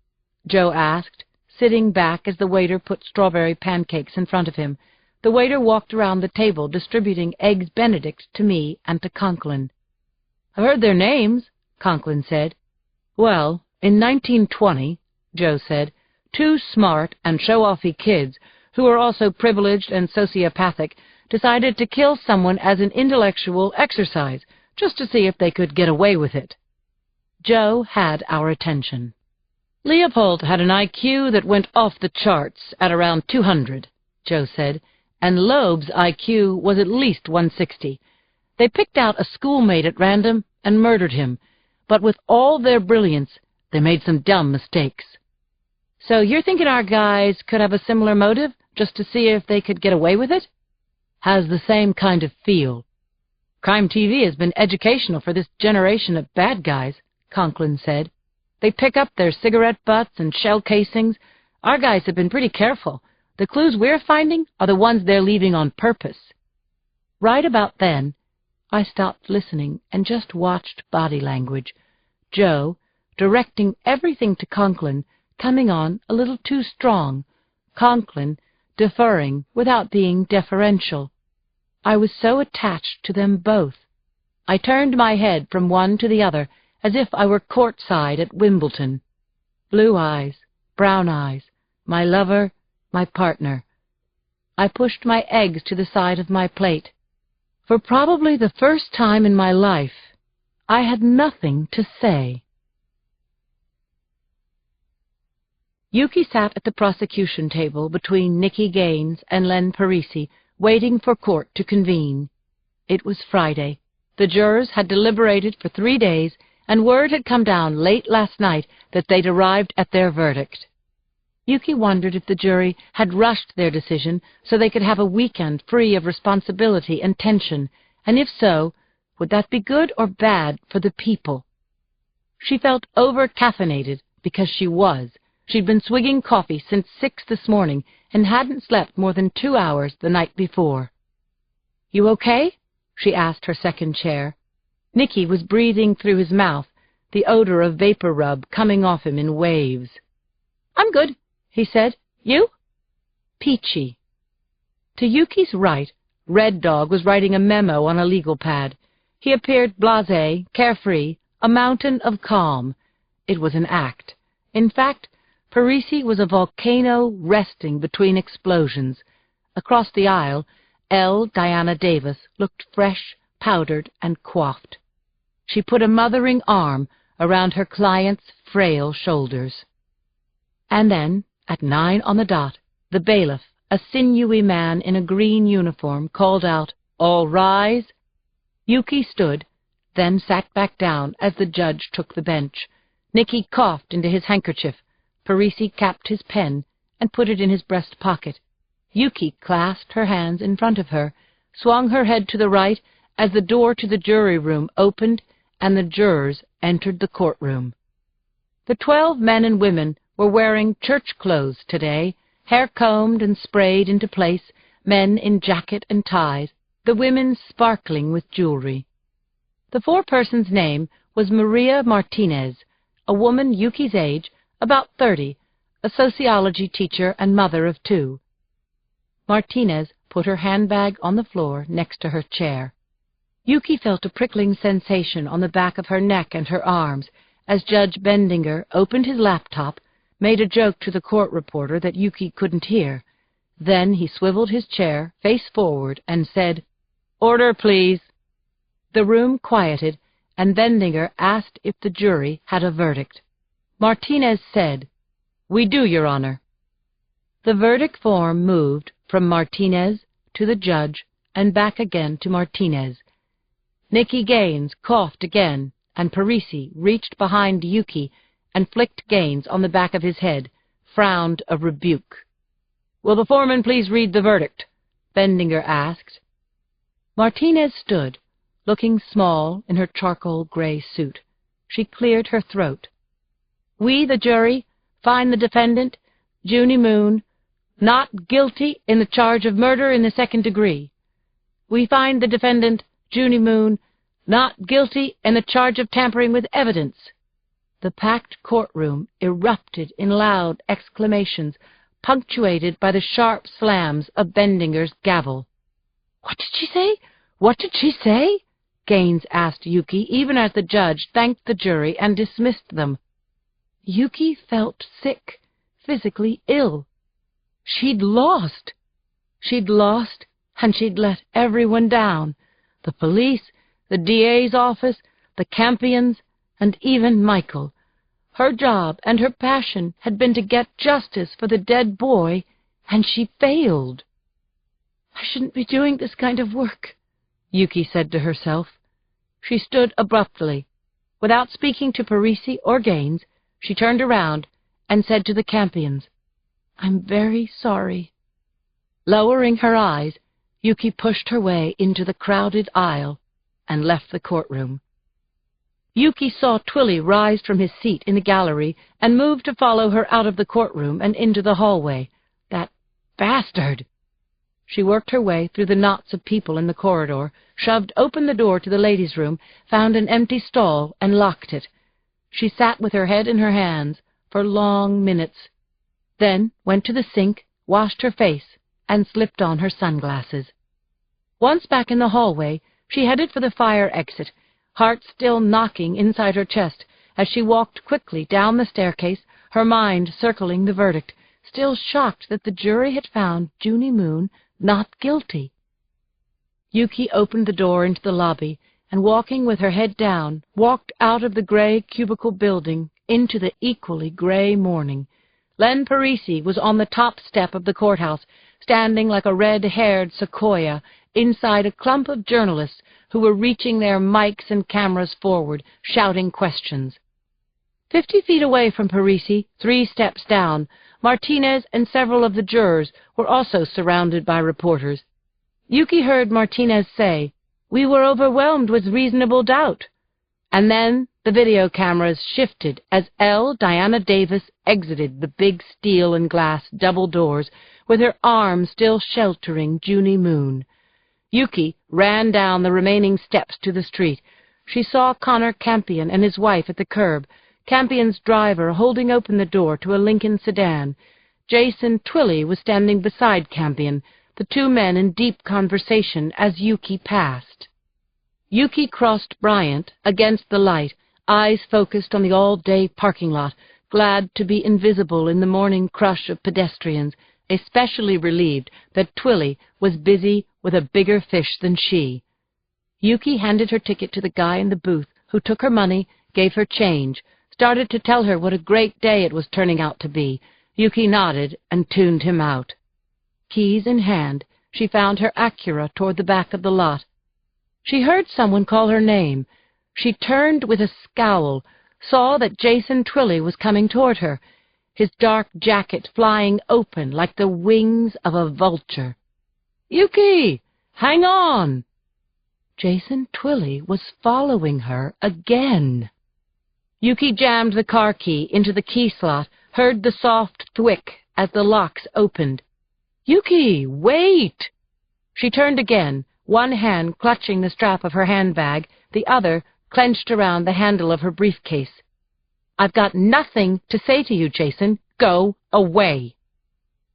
Joe asked, sitting back as the waiter put strawberry pancakes in front of him. The waiter walked around the table, distributing Eggs Benedict to me and to Conklin. "I've heard their names," Conklin said. "Well, in 1920, Joe said, 2 smart and show-offy kids, who were also privileged and sociopathic, decided to kill someone as an intellectual exercise, just to see if they could get away with it." Joe had our attention. "Leopold had an IQ that went off the charts at around 200, Joe said, "and Loeb's IQ was at least 160. They picked out a schoolmate at random and murdered him, but with all their brilliance, they made some dumb mistakes." "So you're thinking our guys could have a similar motive, just to see if they could get away with it?" "Has the same kind of feel. Crime TV has been educational for this generation of bad guys," Conklin said. They pick up their cigarette butts and shell casings. Our guys have been pretty careful. The clues we're finding are the ones they're leaving on purpose." Right about then, I stopped listening and just watched body language. Joe, directing everything to Conklin, coming on a little too strong. Conklin, deferring without being deferential. I was so attached to them both. I turned my head from one to the other as if I were courtside at Wimbledon. Blue eyes, brown eyes, my lover, my partner. I pushed my eggs to the side of my plate. For probably the first time in my life, I had nothing to say. Yuki sat at the prosecution table between Nicky Gaines and Len Parisi, waiting for court to convene. It was Friday. The jurors had deliberated for 3 days, and word had come down late last night that they'd arrived at their verdict. Yuki wondered if the jury had rushed their decision so they could have a weekend free of responsibility and tension, and if so, would that be good or bad for the people? She felt over-caffeinated because she was. She'd been swigging coffee since 6 this morning and hadn't slept more than 2 hours the night before. "You okay?" she asked her second chair. Nicky was breathing through his mouth, the odor of vapor rub coming off him in waves. "I'm good," he said. "You?" "Peachy." To Yuki's right, Red Dog was writing a memo on a legal pad. He appeared blasé, carefree, a mountain of calm. It was an act. In fact, Parisi was a volcano resting between explosions. Across the aisle, L. Diana Davis looked fresh, powdered, and coiffed. She put a mothering arm around her client's frail shoulders. And then, at 9 on the dot, the bailiff, a sinewy man in a green uniform, called out, "All rise." Yuki stood, then sat back down as the judge took the bench. Nicky coughed into his handkerchief. Parisi capped his pen and put it in his breast pocket. Yuki clasped her hands in front of her, swung her head to the right as the door to the jury room opened and the jurors entered the courtroom. The 12 men and women were wearing church clothes today, hair combed and sprayed into place, men in jacket and ties, the women sparkling with jewelry. The foreperson's name was Maria Martinez, a woman Yuki's age, about 30, a sociology teacher and mother of 2. Martinez put her handbag on the floor next to her chair. Yuki felt a prickling sensation on the back of her neck and her arms as Judge Bendinger opened his laptop, made a joke to the court reporter that Yuki couldn't hear. Then he swiveled his chair face forward and said, "Order, please." The room quieted, and Bendinger asked if the jury had a verdict. Martinez said, "We do, Your Honor." The verdict form moved from Martinez to the judge and back again to Martinez. Nicky Gaines coughed again, and Parisi reached behind Yuki and flicked Gaines on the back of his head, frowned a rebuke. "Will the foreman please read the verdict?" Bendinger asked. Martinez stood, looking small in her charcoal gray suit. She cleared her throat. "We, the jury, find the defendant, Junie Moon, not guilty in the charge of murder in the 2nd degree. We find the defendant, Junie Moon, not guilty in the charge of tampering with evidence." The packed courtroom erupted in loud exclamations, punctuated by the sharp slams of Bendinger's gavel. "What did she say? What did she say?" Gaines asked Yuki, even as the judge thanked the jury and dismissed them. Yuki felt sick, physically ill. She'd lost. She'd lost, and she'd let everyone down. The police, the DA's office, the Campions, and even Michael. Her job and her passion had been to get justice for the dead boy, and she failed. "I shouldn't be doing this kind of work," Yuki said to herself. She stood abruptly. Without speaking to Parisi or Gaines, she turned around and said to the Campions, "I'm very sorry." Lowering her eyes, Yuki pushed her way into the crowded aisle and left the courtroom. Yuki saw Twilly rise from his seat in the gallery and move to follow her out of the courtroom and into the hallway. That bastard! She worked her way through the knots of people in the corridor, shoved open the door to the ladies' room, found an empty stall, and locked it. She sat with her head in her hands for long minutes, then went to the sink, washed her face, and slipped on her sunglasses. Once back in the hallway, she headed for the fire exit, heart still knocking inside her chest as she walked quickly down the staircase, her mind circling the verdict, still shocked that the jury had found Junie Moon not guilty. Yuki opened the door into the lobby and, walking with her head down, walked out of the gray cubicle building into the equally gray morning. Len Parisi was on the top step of the courthouse, standing like a red-haired sequoia inside a clump of journalists who were reaching their mics and cameras forward, shouting questions. 50 feet away from Parisi, 3 steps down, Martinez and several of the jurors were also surrounded by reporters. Yuki heard Martinez say, "We were overwhelmed with reasonable doubt." And then the video cameras shifted as L. Diana Davis exited the big steel and glass double doors with her arm still sheltering Junie Moon. Yuki ran down the remaining steps to the street. She saw Connor Campion and his wife at the curb, Campion's driver holding open the door to a Lincoln sedan. Jason Twilly was standing beside Campion, the two men in deep conversation as Yuki passed. Yuki crossed Bryant against the light, eyes focused on the all-day parking lot, glad to be invisible in the morning crush of pedestrians, especially relieved that Twilly was busy with a bigger fish than she. Yuki handed her ticket to the guy in the booth, who took her money, gave her change, started to tell her what a great day it was turning out to be. Yuki nodded and tuned him out. Keys in hand, she found her Acura toward the back of the lot. She heard someone call her name. She turned with a scowl, saw that Jason Twilly was coming toward her, his dark jacket flying open like the wings of a vulture. "Yuki, hang on!" Jason Twilly was following her again. Yuki jammed the car key into the key slot, heard the soft thwick as the locks opened. "Yuki, wait!" She turned again, one hand clutching the strap of her handbag, the other clenched around the handle of her briefcase. "I've got nothing to say to you, Jason. Go away."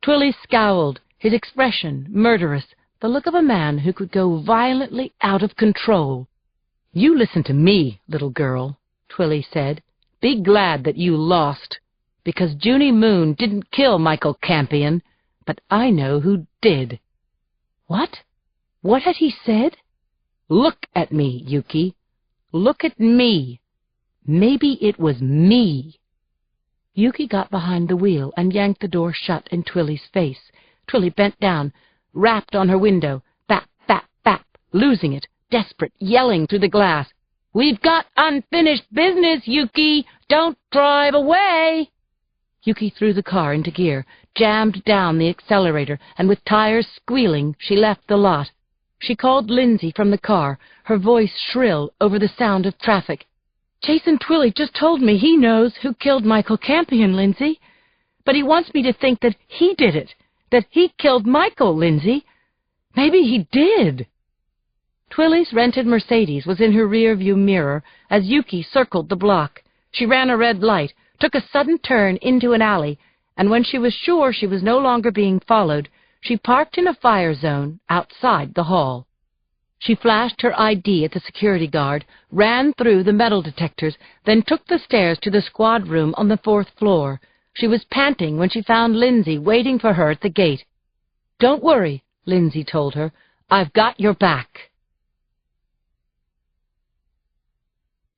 Twilly scowled, his expression murderous, the look of a man who could go violently out of control. "You listen to me, little girl," Twilly said. "Be glad that you lost, because Junie Moon didn't kill Michael Campion, but I know who did." What? What had he said? "Look at me, Yuki. Look at me. Maybe it was me." Yuki got behind the wheel and yanked the door shut in Twilly's face. Twilly bent down, rapped on her window, bap, bap, bap, losing it, desperate, yelling through the glass. "We've got unfinished business, Yuki! Don't drive away!" Yuki threw the car into gear, jammed down the accelerator, and with tires squealing, she left the lot. She called Lindsay from the car, her voice shrill over the sound of traffic. "Jason Twilly just told me he knows who killed Michael Campion, Lindsay. But he wants me to think that he did it, that he killed Michael, Lindsay. Maybe he did." Twilly's rented Mercedes was in her rear-view mirror as Yuki circled the block. She ran a red light, took a sudden turn into an alley, and when she was sure she was no longer being followed, she parked in a fire zone outside the hall. She flashed her ID at the security guard, ran through the metal detectors, then took the stairs to the squad room on the 4th floor. She was panting when she found Lindsay waiting for her at the gate. "Don't worry," Lindsay told her. "I've got your back."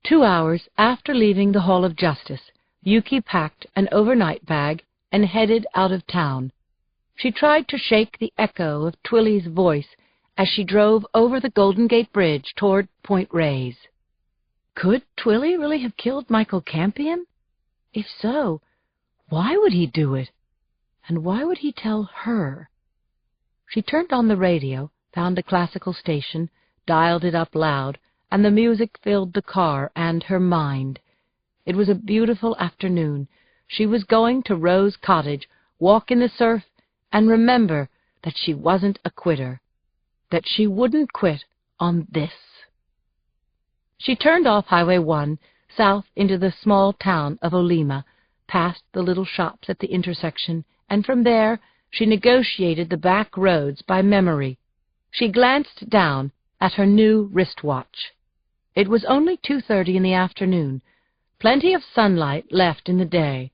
2 hours after leaving the Hall of Justice, Yuki packed an overnight bag and headed out of town. She tried to shake the echo of Twilly's voice as she drove over the Golden Gate Bridge toward Point Reyes. Could Twilly really have killed Michael Campion? If so, why would he do it? And why would he tell her? She turned on the radio, found a classical station, dialed it up loud, and the music filled the car and her mind. It was a beautiful afternoon. She was going to Rose Cottage, walk in the surf, and remember that she wasn't a quitter, that she wouldn't quit on this. She turned off Highway 1, south into the small town of Olema, past the little shops at the intersection, and from there she negotiated the back roads by memory. She glanced down at her new wristwatch. It was only 2:30 in the afternoon, plenty of sunlight left in the day.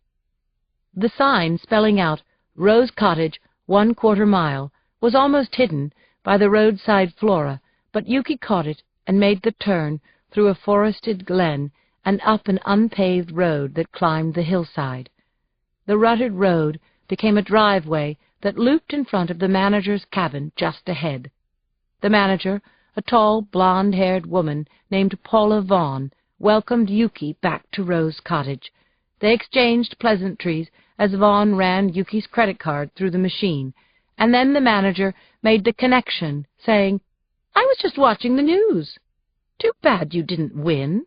The sign spelling out Rose Cottage, 1/4 mile, was almost hidden by the roadside flora, but Yuki caught it and made the turn through a forested glen and up an unpaved road that climbed the hillside. The rutted road became a driveway that looped in front of the manager's cabin just ahead. The manager, a tall, blonde-haired woman named Paula Vaughn, welcomed Yuki back to Rose Cottage. They exchanged pleasantries as Vaughn ran Yuki's credit card through the machine, and then the manager made the connection, saying, "I was just watching the news. Too bad you didn't win."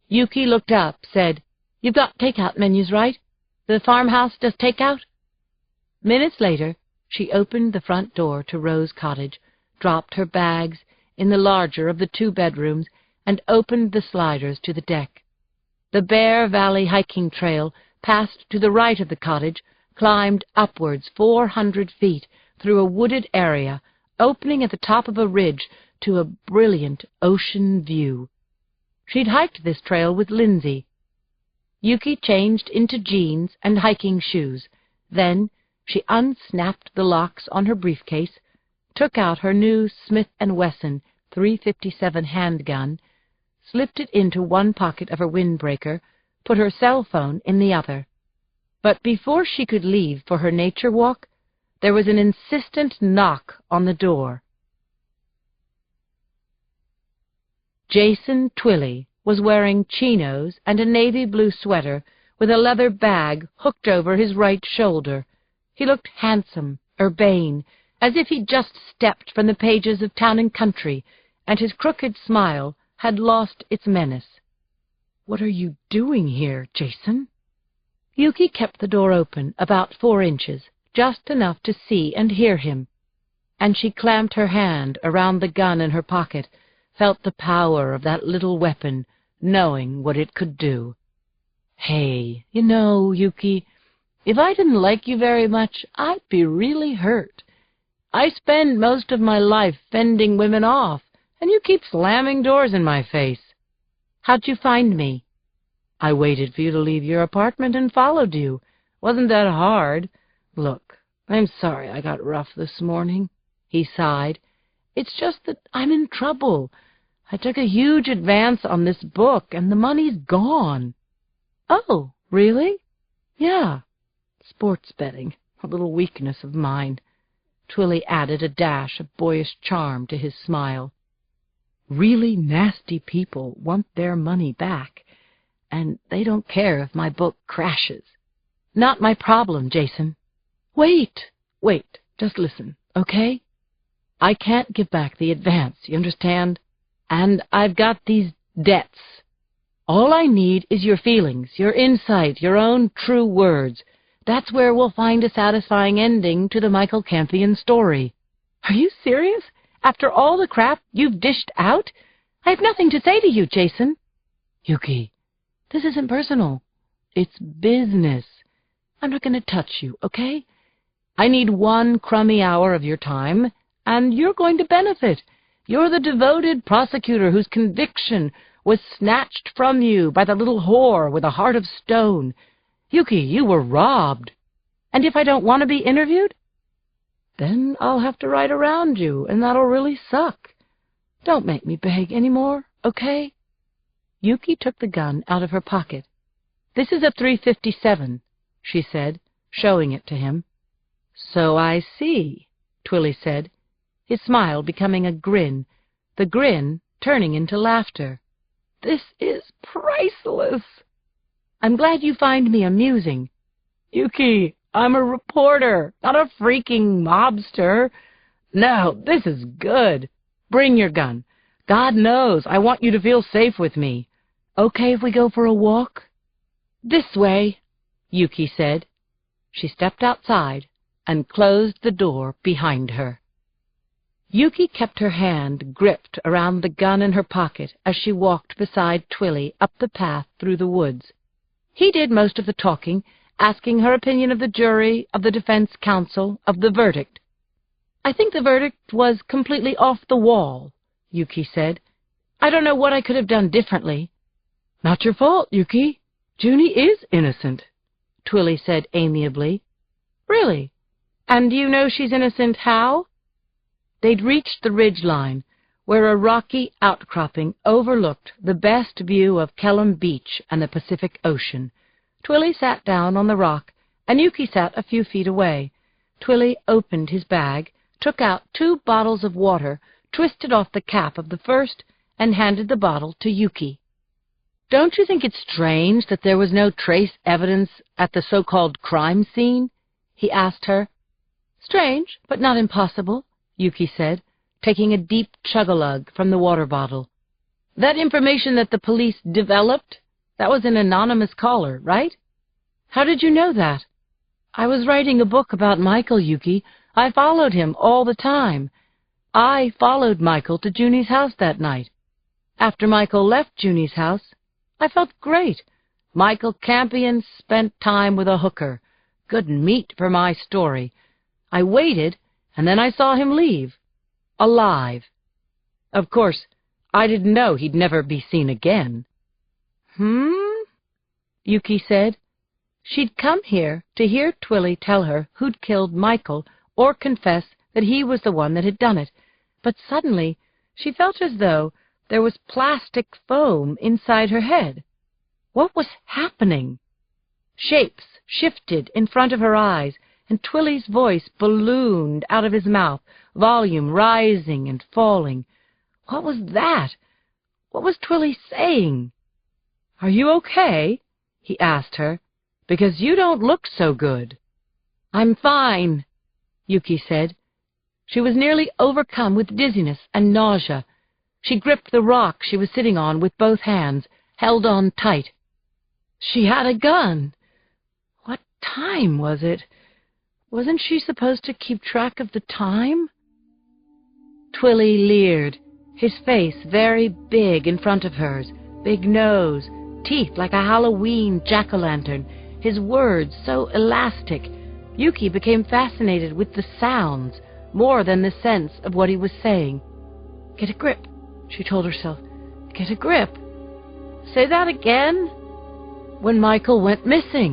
Yuki looked up, said, "You've got takeout menus, right? The farmhouse does takeout?" Minutes later, she opened the front door to Rose Cottage, dropped her bags in the larger of the 2 bedrooms, and opened the sliders to the deck. The Bear Valley hiking trail passed to the right of the cottage, climbed upwards 400 feet through a wooded area, opening at the top of a ridge to a brilliant ocean view. She'd hiked this trail with Lindsay. Yuki changed into jeans and hiking shoes. Then she unsnapped the locks on her briefcase, took out her new Smith & Wesson .357 handgun, slipped it into one pocket of her windbreaker, put her cell phone in the other. But before she could leave for her nature walk, there was an insistent knock on the door. Jason Twilley was wearing chinos and a navy blue sweater with a leather bag hooked over his right shoulder. He looked handsome, urbane, as if he'd just stepped from the pages of Town and Country, and his crooked smile had lost its menace. "What are you doing here, Jason?" Yuki kept the door open about 4 inches, just enough to see and hear him, and she clamped her hand around the gun in her pocket, felt the power of that little weapon, knowing what it could do. "Hey, you know, Yuki, if I didn't like you very much, I'd be really hurt. I spend most of my life fending women off, and you keep slamming doors in my face. How'd you find me?" "I waited for you to leave your apartment and followed you. Wasn't that hard? Look, I'm sorry I got rough this morning." He sighed. "It's just that I'm in trouble. I took a huge advance on this book, and the money's gone." "Oh, really?" "Yeah. Sports betting, a little weakness of mine." Twilley added a dash of boyish charm to his smile. "Really nasty people want their money back, and they don't care if my book crashes." "Not my problem, Jason." Wait, just listen, okay? I can't give back the advance, you understand? And I've got these debts. All I need is your feelings, your insight, your own true words. That's where we'll find a satisfying ending to the Michael Campion story." "Are you serious? After all the crap you've dished out? I have nothing to say to you, Jason." "Yuki, this isn't personal. It's business. I'm not going to touch you, okay? I need 1 crummy hour of your time, and you're going to benefit. You're the devoted prosecutor whose conviction was snatched from you by the little whore with a heart of stone. Yuki, you were robbed. And if I don't want to be interviewed, then I'll have to write around you, and that'll really suck. Don't make me beg any more, okay?" Yuki took the gun out of her pocket. "This is a .357, she said, showing it to him. "So I see," Twilley said, his smile becoming a grin, the grin turning into laughter. "This is priceless. I'm glad you find me amusing." "Yuki, I'm a reporter, not a freaking mobster. No, this is good. Bring your gun. God knows I want you to feel safe with me. Okay if we go for a walk?" "This way," Yuki said. She stepped outside and closed the door behind her. Yuki kept her hand gripped around the gun in her pocket as she walked beside Twilly up the path through the woods. He did most of the talking, asking her opinion of the jury, of the defense counsel, of the verdict. "I think the verdict was completely off the wall," Yuki said. "I don't know what I could have done differently." "Not your fault, Yuki. Junie is innocent," Twilly said amiably. "Really? And you know she's innocent how?" They'd reached the ridge line, where a rocky outcropping overlooked the best view of Kellam Beach and the Pacific Ocean. Twilly sat down on the rock, and Yuki sat a few feet away. Twilly opened his bag, took out 2 bottles of water, twisted off the cap of the first, and handed the bottle to Yuki. "Don't you think it's strange that there was no trace evidence at the so-called crime scene?" he asked her. "Strange, but not impossible," Yuki said, taking a deep chug-a-lug from the water bottle. "That information that the police developed, that was an anonymous caller, right?" "How did you know that?" "I was writing a book about Michael, Yuki. I followed him all the time. I followed Michael to Junie's house that night. After Michael left Junie's house, I felt great. Michael Campion spent time with a hooker. Good meat for my story. I waited, and then I saw him leave. Alive. Of course, I didn't know he'd never be seen again." Yuki said. She'd come here to hear Twilly tell her who'd killed Michael or confess that he was the one that had done it, but suddenly she felt as though there was plastic foam inside her head. What was happening? Shapes shifted in front of her eyes, and Twilly's voice ballooned out of his mouth, volume rising and falling. What was that? What was Twilly saying? "Are you okay?" he asked her, "because you don't look so good." "I'm fine," Yuki said. She was nearly overcome with dizziness and nausea. She gripped the rock she was sitting on with both hands, held on tight. She had a gun. What time was it? Wasn't she supposed to keep track of the time? Twilly leered, his face very big in front of hers, big nose, teeth like a Halloween jack-o'-lantern, his words so elastic. Yuki became fascinated with the sounds more than the sense of what he was saying. "Get a grip," she told herself. "Get a grip." "Say that again." "When Michael went missing,"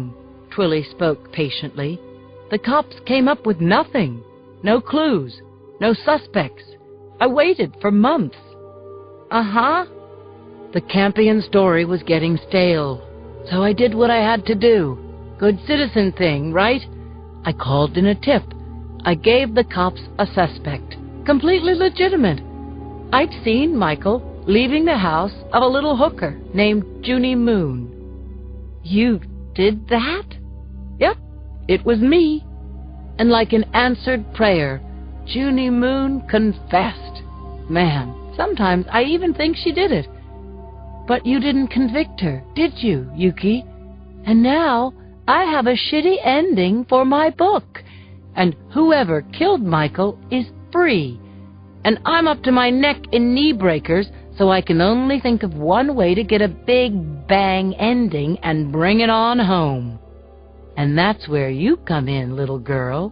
Twilly spoke patiently, "the cops came up with nothing. No clues, no suspects. I waited for months." "Uh-huh." "The Campion story was getting stale, so I did what I had to do. Good citizen thing, right? I called in a tip. I gave the cops a suspect. Completely legitimate. I'd seen Michael leaving the house of a little hooker named Junie Moon." "You did that?" "Yep, it was me." And like an answered prayer, Junie Moon confessed. Man, sometimes I even think she did it. "But you didn't convict her, did you, Yuki? And now I have a shitty ending for my book, and whoever killed Michael is free. And I'm up to my neck in knee breakers, so I can only think of one way to get a big bang ending and bring it on home." "And that's where you come in, little girl,"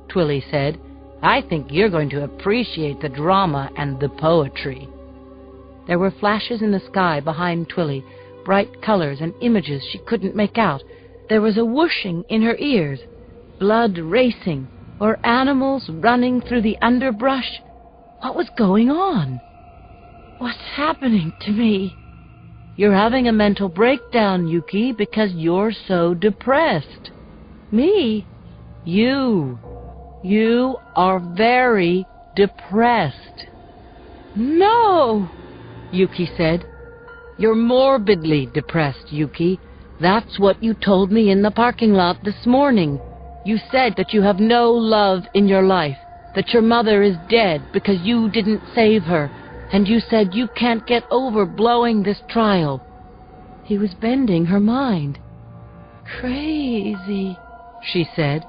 Twilly said. "I think you're going to appreciate the drama and the poetry." There were flashes in the sky behind Twilly, bright colors and images she couldn't make out. There was a whooshing in her ears, blood racing, or animals running through the underbrush. What was going on? "What's happening to me?" "You're having a mental breakdown, Yuki, because you're so depressed." "Me?" "You. You are very depressed." "No!" Yuki said. "You're morbidly depressed, Yuki. That's what you told me in the parking lot this morning. You said that you have no love in your life, that your mother is dead because you didn't save her, and you said you can't get over blowing this trial." He was bending her mind. "Crazy," she said.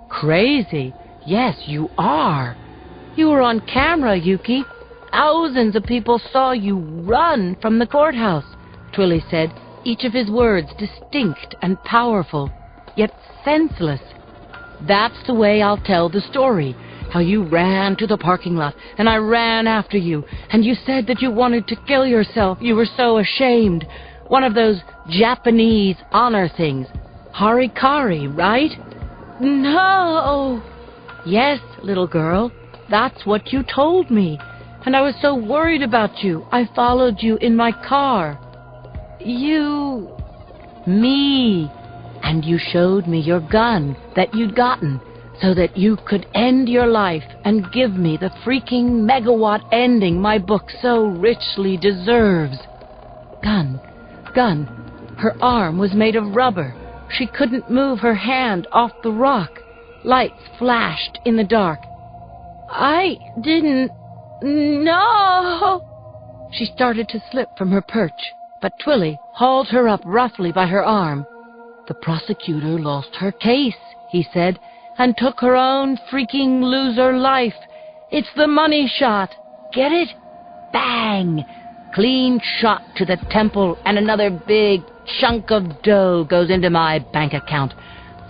"Crazy? Yes, you are. You were on camera, Yuki. Thousands of people saw you run from the courthouse," Twilly said, each of his words distinct and powerful, yet senseless. "That's the way I'll tell the story. How you ran to the parking lot, and I ran after you, and you said that you wanted to kill yourself. You were so ashamed. One of those Japanese honor things. Harikari, right?" "No." "Yes, little girl, that's what you told me. And I was so worried about you, I followed you in my car." "You..." "Me. And you showed me your gun that you'd gotten so that you could end your life and give me the freaking megawatt ending my book so richly deserves." Gun. Her arm was made of rubber. She couldn't move her hand off the rock. Lights flashed in the dark. "I didn't... No!" She started to slip from her perch, but Twilly hauled her up roughly by her arm. "The prosecutor lost her case," he said, "and took her own freaking loser life. It's the money shot. Get it? Bang! Clean shot to the temple, and another big chunk of dough goes into my bank account.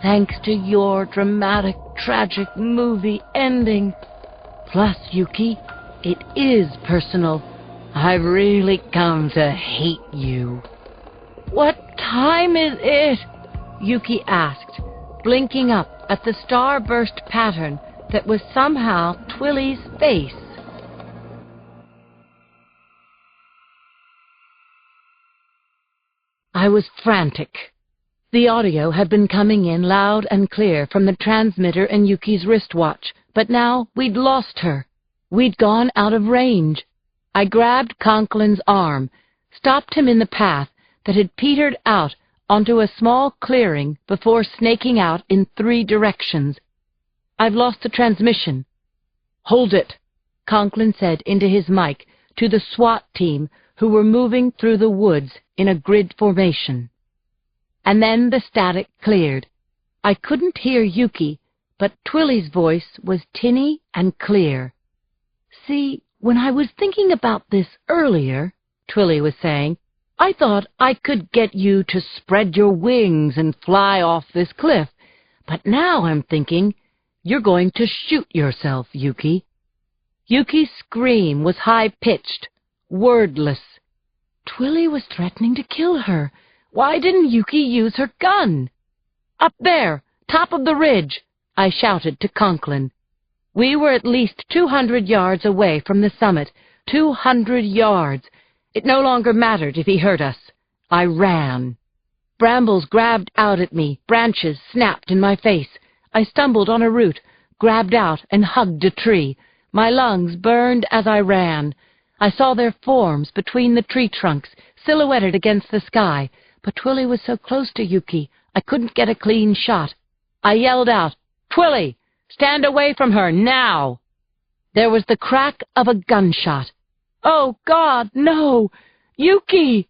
Thanks to your dramatic, tragic movie ending. Plus, Yuki, it is personal. I've really come to hate you." "What time is it?" Yuki asked, blinking up at the starburst pattern that was somehow Twilly's face. I was frantic. The audio had been coming in loud and clear from the transmitter in Yuki's wristwatch, but now we'd lost her. We'd gone out of range. I grabbed Conklin's arm, stopped him in the path that had petered out onto a small clearing before snaking out in 3 directions. "I've lost the transmission." "Hold it," Conklin said into his mic to the SWAT team who were moving through the woods in a grid formation. And then the static cleared. I couldn't hear Yuki, but Twilly's voice was tinny and clear. "See, when I was thinking about this earlier," Twilly was saying, "I thought I could get you to spread your wings and fly off this cliff. But now I'm thinking you're going to shoot yourself, Yuki." Yuki's scream was high-pitched, wordless. Twilly was threatening to kill her. Why didn't Yuki use her gun? "Up there, top of the ridge," I shouted to Conklin. We were at least 200 yards away from the summit. 200 yards. It no longer mattered if he heard us. I ran. Brambles grabbed out at me. Branches snapped in my face. I stumbled on a root, grabbed out and hugged a tree. My lungs burned as I ran. I saw their forms between the tree trunks, silhouetted against the sky, but Twilly was so close to Yuki, I couldn't get a clean shot. I yelled out, "Twilly, stand away from her, now!" There was the crack of a gunshot. "Oh, God, no! Yuki!"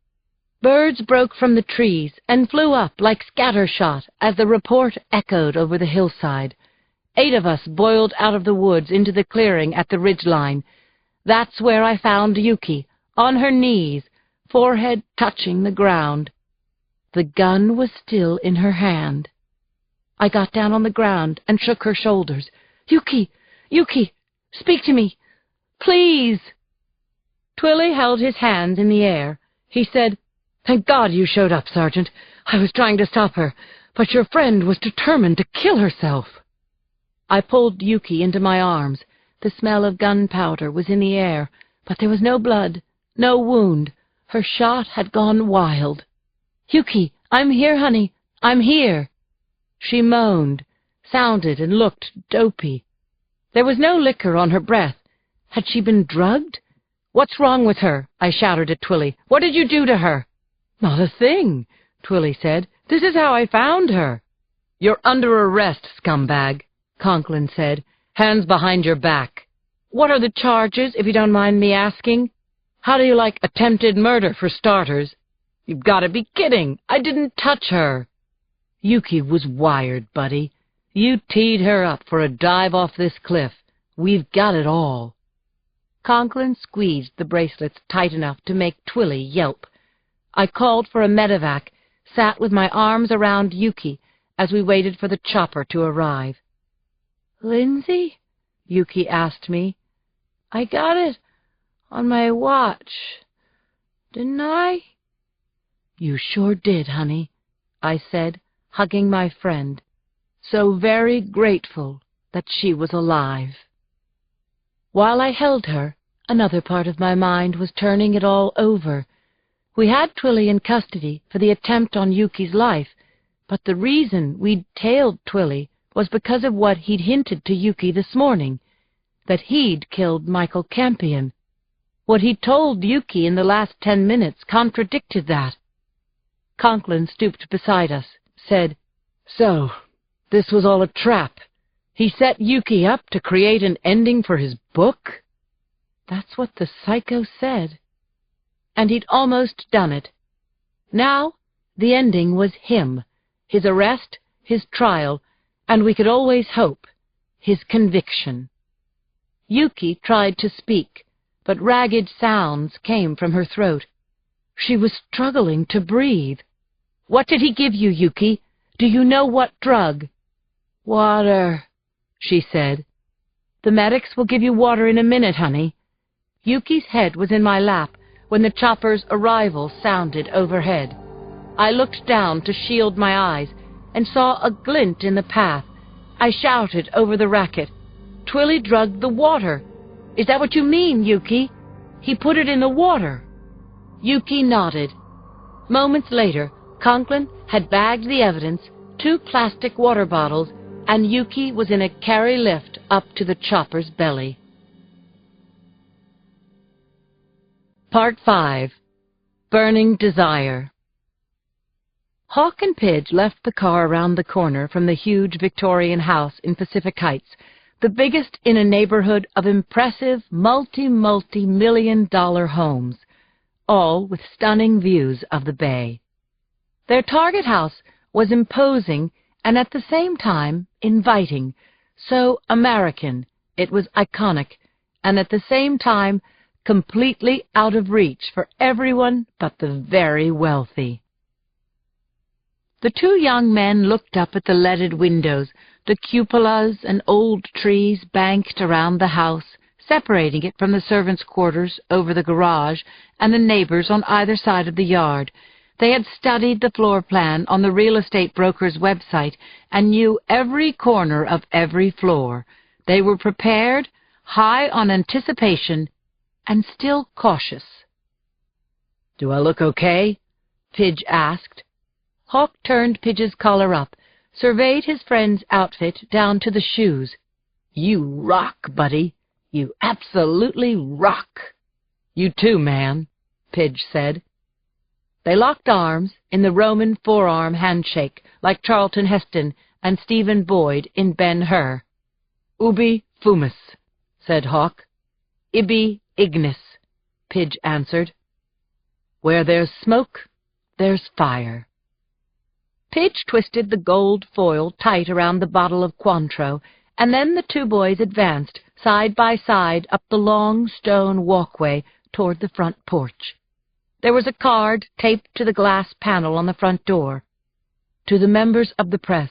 Birds broke from the trees and flew up like scattershot as the report echoed over the hillside. 8 of us boiled out of the woods into the clearing at the ridgeline. That's where I found Yuki, on her knees, forehead touching the ground. The gun was still in her hand. I got down on the ground and shook her shoulders. "Yuki! Yuki! Speak to me! Please!" Twilly held his hands in the air. He said, "Thank God you showed up, Sergeant. I was trying to stop her, but your friend was determined to kill herself." I pulled Yuki into my arms. The smell of gunpowder was in the air, but there was no blood, no wound. Her shot had gone wild. "Yuki, I'm here, honey. I'm here." She moaned, sounded, and looked dopey. There was no liquor on her breath. Had she been drugged? "What's wrong with her?" I shouted at Twilly. "What did you do to her?" "Not a thing," Twilly said. "This is how I found her." "You're under arrest, scumbag," Conklin said. "Hands behind your back." "What are the charges, if you don't mind me asking?" How do you like attempted murder for starters? You've got to be kidding. I didn't touch her. Yuki was wired, buddy. You teed her up for a dive off this cliff. We've got it all. Conklin squeezed the bracelets tight enough to make Twilly yelp. I called for a medevac, sat with my arms around Yuki as we waited for the chopper to arrive. "Lindsay?" Yuki asked me. "I got it on my watch, didn't I?" "You sure did, honey," I said, hugging my friend, so very grateful that she was alive. While I held her, another part of my mind was turning it all over. We had Twilly in custody for the attempt on Yuki's life, but the reason we'd tailed Twilly was because of what he'd hinted to Yuki this morning, that he'd killed Michael Campion. What he'd told Yuki in the last 10 minutes contradicted that. Conklin stooped beside us, said, "So, this was all a trap. He set Yuki up to create an ending for his book?" That's what the psycho said. And he'd almost done it. Now, the ending was him, his arrest, his trial, and we could always hope, his conviction. Yuki tried to speak, but ragged sounds came from her throat. She was struggling to breathe. "What did he give you, Yuki? Do you know what drug?" "Water," she said. "The medics will give you water in a minute, honey." Yuki's head was in my lap when the chopper's arrival sounded overhead. I looked down to shield my eyes and saw a glint in the path. I shouted over the racket, "Twilly drugged the water. Is that what you mean, Yuki? He put it in the water." Yuki nodded. Moments later, Conklin had bagged the evidence, 2 plastic water bottles, and Yuki was in a carry lift up to the chopper's belly. Part 5. Burning Desire. Hawk and Pidge left the car around the corner from the huge Victorian house in Pacific Heights, the biggest in a neighborhood of impressive multi-million-dollar homes, all with stunning views of the bay. Their target house was imposing and at the same time inviting, so American it was iconic, and at the same time completely out of reach for everyone but the very wealthy. The 2 young men looked up at the leaded windows, the cupolas and old trees banked around the house, separating it from the servants' quarters over the garage and the neighbors on either side of the yard. They had studied the floor plan on the real estate broker's website and knew every corner of every floor. They were prepared, high on anticipation, and still cautious. "Do I look okay?" Pidge asked. Hawk turned Pidge's collar up, surveyed his friend's outfit down to the shoes. "You rock, buddy. You absolutely rock." "You too, man," Pidge said. They locked arms in the Roman forearm handshake, like Charlton Heston and Stephen Boyd in Ben-Hur. "Ubi fumus," said Hawk. "Ibi ignis," Pidge answered. "Where there's smoke, there's fire." Pidge twisted the gold foil tight around the bottle of Cointreau, and then the 2 boys advanced, side by side, up the long stone walkway toward the front porch. There was a card taped to the glass panel on the front door. "To the members of the press,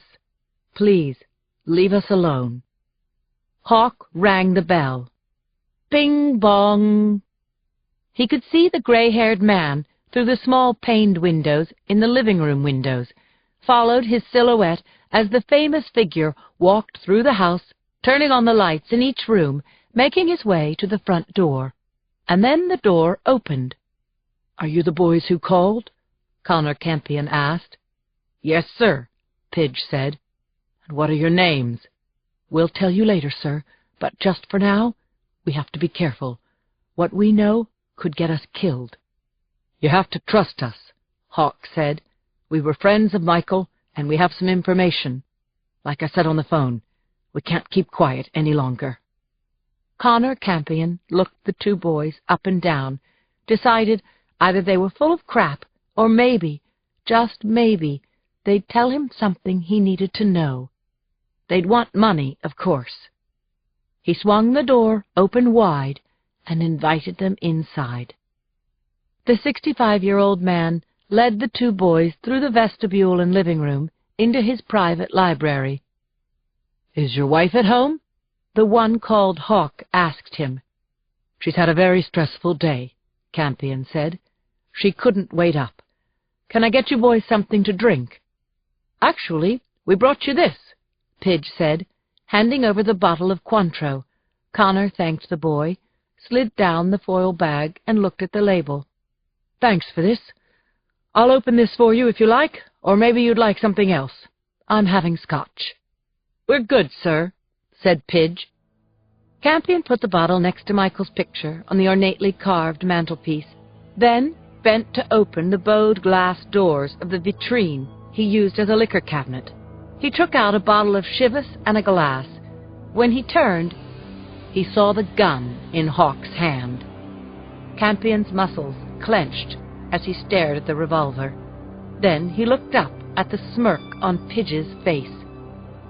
please leave us alone." Hawk rang the bell. Bing bong. He could see the gray-haired man through the small paned windows in the living-room windows, followed his silhouette as the famous figure walked through the house, turning on the lights in each room, making his way to the front door. And then the door opened. "Are you the boys who called?" Connor Campion asked. "Yes, sir," Pidge said. "And what are your names?" "We'll tell you later, sir, but just for now, we have to be careful. What we know could get us killed." "You have to trust us," Hawk said. "We were friends of Michael, and we have some information. Like I said on the phone, we can't keep quiet any longer." Connor Campion looked the 2 boys up and down, decided either they were full of crap or maybe, just maybe, they'd tell him something he needed to know. They'd want money, of course. He swung the door open wide and invited them inside. The 65-year-old man led the two boys through the vestibule and living room into his private library. "Is your wife at home?" the one called Hawk asked him. "She's had a very stressful day," Campion said. "She couldn't wait up. Can I get you boys something to drink?" "Actually, we brought you this," Pidge said, handing over the bottle of Cointreau. Connor thanked the boy, slid down the foil bag, and looked at the label. "Thanks for this. I'll open this for you if you like, or maybe you'd like something else. I'm having scotch." "We're good, sir," said Pidge. Campion put the bottle next to Michael's picture on the ornately carved mantelpiece, then bent to open the bowed glass doors of the vitrine he used as a liquor cabinet. He took out a bottle of Chivas and a glass. When he turned, he saw the gun in Hawk's hand. Campion's muscles clenched as he stared at the revolver. Then he looked up at the smirk on Pidge's face.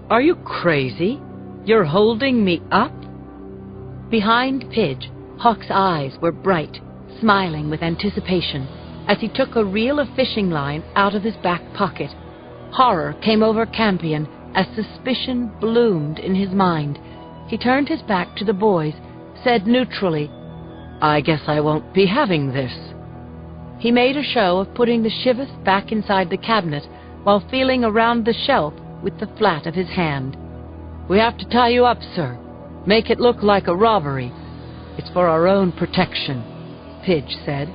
"Are you crazy? You're holding me up?" Behind Pidge, Hawk's eyes were bright, smiling with anticipation, as he took a reel of fishing line out of his back pocket. Horror came over Campion as suspicion bloomed in his mind. He turned his back to the boys, said neutrally, "I guess I won't be having this." He made a show of putting the Chivas back inside the cabinet while feeling around the shelf with the flat of his hand. "We have to tie you up, sir. Make it look like a robbery. It's for our own protection," Pidge said.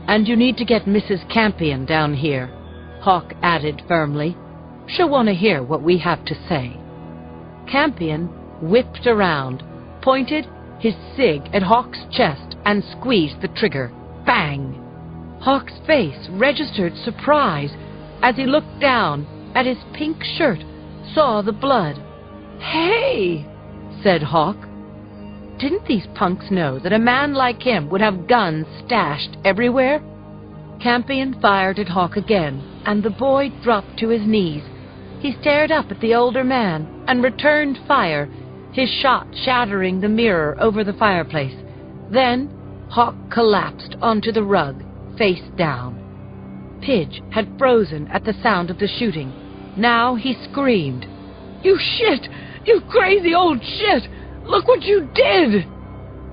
"And you need to get Mrs. Campion down here," Hawk added firmly. "She'll want to hear what we have to say." Campion whipped around, pointed his cig at Hawk's chest, and squeezed the trigger. Bang! Hawk's face registered surprise as he looked down at his pink shirt, saw the blood. "Hey!" said Hawk. Didn't these punks know that a man like him would have guns stashed everywhere? Campion fired at Hawk again, and the boy dropped to his knees. He stared up at the older man and returned fire, his shot shattering the mirror over the fireplace. Then Hawk collapsed onto the rug, face down. Pidge had frozen at the sound of the shooting. Now he screamed, "You shit! You crazy old shit! Look what you did!"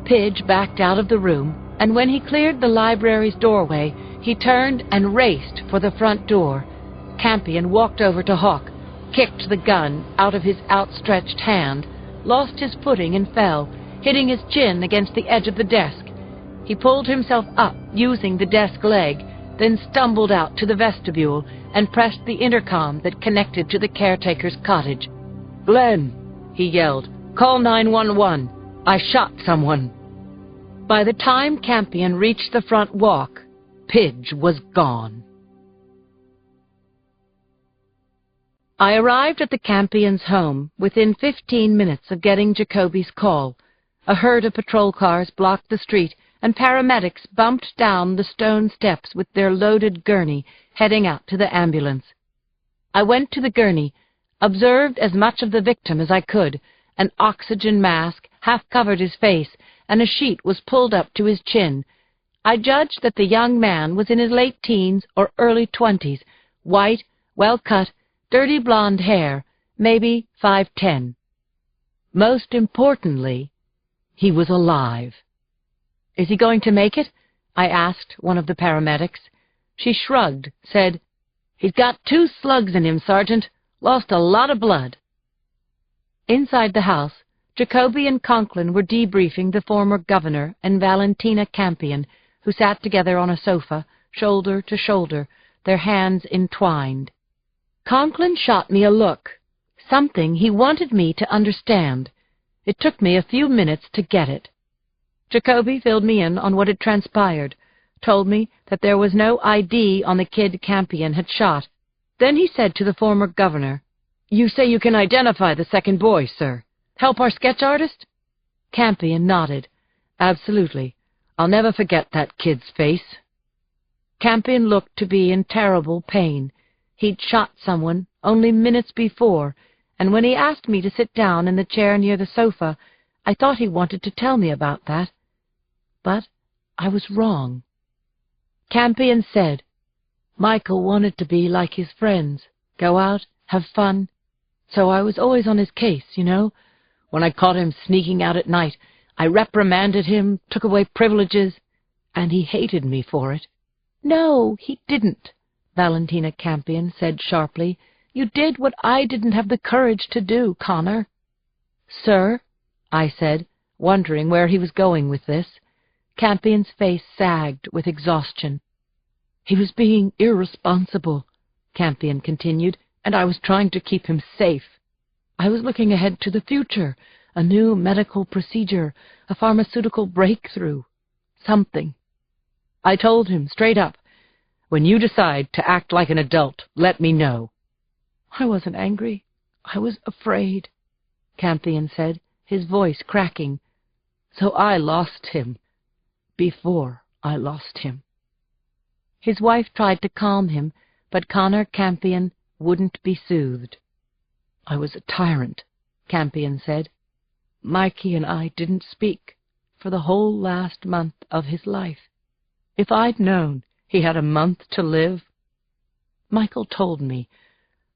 Pidge backed out of the room, and when he cleared the library's doorway, he turned and raced for the front door. Campion walked over to Hawk, kicked the gun out of his outstretched hand, lost his footing and fell, hitting his chin against the edge of the desk. He pulled himself up using the desk leg, then stumbled out to the vestibule and pressed the intercom that connected to the caretaker's cottage. "Glenn," he yelled, "call 911. I shot someone." By the time Campion reached the front walk, Pidge was gone. I arrived at the Campions' home within 15 minutes of getting Jacoby's call. A herd of patrol cars blocked the street, and paramedics bumped down the stone steps with their loaded gurney, heading out to the ambulance. I went to the gurney, observed as much of the victim as I could. An oxygen mask half covered his face, and a sheet was pulled up to his chin. I judged that the young man was in his late teens or early 20s, white, well-cut, dirty blonde hair, maybe 5'10". Most importantly, he was alive. "Is he going to make it?" I asked one of the paramedics. She shrugged, said, "He's got 2 slugs in him, Sergeant. Lost a lot of blood." Inside the house, Jacoby and Conklin were debriefing the former governor and Valentina Campion, who sat together on a sofa, shoulder to shoulder, their hands entwined. Conklin shot me a look, something he wanted me to understand. It took me a few minutes to get it. Jacoby filled me in on what had transpired, told me that there was no ID on the kid Campion had shot. Then he said to the former governor, "You say you can identify the second boy, sir. Help our sketch artist?" Campion nodded. "Absolutely. I'll never forget that kid's face. Campion looked to be in terrible pain. He'd shot someone only minutes before, and when he asked me to sit down in the chair near the sofa, I thought he wanted to tell me about that. But I was wrong. Campion said, Michael wanted to be like his friends, go out, have fun. So I was always on his case, you know. When I caught him sneaking out at night, I reprimanded him, took away privileges, and he hated me for it. No, he didn't, Valentina Campion said sharply. You did what I didn't have the courage to do, Connor. Sir, I said, wondering where he was going with this. Campion's face sagged with exhaustion. He was being irresponsible, Campion continued, and I was trying to keep him safe. I was looking ahead to the future, a new medical procedure, a pharmaceutical breakthrough, something. I told him straight up, when you decide to act like an adult, let me know. I wasn't angry. I was afraid, Campion said, his voice cracking. So I lost him. Before I lost him. His wife tried to calm him, but Connor Campion wouldn't be soothed. I was a tyrant, Campion said. Mikey and I didn't speak for the whole last month of his life. If I'd known he had a month to live. Michael told me,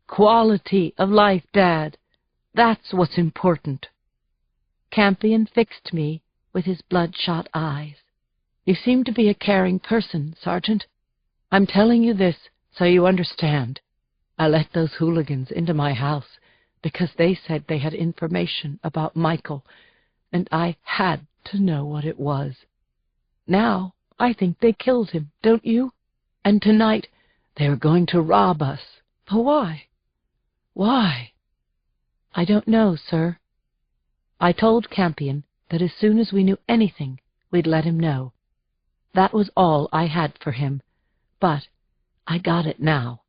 quality of life, Dad. That's what's important. Campion fixed me with his bloodshot eyes. You seem to be a caring person, Sergeant. I'm telling you this so you understand. I let those hooligans into my house because they said they had information about Michael, and I had to know what it was. Now I think they killed him, don't you? And tonight they are going to rob us. But why? Why? I don't know, sir. I told Campion that as soon as we knew anything, we'd let him know. That was all I had for him. But I got it now.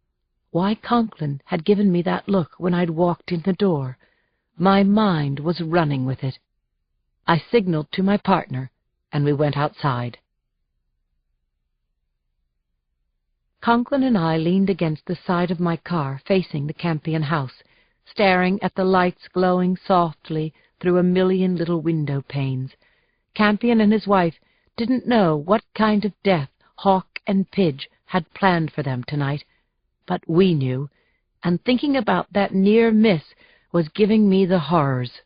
Why Conklin had given me that look when I'd walked in the door. My mind was running with it. I signaled to my partner, and we went outside. Conklin and I leaned against the side of my car facing the Campion house, staring at the lights glowing softly through a million little window panes. Campion and his wife didn't know what kind of death Hawk and Pidge had planned for them tonight, but we knew, and thinking about that near miss was giving me the horrors.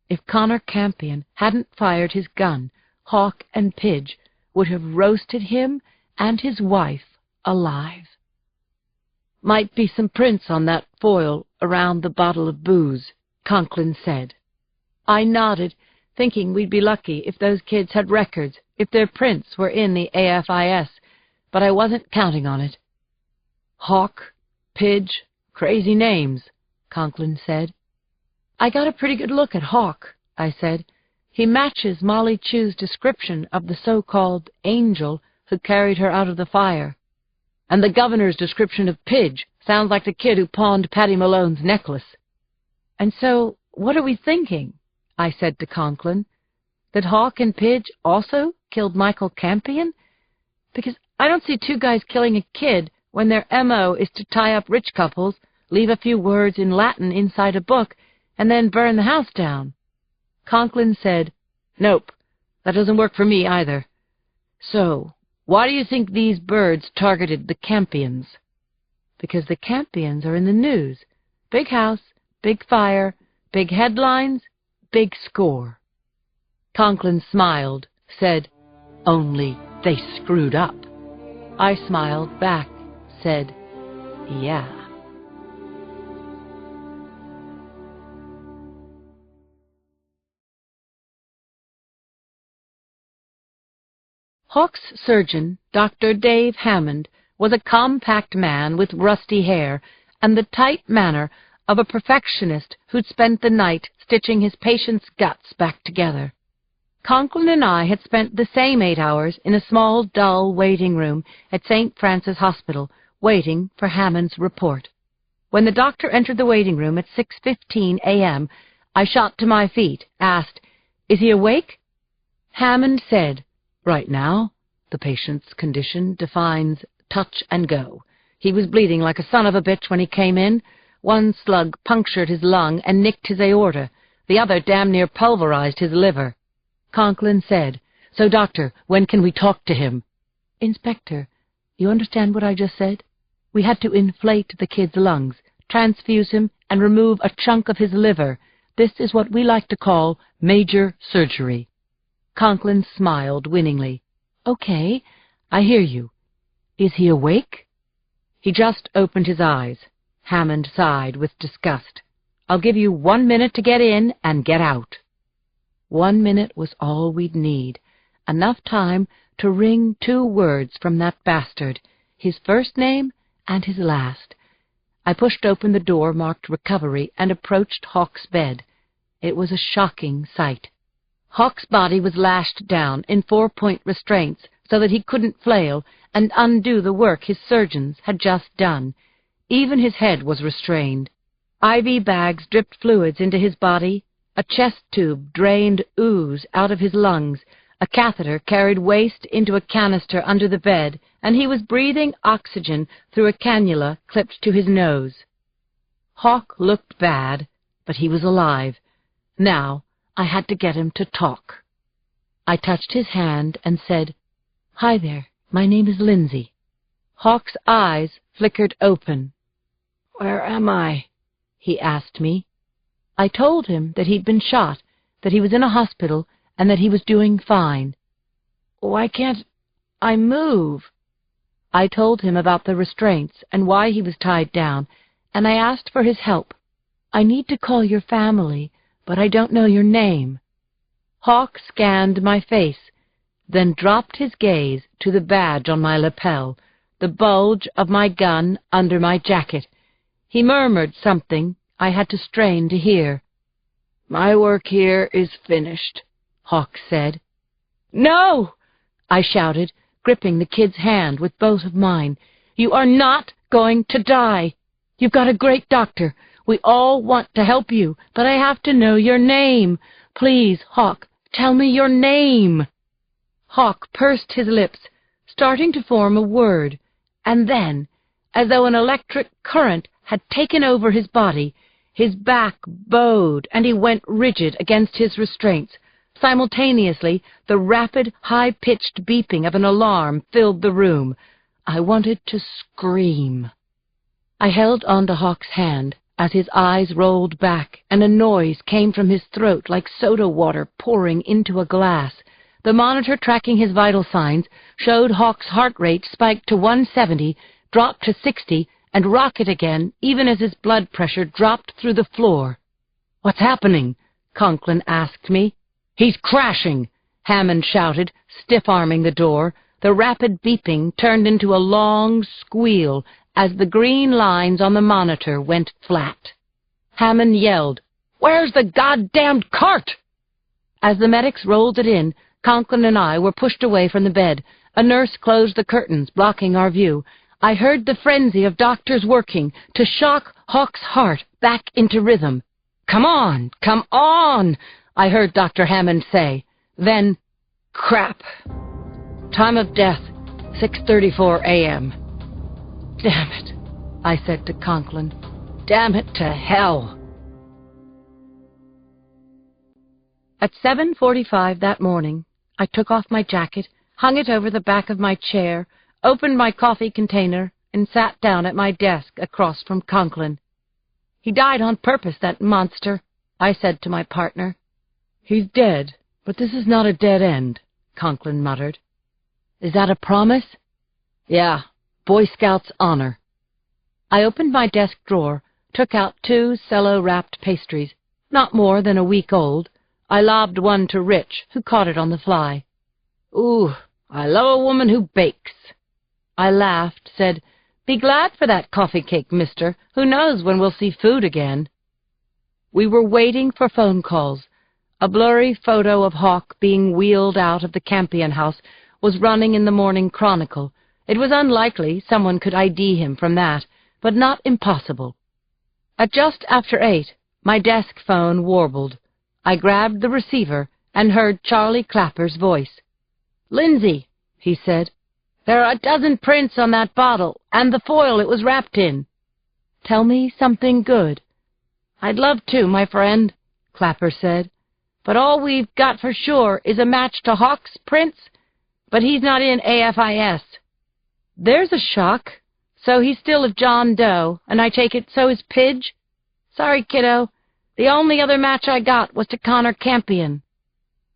If Connor Campion hadn't fired his gun, Hawk and Pidge would have roasted him and his wife alive. Might be some prints on that foil around the bottle of booze, Conklin said. I nodded, thinking we'd be lucky if those kids had records, if their prints were in the AFIS, but I wasn't counting on it. Hawk, Pidge, crazy names, Conklin said. I got a pretty good look at Hawk, I said. He matches Molly Chu's description of the so-called angel who carried her out of the fire. And the governor's description of Pidge sounds like the kid who pawned Patty Malone's necklace. And so, what are we thinking? I said to Conklin. That Hawk and Pidge also killed Michael Campion? Because I don't see two guys killing a kid when their M.O. is to tie up rich couples, leave a few words in Latin inside a book, and then burn the house down. Conklin said, Nope, that doesn't work for me either. So, why do you think these birds targeted the Campions? Because the Campions are in the news. Big house, big fire, big headlines, big score. Conklin smiled, said, Only they screwed up. I smiled back, said, Yeah. Hawk's surgeon, Dr. Dave Hammond, was a compact man with rusty hair and the tight manner of a perfectionist who'd spent the night stitching his patient's guts back together. Conklin and I had spent the same 8 hours in a small, dull waiting room at St. Francis Hospital, waiting for Hammond's report. When the doctor entered the waiting room at 6:15 a.m., I shot to my feet, asked, Is he awake? Hammond said, Right now, the patient's condition defines touch and go. He was bleeding like a son of a bitch when he came in. One slug punctured his lung and nicked his aorta. The other damn near pulverized his liver. Conklin said, "So, doctor, when can we talk to him?" "Inspector, you understand what I just said? We had to inflate the kid's lungs, transfuse him, and remove a chunk of his liver. This is what we like to call major surgery." Conklin smiled winningly. "Okay, I hear you. Is he awake?" "He just opened his eyes." Hammond sighed with disgust. "I'll give you 1 minute to get in and get out." 1 minute was all we'd need, enough time to wring 2 words from that bastard, his first name and his last. I pushed open the door marked Recovery and approached Hawk's bed. It was a shocking sight. Hawk's body was lashed down in 4-point restraints so that he couldn't flail and undo the work his surgeons had just done. Even his head was restrained. IV bags dripped fluids into his body. A chest tube drained ooze out of his lungs. A catheter carried waste into a canister under the bed, and he was breathing oxygen through a cannula clipped to his nose. Hawk looked bad, but he was alive. Now I had to get him to talk. I touched his hand and said, "Hi there, my name is Lindsay." Hawk's eyes flickered open. "Where am I?" he asked me. I told him that he'd been shot, that he was in a hospital, and that he was doing fine. "Why can't I move?" I told him about the restraints and why he was tied down, and I asked for his help. "I need to call your family, but I don't know your name." Hawk scanned my face, then dropped his gaze to the badge on my lapel, the bulge of my gun under my jacket. He murmured something I had to strain to hear. "My work here is finished," Hawk said. "No!" I shouted, gripping the kid's hand with both of mine. "You are not going to die. You've got a great doctor. We all want to help you, but I have to know your name. Please, Hawk, tell me your name." Hawk pursed his lips, starting to form a word, and then, as though an electric current had taken over his body, his back bowed and he went rigid against his restraints. Simultaneously, the rapid, high-pitched beeping of an alarm filled the room. I wanted to scream. I held onto Hawk's hand as his eyes rolled back and a noise came from his throat like soda water pouring into a glass. The monitor tracking his vital signs showed Hawk's heart rate spiked to 170, dropped to 60, and rocket again even as his blood pressure dropped through the floor. "What's happening?" Conklin asked me. "He's crashing!" Hammond shouted, stiff-arming the door. The rapid beeping turned into a long squeal as the green lines on the monitor went flat. Hammond yelled, "Where's the goddamned cart?" As the medics rolled it in, Conklin and I were pushed away from the bed. A nurse closed the curtains, blocking our view. I heard the frenzy of doctors working to shock Hawk's heart back into rhythm. "Come on, come on," I heard Dr. Hammond say. Then, "Crap. Time of death, 6:34 a.m. "Damn it," I said to Conklin. "Damn it to hell." At 7:45 that morning, I took off my jacket, hung it over the back of my chair, opened my coffee container, and sat down at my desk across from Conklin. "He died on purpose, that monster," I said to my partner. "He's dead, but this is not a dead end," Conklin muttered. "Is that a promise?" "Yeah, Boy Scout's honor." I opened my desk drawer, took out 2 cello-wrapped pastries, not more than a week old. I lobbed one to Rich, who caught it on the fly. "Ooh, I love a woman who bakes." I laughed, said, "Be glad for that coffee cake, mister. Who knows when we'll see food again?" We were waiting for phone calls. A blurry photo of Hawk being wheeled out of the Campion house was running in the Morning Chronicle. It was unlikely someone could ID him from that, but not impossible. At just after 8, my desk phone warbled. I grabbed the receiver and heard Charlie Clapper's voice. "Lindsay," he said, "there are a dozen prints on that bottle, and the foil it was wrapped in." "Tell me something good." "I'd love to, my friend," Clapper said, "but all we've got for sure is a match to Hawk's prints, but he's not in AFIS. There's a shock. So he's still of John Doe, and I take it so is Pidge? Sorry, kiddo. The only other match I got was to Connor Campion."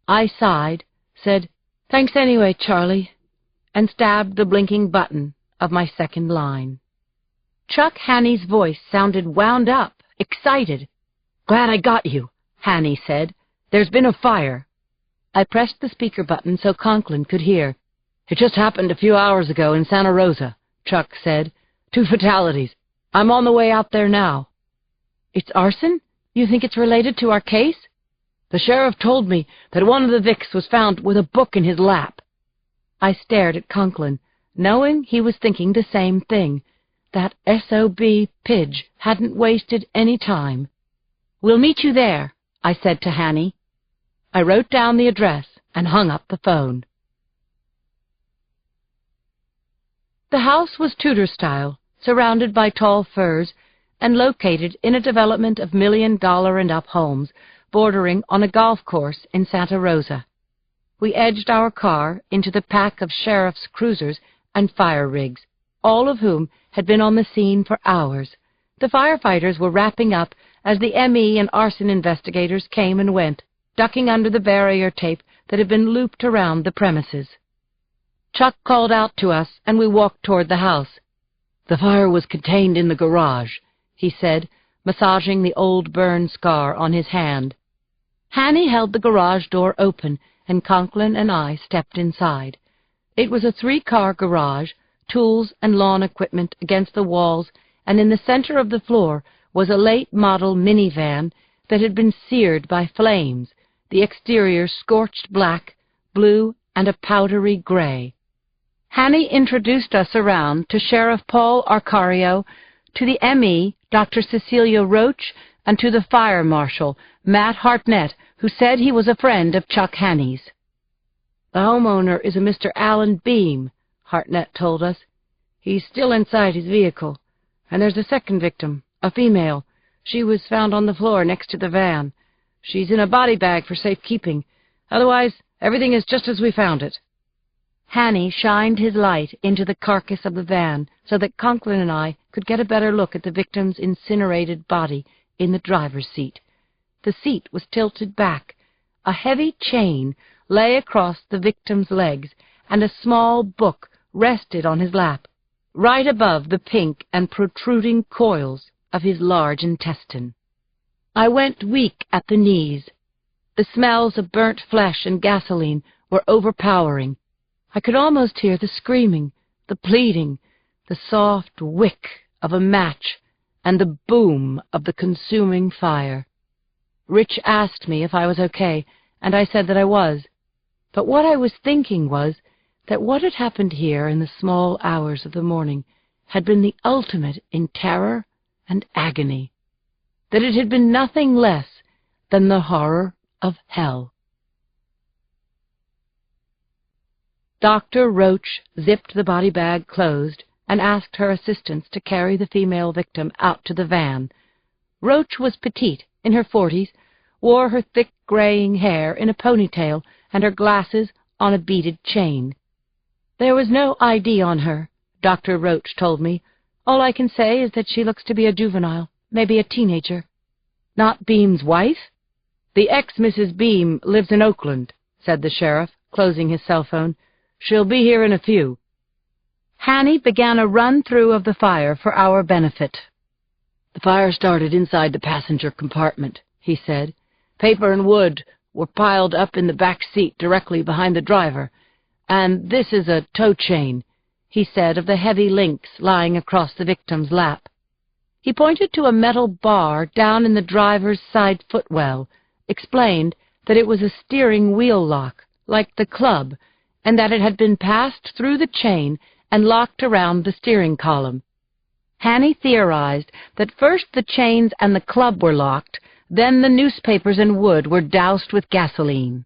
I sighed, said, "Thanks anyway, Charlie," and stabbed the blinking button of my second line. Chuck Hanny's voice sounded wound up, excited. "Glad I got you," Hanny said. "There's been a fire." I pressed the speaker button so Conklin could hear. "It just happened a few hours ago in Santa Rosa," Chuck said. "2 fatalities. I'm on the way out there now." "It's arson? You think it's related to our case?" "The sheriff told me that one of the Vicks was found with a book in his lap." I stared at Conklin, knowing he was thinking the same thing. That S.O.B. Pidge hadn't wasted any time. "We'll meet you there," I said to Hanny. I wrote down the address and hung up the phone. The house was Tudor-style, surrounded by tall firs, and located in a development of $1,000,000-and-up homes, bordering on a golf course in Santa Rosa. We edged our car into the pack of sheriff's cruisers and fire rigs, all of whom had been on the scene for hours. The firefighters were wrapping up as the ME and arson investigators came and went, ducking under the barrier tape that had been looped around the premises. Chuck called out to us, and we walked toward the house. "The fire was contained in the garage," he said, massaging the old burn scar on his hand. Hanny held the garage door open, and Conklin and I stepped inside. It was a 3-car garage, tools and lawn equipment against the walls, and in the center of the floor was a late-model minivan that had been seared by flames, the exterior scorched black, blue, and a powdery gray. Hanny introduced us around to Sheriff Paul Arcario, to the M.E., Dr. Cecilia Roach, and to the fire marshal, Matt Hartnett, who said he was a friend of Chuck Hanny's. "The homeowner is a Mr. Alan Beam," Hartnett told us. "He's still inside his vehicle. And there's a second victim, a female. She was found on the floor next to the van. She's in a body bag for safekeeping. Otherwise, everything is just as we found it." Hanny shined his light into the carcass of the van so that Conklin and I could get a better look at the victim's incinerated body in the driver's seat. The seat was tilted back. A heavy chain lay across the victim's legs, and a small book rested on his lap, right above the pink and protruding coils of his large intestine. I went weak at the knees. The smells of burnt flesh and gasoline were overpowering. I could almost hear the screaming, the pleading, the soft wick of a match, and the boom of the consuming fire. Rich asked me if I was okay, and I said that I was. But what I was thinking was that what had happened here in the small hours of the morning had been the ultimate in terror and agony, that it had been nothing less than the horror of hell. Dr. Roach zipped the body bag closed and asked her assistants to carry the female victim out to the van. Roach was petite, in her 40s, wore her thick graying hair in a ponytail and her glasses on a beaded chain. "There was no ID on her," Dr. Roach told me. "All I can say is that she looks to be a juvenile, maybe a teenager." "Not Beam's wife?" "The ex-Mrs. Beam lives in Oakland," said the sheriff, closing his cell phone. "She'll be here in a few." Hanny began a run-through of the fire for our benefit. "The fire started inside the passenger compartment," he said. "Paper and wood were piled up in the back seat directly behind the driver. And this is a tow chain," he said of the heavy links lying across the victim's lap. He pointed to a metal bar down in the driver's side footwell, explained that it was a steering wheel lock, like the club, and that it had been passed through the chain and locked around the steering column. Hanny theorized that first the chains and the club were locked, then the newspapers and wood were doused with gasoline.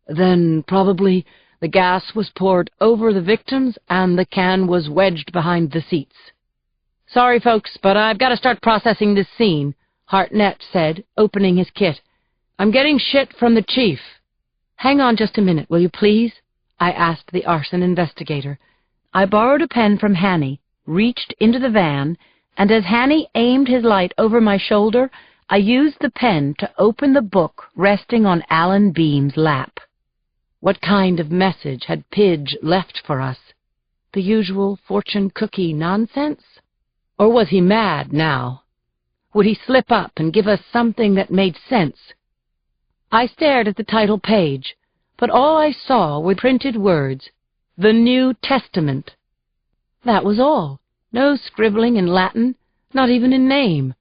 "Then probably The gas was poured over the victims, and the can was wedged behind the seats. "Sorry, folks, but I've got to start processing this scene," Hartnett said, opening his kit. "I'm getting shit from the chief." "Hang on just a minute, will you please?" I asked the arson investigator. I borrowed a pen from Hanny, reached into the van, and as Hanny aimed his light over my shoulder, I used the pen to open the book resting on Alan Beam's lap. What kind of message had Pidge left for us? The usual fortune cookie nonsense? Or was he mad now? Would he slip up and give us something that made sense? I stared at the title page, but all I saw were printed words, "The New Testament." That was all. No scribbling in Latin, not even a name.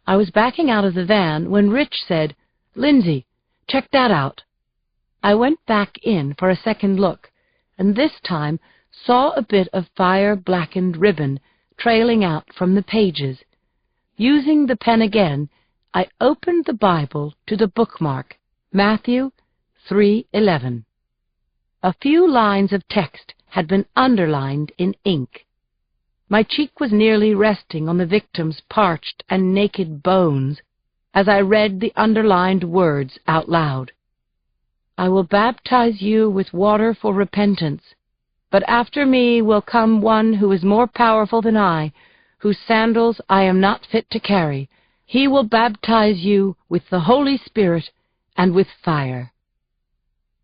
I was backing out of the van when Rich said, "Lindsay, check that out." I went back in for a second look, and this time saw a bit of fire-blackened ribbon trailing out from the pages. Using the pen again, I opened the Bible to the bookmark, Matthew 3:11. A few lines of text had been underlined in ink. My cheek was nearly resting on the victim's parched and naked bones as I read the underlined words out loud. "I will baptize you with water for repentance, but after me will come one who is more powerful than I, whose sandals I am not fit to carry. He will baptize you with the Holy Spirit and with fire."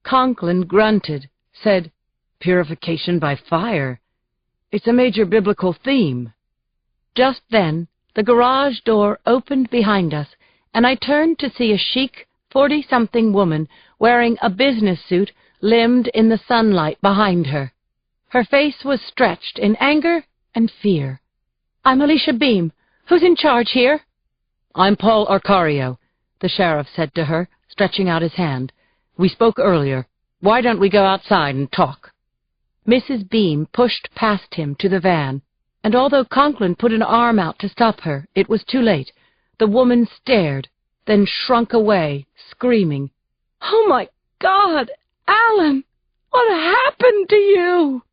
Conklin grunted, said, "Purification by fire. It's a major biblical theme." Just then, the garage door opened behind us, and I turned to see a chic 40-something woman wearing a business suit limned in the sunlight behind her. Her face was stretched in anger and fear. "I'm Alicia Beam. Who's in charge here?" "I'm Paul Arcario," the sheriff said to her, stretching out his hand. "We spoke earlier. Why don't we go outside and talk?" Mrs. Beam pushed past him to the van, and although Conklin put an arm out to stop her, it was too late. The woman stared, then shrunk away, screaming, "Oh, my God, Alan! What happened to you?"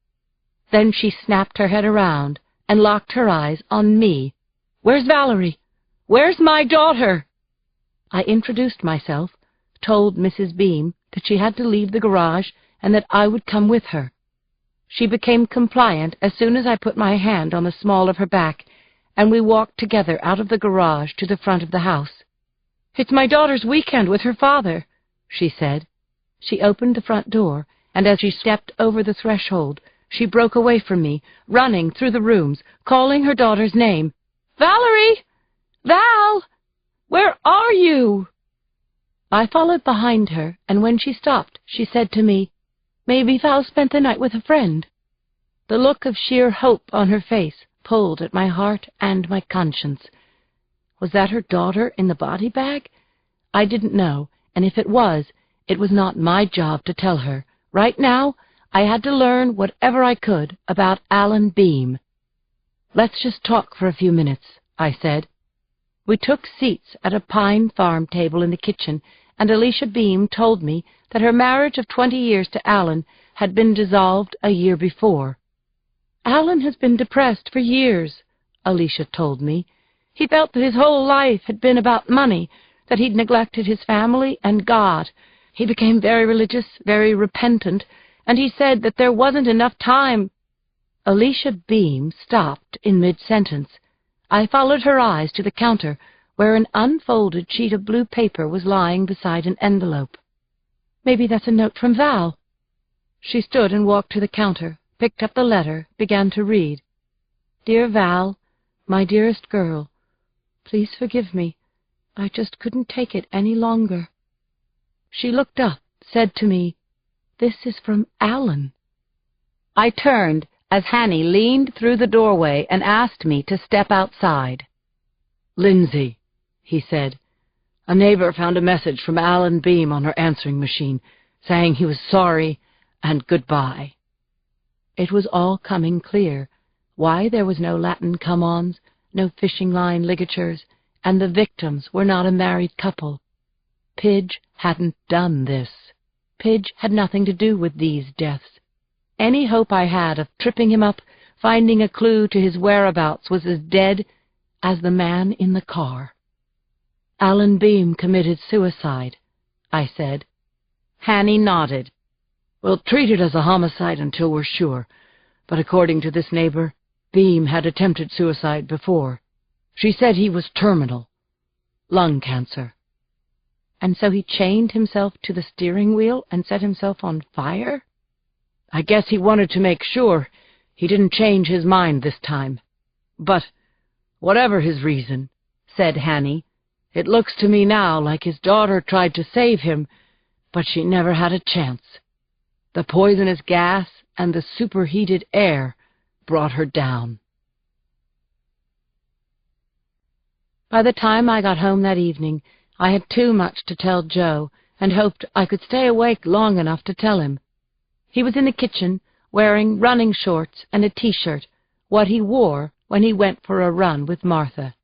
Then she snapped her head around and locked her eyes on me. "Where's Valerie? Where's my daughter?" I introduced myself, told Mrs. Beam that she had to leave the garage and that I would come with her. She became compliant as soon as I put my hand on the small of her back, and we walked together out of the garage to the front of the house. "It's my daughter's weekend with her father," she said. She opened the front door, and as she stepped over the threshold, she broke away from me, running through the rooms, calling her daughter's name. "Valerie! Val! Where are you?" I followed behind her, and when she stopped, she said to me, "Maybe Val spent the night with a friend." The look of sheer hope on her face pulled at my heart and my conscience. Was that her daughter in the body bag? I didn't know, and if it was not my job to tell her. Right now, I had to learn whatever I could about Alan Beam. "Let's just talk for a few minutes," I said. We took seats at a pine farm table in the kitchen, and Alicia Beam told me that her marriage of 20 years to Alan had been dissolved a year before. "Alan has been depressed for years," Alicia told me. "He felt that his whole life had been about money, that he'd neglected his family and God. He became very religious, very repentant, and he said that there wasn't enough time." Alicia Beam stopped in mid-sentence. I followed her eyes to the counter, where an unfolded sheet of blue paper was lying beside an envelope. "Maybe that's a note from Val." She stood and walked to the counter, picked up the letter, began to read. "Dear Val, my dearest girl, please forgive me. I just couldn't take it any longer." She looked up, said to me, "This is from Alan." I turned as Hanny leaned through the doorway and asked me to step outside. "Lindsay," he said, "a neighbor found a message from Alan Beam on her answering machine, saying he was sorry and goodbye." It was all coming clear, why there was no Latin come-ons, no fishing line ligatures, and the victims were not a married couple. Pidge hadn't done this. Pidge had nothing to do with these deaths. Any hope I had of tripping him up, finding a clue to his whereabouts, was as dead as the man in the car. "Alan Beam committed suicide," I said. Hanny nodded. "We'll treat it as a homicide until we're sure, but according to this neighbor, Beam had attempted suicide before. She said he was terminal. Lung cancer." "And so he chained himself to the steering wheel and set himself on fire?" "I guess he wanted to make sure he didn't change his mind this time. But whatever his reason," said Hanny, "it looks to me now like his daughter tried to save him, but she never had a chance. The poisonous gas and the superheated air brought her down." By the time I got home that evening, I had too much to tell Joe, and hoped I could stay awake long enough to tell him. He was in the kitchen, wearing running shorts and a T-shirt, what he wore when he went for a run with Martha.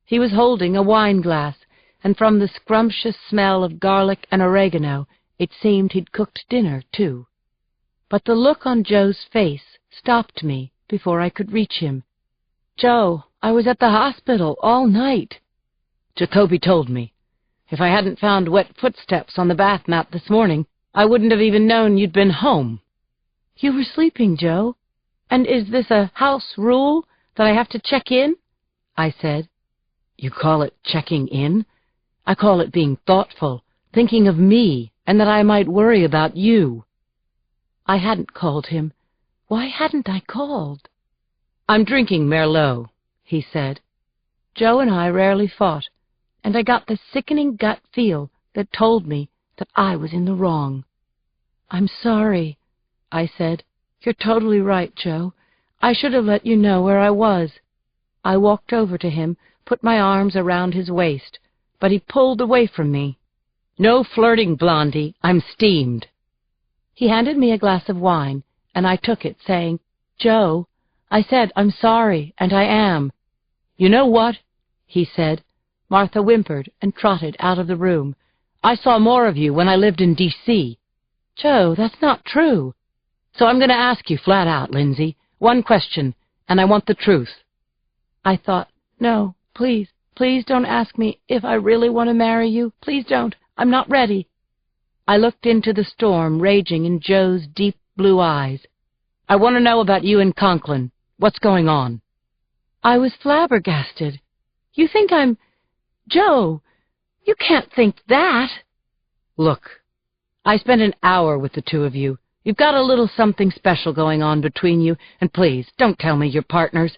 He was holding a wine glass, and from the scrumptious smell of garlic and oregano, it seemed he'd cooked dinner, too. But the look on Joe's face stopped me before I could reach him. "Joe, I was at the hospital all night." "Jacoby told me. If I hadn't found wet footsteps on the bath mat this morning, I wouldn't have even known you'd been home." "You were sleeping, Joe. And is this a house rule that I have to check in?" I said. "You call it checking in? I call it being thoughtful, thinking of me, and that I might worry about you." I hadn't called him. Why hadn't I called? "I'm drinking Merlot," he said. Joe and I rarely fought, and I got the sickening gut feel that told me that I was in the wrong. "I'm sorry," I said. "You're totally right, Joe. I should have let you know where I was." I walked over to him, put my arms around his waist, but he pulled away from me. "No flirting, Blondie. I'm steamed." He handed me a glass of wine, and I took it, saying, "Joe, I said I'm sorry, and I am." "You know what?" he said. Martha whimpered and trotted out of the room. "I saw more of you when I lived in D.C. "Joe, that's not true." "So I'm going to ask you flat out, Lindsay. One question, and I want the truth." I thought, "No, please, please don't ask me if I really want to marry you. Please don't. I'm not ready." I looked into the storm raging in Joe's deep blue eyes. "I want to know about you in Conklin. What's going on?" I was flabbergasted. "You think I'm... Joe, you can't think that." "Look, I spent an hour with the two of you. You've got a little something special going on between you, and please, don't tell me you're partners."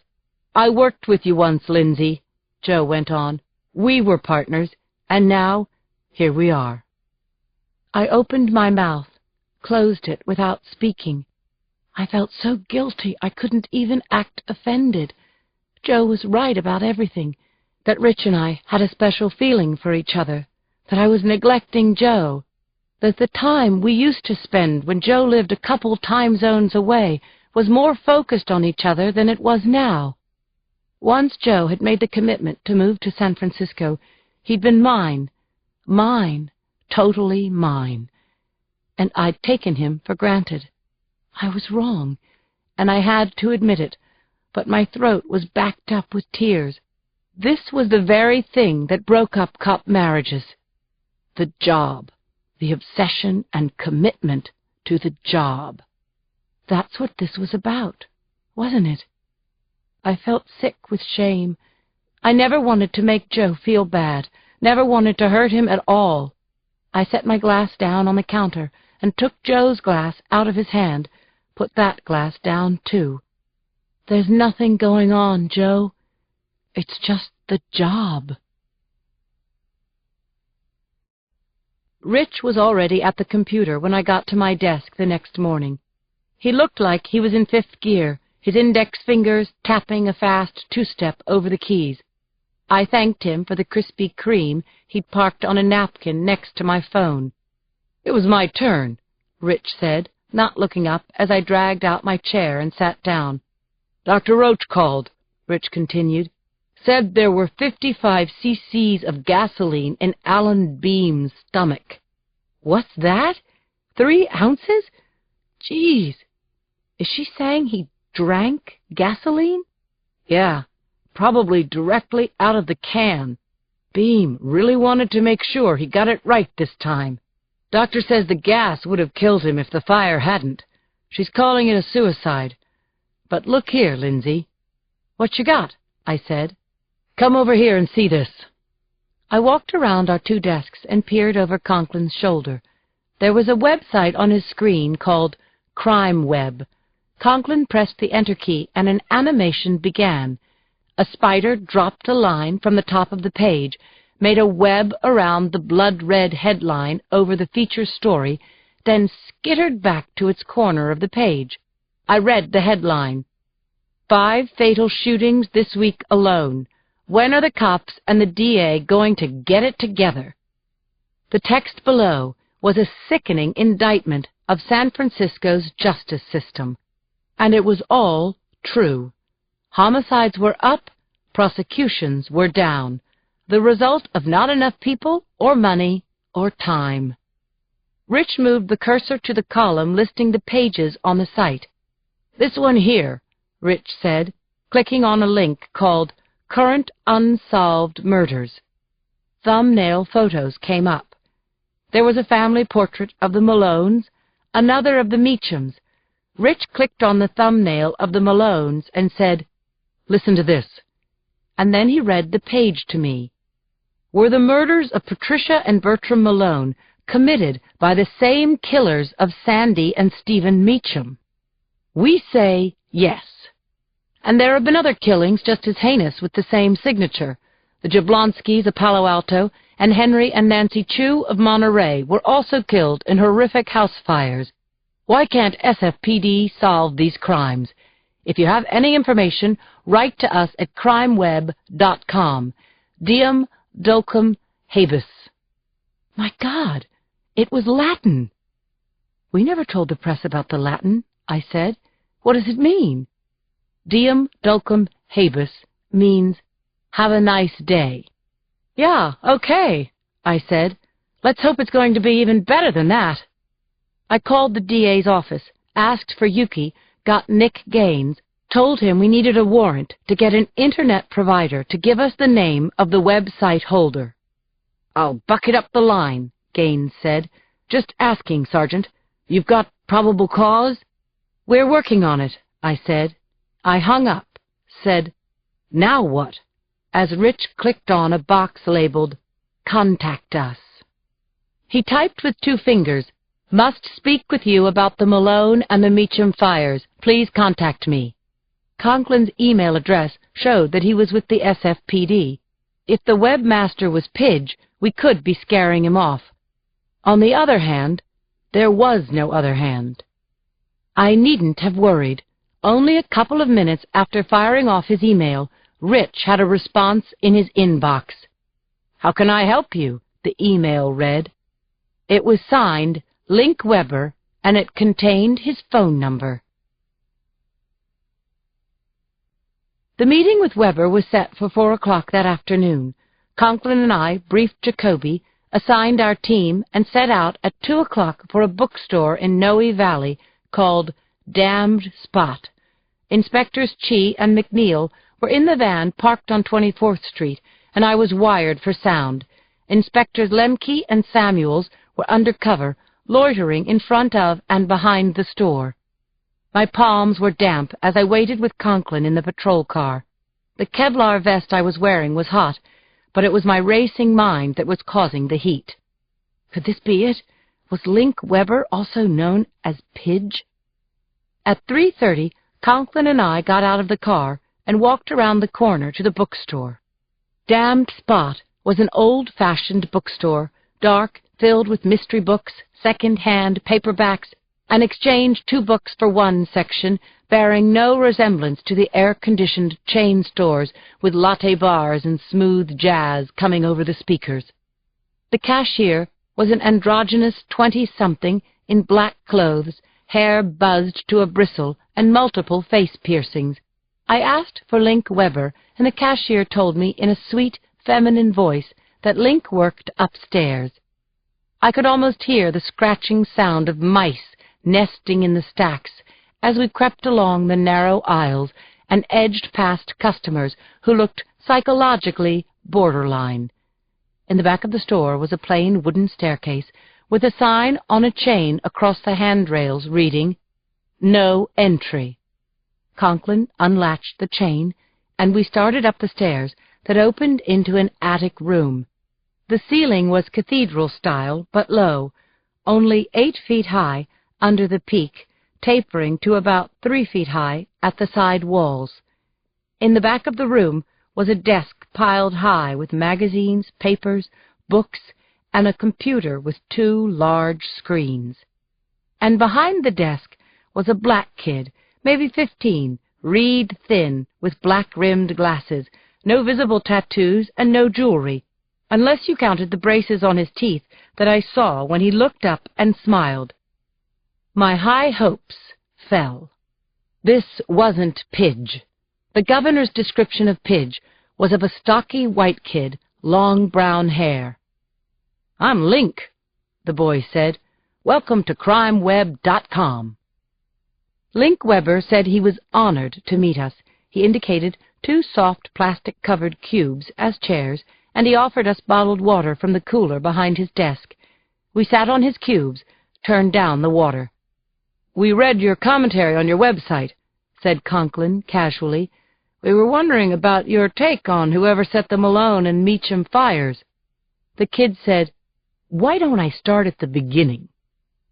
"I worked with you once, Lindsay," Joe went on. "We were partners, and now, here we are." I opened my mouth, closed it without speaking. I felt so guilty I couldn't even act offended. Joe was right about everything, that Rich and I had a special feeling for each other, that I was neglecting Joe, that the time we used to spend when Joe lived a couple time zones away was more focused on each other than it was now. Once Joe had made the commitment to move to San Francisco, he'd been mine, totally mine, and I'd taken him for granted. I was wrong, and I had to admit it, but my throat was backed up with tears. This was the very thing that broke up cop marriages. The job, the obsession and commitment to the job. That's what this was about, wasn't it? I felt sick with shame. I never wanted to make Joe feel bad, never wanted to hurt him at all. I set my glass down on the counter and took Joe's glass out of his hand, put that glass down, too. "There's nothing going on, Joe. It's just the job." Rich was already at the computer when I got to my desk the next morning. He looked like he was in fifth gear, his index fingers tapping a fast two-step over the keys. I thanked him for the Krispy Kreme he'd parked on a napkin next to my phone. "It was my turn," Rich said, not looking up as I dragged out my chair and sat down. "Dr. Roach called," Rich continued. "Said there were 55 cc's of gasoline in Alan Beam's stomach." "What's that?" 3 ounces? Geez. Is she saying he drank gasoline? Yeah, probably directly out of the can. Beam really wanted to make sure he got it right this time. Doctor says the gas would have killed him if the fire hadn't. She's calling it a suicide. But look here, Lindsay. What you got? I said. Come over here and see this. I walked around our 2 desks and peered over Conklin's shoulder. There was a website on his screen called Crime Web. Conklin pressed the Enter key and an animation began. A spider dropped a line from the top of the page, made a web around the blood-red headline over the feature story, then skittered back to its corner of the page. I read the headline. 5 fatal shootings this week alone. When are the cops and the DA going to get it together? The text below was a sickening indictment of San Francisco's justice system, and it was all true. Homicides were up, prosecutions were down, the result of not enough people or money or time. Rich moved the cursor to the column listing the pages on the site. This one here, Rich said, clicking on a link called Current Unsolved Murders. Thumbnail photos came up. There was a family portrait of the Malones, another of the Meachams. Rich clicked on the thumbnail of the Malones and said, "Listen to this." And then he read the page to me. Were the murders of Patricia and Bertram Malone committed by the same killers of Sandy and Stephen Meacham? We say yes. And there have been other killings just as heinous with the same signature. The Jablonskys of Palo Alto and Henry and Nancy Chu of Monterey were also killed in horrific house fires. Why can't SFPD solve these crimes? If you have any information, write to us at crimeweb.com. Diem dulcum habis. My God, it was Latin. We never told the press about the Latin, I said. What does it mean? Diem dulcum habis means, have a nice day. Yeah, okay, I said. Let's hope it's going to be even better than that. I called the DA's office, asked for Yuki, got Nick Gaines, told him we needed a warrant to get an internet provider to give us the name of the website holder. I'll bucket up the line, Gaines said. Just asking, Sergeant. You've got probable cause? We're working on it, I said. I hung up, said, now what? As Rich clicked on a box labeled, Contact Us. He typed with 2 fingers, Must speak with you about the Malone and the Meacham fires. Please contact me. Conklin's email address showed that he was with the SFPD. If the webmaster was Pidge, we could be scaring him off. On the other hand, there was no other hand. I needn't have worried. Only a couple of minutes after firing off his email, Rich had a response in his inbox. How can I help you? The email read. It was signed Link Weber, and it contained his phone number. The meeting with Weber was set for 4 o'clock that afternoon. Conklin and I briefed Jacoby, assigned our team, and set out at 2 o'clock for a bookstore in Noe Valley called Damned Spot. Inspectors Chi and McNeil were in the van parked on 24th Street, and I was wired for sound. Inspectors Lemke and Samuels were undercover, loitering in front of and behind the store. My palms were damp as I waited with Conklin in the patrol car. The Kevlar vest I was wearing was hot, but it was my racing mind that was causing the heat. Could this be it? Was Link Weber also known as Pidge? At 3:30, Conklin and I got out of the car and walked around the corner to the bookstore. Damned Spot was an old-fashioned bookstore, dark, filled with mystery books, second-hand paperbacks, and exchanged 2 books for 1 section, bearing no resemblance to the air-conditioned chain stores with latte bars and smooth jazz coming over the speakers. The cashier was an androgynous 20-something in black clothes, hair buzzed to a bristle, and multiple face piercings. I asked for Link Weber, and the cashier told me in a sweet, feminine voice that Link worked upstairs. I could almost hear the scratching sound of mice nesting in the stacks as we crept along the narrow aisles and edged past customers who looked psychologically borderline. In the back of the store was a plain wooden staircase with a sign on a chain across the handrails reading, "No entry." Conklin unlatched the chain, and we started up the stairs that opened into an attic room. The ceiling was cathedral style, but low, only 8 feet high under the peak, tapering to about 3 feet high at the side walls. In the back of the room was a desk piled high with magazines, papers, books, and a computer with 2 large screens. And behind the desk was a black kid, maybe 15, reed-thin, with black-rimmed glasses, no visible tattoos, and no jewelry, unless you counted the braces on his teeth that I saw when he looked up and smiled. My high hopes fell. This wasn't Pidge. The governor's description of Pidge was of a stocky white kid, long brown hair. "I'm Link," the boy said. "Welcome to crimeweb.com." Link Weber said he was honored to meet us. He indicated 2 soft plastic-covered cubes as chairs, and he offered us bottled water from the cooler behind his desk. We sat on his cubes, turned down the water. "We read your commentary on your website," said Conklin casually. "We were wondering about your take on whoever set the Malone and Meacham fires." The kid said, "Why don't I start at the beginning?"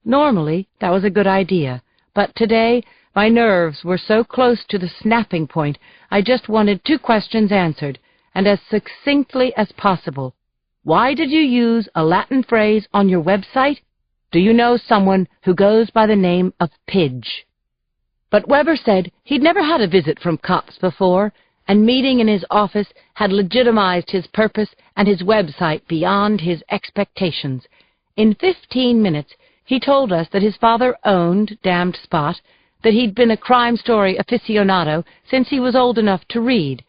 Normally, that was a good idea, but today my nerves were so close to the snapping point I just wanted 2 questions answered, and as succinctly as possible. Why did you use a Latin phrase on your website? Do you know someone who goes by the name of Pidge? But Weber said he'd never had a visit from cops before, and meeting in his office had legitimized his purpose and his website beyond his expectations. In 15 minutes, he told us that his father owned Damned Spot, that he'd been a crime story aficionado since he was old enough to read.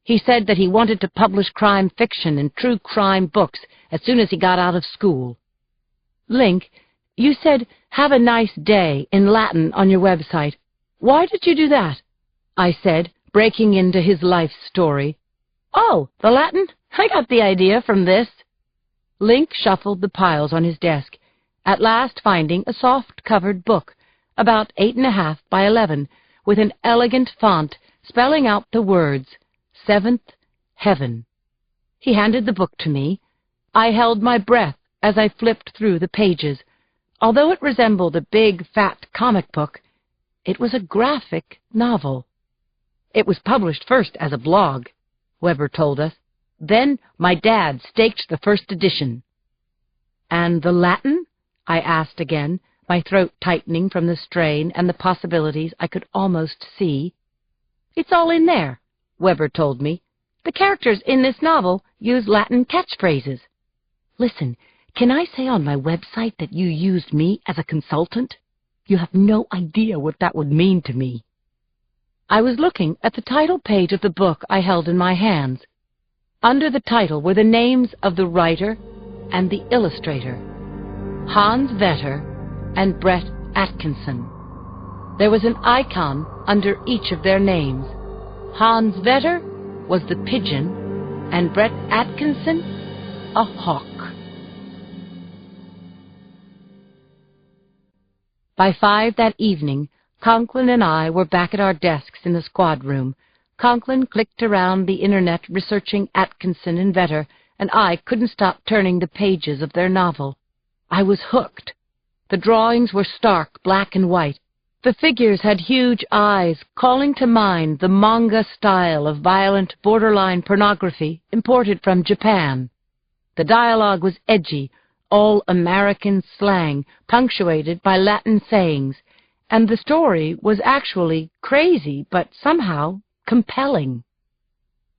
He said that he wanted to publish crime fiction and true crime books as soon as he got out of school. "Link, you said, 'Have a nice day' in Latin on your website. Why did you do that?" I said, breaking into his life story. "Oh, the Latin? I got the idea from this." Link shuffled the piles on his desk, at last finding a soft-covered book, about 8.5 by 11, with an elegant font spelling out the words, "Seventh Heaven." He handed the book to me. I held my breath as I flipped through the pages. Although it resembled a big, fat comic book, it was a graphic novel. It was published first as a blog, Weber told us. Then my dad staked the first edition. "And the Latin?" I asked again, my throat tightening from the strain and the possibilities I could almost see. "It's all in there," Weber told me. "The characters in this novel use Latin catchphrases. Listen, can I say on my website that you used me as a consultant? You have no idea what that would mean to me." I was looking at the title page of the book I held in my hands. Under the title were the names of the writer and the illustrator, Hans Vetter and Brett Atkinson. There was an icon under each of their names. Hans Vetter was the pigeon, and Brett Atkinson, a hawk. By 5 that evening, Conklin and I were back at our desks in the squad room. Conklin clicked around the internet researching Atkinson and Vetter, and I couldn't stop turning the pages of their novel. I was hooked. The drawings were stark black and white. The figures had huge eyes, calling to mind the manga style of violent borderline pornography imported from Japan. The dialogue was edgy, all American slang, punctuated by Latin sayings, and the story was actually crazy, but somehow compelling.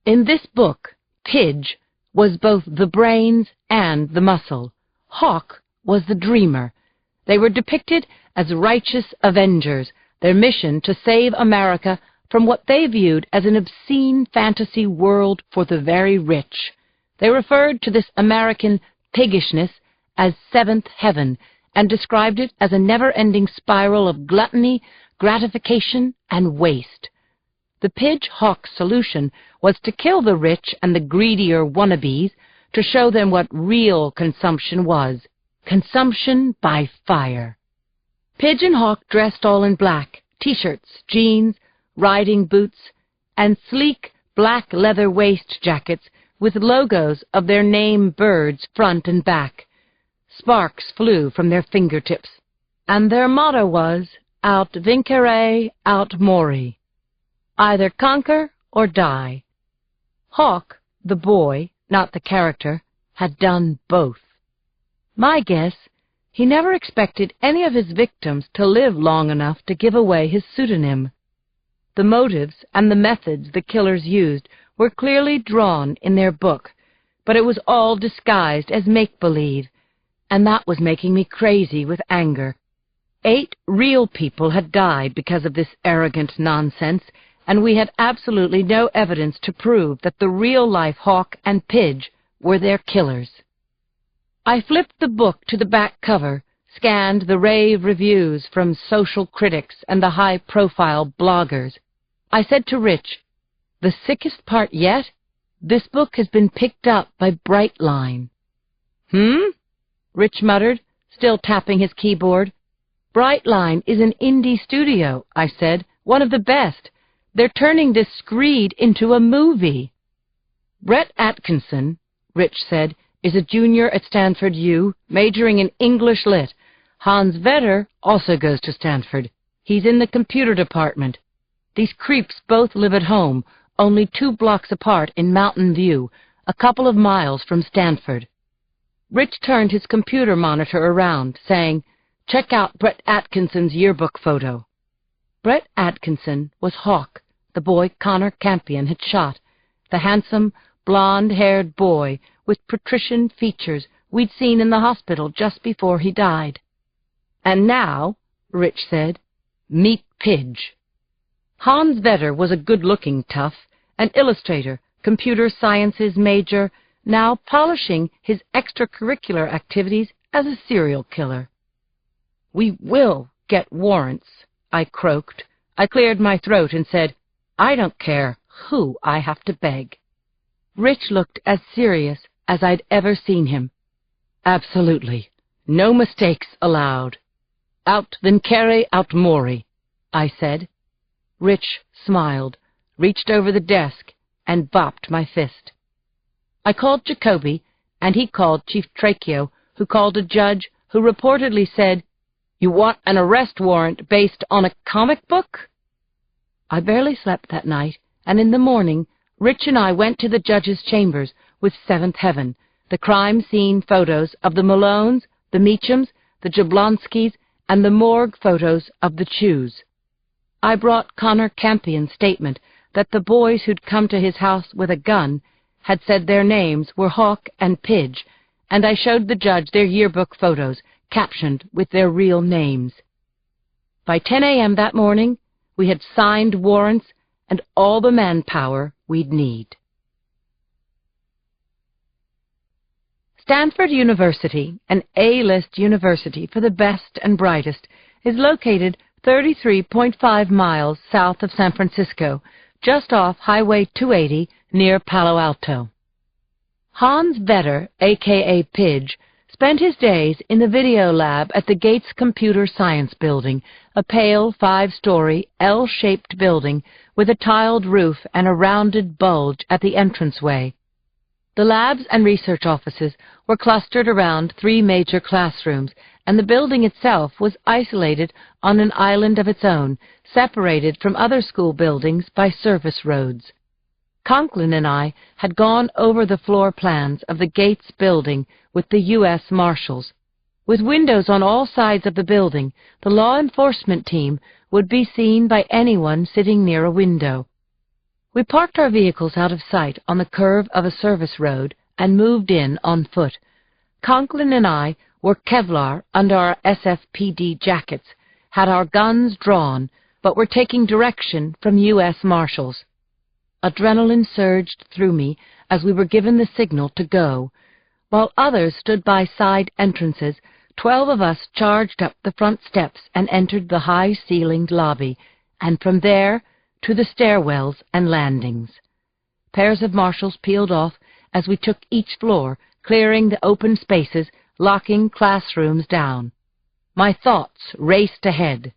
In this book, Pidge was both the brains and the muscle. Hawk was the dreamer. They were depicted as righteous avengers, their mission to save America from what they viewed as an obscene fantasy world for the very rich. They referred to this American piggishness as seventh heaven and described it as a never-ending spiral of gluttony, gratification, and waste. The Pidge-Hawk solution was to kill the rich and the greedier wannabes, to show them what real consumption was. Consumption by fire. Pidge and Hawk dressed all in black, T-shirts, jeans, riding boots, and sleek black leather waist jackets with logos of their name birds front and back. Sparks flew from their fingertips, and their motto was, Aut vincere, aut mori. Either conquer or die. Hawk, the boy, not the character, had done both. My guess, he never expected any of his victims to live long enough to give away his pseudonym. The motives and the methods the killers used were clearly drawn in their book, but it was all disguised as make-believe, and that was making me crazy with anger. 8 real people had died because of this arrogant nonsense, and we had absolutely no evidence to prove that the real-life Hawk and Pidge were their killers. I flipped the book to the back cover, scanned the rave reviews from social critics and the high-profile bloggers. I said to Rich, "The sickest part yet? This book has been picked up by Brightline." Rich muttered, still tapping his keyboard. "Brightline is an indie studio," I said, "one of the best. They're turning this screed into a movie." "Brett Atkinson," Rich said, "is a junior at Stanford U, majoring in English Lit. Hans Vetter also goes to Stanford. He's in the computer department. These creeps both live at home, only 2 blocks apart in Mountain View, a couple of miles from Stanford." Rich turned his computer monitor around, saying, "Check out Brett Atkinson's yearbook photo." Brett Atkinson was Hawk, the boy Connor Campion had shot, the handsome, blonde-haired boy with patrician features we'd seen in the hospital just before he died. "And now," Rich said, "meet Pidge." Hans Vetter was a good-looking tough, an illustrator, computer sciences major, now polishing his extracurricular activities as a serial killer. "We will get warrants," I croaked. I cleared my throat and said, "I don't care who I have to beg." Rich looked as serious as I'd ever seen him. "Absolutely. No mistakes allowed. Aut vincere, aut mori," I said. Rich smiled, reached over the desk, and bopped my fist. I called Jacoby, and he called Chief Tracheo, who called a judge, who reportedly said, "You want an arrest warrant based on a comic book?" I barely slept that night, and in the morning, Rich and I went to the judge's chambers with Seventh Heaven, the crime scene photos of the Malones, the Meachams, the Jablonskis, and the morgue photos of the Chews. I brought Connor Campion's statement that the boys who'd come to his house with a gun had said their names were Hawk and Pidge, and I showed the judge their yearbook photos, captioned with their real names. By 10 a.m. that morning, we had signed warrants and all the manpower we'd need. Stanford University, an A-list university for the best and brightest, is located 33.5 miles south of San Francisco, just off Highway 280 near Palo Alto. Hans Vetter, a.k.a. Pidge, spent his days in the video lab at the Gates Computer Science Building, a pale 5-story, L-shaped building with a tiled roof and a rounded bulge at the entranceway. The labs and research offices were clustered around 3 major classrooms, and the building itself was isolated on an island of its own, separated from other school buildings by service roads. Conklin and I had gone over the floor plans of the Gates building with the U.S. Marshals. With windows on all sides of the building, the law enforcement team would be seen by anyone sitting near a window. We parked our vehicles out of sight on the curve of a service road and moved in on foot. Conklin and I wore Kevlar under our SFPD jackets, had our guns drawn, but were taking direction from U.S. Marshals. Adrenaline surged through me as we were given the signal to go. While others stood by side entrances, 12 of us charged up the front steps and entered the high-ceilinged lobby, and from there to the stairwells and landings. Pairs of marshals peeled off as we took each floor, clearing the open spaces, locking classrooms down. My thoughts raced ahead.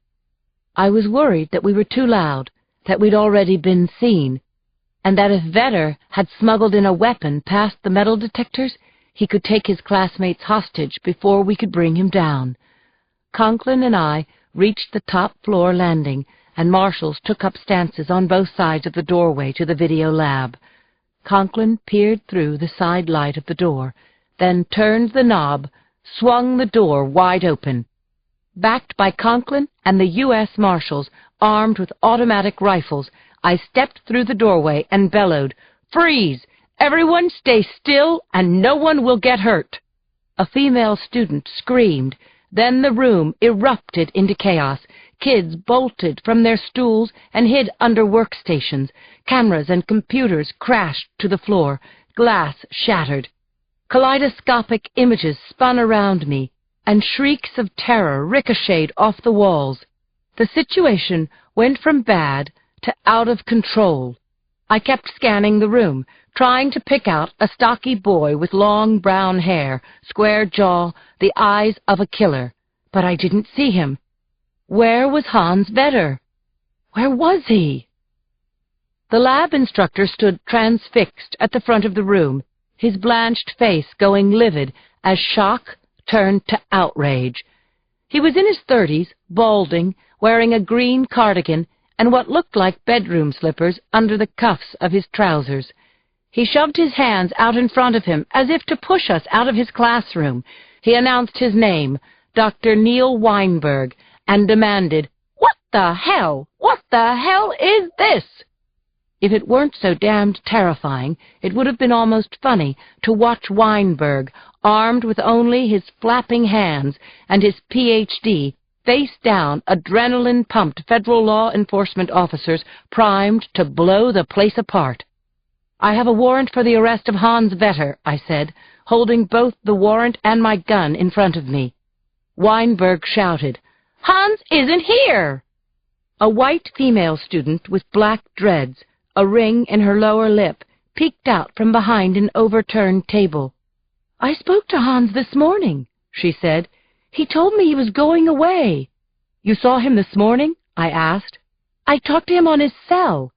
I was worried that we were too loud, that we'd already been seen, and that if Vetter had smuggled in a weapon past the metal detectors, he could take his classmates hostage before we could bring him down. Conklin and I reached the top-floor landing, and marshals took up stances on both sides of the doorway to the video lab. Conklin peered through the side light of the door, then turned the knob, swung the door wide open. Backed by Conklin and the U.S. Marshals, armed with automatic rifles, I stepped through the doorway and bellowed, "Freeze! Everyone stay still and no one will get hurt." A female student screamed. Then the room erupted into chaos. Kids bolted from their stools and hid under workstations. Cameras and computers crashed to the floor. Glass shattered. Kaleidoscopic images spun around me, and shrieks of terror ricocheted off the walls. The situation went from bad to out of control. I kept scanning the room, trying to pick out a stocky boy with long brown hair, square jaw, the eyes of a killer. But I didn't see him. Where was Hans Vetter? Where was he? The lab instructor stood transfixed at the front of the room, his blanched face going livid as shock turned to outrage. He was in his 30s, balding, wearing a green cardigan and what looked like bedroom slippers under the cuffs of his trousers. He shoved his hands out in front of him as if to push us out of his classroom. He announced his name, Dr. Neil Weinberg, and demanded, "What the hell? What the hell is this?" If it weren't so damned terrifying, it would have been almost funny to watch Weinberg, armed with only his flapping hands and his Ph.D., face down adrenaline-pumped federal law enforcement officers primed to blow the place apart. "I have a warrant for the arrest of Hans Vetter," I said, holding both the warrant and my gun in front of me. Weinberg shouted, "Hans isn't here!" A white female student with black dreads, a ring in her lower lip, peeked out from behind an overturned table. "I spoke to Hans this morning," she said. "He told me he was going away." "You saw him this morning?" I asked. "I talked to him on his cell."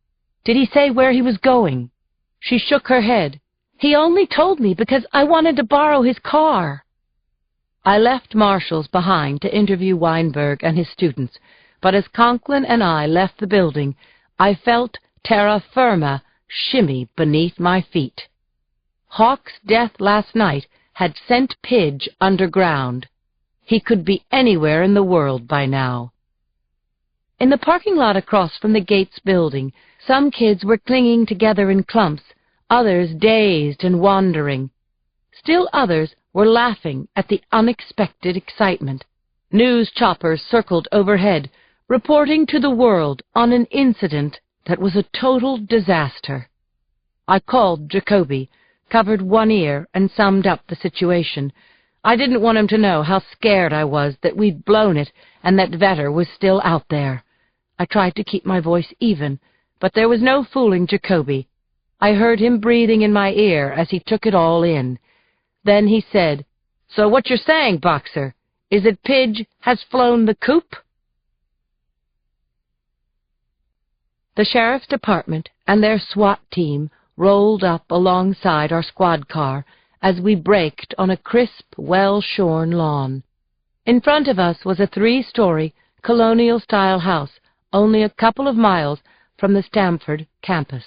"Did he say where he was going?" She shook her head. "He only told me because I wanted to borrow his car." I left marshals behind to interview Weinberg and his students, but as Conklin and I left the building, I felt terra firma shimmy beneath my feet. Hawk's death last night had sent Pidge underground. He could be anywhere in the world by now. In the parking lot across from the Gates building, some kids were clinging together in clumps, others dazed and wandering. Still others were laughing at the unexpected excitement. News choppers circled overhead, reporting to the world on an incident that was a total disaster. I called Jacoby, covered one ear, and summed up the situation. I didn't want him to know how scared I was that we'd blown it and that Vetter was still out there. I tried to keep my voice even, but there was no fooling Jacoby. I heard him breathing in my ear as he took it all in. Then he said, "So what you're saying, Boxer, is that Pidge has flown the coop?" The sheriff's department and their SWAT team rolled up alongside our squad car as we braked on a crisp, well-shorn lawn. In front of us was a 3-story, colonial-style house only a couple of miles from the Stamford campus.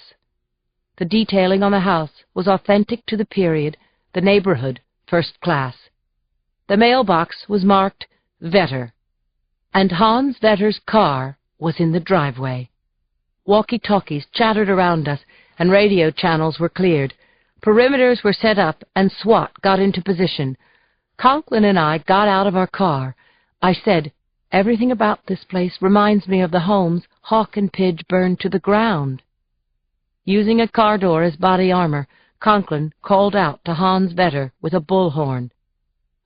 The detailing on the house was authentic to the period, the neighborhood first class. The mailbox was marked Vetter, and Hans Vetter's car was in the driveway. Walkie-talkies chattered around us, and radio channels were cleared. Perimeters were set up, and SWAT got into position. Conklin and I got out of our car. I said, "Everything about this place reminds me of the homes Hawk and Pidge burned to the ground." Using a car door as body armor, Conklin called out to Hans Vetter with a bullhorn.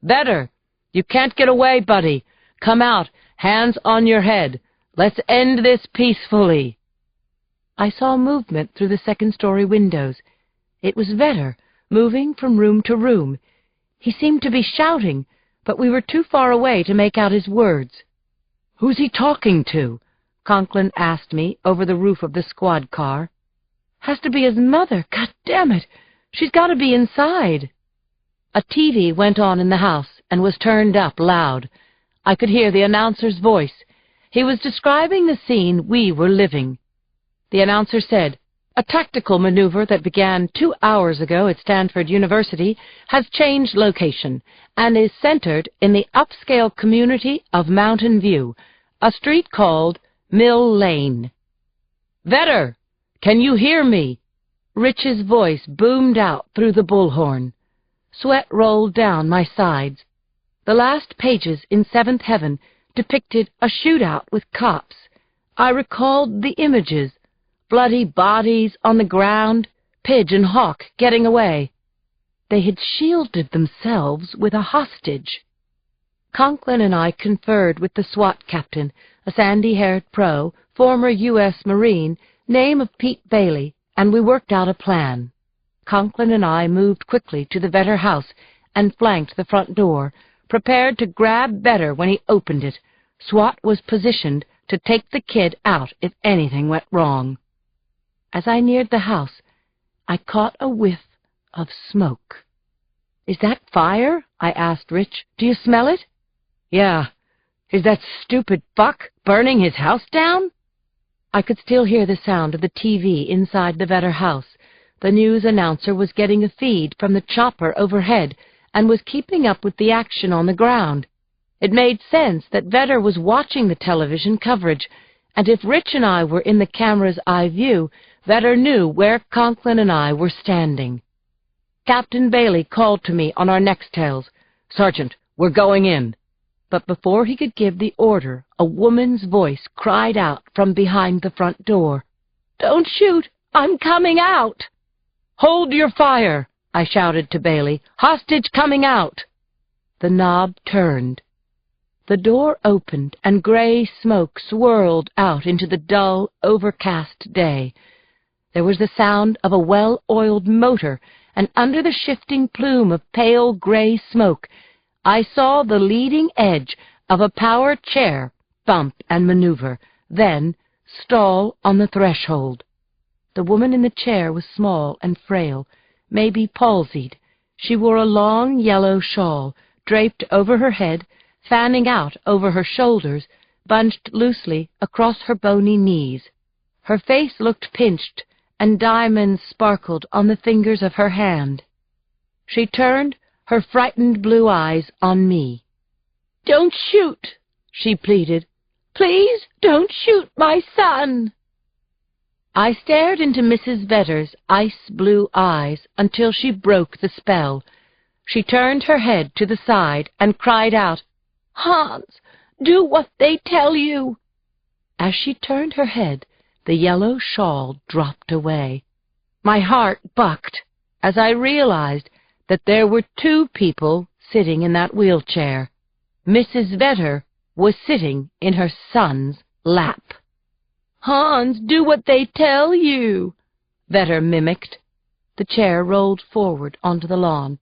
"Vetter, you can't get away, buddy. Come out, hands on your head. Let's end this peacefully." I saw movement through the second-story windows. It was Vetter, moving from room to room. He seemed to be shouting, but we were too far away to make out his words. "Who's he talking to?" Conklin asked me over the roof of the squad car. "Has to be his mother. God damn it! She's got to be inside." A TV went on in the house and was turned up loud. I could hear the announcer's voice. He was describing the scene we were living. The announcer said, "A tactical maneuver that began 2 hours ago at Stanford University has changed location and is centered in the upscale community of Mountain View, a street called Mill Lane." "Vetter, can you hear me?" Rich's voice boomed out through the bullhorn. Sweat rolled down my sides. The last pages in Seventh Heaven depicted a shootout with cops. I recalled the images: bloody bodies on the ground, Pidge and Hawk getting away. They had shielded themselves with a hostage. Conklin and I conferred with the SWAT captain, a sandy-haired pro, former U.S. Marine, name of Pete Bailey, and we worked out a plan. Conklin and I moved quickly to the Vetter house and flanked the front door, prepared to grab Vetter when he opened it. SWAT was positioned to take the kid out if anything went wrong. As I neared the house, I caught a whiff of smoke. "Is that fire?" I asked Rich. "Do you smell it?" "Yeah. Is that stupid fuck burning his house down?" I could still hear the sound of the TV inside the Vetter house. The news announcer was getting a feed from the chopper overhead and was keeping up with the action on the ground. It made sense that Vetter was watching the television coverage, and if Rich and I were in the camera's eye view, Vetter knew where Conklin and I were standing. Captain Bailey called to me on our nextails. "Sergeant, we're going in." But before he could give the order, a woman's voice cried out from behind the front door. "Don't shoot! I'm coming out!" "Hold your fire!" I shouted to Bailey. "Hostage coming out!" The knob turned. The door opened, and gray smoke swirled out into the dull, overcast day. There was the sound of a well-oiled motor, and under the shifting plume of pale gray smoke, I saw the leading edge of a power chair bump and maneuver, then stall on the threshold. The woman in the chair was small and frail, maybe palsied. She wore a long yellow shawl, draped over her head, fanning out over her shoulders, bunched loosely across her bony knees. Her face looked pinched, and diamonds sparkled on the fingers of her hand. She turned her frightened blue eyes on me. "Don't shoot," she pleaded. "Please don't shoot my son." I stared into Mrs. Vetter's ice-blue eyes until she broke the spell. She turned her head to the side and cried out, "Hans, do what they tell you." As she turned her head, the yellow shawl dropped away. My heart bucked as I realized that there were 2 people sitting in that wheelchair. Mrs. Vetter was sitting in her son's lap. "Hans, do what they tell you," Vetter mimicked. The chair rolled forward onto the lawn.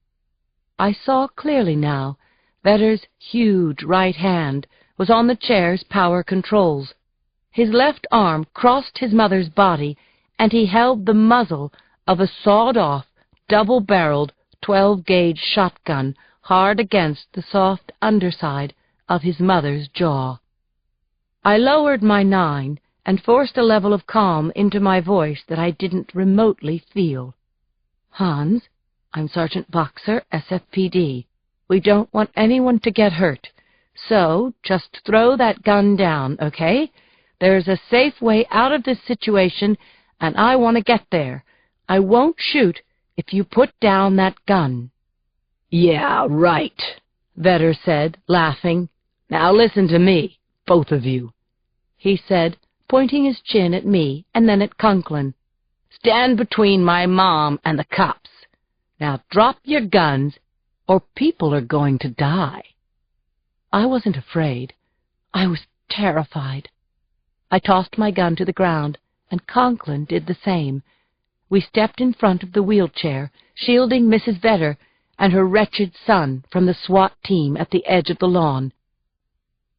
I saw clearly now. Vetter's huge right hand was on the chair's power controls. His left arm crossed his mother's body, and he held the muzzle of a sawed-off, double-barreled 12-gauge shotgun hard against the soft underside of his mother's jaw. I lowered my 9 and forced a level of calm into my voice that I didn't remotely feel. "Hans, I'm Sergeant Boxer, SFPD. We don't want anyone to get hurt, so just throw that gun down, okay? There's a safe way out of this situation, and I want to get there. I won't shoot if you put down that gun." "Yeah, right," Vetter said, laughing. "Now listen to me, both of you," he said, pointing his chin at me and then at Conklin. "Stand between my mom and the cops. Now drop your guns, or people are going to die." I wasn't afraid. I was terrified. I tossed my gun to the ground, and Conklin did the same. We stepped in front of the wheelchair, shielding Mrs. Vedder and her wretched son from the SWAT team at the edge of the lawn.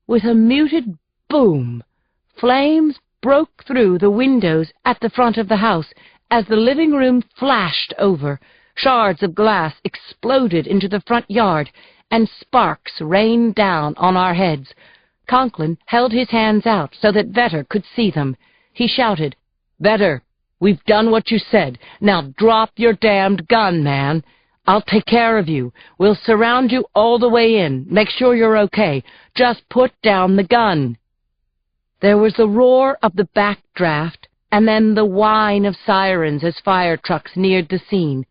With a muted boom, flames broke through the windows at the front of the house as the living room flashed over. Shards of glass exploded into the front yard, and sparks rained down on our heads. Conklin held his hands out so that Vedder could see them. He shouted, "Vedder, we've done what you said. Now drop your damned gun, man. I'll take care of you. We'll surround you all the way in. Make sure you're okay. Just put down the gun." There was the roar of the backdraft, and then the whine of sirens as fire trucks neared the scene.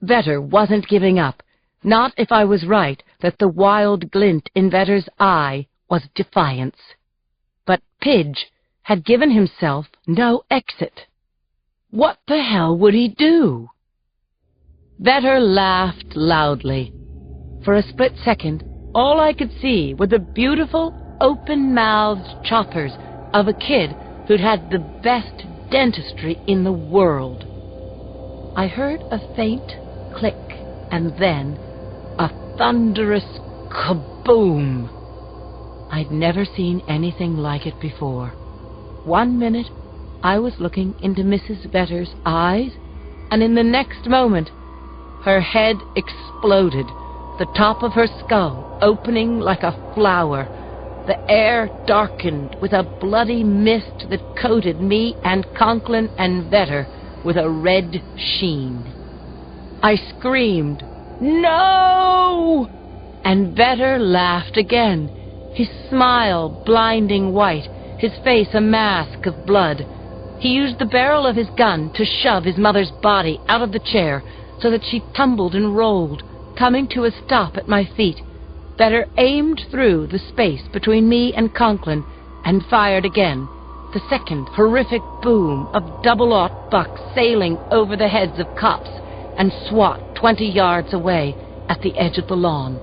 Vedder wasn't giving up. Not if I was right that the wild glint in Vedder's eye was defiance. But Pidge had given himself no exit. What the hell would he do? Vedder laughed loudly. For a split second, all I could see were the beautiful, open-mouthed choppers of a kid who'd had the best dentistry in the world. I heard a faint click, and then a thunderous kaboom. I'd never seen anything like it before. 1 minute, I was looking into Mrs. Vedder's eyes, and in the next moment, her head exploded, the top of her skull opening like a flower. The air darkened with a bloody mist that coated me and Conklin and Vedder with a red sheen. I screamed, "No!" And Vedder laughed again, his smile blinding white, his face a mask of blood. He used the barrel of his gun to shove his mother's body out of the chair so that she tumbled and rolled, coming to a stop at my feet. Vedder aimed through the space between me and Conklin and fired again, the second horrific boom of double-aught bucks sailing over the heads of cops and SWAT 20 yards away at the edge of the lawn.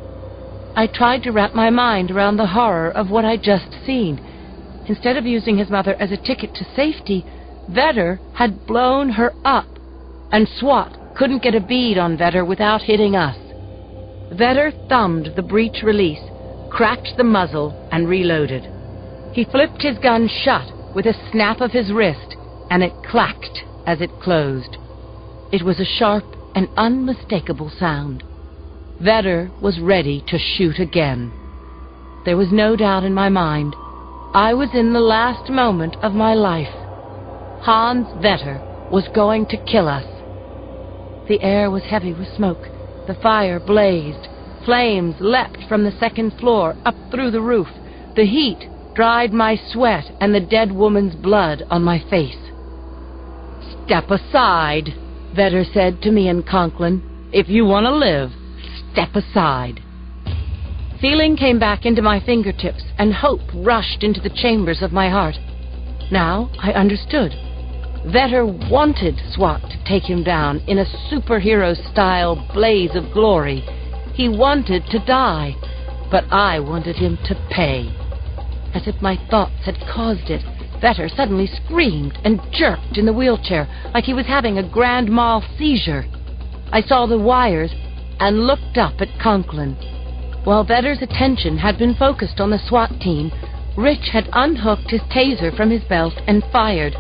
I tried to wrap my mind around the horror of what I'd just seen. Instead of using his mother as a ticket to safety, Vedder had blown her up, and SWAT couldn't get a bead on Vedder without hitting us. Vedder thumbed the breech release, cracked the muzzle, and reloaded. He flipped his gun shut with a snap of his wrist, and it clacked as it closed. It was a sharp and unmistakable sound. Vedder was ready to shoot again. There was no doubt in my mind. I was in the last moment of my life. Hans Vedder was going to kill us. The air was heavy with smoke. The fire blazed. Flames leapt from the second floor up through the roof. The heat dried my sweat and the dead woman's blood on my face. "Step aside," Vedder said to me and Conklin. "If you want to live, step aside." Feeling came back into my fingertips, and hope rushed into the chambers of my heart. Now I understood. Vedder wanted SWAT to take him down in a superhero-style blaze of glory. He wanted to die, but I wanted him to pay. As if my thoughts had caused it, Vedder suddenly screamed and jerked in the wheelchair like he was having a grand mal seizure. I saw the wires and looked up at Conklin. While Vedder's attention had been focused on the SWAT team, Rich had unhooked his taser from his belt and fired.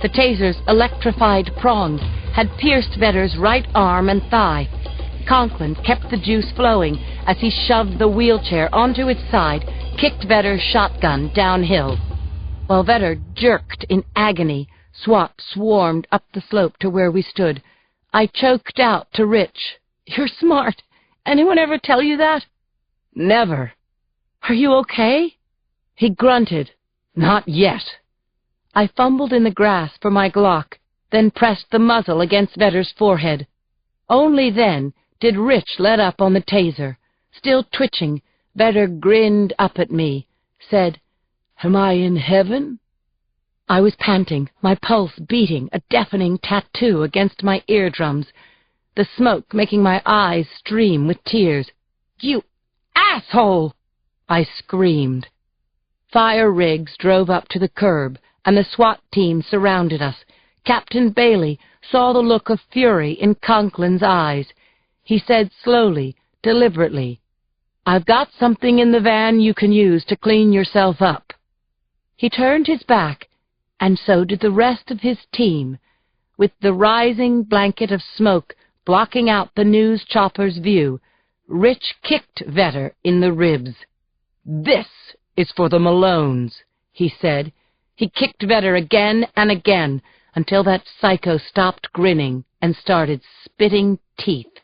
The taser's electrified prongs had pierced Vedder's right arm and thigh. Conklin kept the juice flowing as he shoved the wheelchair onto its side, kicked Vedder's shotgun downhill. While Vedder jerked in agony, SWAT swarmed up the slope to where we stood. I choked out to Rich, "You're smart. Anyone ever tell you that?" "Never." "Are you okay?" He grunted, "Not yet." I fumbled in the grass for my Glock, then pressed the muzzle against Vedder's forehead. Only then did Rich let up on the taser. Still twitching, Vedder grinned up at me, said, "Am I in heaven?" I was panting, my pulse beating, a deafening tattoo against my eardrums. the smoke making my eyes stream with tears. "You asshole!" I screamed. Fire rigs drove up to the curb, and the SWAT team surrounded us. Captain Bailey saw the look of fury in Conklin's eyes. He said slowly, deliberately, "I've got something in the van you can use to clean yourself up." He turned his back, and so did the rest of his team, with the rising blanket of smoke blocking out the news chopper's view. Rich kicked Vetter in the ribs. "This is for the Malones," he said. He kicked Vetter again and again until that psycho stopped grinning and started spitting teeth.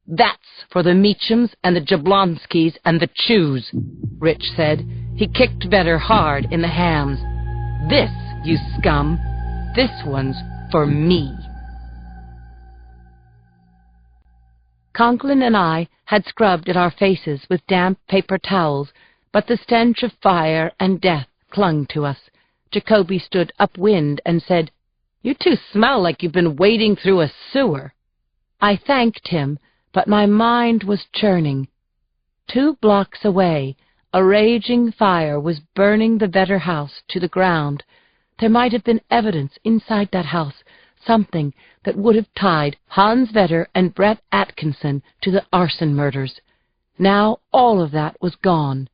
"That's for the Meachams and the Jablonskis and the Chews," Rich said. He kicked Vetter hard in the hams. "This, you scum, this one's for me." Conklin and I had scrubbed at our faces with damp paper towels, but the stench of fire and death clung to us. Jacoby stood upwind and said, "You two smell like you've been wading through a sewer." I thanked him, but my mind was churning. 2 blocks away, a raging fire was burning the Vetter house to the ground. There might have been evidence inside that house, something that would have tied Hans Vetter and Brett Atkinson to the arson murders. Now all of that was gone.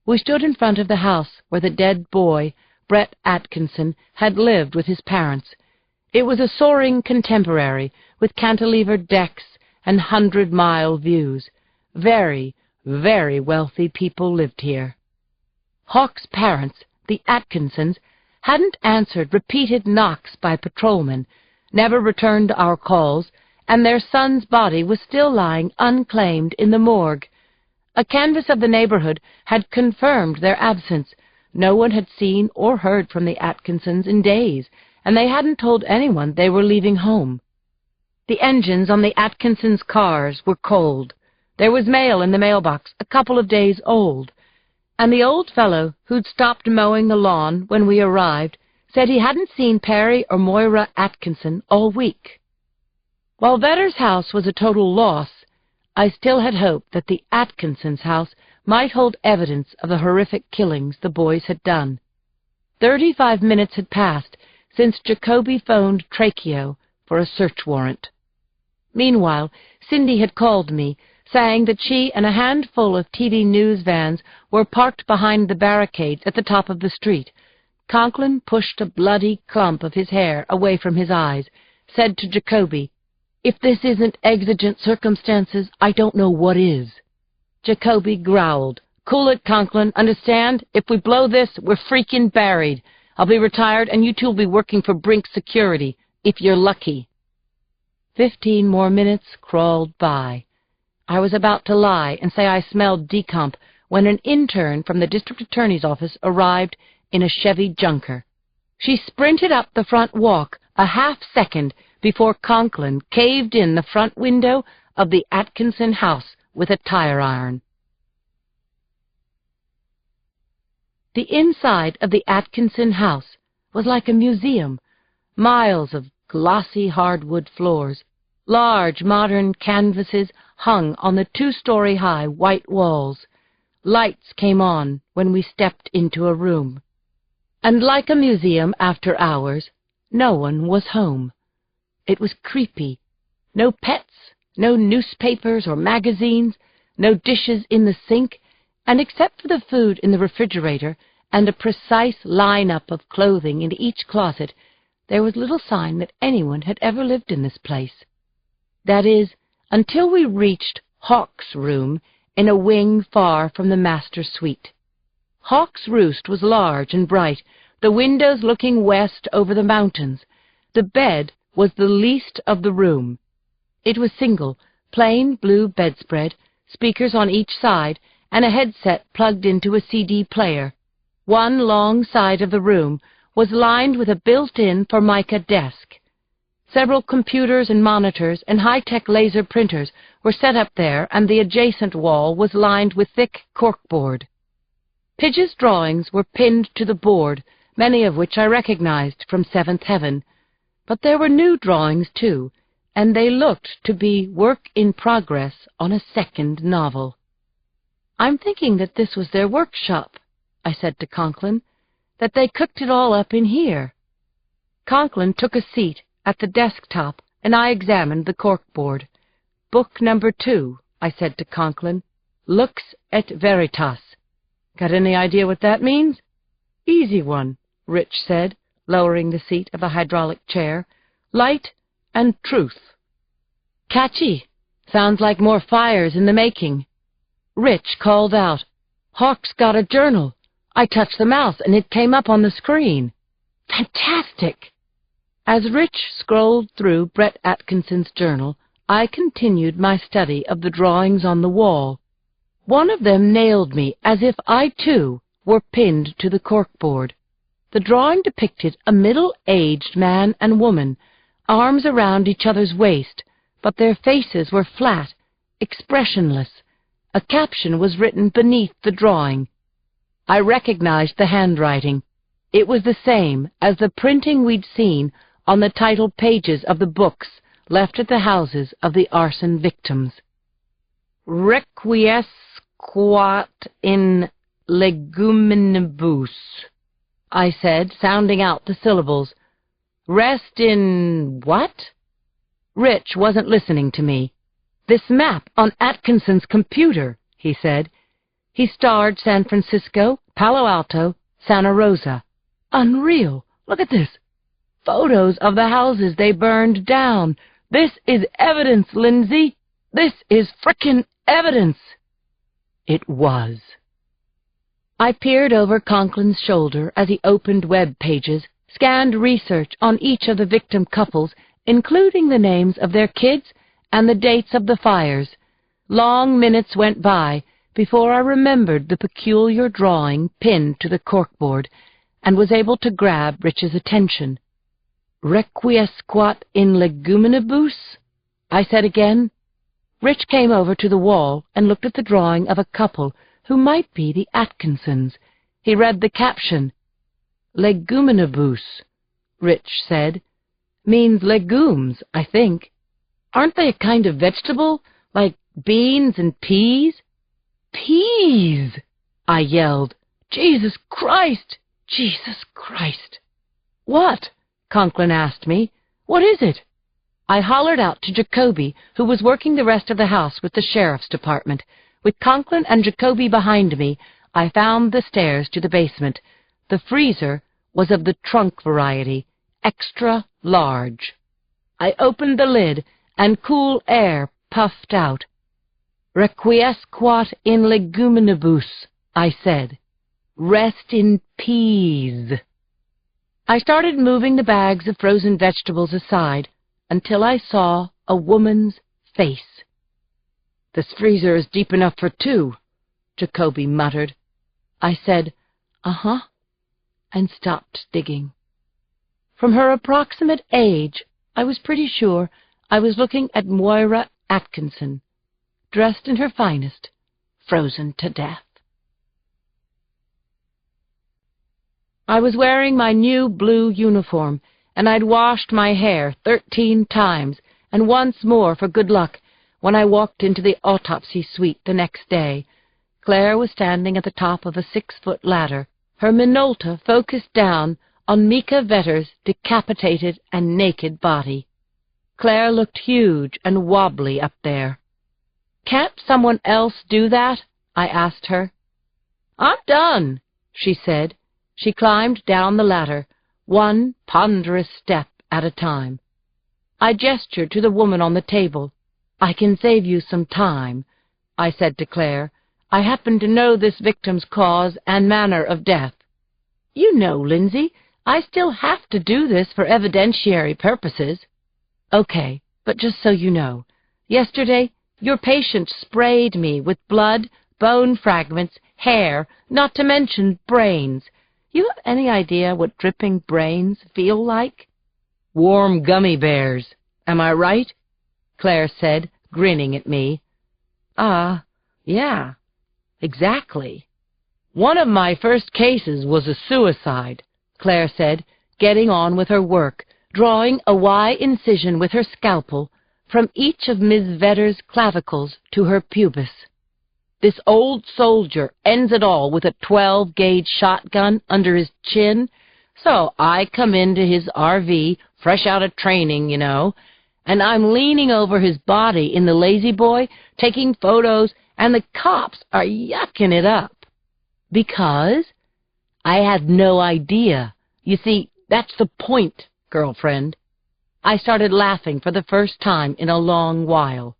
We stood in front of the house where the dead boy, Brett Atkinson, had lived with his parents. It was a soaring contemporary with cantilevered decks and 100-mile views. Very, very wealthy people lived here. Hawk's parents, the Atkinsons, hadn't answered repeated knocks by patrolmen, never returned our calls, and their son's body was still lying unclaimed in the morgue. A canvass of the neighborhood had confirmed their absence. No one had seen or heard from the Atkinsons in days, and they hadn't told anyone they were leaving home. The engines on the Atkinsons' cars were cold. There was mail in the mailbox, a couple of days old, and the old fellow who'd stopped mowing the lawn when we arrived said he hadn't seen Perry or Moira Atkinson all week. While Vetter's house was a total loss, I still had hope that the Atkinsons' house might hold evidence of the horrific killings the boys had done. 35 minutes had passed since Jacoby phoned Tracheo for a search warrant. Meanwhile, Cindy had called me, saying that she and a handful of TV news vans were parked behind the barricades at the top of the street. Conklin pushed a bloody clump of his hair away from his eyes, said to Jacoby, "If this isn't exigent circumstances, I don't know what is." Jacoby growled, "Cool it, Conklin. Understand? If we blow this, we're freaking buried. I'll be retired, and you two will be working for Brink Security, if you're lucky." 15 more minutes crawled by. I was about to lie and say I smelled decomp when an intern from the district attorney's office arrived in a Chevy Junker. She sprinted up the front walk a half-second before Conklin caved in the front window of the Atkinson house with a tire iron. The inside of the Atkinson house was like a museum. Miles of glossy hardwood floors, large modern canvases hung on the 2-story-high white walls. Lights came on when we stepped into a room. And like a museum after hours, no one was home. It was creepy. No pets, no newspapers or magazines, no dishes in the sink, and except for the food in the refrigerator and a precise line-up of clothing in each closet, there was little sign that anyone had ever lived in this place. That is, until we reached Hawk's room in a wing far from the master suite. Hawk's roost was large and bright, the windows looking west over the mountains. The bed was the least of the room. It was single, plain blue bedspread, speakers on each side, and a headset plugged into a CD player. One long side of the room was lined with a built-in Formica desk. Several computers and monitors and high-tech laser printers were set up there, and the adjacent wall was lined with thick corkboard. Pidge's drawings were pinned to the board, many of which I recognized from Seventh Heaven. But there were new drawings, too, and they looked to be work in progress on a second novel. "I'm thinking that this was their workshop," I said to Conklin, "that they cooked it all up in here." Conklin took a seat at the desktop, and I examined the corkboard. "Book number 2, I said to Conklin. "Lux et Veritas. Got any idea what that means?" "Easy one," Rich said, lowering the seat of a hydraulic chair. "Light and truth." "Catchy. Sounds like more fires in the making." Rich called out, "Hawk's got a journal. I touched the mouse and it came up on the screen." "Fantastic!" As Rich scrolled through Brett Atkinson's journal, I continued my study of the drawings on the wall. One of them nailed me as if I, too, were pinned to the corkboard. The drawing depicted a middle-aged man and woman, arms around each other's waist, but their faces were flat, expressionless. A caption was written beneath the drawing. I recognized the handwriting. It was the same as the printing we'd seen on the title pages of the books left at the houses of the arson victims. "Requiescat in leguminibus," I said, sounding out the syllables. "Rest in what?" Rich wasn't listening to me. "This map on Atkinson's computer," he said. He starred San Francisco, Palo Alto, Santa Rosa. "Unreal! Look at this. Photos of the houses they burned down. This is evidence, Lindsay. This is frickin' evidence." It was. I peered over Conklin's shoulder as he opened web pages, scanned research on each of the victim couples, including the names of their kids and the dates of the fires. Long minutes went by before I remembered the peculiar drawing pinned to the corkboard and was able to grab Rich's attention. "Requiescat in leguminibus," I said again. Rich came over to the wall and looked at the drawing of a couple who might be the Atkinsons. He read the caption. "Leguminibus," Rich said. "Means legumes, I think. Aren't they a kind of vegetable, like beans and peas?" "Peas!" I yelled. "Jesus Christ! Jesus Christ!" "What?" Conklin asked me. "What is it?" I hollered out to Jacoby, who was working the rest of the house with the sheriff's department. With Conklin and Jacoby behind me, I found the stairs to the basement. The freezer was of the trunk variety, extra large. I opened the lid, and cool air puffed out. "Requiescat in leguminibus," I said. "Rest in peas." I started moving the bags of frozen vegetables aside until I saw a woman's face. "This freezer is deep enough for 2, Jacoby muttered. I said, "Uh-huh," and stopped digging. From her approximate age, I was pretty sure I was looking at Moira Atkinson, dressed in her finest, frozen to death. I was wearing my new blue uniform, and I'd washed my hair 13 times, and once more for good luck, when I walked into the autopsy suite the next day. Claire was standing at the top of a 6-foot ladder, her Minolta focused down on Mika Vetter's decapitated and naked body. Claire looked huge and wobbly up there. "Can't someone else do that?" I asked her. "I'm done," she said. She climbed down the ladder, one ponderous step at a time. I gestured to the woman on the table. "I can save you some time," I said to Claire. "I happen to know this victim's cause and manner of death." "You know, Lindsay, I still have to do this for evidentiary purposes." "Okay, but just so you know, yesterday your patient sprayed me with blood, bone fragments, hair, not to mention brains. You have any idea what dripping brains feel like?" "Warm gummy bears, am I right?" Claire said, grinning at me. Yeah, exactly." "One of my first cases was a suicide," Claire said, getting on with her work, drawing a Y incision with her scalpel, from each of Miss Vedder's clavicles to her pubis. This old soldier ends it all with a 12-gauge shotgun under his chin, so I come into his RV, fresh out of training, you know, and I'm leaning over his body in the lazy boy, taking photos, and the cops are yucking it up. Because I had no idea. You see, that's the point, girlfriend. I started laughing for the first time in a long while.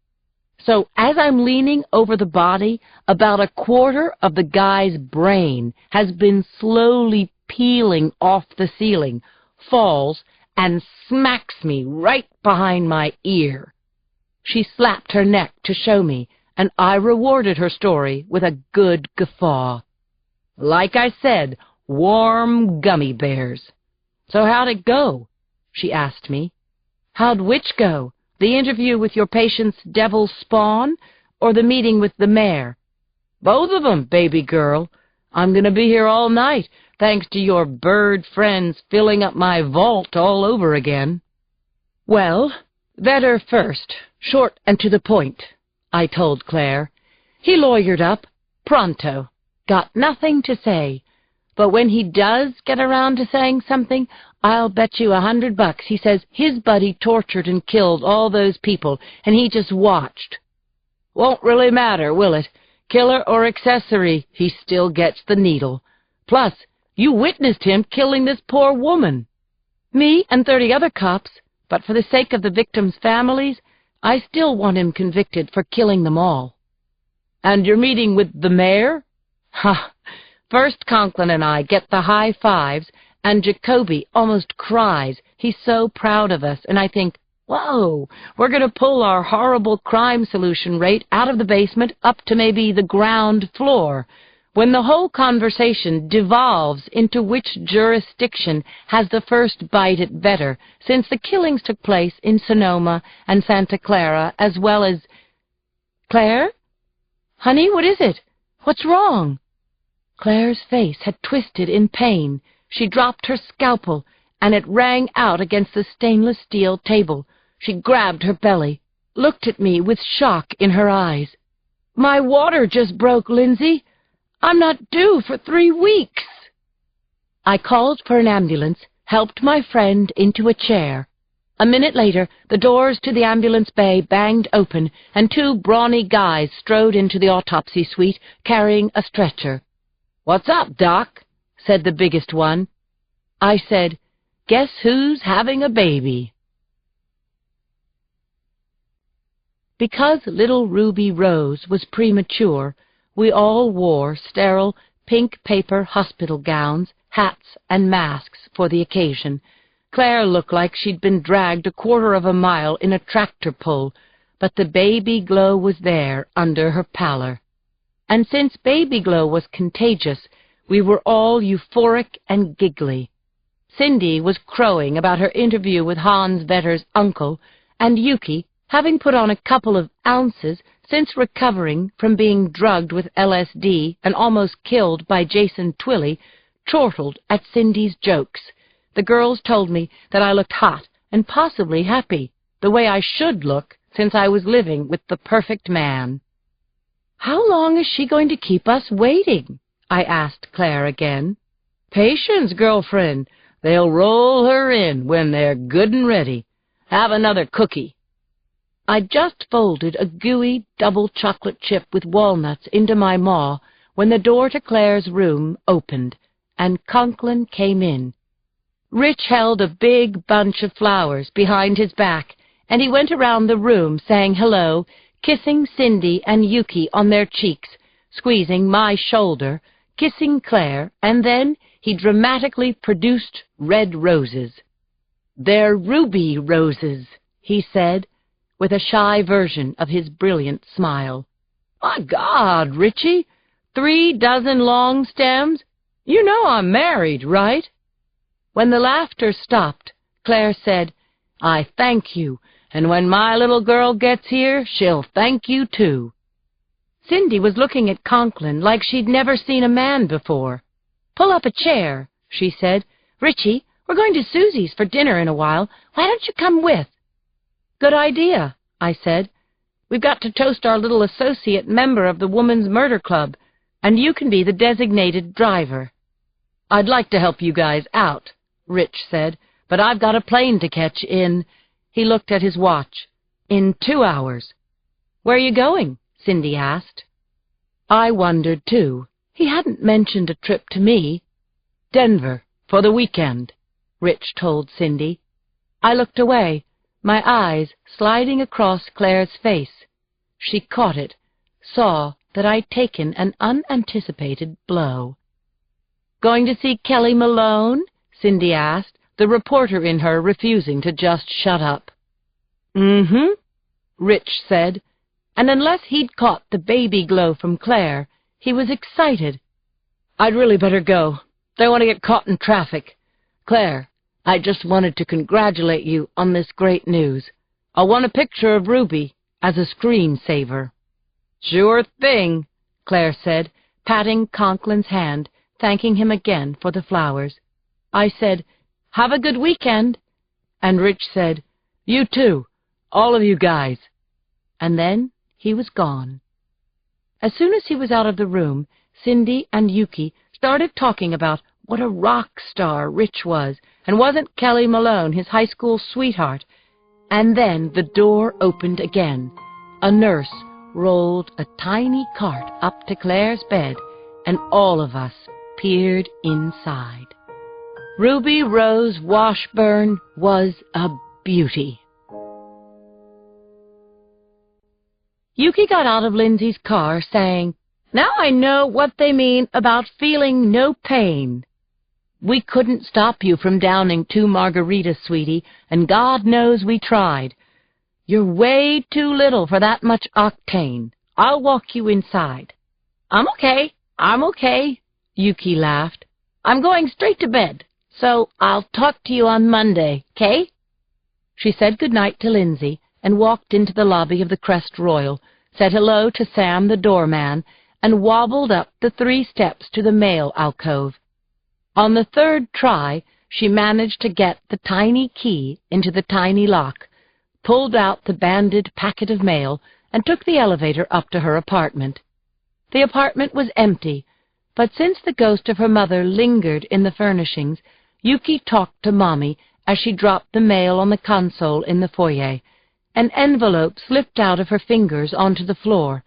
So as I'm leaning over the body, about a quarter of the guy's brain has been slowly peeling off the ceiling, falls, and smacks me right behind my ear. She slapped her neck to show me, and I rewarded her story with a good guffaw. Like I said, warm gummy bears. So how'd it go? She asked me. How'd which go? The interview with your patient's devil spawn, or the meeting with the mayor? Both of 'em, baby girl. I'm going to be here all night, thanks to your bird friends filling up my vault all over again. Well, Vedder first, short and to the point, I told Claire. He lawyered up, pronto, got nothing to say. But when he does get around to saying something, I'll bet you $100 he says his buddy tortured and killed all those people, and he just watched. Won't really matter, will it? Killer or accessory, he still gets the needle. Plus, you witnessed him killing this poor woman. Me and 30 other cops, but for the sake of the victims' families, I still want him convicted for killing them all. And you're meeting with the mayor? Ha! First Conklin and I get the high fives, and Jacoby almost cries. He's so proud of us, and I think, whoa, we're going to pull our horrible crime solution rate out of the basement up to maybe the ground floor, when the whole conversation devolves into which jurisdiction has the first bite at Vedder, since the killings took place in Sonoma and Santa Clara, as well as... Claire? Honey, what is it? What's wrong? Claire's face had twisted in pain. She dropped her scalpel, and it rang out against the stainless steel table. She grabbed her belly, looked at me with shock in her eyes. My water just broke, Lindsay. I'm not due for 3 weeks. I called for an ambulance, helped my friend into a chair. A minute later, the doors to the ambulance bay banged open, and 2 brawny guys strode into the autopsy suite, carrying a stretcher. "What's up, Doc?" said the biggest one. I said, "Guess who's having a baby?" Because little Ruby Rose was premature, we all wore sterile pink paper hospital gowns, hats, and masks for the occasion. Claire looked like she'd been dragged a quarter of a mile in a tractor pull, but the baby glow was there under her pallor. And since baby glow was contagious, we were all euphoric and giggly. Cindy was crowing about her interview with Hans Vedder's uncle, and Yuki, having put on a couple of ounces since recovering from being drugged with LSD and almost killed by Jason Twilly, chortled at Cindy's jokes. The girls told me that I looked hot and possibly happy, the way I should look since I was living with the perfect man. "How long is she going to keep us waiting?" I asked Claire again. "Patience, girlfriend. They'll roll her in when they're good and ready. Have another cookie." I just folded a gooey double chocolate chip with walnuts into my maw when the door to Claire's room opened, and Conklin came in. Rich held a big bunch of flowers behind his back, and he went around the room saying hello, kissing Cindy and Yuki on their cheeks, squeezing my shoulder, kissing Claire, and then he dramatically produced red roses. "They're ruby roses," he said, with a shy version of his brilliant smile. "My God, Richie, 3 dozen long stems? You know I'm married, right?" When the laughter stopped, Claire said, "I thank you, and when my little girl gets here, she'll thank you too." Cindy was looking at Conklin like she'd never seen a man before. "Pull up a chair," she said. "Richie, we're going to Susie's for dinner in a while. Why don't you come with?" "Good idea," I said. "We've got to toast our little associate member of the Woman's Murder Club, and you can be the designated driver." "I'd like to help you guys out," Rich said, "but I've got a plane to catch in—" He looked at his watch. "In 2 hours." "Where are you going?" Cindy asked. I wondered, too. He hadn't mentioned a trip to me. "Denver, for the weekend," Rich told Cindy. I looked away, my eyes sliding across Claire's face. She caught it, saw that I'd taken an unanticipated blow. "Going to see Kelly Malone?" Cindy asked, the reporter in her refusing to just shut up. "Mm-hmm," Rich said, and unless he'd caught the baby glow from Claire, he was excited. "I'd really better go. Don't want to get caught in traffic. Claire, I just wanted to congratulate you on this great news. I'll want a picture of Ruby as a screensaver." "Sure thing," Claire said, patting Conklin's hand, thanking him again for the flowers. I said, "Have a good weekend." And Rich said, "You too, all of you guys." And then he was gone. As soon as he was out of the room, Cindy and Yuki started talking about what a rock star Rich was, and wasn't Kelly Malone his high school sweetheart. And then the door opened again. A nurse rolled a tiny cart up to Claire's bed, and all of us peered inside. Ruby Rose Washburn was a beauty. Yuki got out of Lindsay's car, saying, "Now I know what they mean about feeling no pain." "We couldn't stop you from downing 2 margaritas, sweetie, and God knows we tried. You're way too little for that much octane. I'll walk you inside." I'm okay, Yuki laughed. "I'm going straight to bed, so I'll talk to you on Monday, 'kay?" She said goodnight to Lindsay and walked into the lobby of the Crest Royal, said hello to Sam the doorman, and wobbled up the 3 steps to the mail alcove. On the 3rd try, she managed to get the tiny key into the tiny lock, pulled out the banded packet of mail, and took the elevator up to her apartment. The apartment was empty, but since the ghost of her mother lingered in the furnishings, Yuki talked to Mommy as she dropped the mail on the console in the foyer. An envelope slipped out of her fingers onto the floor.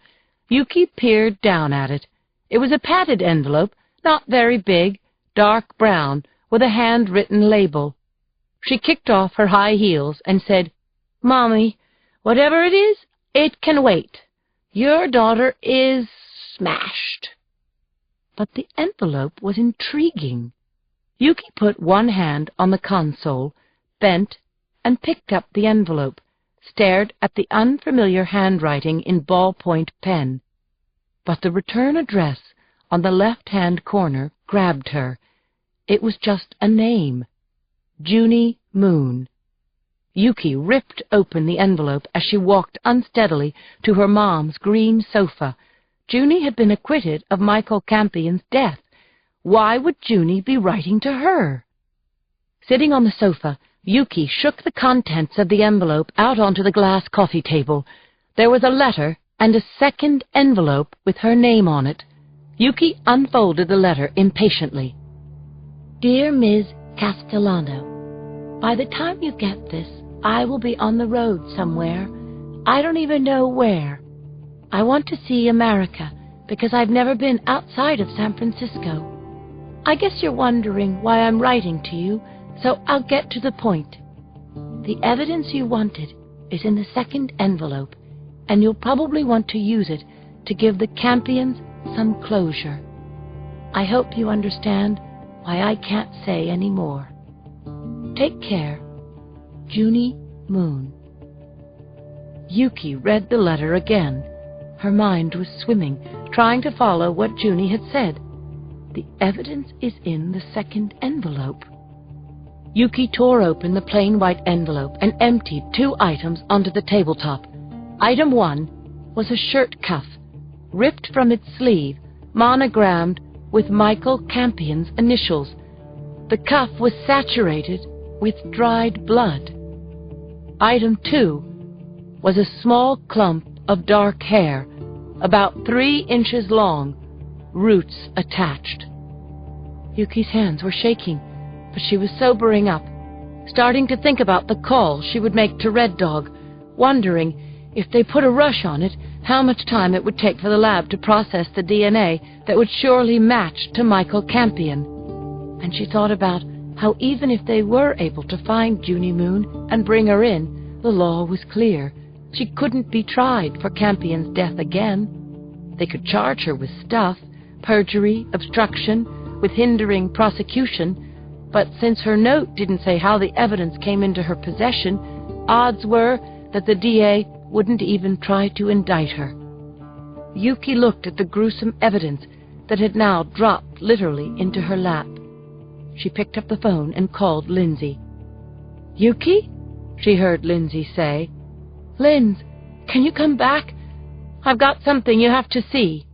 Yuki peered down at it. It was a padded envelope, not very big, dark brown, with a handwritten label. She kicked off her high heels and said, "Mommy, whatever it is, it can wait. Your daughter is smashed." But the envelope was intriguing. Yuki put one hand on the console, bent, and picked up the envelope, stared at the unfamiliar handwriting in ballpoint pen. But the return address on the left-hand corner grabbed her. It was just a name, Junie Moon. Yuki ripped open the envelope as she walked unsteadily to her mom's green sofa. Junie had been acquitted of Michael Campion's death. Why would Junie be writing to her? Sitting on the sofa, Yuki shook the contents of the envelope out onto the glass coffee table. There was a letter and a second envelope with her name on it. Yuki unfolded the letter impatiently. "Dear Ms. Castellano, by the time you get this, I will be on the road somewhere. I don't even know where. I want to see America because I've never been outside of San Francisco. I guess you're wondering why I'm writing to you, so I'll get to the point. The evidence you wanted is in the second envelope, and you'll probably want to use it to give the Campions some closure. I hope you understand why I can't say any more. Take care. Junie Moon." Yuki read the letter again. Her mind was swimming, trying to follow what Junie had said. The evidence is in the second envelope. Yuki tore open the plain white envelope and emptied 2 items onto the tabletop. Item 1 was a shirt cuff, ripped from its sleeve, monogrammed with Michael Campion's initials. The cuff was saturated with dried blood. Item 2 was a small clump of dark hair, about 3 inches long, roots attached. Yuki's hands were shaking, but she was sobering up, starting to think about the call she would make to Red Dog, wondering if they put a rush on it, how much time it would take for the lab to process the DNA that would surely match to Michael Campion. And she thought about how even if they were able to find Junie Moon and bring her in, the law was clear. She couldn't be tried for Campion's death again. They could charge her with stuff, perjury, obstruction, with hindering prosecution, but since her note didn't say how the evidence came into her possession, odds were that the DA wouldn't even try to indict her. Yuki looked at the gruesome evidence that had now dropped literally into her lap. She picked up the phone and called Lindsay. "Yuki?" she heard Lindsay say. "Linz, can you come back? I've got something you have to see."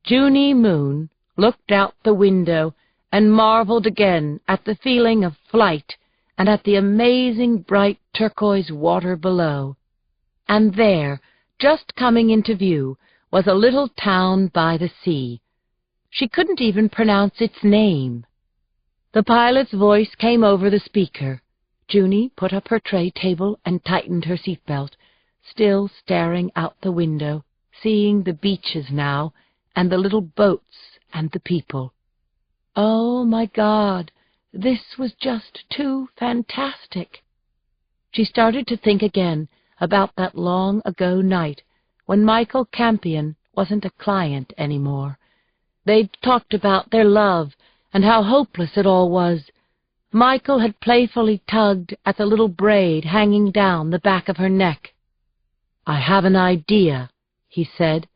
Junie Moon looked out the window and marveled again at the feeling of flight and at the amazing bright turquoise water below. And there, just coming into view, was a little town by the sea. She couldn't even pronounce its name. The pilot's voice came over the speaker. Junie put up her tray table and tightened her seatbelt, still staring out the window, seeing the beaches now, and the little boats and the people. Oh, my God, this was just too fantastic. She started to think again about that long-ago night when Michael Campion wasn't a client anymore. They'd talked about their love and how hopeless it all was. Michael had playfully tugged at the little braid hanging down the back of her neck. "I have an idea," he said,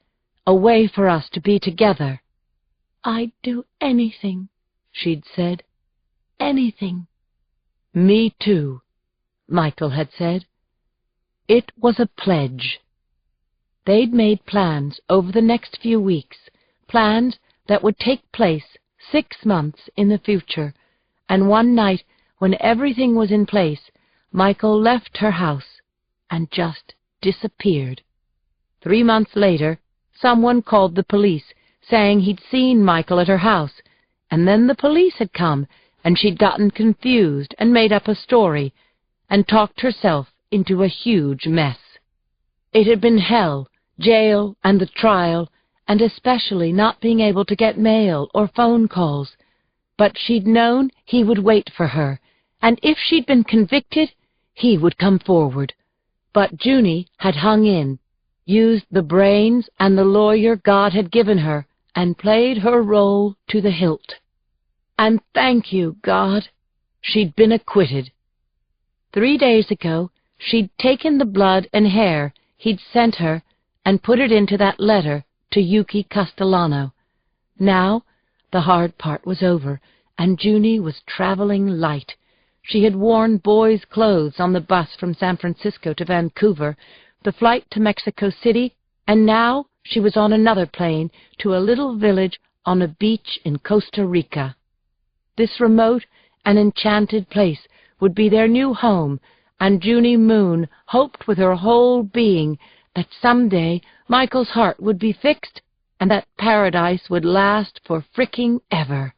"a way for us to be together." "I'd do anything," she'd said. "Anything." "Me too," Michael had said. It was a pledge. They'd made plans over the next few weeks, plans that would take place 6 months in the future, and one night when everything was in place, Michael left her house and just disappeared. 3 months later, someone called the police, saying he'd seen Michael at her house, and then the police had come, and she'd gotten confused and made up a story, and talked herself into a huge mess. It had been hell, jail, and the trial, and especially not being able to get mail or phone calls. But she'd known he would wait for her, and if she'd been convicted, he would come forward. But Junie had hung in, used the brains and the lawyer God had given her, and played her role to the hilt. And thank you, God, she'd been acquitted. 3 days ago, she'd taken the blood and hair he'd sent her and put it into that letter to Yuki Castellano. Now, the hard part was over, and Junie was traveling light. She had worn boys' clothes on the bus from San Francisco to Vancouver, the flight to Mexico City, and now she was on another plane to a little village on a beach in Costa Rica. This remote and enchanted place would be their new home, and Junie Moon hoped with her whole being that someday Michael's heart would be fixed and that paradise would last for fricking ever.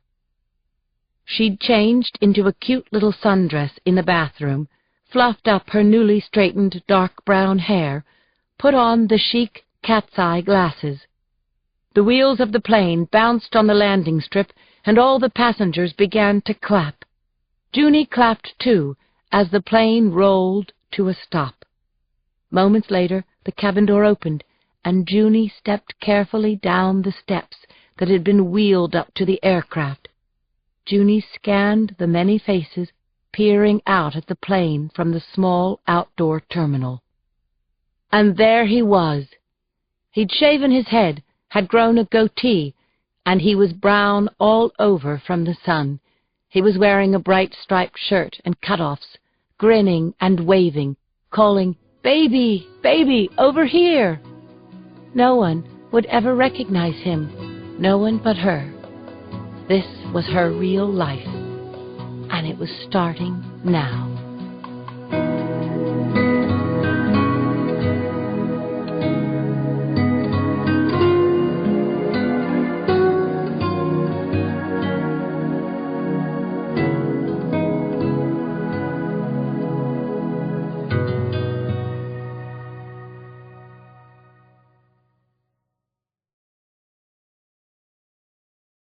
She'd changed into a cute little sundress in the bathroom, fluffed up her newly straightened dark brown hair, put on the chic cat's-eye glasses. The wheels of the plane bounced on the landing strip, and all the passengers began to clap. Junie clapped too, as the plane rolled to a stop. Moments later, the cabin door opened, and Junie stepped carefully down the steps that had been wheeled up to the aircraft. Junie scanned the many faces peering out at the plane from the small outdoor terminal. And there he was. He'd shaven his head, had grown a goatee, and he was brown all over from the sun. He was wearing a bright striped shirt and cut-offs, grinning and waving, calling, "Baby, baby, over here!" No one would ever recognize him, no one but her. This was her real life, and it was starting now.